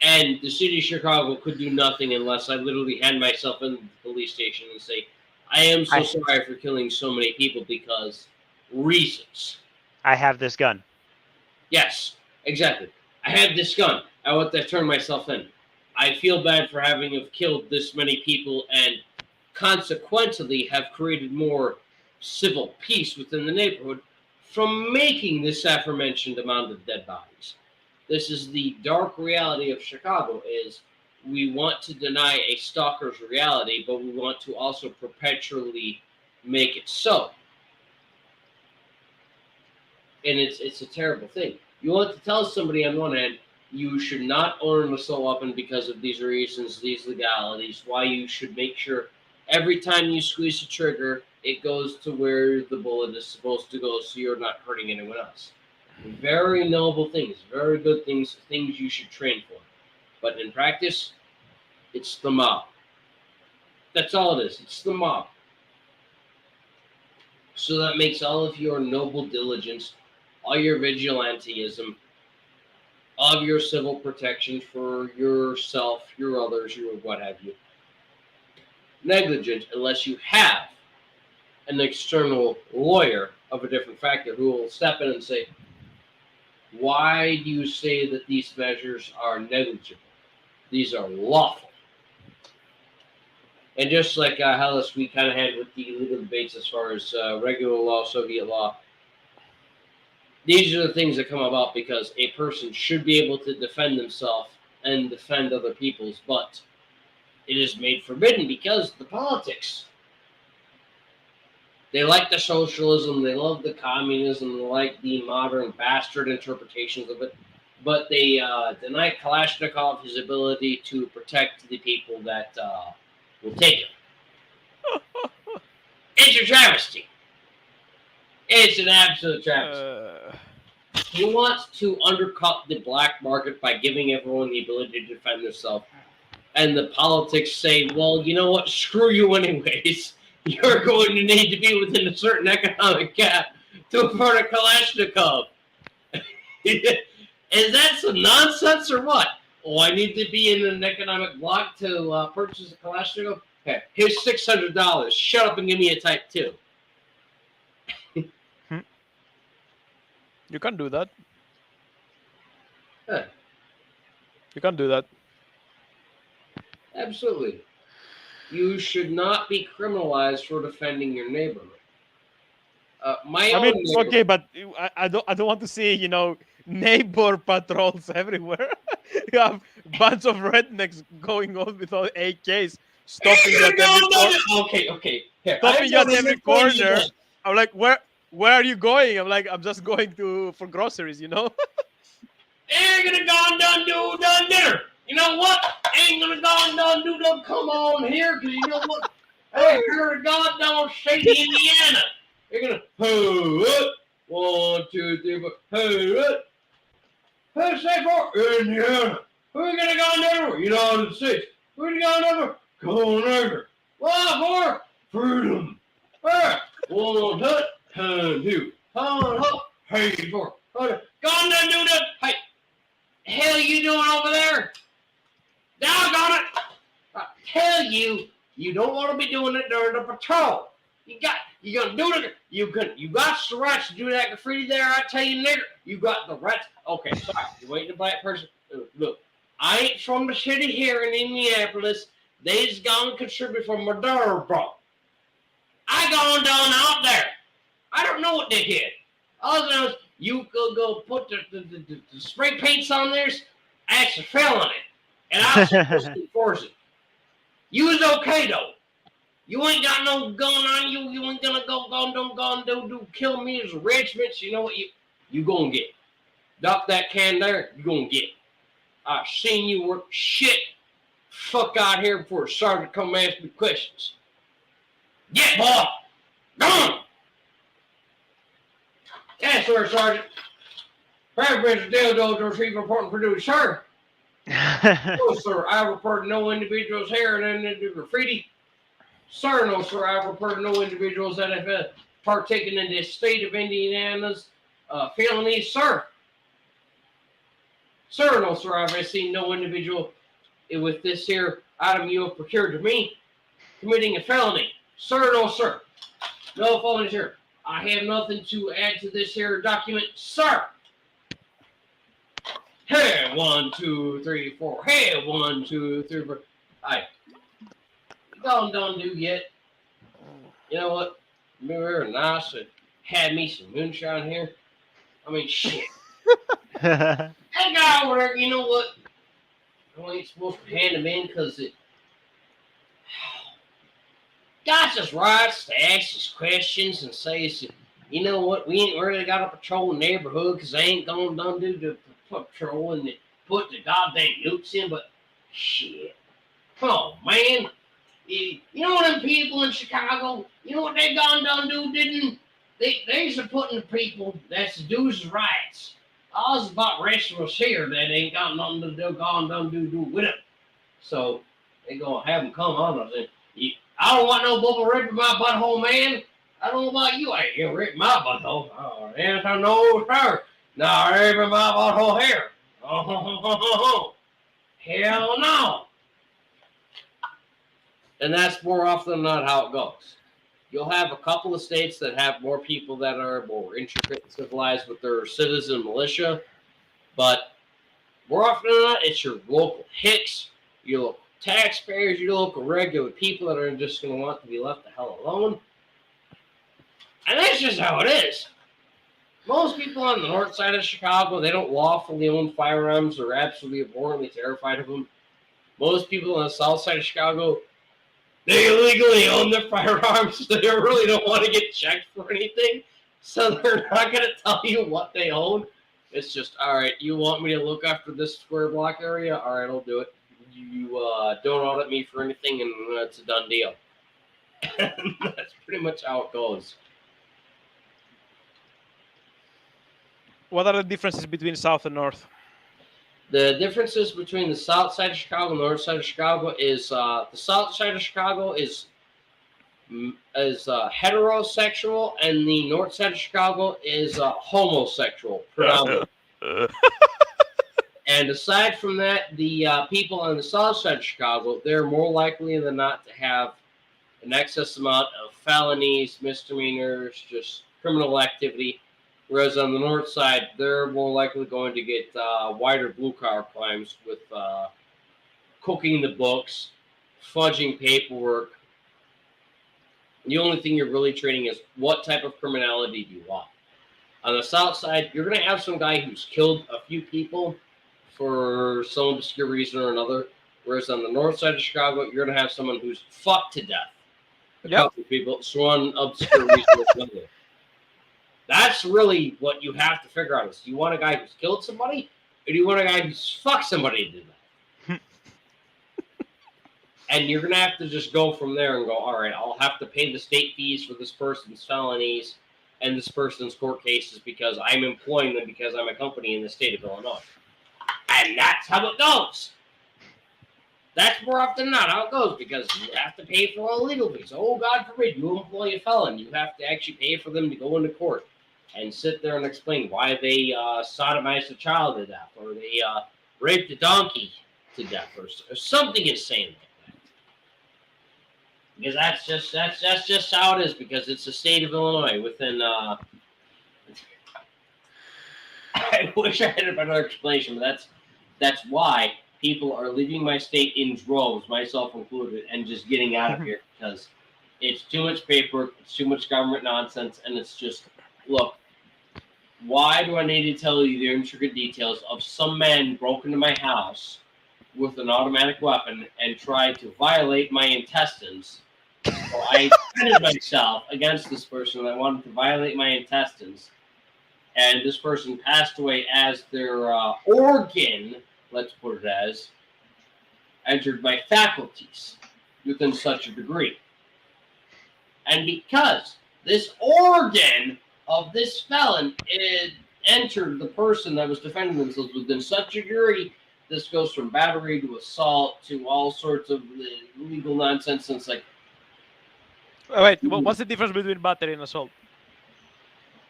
[SPEAKER 1] And the city of Chicago could do nothing unless I literally hand myself in the police station and say, I am so sorry for killing so many people because reasons.
[SPEAKER 2] I have this gun.
[SPEAKER 1] Yes, exactly. I have this gun. I want to turn myself in. I feel bad for having have killed this many people and consequently have created more civil peace within the neighborhood from making this aforementioned amount of dead bodies. This is the dark reality of Chicago, is we want to deny a stalker's reality, but we want to also perpetually make it so. And it's a terrible thing. You want to tell somebody on one hand, you should not own an assault weapon because of these reasons, these legalities, why you should make sure every time you squeeze the trigger, it goes to where the bullet is supposed to go so you're not hurting anyone else. Very noble things, very good things, things you should train for. But in practice, it's the mob. That's all it is. It's the mob. So that makes all of your noble diligence, all your vigilantism, all of your civil protection for yourself, your others, your what have you, negligent unless you have an external lawyer of a different factor who will step in and say, why do you say that these measures are negligible? These are lawful. And just like Hellas, we kind of had with the legal debates as far as regular law, Soviet law, these are the things that come about because a person should be able to defend themselves and defend other people's, but it is made forbidden because the politics. They like the socialism, they love the communism, they like the modern bastard interpretations of it, but they deny Kalashnikov his ability to protect the people that will take him. It's a travesty. It's an absolute travesty. He wants to undercut the black market by giving everyone the ability to defend themselves. And the politics say, well, you know what? Screw you anyways. You're going to need to be within a certain economic cap to afford a Kalashnikov. Is that some nonsense or what? Oh, I need to be in an economic block to purchase a Kalashnikov? Okay, here's $600. Shut up and give me a Type 2.
[SPEAKER 3] You can't do that.
[SPEAKER 1] Huh.
[SPEAKER 3] You can't do that.
[SPEAKER 1] Absolutely. You should not be criminalized for defending your neighborhood.
[SPEAKER 3] Okay, but I don't want to see, neighbor patrols everywhere. You have a bunch of rednecks going on with all AKs, stopping you at every corner.
[SPEAKER 1] Okay. Here,
[SPEAKER 3] stopping you at every corner. I'm like, where are you going? I'm like, I'm just going for groceries,
[SPEAKER 1] Ain't gonna go and done dinner. You know what? Ain't gonna go and do no come on here, because you know what? Hey, you're a goddamn state of Indiana. You're gonna ho up. 1, 2, 3, 4. Ho up. Who's say for Indiana? Who are you gonna go and do? United States. Who are you gonna do? Going over. What for? Freedom. Alright. 1, 2, hey for. Go on and do that. Hey. Hell you doing over there? Doggone it! I tell you, you don't want to be doing it during the patrol. You're gonna do it. You got the rights to do that graffiti there. I tell you, nigger, you got the rights. Okay, sorry, you're waiting a black person. Look, I ain't from the city here in Indianapolis. They's gonna contribute from Maduro, bro. I gone down out there. I don't know what they did. All I know is you go put the spray paints on theirs. Actually fell on it. And I was supposed to enforce it. You was okay though. You ain't got no gun on you. You ain't gonna go kill me as regiments. You know what you gonna get? Duck that can there. You gonna get. I seen you work shit. Fuck out here before the sergeant come ask me questions. Get boy. Gone. Yes, sir, Sergeant. Paragraphs dildo to receive report and produce, sir. No, sir, I report no individuals here and then do graffiti. Sir, no, sir, I report no individuals that have partaken in the state of Indiana's felonies, sir. Sir, no, sir, I've seen no individual with this here item you have procured to me committing a felony. Sir, no, sir. No felonies here. I have nothing to add to this here document, sir. Hey, 1, 2, 3, 4. Hey, 1, 2, 3, 4. I don't do yet. You know what? We were nice and had me some moonshine here. I mean, shit. That guy over there, you know what? You ain't supposed to hand them in because it. Guys just rights to ask us questions and says, you know what, we ain't really got to patrol the neighborhood because they ain't going to do the patrol and put the goddamn nukes in, but shit. Oh, man. You know them people in Chicago, you know what they done do, didn't they? They's putting the people that's the dues and rights. I was about rest of us here that ain't got nothing to do with it. So they gonna have them come on us. And I don't want no bubble ripping my butthole, man. I don't know about you. I ain't ripping my butthole. Oh, yes, I know, sir. No, ripping my butthole here. Oh, hell no. And that's more often than not how it goes. You'll have a couple of states that have more people that are more intricate and civilized with their citizen militia, but more often than not, it's your local hicks, your local taxpayers, your local regular people that are just going to want to be left the hell alone. And that's just how it is. Most people on the north side of Chicago, they don't lawfully own firearms or are absolutely abhorrently terrified of them. Most people on the south side of Chicago, they illegally own their firearms. They really don't want to get checked for anything. So they're not going to tell you what they own. It's just, all right, you want me to look after this square block area? All right, I'll do it. You don't audit me for anything, and it's a done deal. That's pretty much how it goes.
[SPEAKER 3] What are the differences between South and North?
[SPEAKER 1] The differences between the south side of Chicago and the north side of Chicago is the south side of Chicago is heterosexual, and the north side of Chicago is homosexual, predominantly. And aside from that, the people on the south side of Chicago, they're more likely than not to have an excess amount of felonies, misdemeanors, just criminal activity. Whereas on the north side, they're more likely going to get wider blue-collar crimes with cooking the books, fudging paperwork. The only thing you're really trading is what type of criminality do you want. On the south side, you're going to have some guy who's killed a few people for some obscure reason or another. Whereas on the north side of Chicago, you're going to have someone who's fucked to death. A couple of people, for one obscure reason or another. That's really what you have to figure out. Is do you want a guy who's killed somebody, or do you want a guy who's fucked somebody to death? And you're going to have to just go from there and go, all right, I'll have to pay the state fees for this person's felonies and this person's court cases because I'm employing them because I'm a company in the state of Illinois. And that's how it goes. That's more often than not how it goes because you have to pay for all legal fees. Oh, God forbid, you employ a felon. You have to actually pay for them to go into court and sit there and explain why they sodomized a child to death or they raped a donkey to death or something insane like that. Because that's just how it is because it's the state of Illinois within I wish I had a better explanation, but that's why people are leaving my state in droves, myself included, and just getting out of here because it's too much paperwork, it's too much government nonsense, and it's just, look, why do I need to tell you the intricate details of some man broke into my house with an automatic weapon and tried to violate my intestines? So I defended myself against this person that wanted to violate my intestines, and this person passed away as their organ, let's put it as, entered my faculties within such a degree. And because this organ of this felon entered the person that was defending themselves within such a degree, this goes from battery to assault to all sorts of legal nonsense. And it's like,
[SPEAKER 3] wait, what's the difference between battery and assault?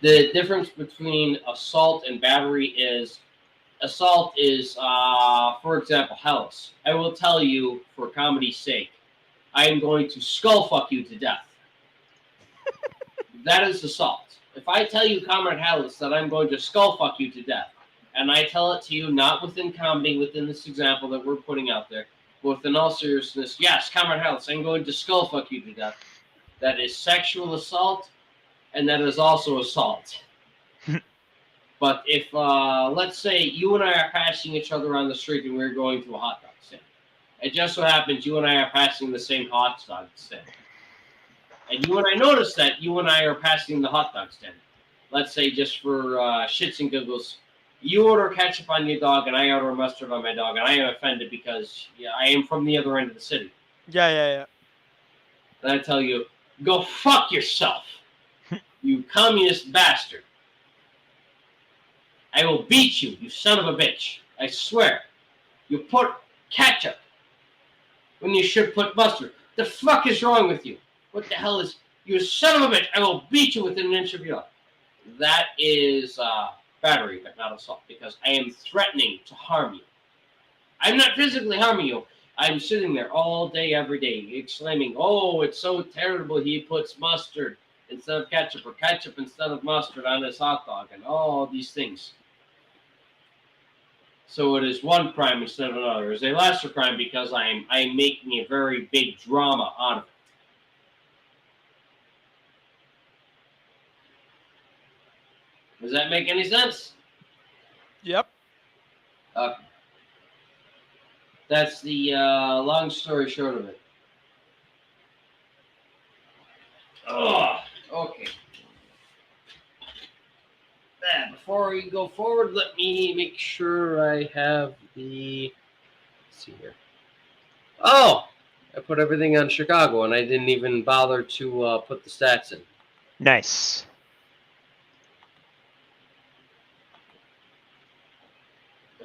[SPEAKER 1] The difference between assault and battery is assault is, for example, Hellas. I will tell you, for comedy's sake, I am going to skull fuck you to death. That is assault. If I tell you, Comrade Hellas, that I'm going to skull fuck you to death, and I tell it to you not within comedy, within this example that we're putting out there, but within all seriousness, yes, Comrade Hellas, I'm going to skull fuck you to death. That is sexual assault, and that is also assault. But if, let's say, you and I are passing each other on the street and we're going to a hot dog stand, it just so happens you and I are passing the same hot dog stand, and you and I notice that you and I are passing the hot dog stand. Let's say, just for shits and giggles, you order ketchup on your dog and I order mustard on my dog, and I am offended because I am from the other end of the city.
[SPEAKER 3] Yeah.
[SPEAKER 1] And I tell you, go fuck yourself, you communist bastard. I will beat you, you son of a bitch. I swear. You put ketchup when you should put mustard. The fuck is wrong with you? What the hell is... You son of a bitch. I will beat you within an inch of your life. That is battery, but not assault, because I am threatening to harm you. I'm not physically harming you. I'm sitting there all day, every day, exclaiming, oh, it's so terrible he puts mustard instead of ketchup, or ketchup instead of mustard on his hot dog, and all these things. So it is one crime instead of another. It is a lesser crime because I'm making a very big drama out of it. Does that make any sense?
[SPEAKER 3] Yep.
[SPEAKER 1] Okay. That's the long story short of it. Oh, okay. Before we go forward, let me make sure I have the... Let's see here. Oh! I put everything on Chicago, and I didn't even bother to put the stats in.
[SPEAKER 2] Nice.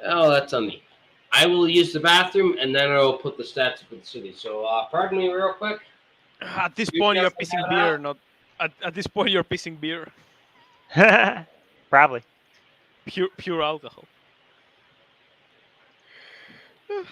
[SPEAKER 1] Oh, that's on me. I will use the bathroom, and then I'll put the stats for the city. So, pardon me real quick.
[SPEAKER 3] At this point, you're pissing beer, not... At this point, you're pissing beer.
[SPEAKER 2] Probably.
[SPEAKER 3] Pure alcohol.
[SPEAKER 1] Ugh.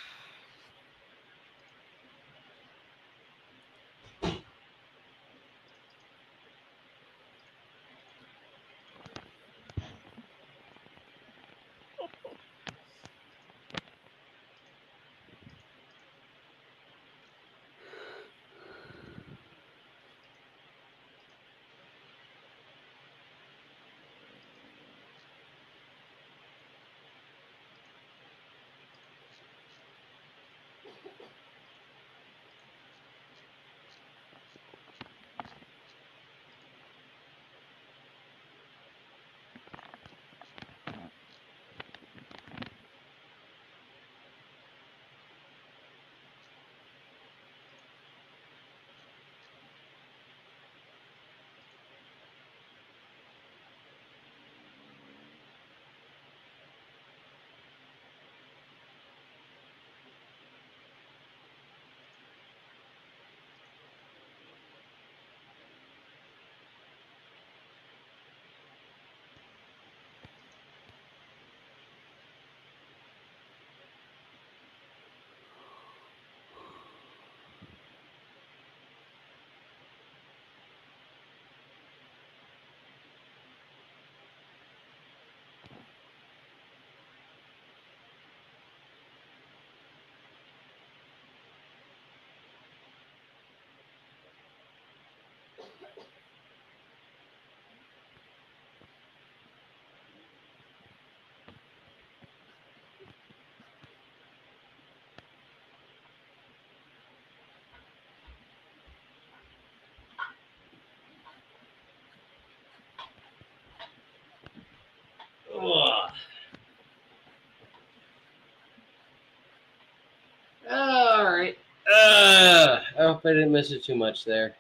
[SPEAKER 1] All right. I hope I didn't miss it too much there.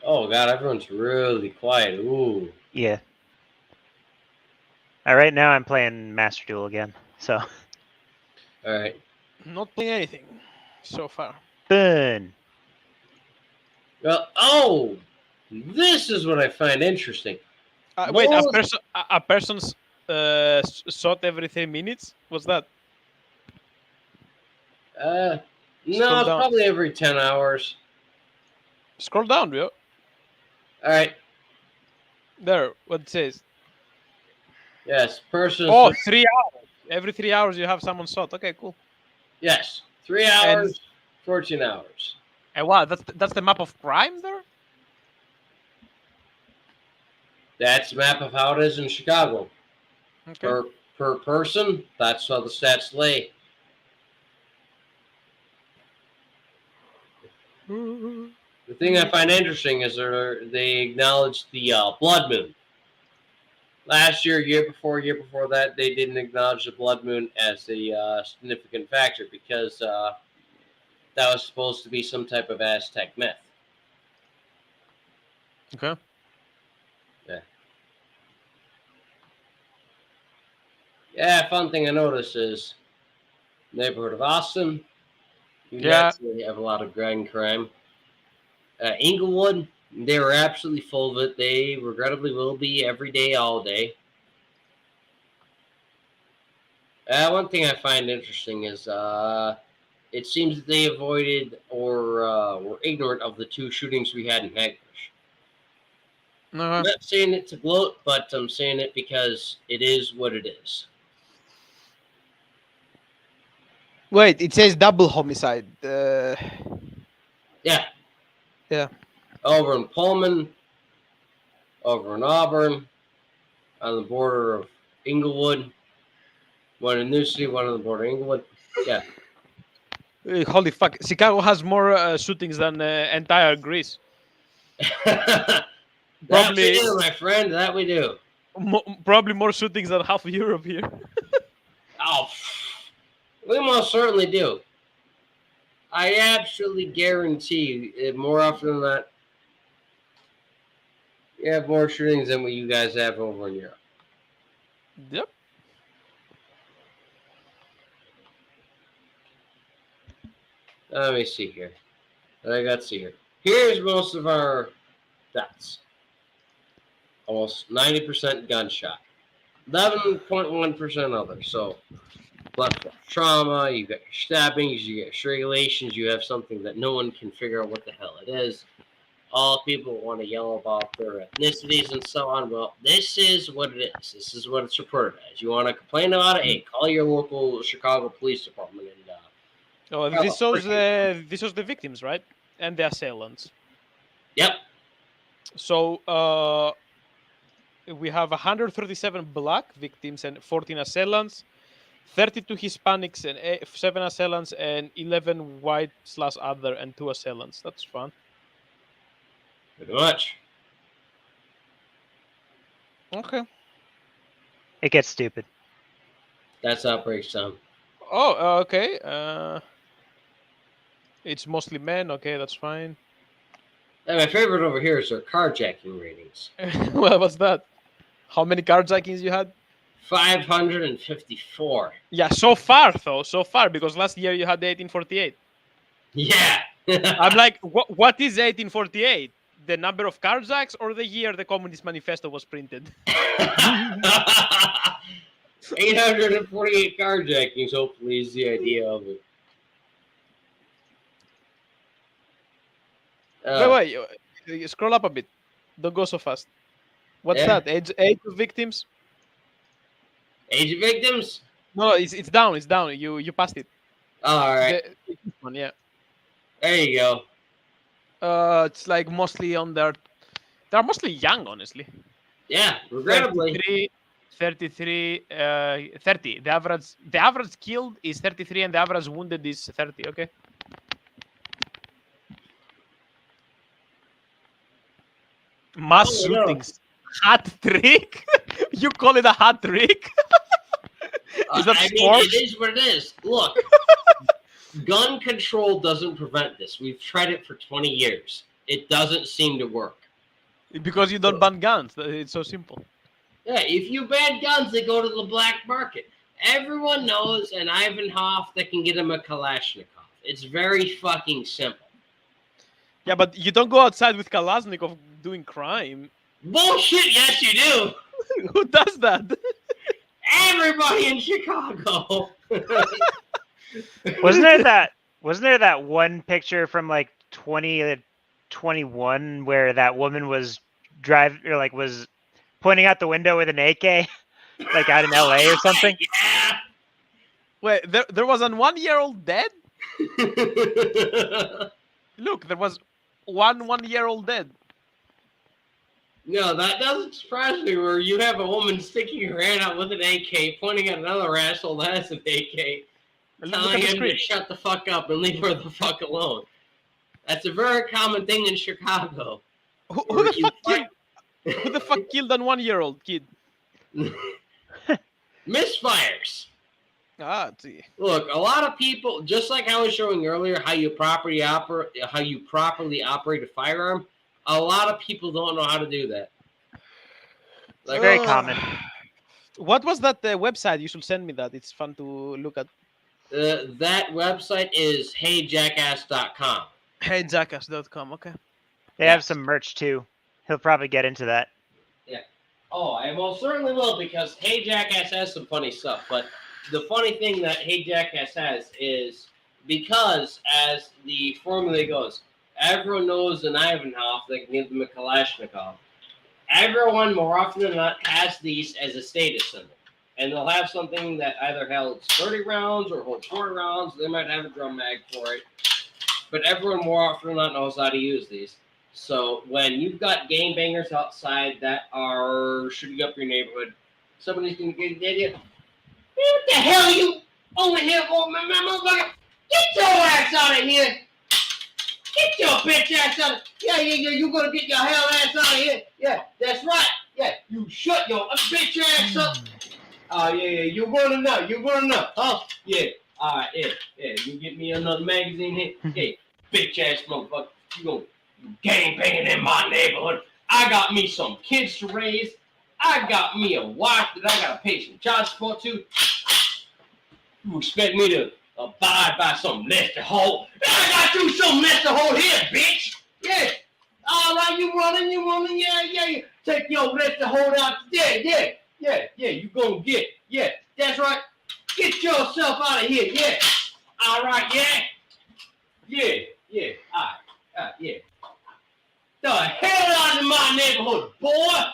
[SPEAKER 1] Oh, God, everyone's really quiet. Ooh.
[SPEAKER 2] Yeah. Right now I'm playing Master Duel again, so.
[SPEAKER 1] All right.
[SPEAKER 3] Not playing anything so far.
[SPEAKER 2] Fun.
[SPEAKER 1] Well, this is what I find interesting.
[SPEAKER 3] Wait, a person's shot every 3 minutes? What's that?
[SPEAKER 1] No, it's
[SPEAKER 3] down.
[SPEAKER 1] probably every 10 hours.
[SPEAKER 3] Scroll down, bro.
[SPEAKER 1] All right.
[SPEAKER 3] There, what it says.
[SPEAKER 1] Yes, person.
[SPEAKER 3] Oh, 3 hours. Every 3 hours you have someone shot. Okay, cool.
[SPEAKER 1] Yes, 3 hours, 14 hours.
[SPEAKER 3] And wow, that's the map of crime there?
[SPEAKER 1] That's a map of how it is in Chicago.
[SPEAKER 3] Okay.
[SPEAKER 1] Per person, that's how the stats lay. The thing I find interesting is they acknowledged the blood moon. Last year, year before that, they didn't acknowledge the blood moon as a significant factor because that was supposed to be some type of Aztec myth.
[SPEAKER 3] Okay.
[SPEAKER 1] Yeah, fun thing I noticed is neighborhood of Austin. You
[SPEAKER 3] Yeah.
[SPEAKER 1] naturally have a lot of gun crime. Inglewood, they were absolutely full of it. They regrettably will be every day, all day. One thing I find interesting is it seems that they avoided or were ignorant of the 2 shootings we had in Hagbush. I'm not saying it to gloat, but I'm saying it because it is what it is.
[SPEAKER 4] Wait, it says double homicide.
[SPEAKER 1] Yeah.
[SPEAKER 4] Yeah.
[SPEAKER 1] Over in Pullman, over in Auburn, on the border of Inglewood, one in New City, one on the border of Inglewood. Yeah.
[SPEAKER 3] Holy fuck! Chicago has more shootings than entire Greece.
[SPEAKER 1] That
[SPEAKER 3] Probably-
[SPEAKER 1] we do, my friend. That we do.
[SPEAKER 3] Probably more shootings than half of Europe here.
[SPEAKER 1] Oh, we most certainly do. I absolutely guarantee it more often than not, you have more shootings than what you guys have over in Europe.
[SPEAKER 3] Yep.
[SPEAKER 1] Let me see here. I got to see here. Here's most of our deaths. Almost 90% gunshot. 11.1% others. So, blood trauma, you got your stabbings, you got your strangulations, you have something that no one can figure out what the hell it is. All people want to yell about their ethnicities and so on. Well, this is what it is. This is what it's reported as. You want to complain about it? Hey, call your local Chicago Police Department. And
[SPEAKER 3] Oh, this shows the victims, right? And the assailants.
[SPEAKER 1] Yep.
[SPEAKER 3] So we have 137 black victims and 14 assailants, 32 Hispanics and 7 assailants, and 11 white/other and 2 assailants. That's fun.
[SPEAKER 1] Pretty much.
[SPEAKER 3] Okay.
[SPEAKER 2] It gets stupid.
[SPEAKER 1] That's how it breaks down.
[SPEAKER 3] Oh, okay. It's mostly men. Okay, that's fine.
[SPEAKER 1] And my favorite over here is their carjacking ratings.
[SPEAKER 3] Well, what's that? How many carjackings you had?
[SPEAKER 1] 554.
[SPEAKER 3] Yeah, so far though, because last year you had 1848.
[SPEAKER 1] Yeah.
[SPEAKER 3] I'm like, what is 1848? The number of carjacks or the year the Communist Manifesto was printed?
[SPEAKER 1] 848 carjackings, hopefully, is the idea of it.
[SPEAKER 3] Wait, scroll up a bit. Don't go so fast. What's
[SPEAKER 1] Yeah.
[SPEAKER 3] that? Age of victims?
[SPEAKER 1] Age of victims?
[SPEAKER 3] No, it's down. It's down. You passed it.
[SPEAKER 1] All right.
[SPEAKER 3] The one, yeah.
[SPEAKER 1] There you go.
[SPEAKER 3] It's like mostly on their. They're mostly young, honestly.
[SPEAKER 1] Yeah, regrettably.
[SPEAKER 3] 33, 30. The average killed is 33, and the average wounded is 30. Okay. Mass
[SPEAKER 1] Oh, no.
[SPEAKER 3] shootings. Hat trick? You call it a hat trick? Is that
[SPEAKER 1] I mean,
[SPEAKER 3] sport?
[SPEAKER 1] it is what it is. Look, gun control doesn't prevent this. We've tried it for 20 years. It doesn't seem to work.
[SPEAKER 3] Because you don't ban guns. It's so simple.
[SPEAKER 1] Yeah, if you ban guns, they go to the black market. Everyone knows an Ivanhoff that can get him a Kalashnikov. It's very fucking simple.
[SPEAKER 3] Yeah, but you don't go outside with Kalashnikov doing crime.
[SPEAKER 1] Bullshit, yes you do.
[SPEAKER 3] Who does that?
[SPEAKER 1] Everybody in Chicago.
[SPEAKER 2] Wasn't there that one picture from like 2021 where that woman was was pointing out the window with an AK, like out in LA or something?
[SPEAKER 1] Yeah.
[SPEAKER 3] Wait, there was a 1-year-old dead? Look, there was one 1-year-old dead.
[SPEAKER 1] No, that doesn't surprise me. Where you have a woman sticking her hand out with an AK, pointing at another asshole that has an AK,
[SPEAKER 3] Look
[SPEAKER 1] telling
[SPEAKER 3] at the
[SPEAKER 1] him
[SPEAKER 3] screen.
[SPEAKER 1] to shut the fuck up and leave her the fuck alone. That's a very common thing in Chicago.
[SPEAKER 3] Who
[SPEAKER 1] Where
[SPEAKER 3] the
[SPEAKER 1] you
[SPEAKER 3] fuck
[SPEAKER 1] fight-
[SPEAKER 3] killed? Who the fuck killed a 1-year-old kid?
[SPEAKER 1] Misfires.
[SPEAKER 3] Ah, see.
[SPEAKER 1] Look, a lot of people, just like I was showing earlier, how you properly operate a firearm. A lot of people don't know how to do that.
[SPEAKER 2] It's very common.
[SPEAKER 3] What was that website? You should send me that. It's fun to look at.
[SPEAKER 1] That website is heyjackass.com.
[SPEAKER 3] Heyjackass.com. Okay.
[SPEAKER 2] They have some merch too. He'll probably get into that.
[SPEAKER 1] Oh, I most certainly will, because Hey Jackass has some funny stuff. But the funny thing that Hey Jackass has is, because as the formula goes, everyone knows an Ivanhoff that can give them a Kalashnikov. Everyone, more often than not, has these as a status symbol. And they'll have something that either holds 30 rounds or holds 40 rounds. They might have a drum mag for it. But everyone, more often than not, knows how to use these. So when you've got gangbangers outside that are shooting up your neighborhood, somebody's going to get an idiot. What the hell are you over here for, my motherfucker? Get your ass out of here. Get your bitch ass out of here. Yeah, you're going to get your hell ass out of here. Yeah, that's right. Yeah, you shut your bitch ass up. Oh, yeah, you're going to know. Huh? Yeah, all right, yeah. You get me another magazine here. Hey, bitch ass motherfucker. You going to gang banging in my neighborhood. I got me some kids to raise. I got me a wife that I got to pay some child support to. You expect me to abide by some nested hole? I got you some nested hole here, bitch. Yeah. All right, you running. Yeah. Take your nested hole out. Yeah. You gonna get. Yeah, that's right. Get yourself out of here. Yeah. All right, yeah. All right, yeah. The hell out of my neighborhood, boy!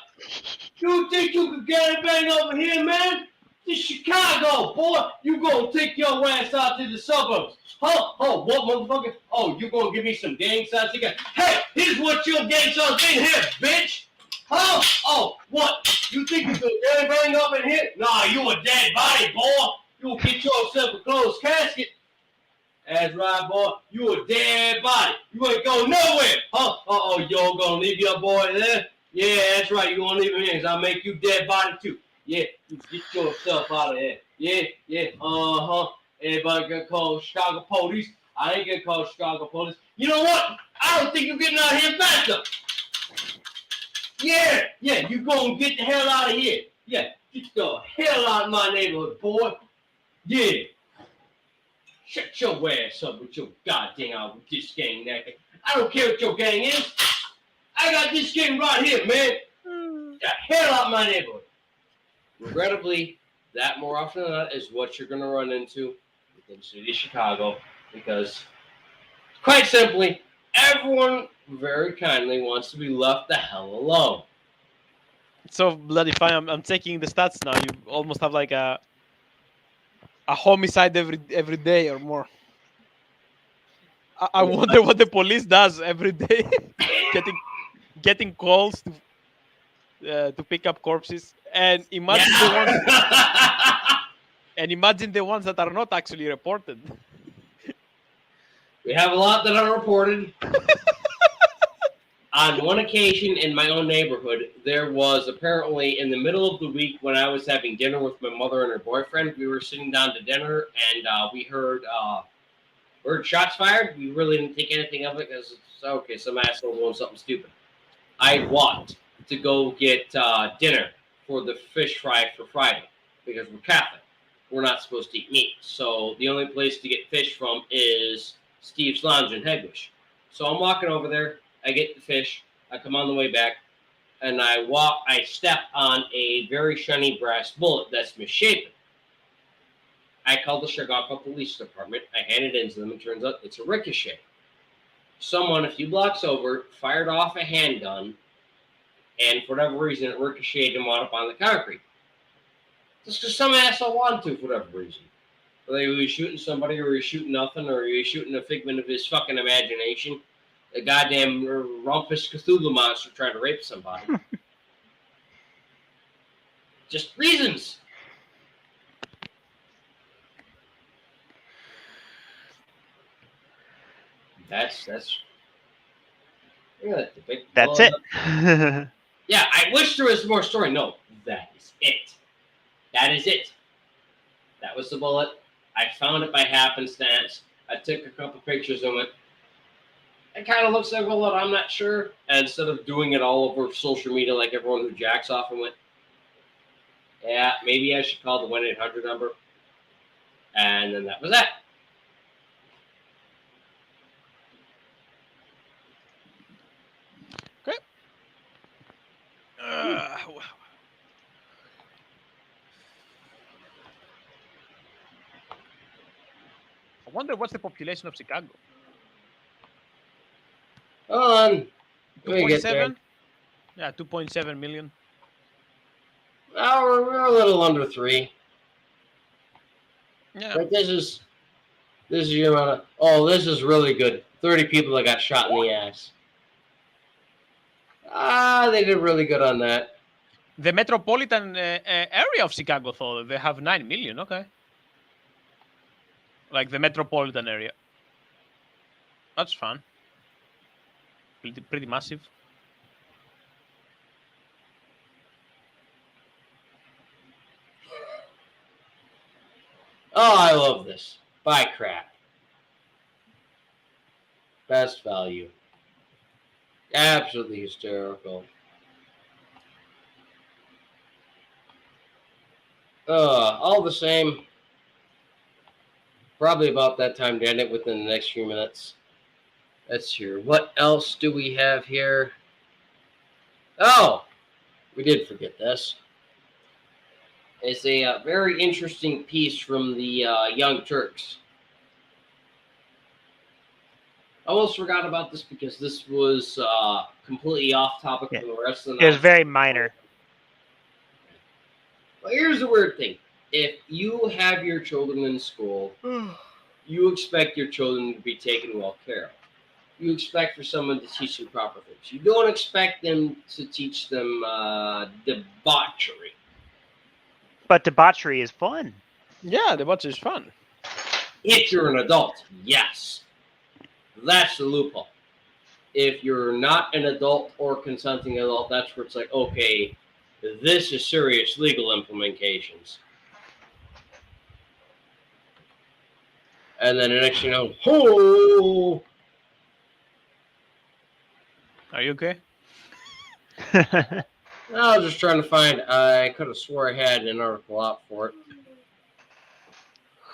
[SPEAKER 1] You think you can get a bang over here, man? This Chicago, boy! You gonna take your ass out to the suburbs. Huh? Oh, what, motherfucker? Oh, you gonna give me some gang signs again? Hey, here's what your gang signs in here, bitch! Huh? Oh, what? You think you can get a bang up in here? Nah, you a dead body, boy! You'll get yourself a closed casket. That's right, boy. You a dead body. You ain't going nowhere. Huh? You're gonna leave your boy there? Yeah, that's right. You gonna leave him here, because I'll make you dead body too. Yeah, you get yourself out of here. Yeah. Everybody get called Chicago police. I ain't getting called Chicago police. You know what? I don't think you're getting out of here faster. Yeah, you gonna get the hell out of here. Yeah, get the hell out of my neighborhood, boy. Yeah. Shut your ass up with your goddamn out with this gang naked. I don't care what your gang is. I got this gang right here, man. Get the hell out of my neighborhood. Regrettably, that more often than not is what you're going to run into within the city of Chicago, because, quite simply, everyone very kindly wants to be left the hell alone.
[SPEAKER 3] It's so bloody fine. I'm taking the stats now. You almost have like a homicide every day or more. I wonder what the police does every day, getting calls to pick up corpses, and imagine the ones that are not actually reported.
[SPEAKER 1] We have a lot that are reported. On one occasion in my own neighborhood, there was apparently in the middle of the week when I was having dinner with my mother and her boyfriend. We were sitting down to dinner, and we heard shots fired. We really didn't think anything of it because it's okay, some asshole doing something stupid. I walked to go get dinner for the fish fry for Friday because we're Catholic. We're not supposed to eat meat. So the only place to get fish from is Steve's Lounge in Headwish. So I'm walking over there. I get the fish. I come on the way back, and I step on a very shiny brass bullet that's misshapen. I called the Chicago Police Department. I handed it in to them, and it turns out it's a ricochet. Someone a few blocks over fired off a handgun, and for whatever reason, it ricocheted and wound up on the concrete. Just because some asshole wanted to, for whatever reason. Whether he was shooting somebody, or he was shooting nothing, or he was shooting a figment of his fucking imagination. A goddamn rumpus Cthulhu monster trying to rape somebody. Just reasons. That's look at that, the big
[SPEAKER 2] That's
[SPEAKER 1] bullet.
[SPEAKER 2] it.
[SPEAKER 1] Yeah, I wish there was more story. No, that is it. That is it. That was the bullet. I found it by happenstance. I took a couple pictures and went, it kind of looks like a bullet, I'm not sure. And instead of doing it all over social media like everyone who jacks off and went, yeah, maybe I should call the 1-800 number. And then that was that.
[SPEAKER 3] Okay. I wonder what's the population of Chicago.
[SPEAKER 1] Hold on. Let me get there.
[SPEAKER 3] 2.7? Yeah, 2.7 million.
[SPEAKER 1] Oh, we're a little under 3.
[SPEAKER 3] Yeah.
[SPEAKER 1] Like this is your amount of, oh, this is really good. 30 people that got shot in the ass. They did really good on that.
[SPEAKER 3] The metropolitan area of Chicago, though, they have 9 million. Okay. Like the metropolitan area. That's fun. Pretty massive.
[SPEAKER 1] Oh, I love this. Buy crap. Best value. Absolutely hysterical. All the same. Probably about that time to end it within the next few minutes. Let's hear. What else do we have here? Oh, we did forget this. It's a very interesting piece from the Young Turks. I almost forgot about this because this was completely off topic from the rest of the
[SPEAKER 2] It was very minor.
[SPEAKER 1] Well, here's the weird thing. If you have your children in school, you expect your children to be taken well care of. You expect for someone to teach them proper things. You don't expect them to teach them debauchery.
[SPEAKER 2] But debauchery is fun.
[SPEAKER 4] Yeah, debauchery is fun.
[SPEAKER 1] If you're an adult, yes. That's the loophole. If you're not an adult or consenting adult, that's where it's like, okay, this is serious legal implications. And then the next you know, oh!
[SPEAKER 3] Are you okay?
[SPEAKER 1] I was just trying to find, I could have swore I had an article out for it.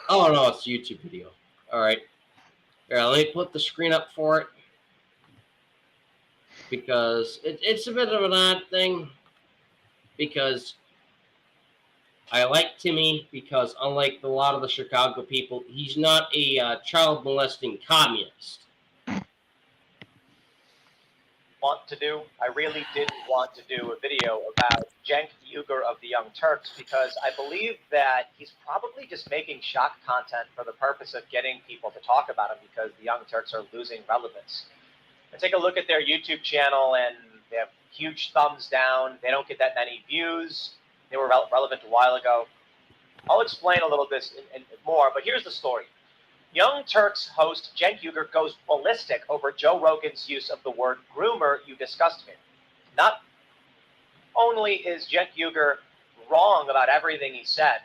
[SPEAKER 1] Oh, no, it's a YouTube video. All right. Here, let me put the screen up for it. Because it's a bit of an odd thing. Because I like Timmy, because unlike a lot of the Chicago people, he's not a child molesting communist.
[SPEAKER 5] I really did want to do a video about Cenk Uygur of the Young Turks because I believe that he's probably just making shock content for the purpose of getting people to talk about him because the Young Turks are losing relevance. I take a look at their YouTube channel and they have huge thumbs down. They don't get that many views. They were relevant a while ago. I'll explain a little bit more, but here's the story. Young Turks host Cenk Uygur goes ballistic over Joe Rogan's use of the word groomer. You discussed me. Not only is Cenk Uygur wrong about everything he said,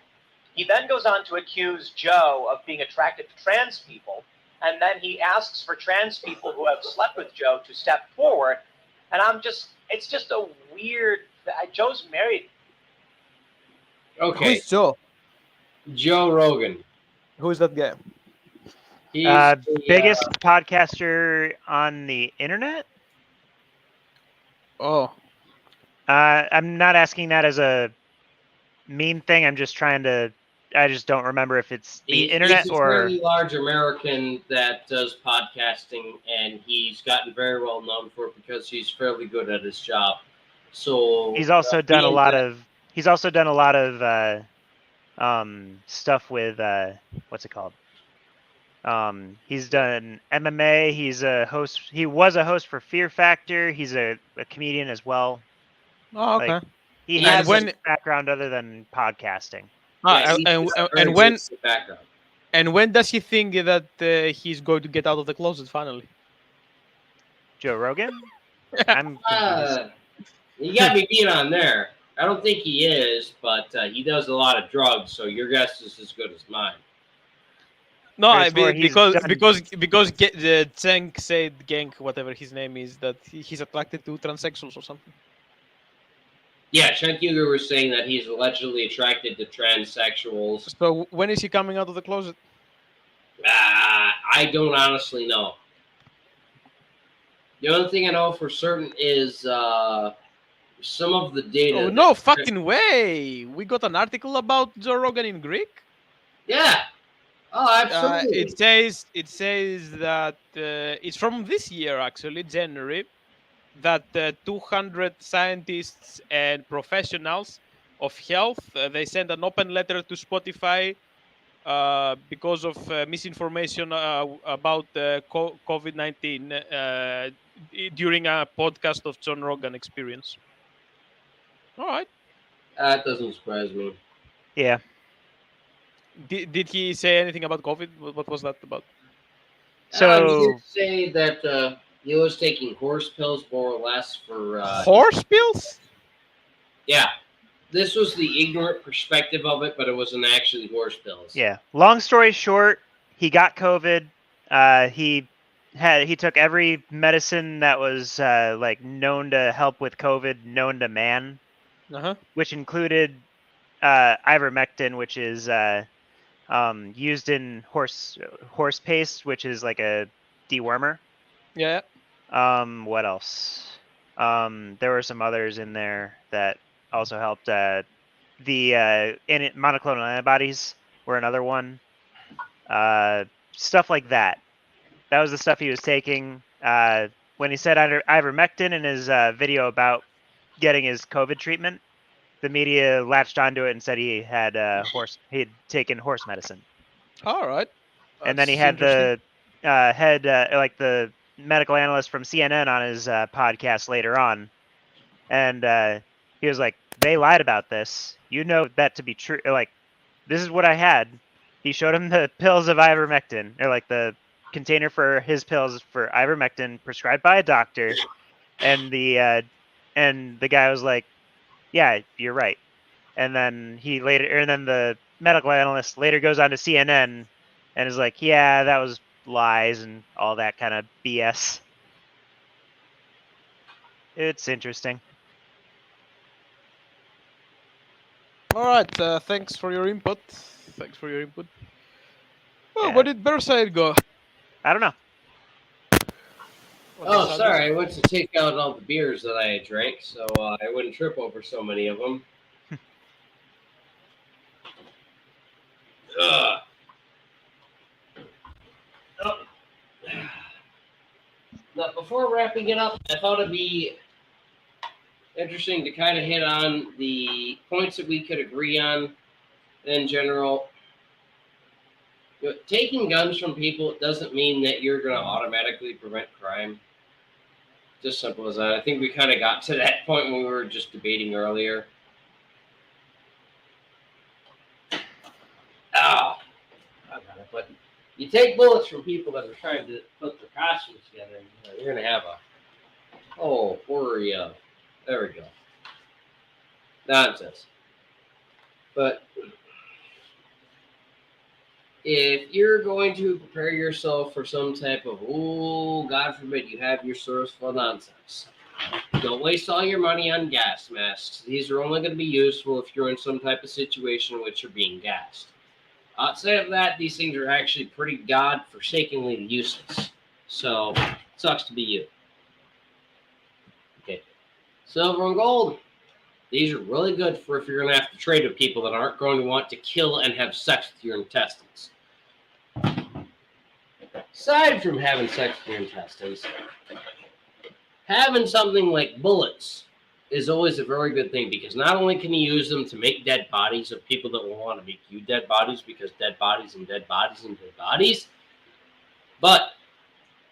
[SPEAKER 5] he then goes on to accuse Joe of being attracted to trans people, and then he asks for trans people who have slept with Joe to step forward. And it's just a weird. Joe's married.
[SPEAKER 1] Okay.
[SPEAKER 4] Who's Joe?
[SPEAKER 1] Joe Rogan.
[SPEAKER 4] Who's that guy?
[SPEAKER 1] He's the,
[SPEAKER 2] biggest podcaster on the internet.
[SPEAKER 4] Oh,
[SPEAKER 2] I'm not asking that as a mean thing. I'm just trying to. I just don't remember if it's the internet
[SPEAKER 1] he's a
[SPEAKER 2] or.
[SPEAKER 1] fairly large American that does podcasting, and he's gotten very well known for it because he's fairly good at his job. So
[SPEAKER 2] He's also done a lot of. He's also done a lot of stuff with what's it called? He's done MMA. He's a host. He was a host for Fear Factor. He's a comedian as well.
[SPEAKER 4] oh, okay.
[SPEAKER 2] He
[SPEAKER 1] Yeah,
[SPEAKER 2] has
[SPEAKER 3] when-
[SPEAKER 2] a background other than podcasting.
[SPEAKER 3] Ah,
[SPEAKER 1] he
[SPEAKER 3] and,
[SPEAKER 1] has a
[SPEAKER 3] and
[SPEAKER 1] very
[SPEAKER 3] when
[SPEAKER 1] basic background.
[SPEAKER 3] and when does he think that he's going to get out of the closet finally?
[SPEAKER 2] Joe Rogan? I'm confused.
[SPEAKER 1] You got me beat on there. I don't think he is, but he does a lot of drugs, so your guess is as good as mine.
[SPEAKER 3] No,
[SPEAKER 2] Or
[SPEAKER 3] I
[SPEAKER 2] it's more
[SPEAKER 3] mean,
[SPEAKER 2] he's
[SPEAKER 3] because
[SPEAKER 2] done-
[SPEAKER 3] the Cenk said Genk, whatever his name is, that he's attracted to transsexuals or something.
[SPEAKER 1] Yeah, Cenk Uygur was saying that he's allegedly attracted to transsexuals.
[SPEAKER 3] So when is he coming out of the closet?
[SPEAKER 1] I don't honestly know. The only thing I know for certain is some of the data.
[SPEAKER 3] Oh no fucking way! We got an article about Joe Rogan in Greek.
[SPEAKER 1] Yeah. Oh, absolutely.
[SPEAKER 3] It says that it's from this year actually, January, that 200 scientists and professionals of health they sent an open letter to Spotify because of misinformation about COVID-19 during a podcast of John Rogan Experience. All right.
[SPEAKER 1] That doesn't surprise me.
[SPEAKER 2] Yeah.
[SPEAKER 3] Did he say anything about COVID? What was that about?
[SPEAKER 1] He
[SPEAKER 2] So
[SPEAKER 1] did say that he was taking horse pills more or less for.
[SPEAKER 3] Horse pills?
[SPEAKER 1] Yeah. This was the ignorant perspective of it, but it wasn't actually horse pills.
[SPEAKER 2] yeah. Long story short, he got COVID. He took every medicine that was like known to help with COVID, known to man, which included ivermectin, which is used in horse paste, which is like a dewormer.
[SPEAKER 3] Yeah.
[SPEAKER 2] What else? There were some others in there that also helped. Monoclonal antibodies were another one. Stuff like that. That was the stuff he was taking. When he said ivermectin in his video about getting his COVID treatment, the media latched onto it and said he had he'd taken horse medicine.
[SPEAKER 3] All right.
[SPEAKER 2] And then he
[SPEAKER 3] That's
[SPEAKER 2] had
[SPEAKER 3] interesting.
[SPEAKER 2] the medical analyst from CNN on his podcast later on, and he was like, "They lied about this. You know that to be true. Like, this is what I had." He showed him the pills of ivermectin, or like the container for his pills for ivermectin prescribed by a doctor, and the guy was like, "Yeah, you're right." And then the medical analyst later goes on to CNN and is like, "Yeah, that was lies and all that kind of BS." It's interesting.
[SPEAKER 3] All right. Thanks for your input. Oh,
[SPEAKER 2] Yeah.
[SPEAKER 3] where did Bearside go?
[SPEAKER 2] I don't know.
[SPEAKER 1] Oh, sorry. I went to take out all the beers that I had drank, so I wouldn't trip over so many of them. Ugh. Oh. Now, before wrapping it up, I thought it'd be interesting to kind of hit on the points that we could agree on in general. Taking guns from people doesn't mean that you're going to automatically prevent crime. Just simple as that. I think we kind of got to that point when we were just debating earlier. Oh, I got it. But you take bullets from people that are trying to put their costumes together, and you're going to have there we go. Nonsense. But if you're going to prepare yourself for some type of, God forbid, you have your source full of nonsense. Don't waste all your money on gas masks. These are only going to be useful if you're in some type of situation in which you're being gassed. Outside of that, these things are actually pretty godforsakenly useless. So, sucks to be you. Okay. Silver and gold. These are really good for if you're going to have to trade with people that aren't going to want to kill and have sex with your intestines. Aside from having sex with your intestines, having something like bullets is always a very good thing, because not only can you use them to make dead bodies of people that will want to make you dead bodies, because dead bodies and dead bodies and dead bodies, but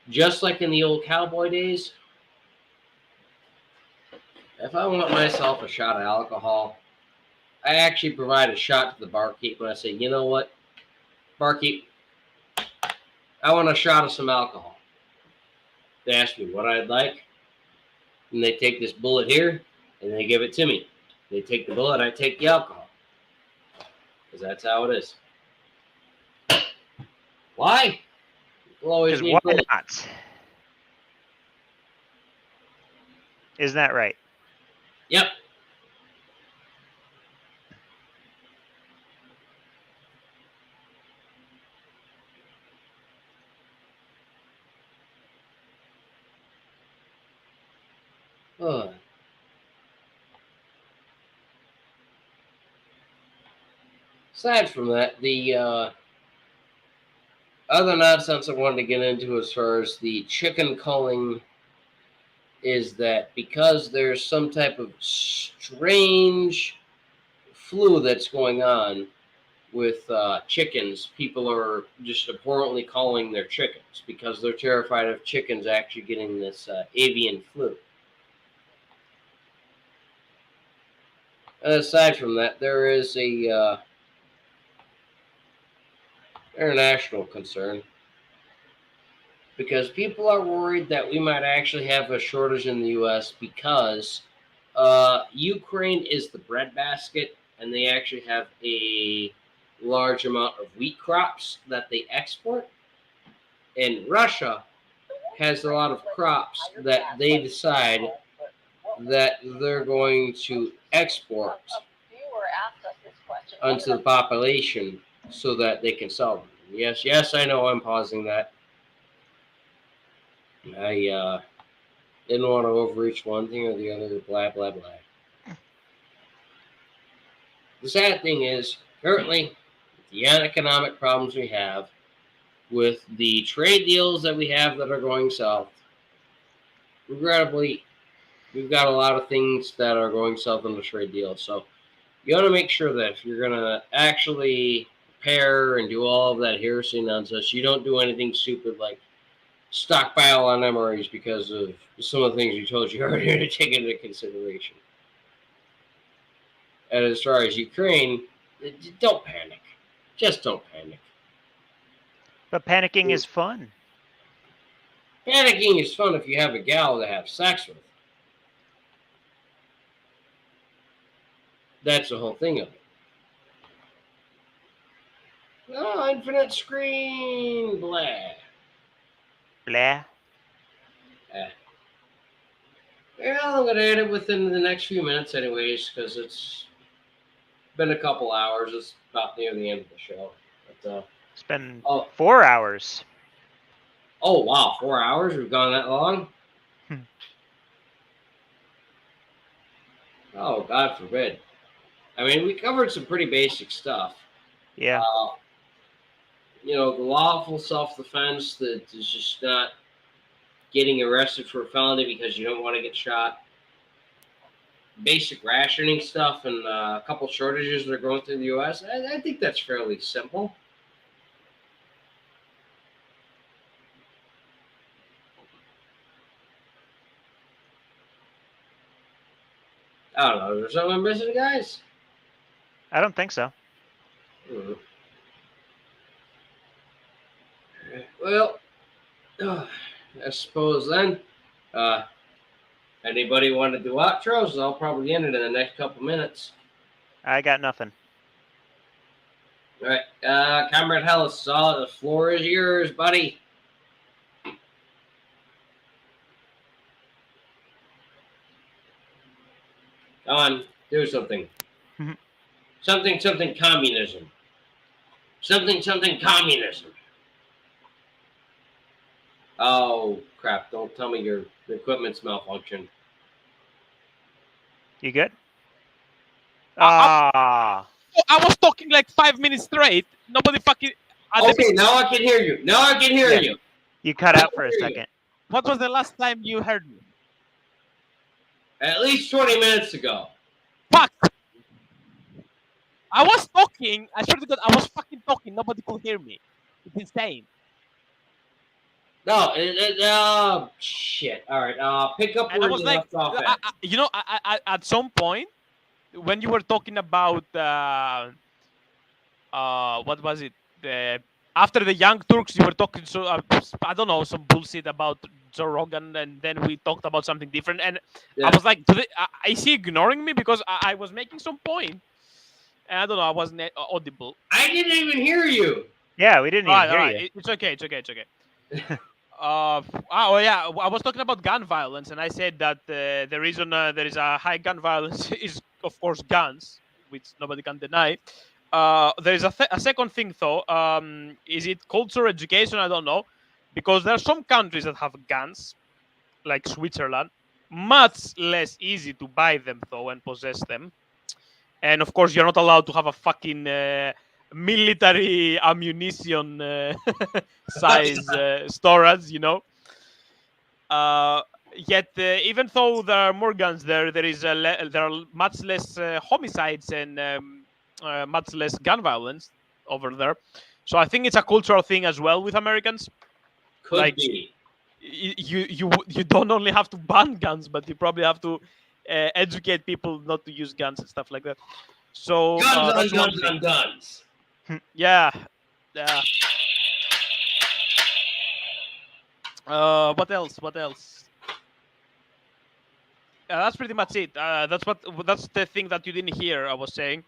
[SPEAKER 1] just like in the old cowboy days, if I want myself a shot of alcohol, I actually provide a shot to the barkeep when I say, you know what, barkeep, I want a shot of some alcohol. They ask me what I'd like, and they take this bullet here, and they give it to me. They take the bullet, I take the alcohol. Because that's how it is. Why? We'll always
[SPEAKER 2] Because
[SPEAKER 1] need
[SPEAKER 2] why
[SPEAKER 1] bullets.
[SPEAKER 2] not? Isn't that right?
[SPEAKER 1] Yep. Oh. Aside from that, the other nonsense I wanted to get into as far as the chicken culling is that because there's some type of strange flu that's going on with chickens, people are just abhorrently culling their chickens because they're terrified of chickens actually getting this avian flu. Aside from that, there is a international concern because people are worried that we might actually have a shortage in the U.S. because Ukraine is the breadbasket, and they actually have a large amount of wheat crops that they export. And Russia has a lot of crops that they decide that they're going to export onto the population so that they can sell them. Yes, I know I'm pausing that. I didn't want to overreach one thing or the other, blah, blah, blah. The sad thing is, currently, the economic problems we have with the trade deals that we have that are going south, regrettably, we've got a lot of things that are going south on the trade deal. So you got to make sure that if you're going to actually prepare and do all of that heresy nonsense, you don't do anything stupid like stockpile on MREs because of some of the things we told you earlier to take into consideration. And as far as Ukraine, don't panic. Just don't panic.
[SPEAKER 2] But panicking is fun.
[SPEAKER 1] Panicking is fun if you have a gal to have sex with. That's the whole thing of it. Oh, infinite screen, blah.
[SPEAKER 2] Blah.
[SPEAKER 1] Yeah, I'm going to edit within the next few minutes anyways, because it's been a couple hours. It's about near the end of the show. But,
[SPEAKER 2] It's been 4 hours.
[SPEAKER 1] oh, wow, 4 hours? We've gone that long? Oh, God forbid. I mean, we covered some pretty basic stuff.
[SPEAKER 2] Yeah.
[SPEAKER 1] You know, the lawful self-defense that is just not getting arrested for a felony because you don't want to get shot. Basic rationing stuff and a couple shortages that are going through the U.S. I think that's fairly simple. I don't know. Is there something I'm missing, guys?
[SPEAKER 2] I don't think so.
[SPEAKER 1] Well, I suppose then, anybody want to do outros? I'll probably end it in the next couple minutes.
[SPEAKER 2] I got nothing.
[SPEAKER 1] All right, Comrade Hellas, the floor is yours, buddy. Come on, do something. Something communism. Something communism. Oh, crap. Don't tell me your equipment's malfunctioned.
[SPEAKER 2] You good?
[SPEAKER 3] I was talking like 5 minutes straight. Nobody fucking...
[SPEAKER 1] Okay, now I can hear you. Now I can hear you.
[SPEAKER 2] You cut out for a second.
[SPEAKER 3] What was the last time you heard me?
[SPEAKER 1] At least 20 minutes ago.
[SPEAKER 3] Fuck! I was talking. I swear to God, I was fucking talking. Nobody could hear me. It's insane.
[SPEAKER 1] No, shit. All right. Pick up
[SPEAKER 3] And
[SPEAKER 1] where
[SPEAKER 3] I was
[SPEAKER 1] you
[SPEAKER 3] like,
[SPEAKER 1] left off at.
[SPEAKER 3] at some point when you were talking about what was it? After the Young Turks, you were talking I don't know, some bullshit about Joe Rogan, and then we talked about something different. And
[SPEAKER 1] Yeah.
[SPEAKER 3] I was like, is he ignoring me because I was making some point? And I don't know, I wasn't audible.
[SPEAKER 1] I didn't even hear you.
[SPEAKER 2] Yeah, we didn't
[SPEAKER 3] All
[SPEAKER 2] even
[SPEAKER 3] right,
[SPEAKER 2] hear
[SPEAKER 3] all right,
[SPEAKER 2] you.
[SPEAKER 3] it's okay, it's okay, it's okay. Oh yeah, I was talking about gun violence, and I said that the reason there is a high gun violence is, of course, guns, which nobody can deny. There is a second thing, though. Is it culture, education? I don't know, because there are some countries that have guns, like Switzerland, much less easy to buy them though and possess them. And of course, you're not allowed to have a fucking military ammunition size storage, Yet, even though there are more guns there, there are much less homicides and much less gun violence over there. So I think it's a cultural thing as well with Americans.
[SPEAKER 1] Could
[SPEAKER 3] Like,
[SPEAKER 1] be.
[SPEAKER 3] You don't only have to ban guns, but you probably have to educate people not to use guns and stuff like that. So
[SPEAKER 1] Guns on
[SPEAKER 3] that's one
[SPEAKER 1] guns
[SPEAKER 3] thing.
[SPEAKER 1] on guns.
[SPEAKER 3] Yeah. What else? What else? That's pretty much it. That's the thing that you didn't hear. I was saying.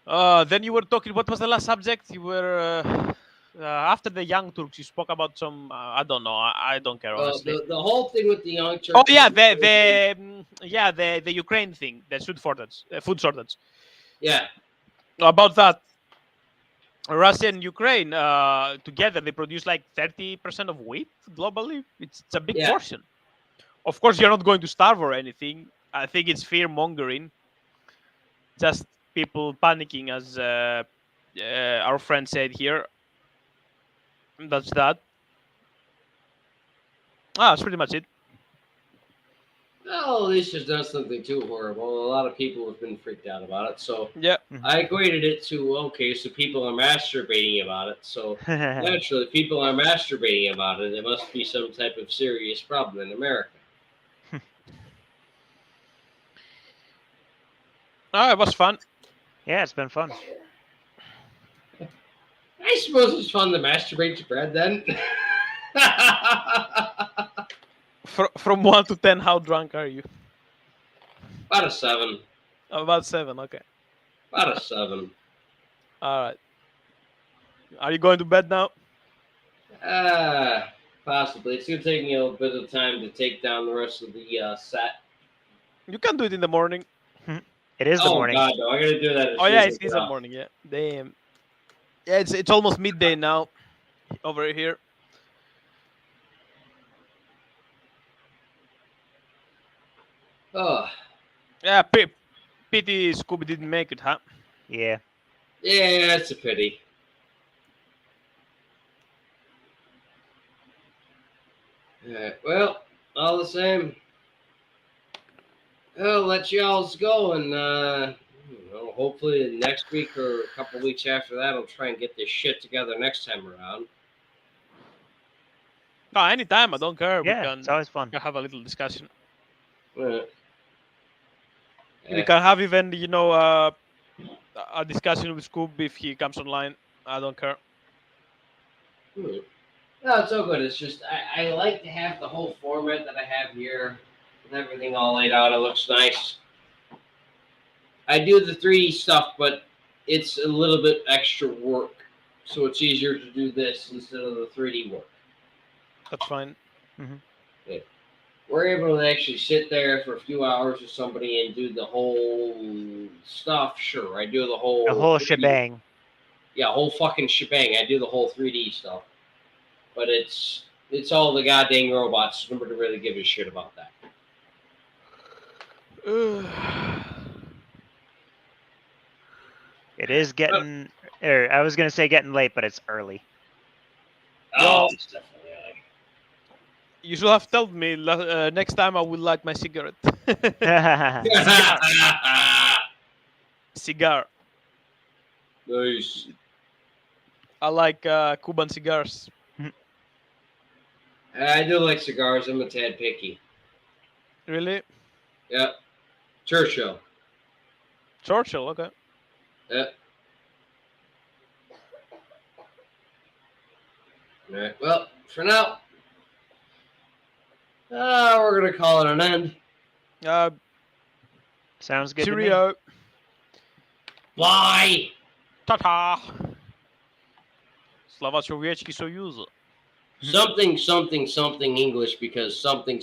[SPEAKER 3] Then you were talking. What was the last subject? You were after the Young Turks. You spoke about some. I don't know. I don't care honestly.
[SPEAKER 1] The whole thing with the Young Turks.
[SPEAKER 3] Oh yeah, the Ukraine thing, the food shortage.
[SPEAKER 1] Yeah.
[SPEAKER 3] About that, Russia and Ukraine together they produce like 30% of wheat globally. It's a big portion. Of course, you're not going to starve or anything. I think it's fear mongering. Just people panicking, as our friend said here. That's that. That's pretty much it.
[SPEAKER 1] Well, at least it's not something too horrible. A lot of people have been freaked out about it. So
[SPEAKER 3] Yeah.
[SPEAKER 1] I equated it to, okay, so people are masturbating about it. So naturally, if people are masturbating about it, it must be some type of serious problem in America.
[SPEAKER 3] It was fun.
[SPEAKER 2] Yeah, it's been fun.
[SPEAKER 1] I suppose it's fun to masturbate to Brad then.
[SPEAKER 3] From 1 to 10, how drunk are you?
[SPEAKER 1] About a 7.
[SPEAKER 3] About 7, okay.
[SPEAKER 1] About a 7.
[SPEAKER 3] All right. Are you going to bed now?
[SPEAKER 1] Possibly. It's gonna take me a little bit of time to take down the rest of the set.
[SPEAKER 3] You can do it in the morning.
[SPEAKER 2] It is the morning.
[SPEAKER 1] Oh God, no! I gotta do that.
[SPEAKER 3] Oh yeah, it is the morning. Yeah, damn. Yeah, it's almost midday now, over here.
[SPEAKER 1] Oh.
[SPEAKER 3] Yeah, pity Scooby didn't make it, huh?
[SPEAKER 2] Yeah.
[SPEAKER 1] Yeah, it's a pity. Well, all the same, I'll let y'all go, and hopefully next week or a couple weeks after that, I'll try and get this shit together next time around.
[SPEAKER 3] No, anytime. I don't care.
[SPEAKER 2] Yeah, it's always fun.
[SPEAKER 3] We can have a little discussion.
[SPEAKER 1] We
[SPEAKER 3] can have even, a discussion with Scoob if he comes online. I don't care.
[SPEAKER 1] No, it's so good. It's just I like to have the whole format that I have here with everything all laid out. It looks nice. I do the 3D stuff, but it's a little bit extra work. So it's easier to do this instead of the 3D work.
[SPEAKER 3] That's fine.
[SPEAKER 2] Mm-hmm.
[SPEAKER 1] Yeah. We're able to actually sit there for a few hours with somebody and do the whole stuff. Sure, I do the whole
[SPEAKER 2] 3D. Shebang.
[SPEAKER 1] Yeah, whole fucking shebang. I do the whole 3D stuff. But it's all the goddamn robots. Nobody really give a shit about that.
[SPEAKER 2] It is getting, I was going to say getting late, but it's early.
[SPEAKER 1] Oh, it's definitely early.
[SPEAKER 3] You should have told me next time I will light my cigarette. Cigar.
[SPEAKER 1] Nice.
[SPEAKER 3] I like Cuban cigars.
[SPEAKER 1] I do like cigars. I'm a tad picky.
[SPEAKER 3] Really?
[SPEAKER 1] Yep. Churchill.
[SPEAKER 3] Churchill, okay.
[SPEAKER 1] Yep. All right. Well, for now, we're gonna call it an end.
[SPEAKER 2] Sounds good to me.
[SPEAKER 3] Cheerio.
[SPEAKER 1] Bye.
[SPEAKER 3] Ta-ta. Slava Sovietski Soyuz.
[SPEAKER 1] Something English because something.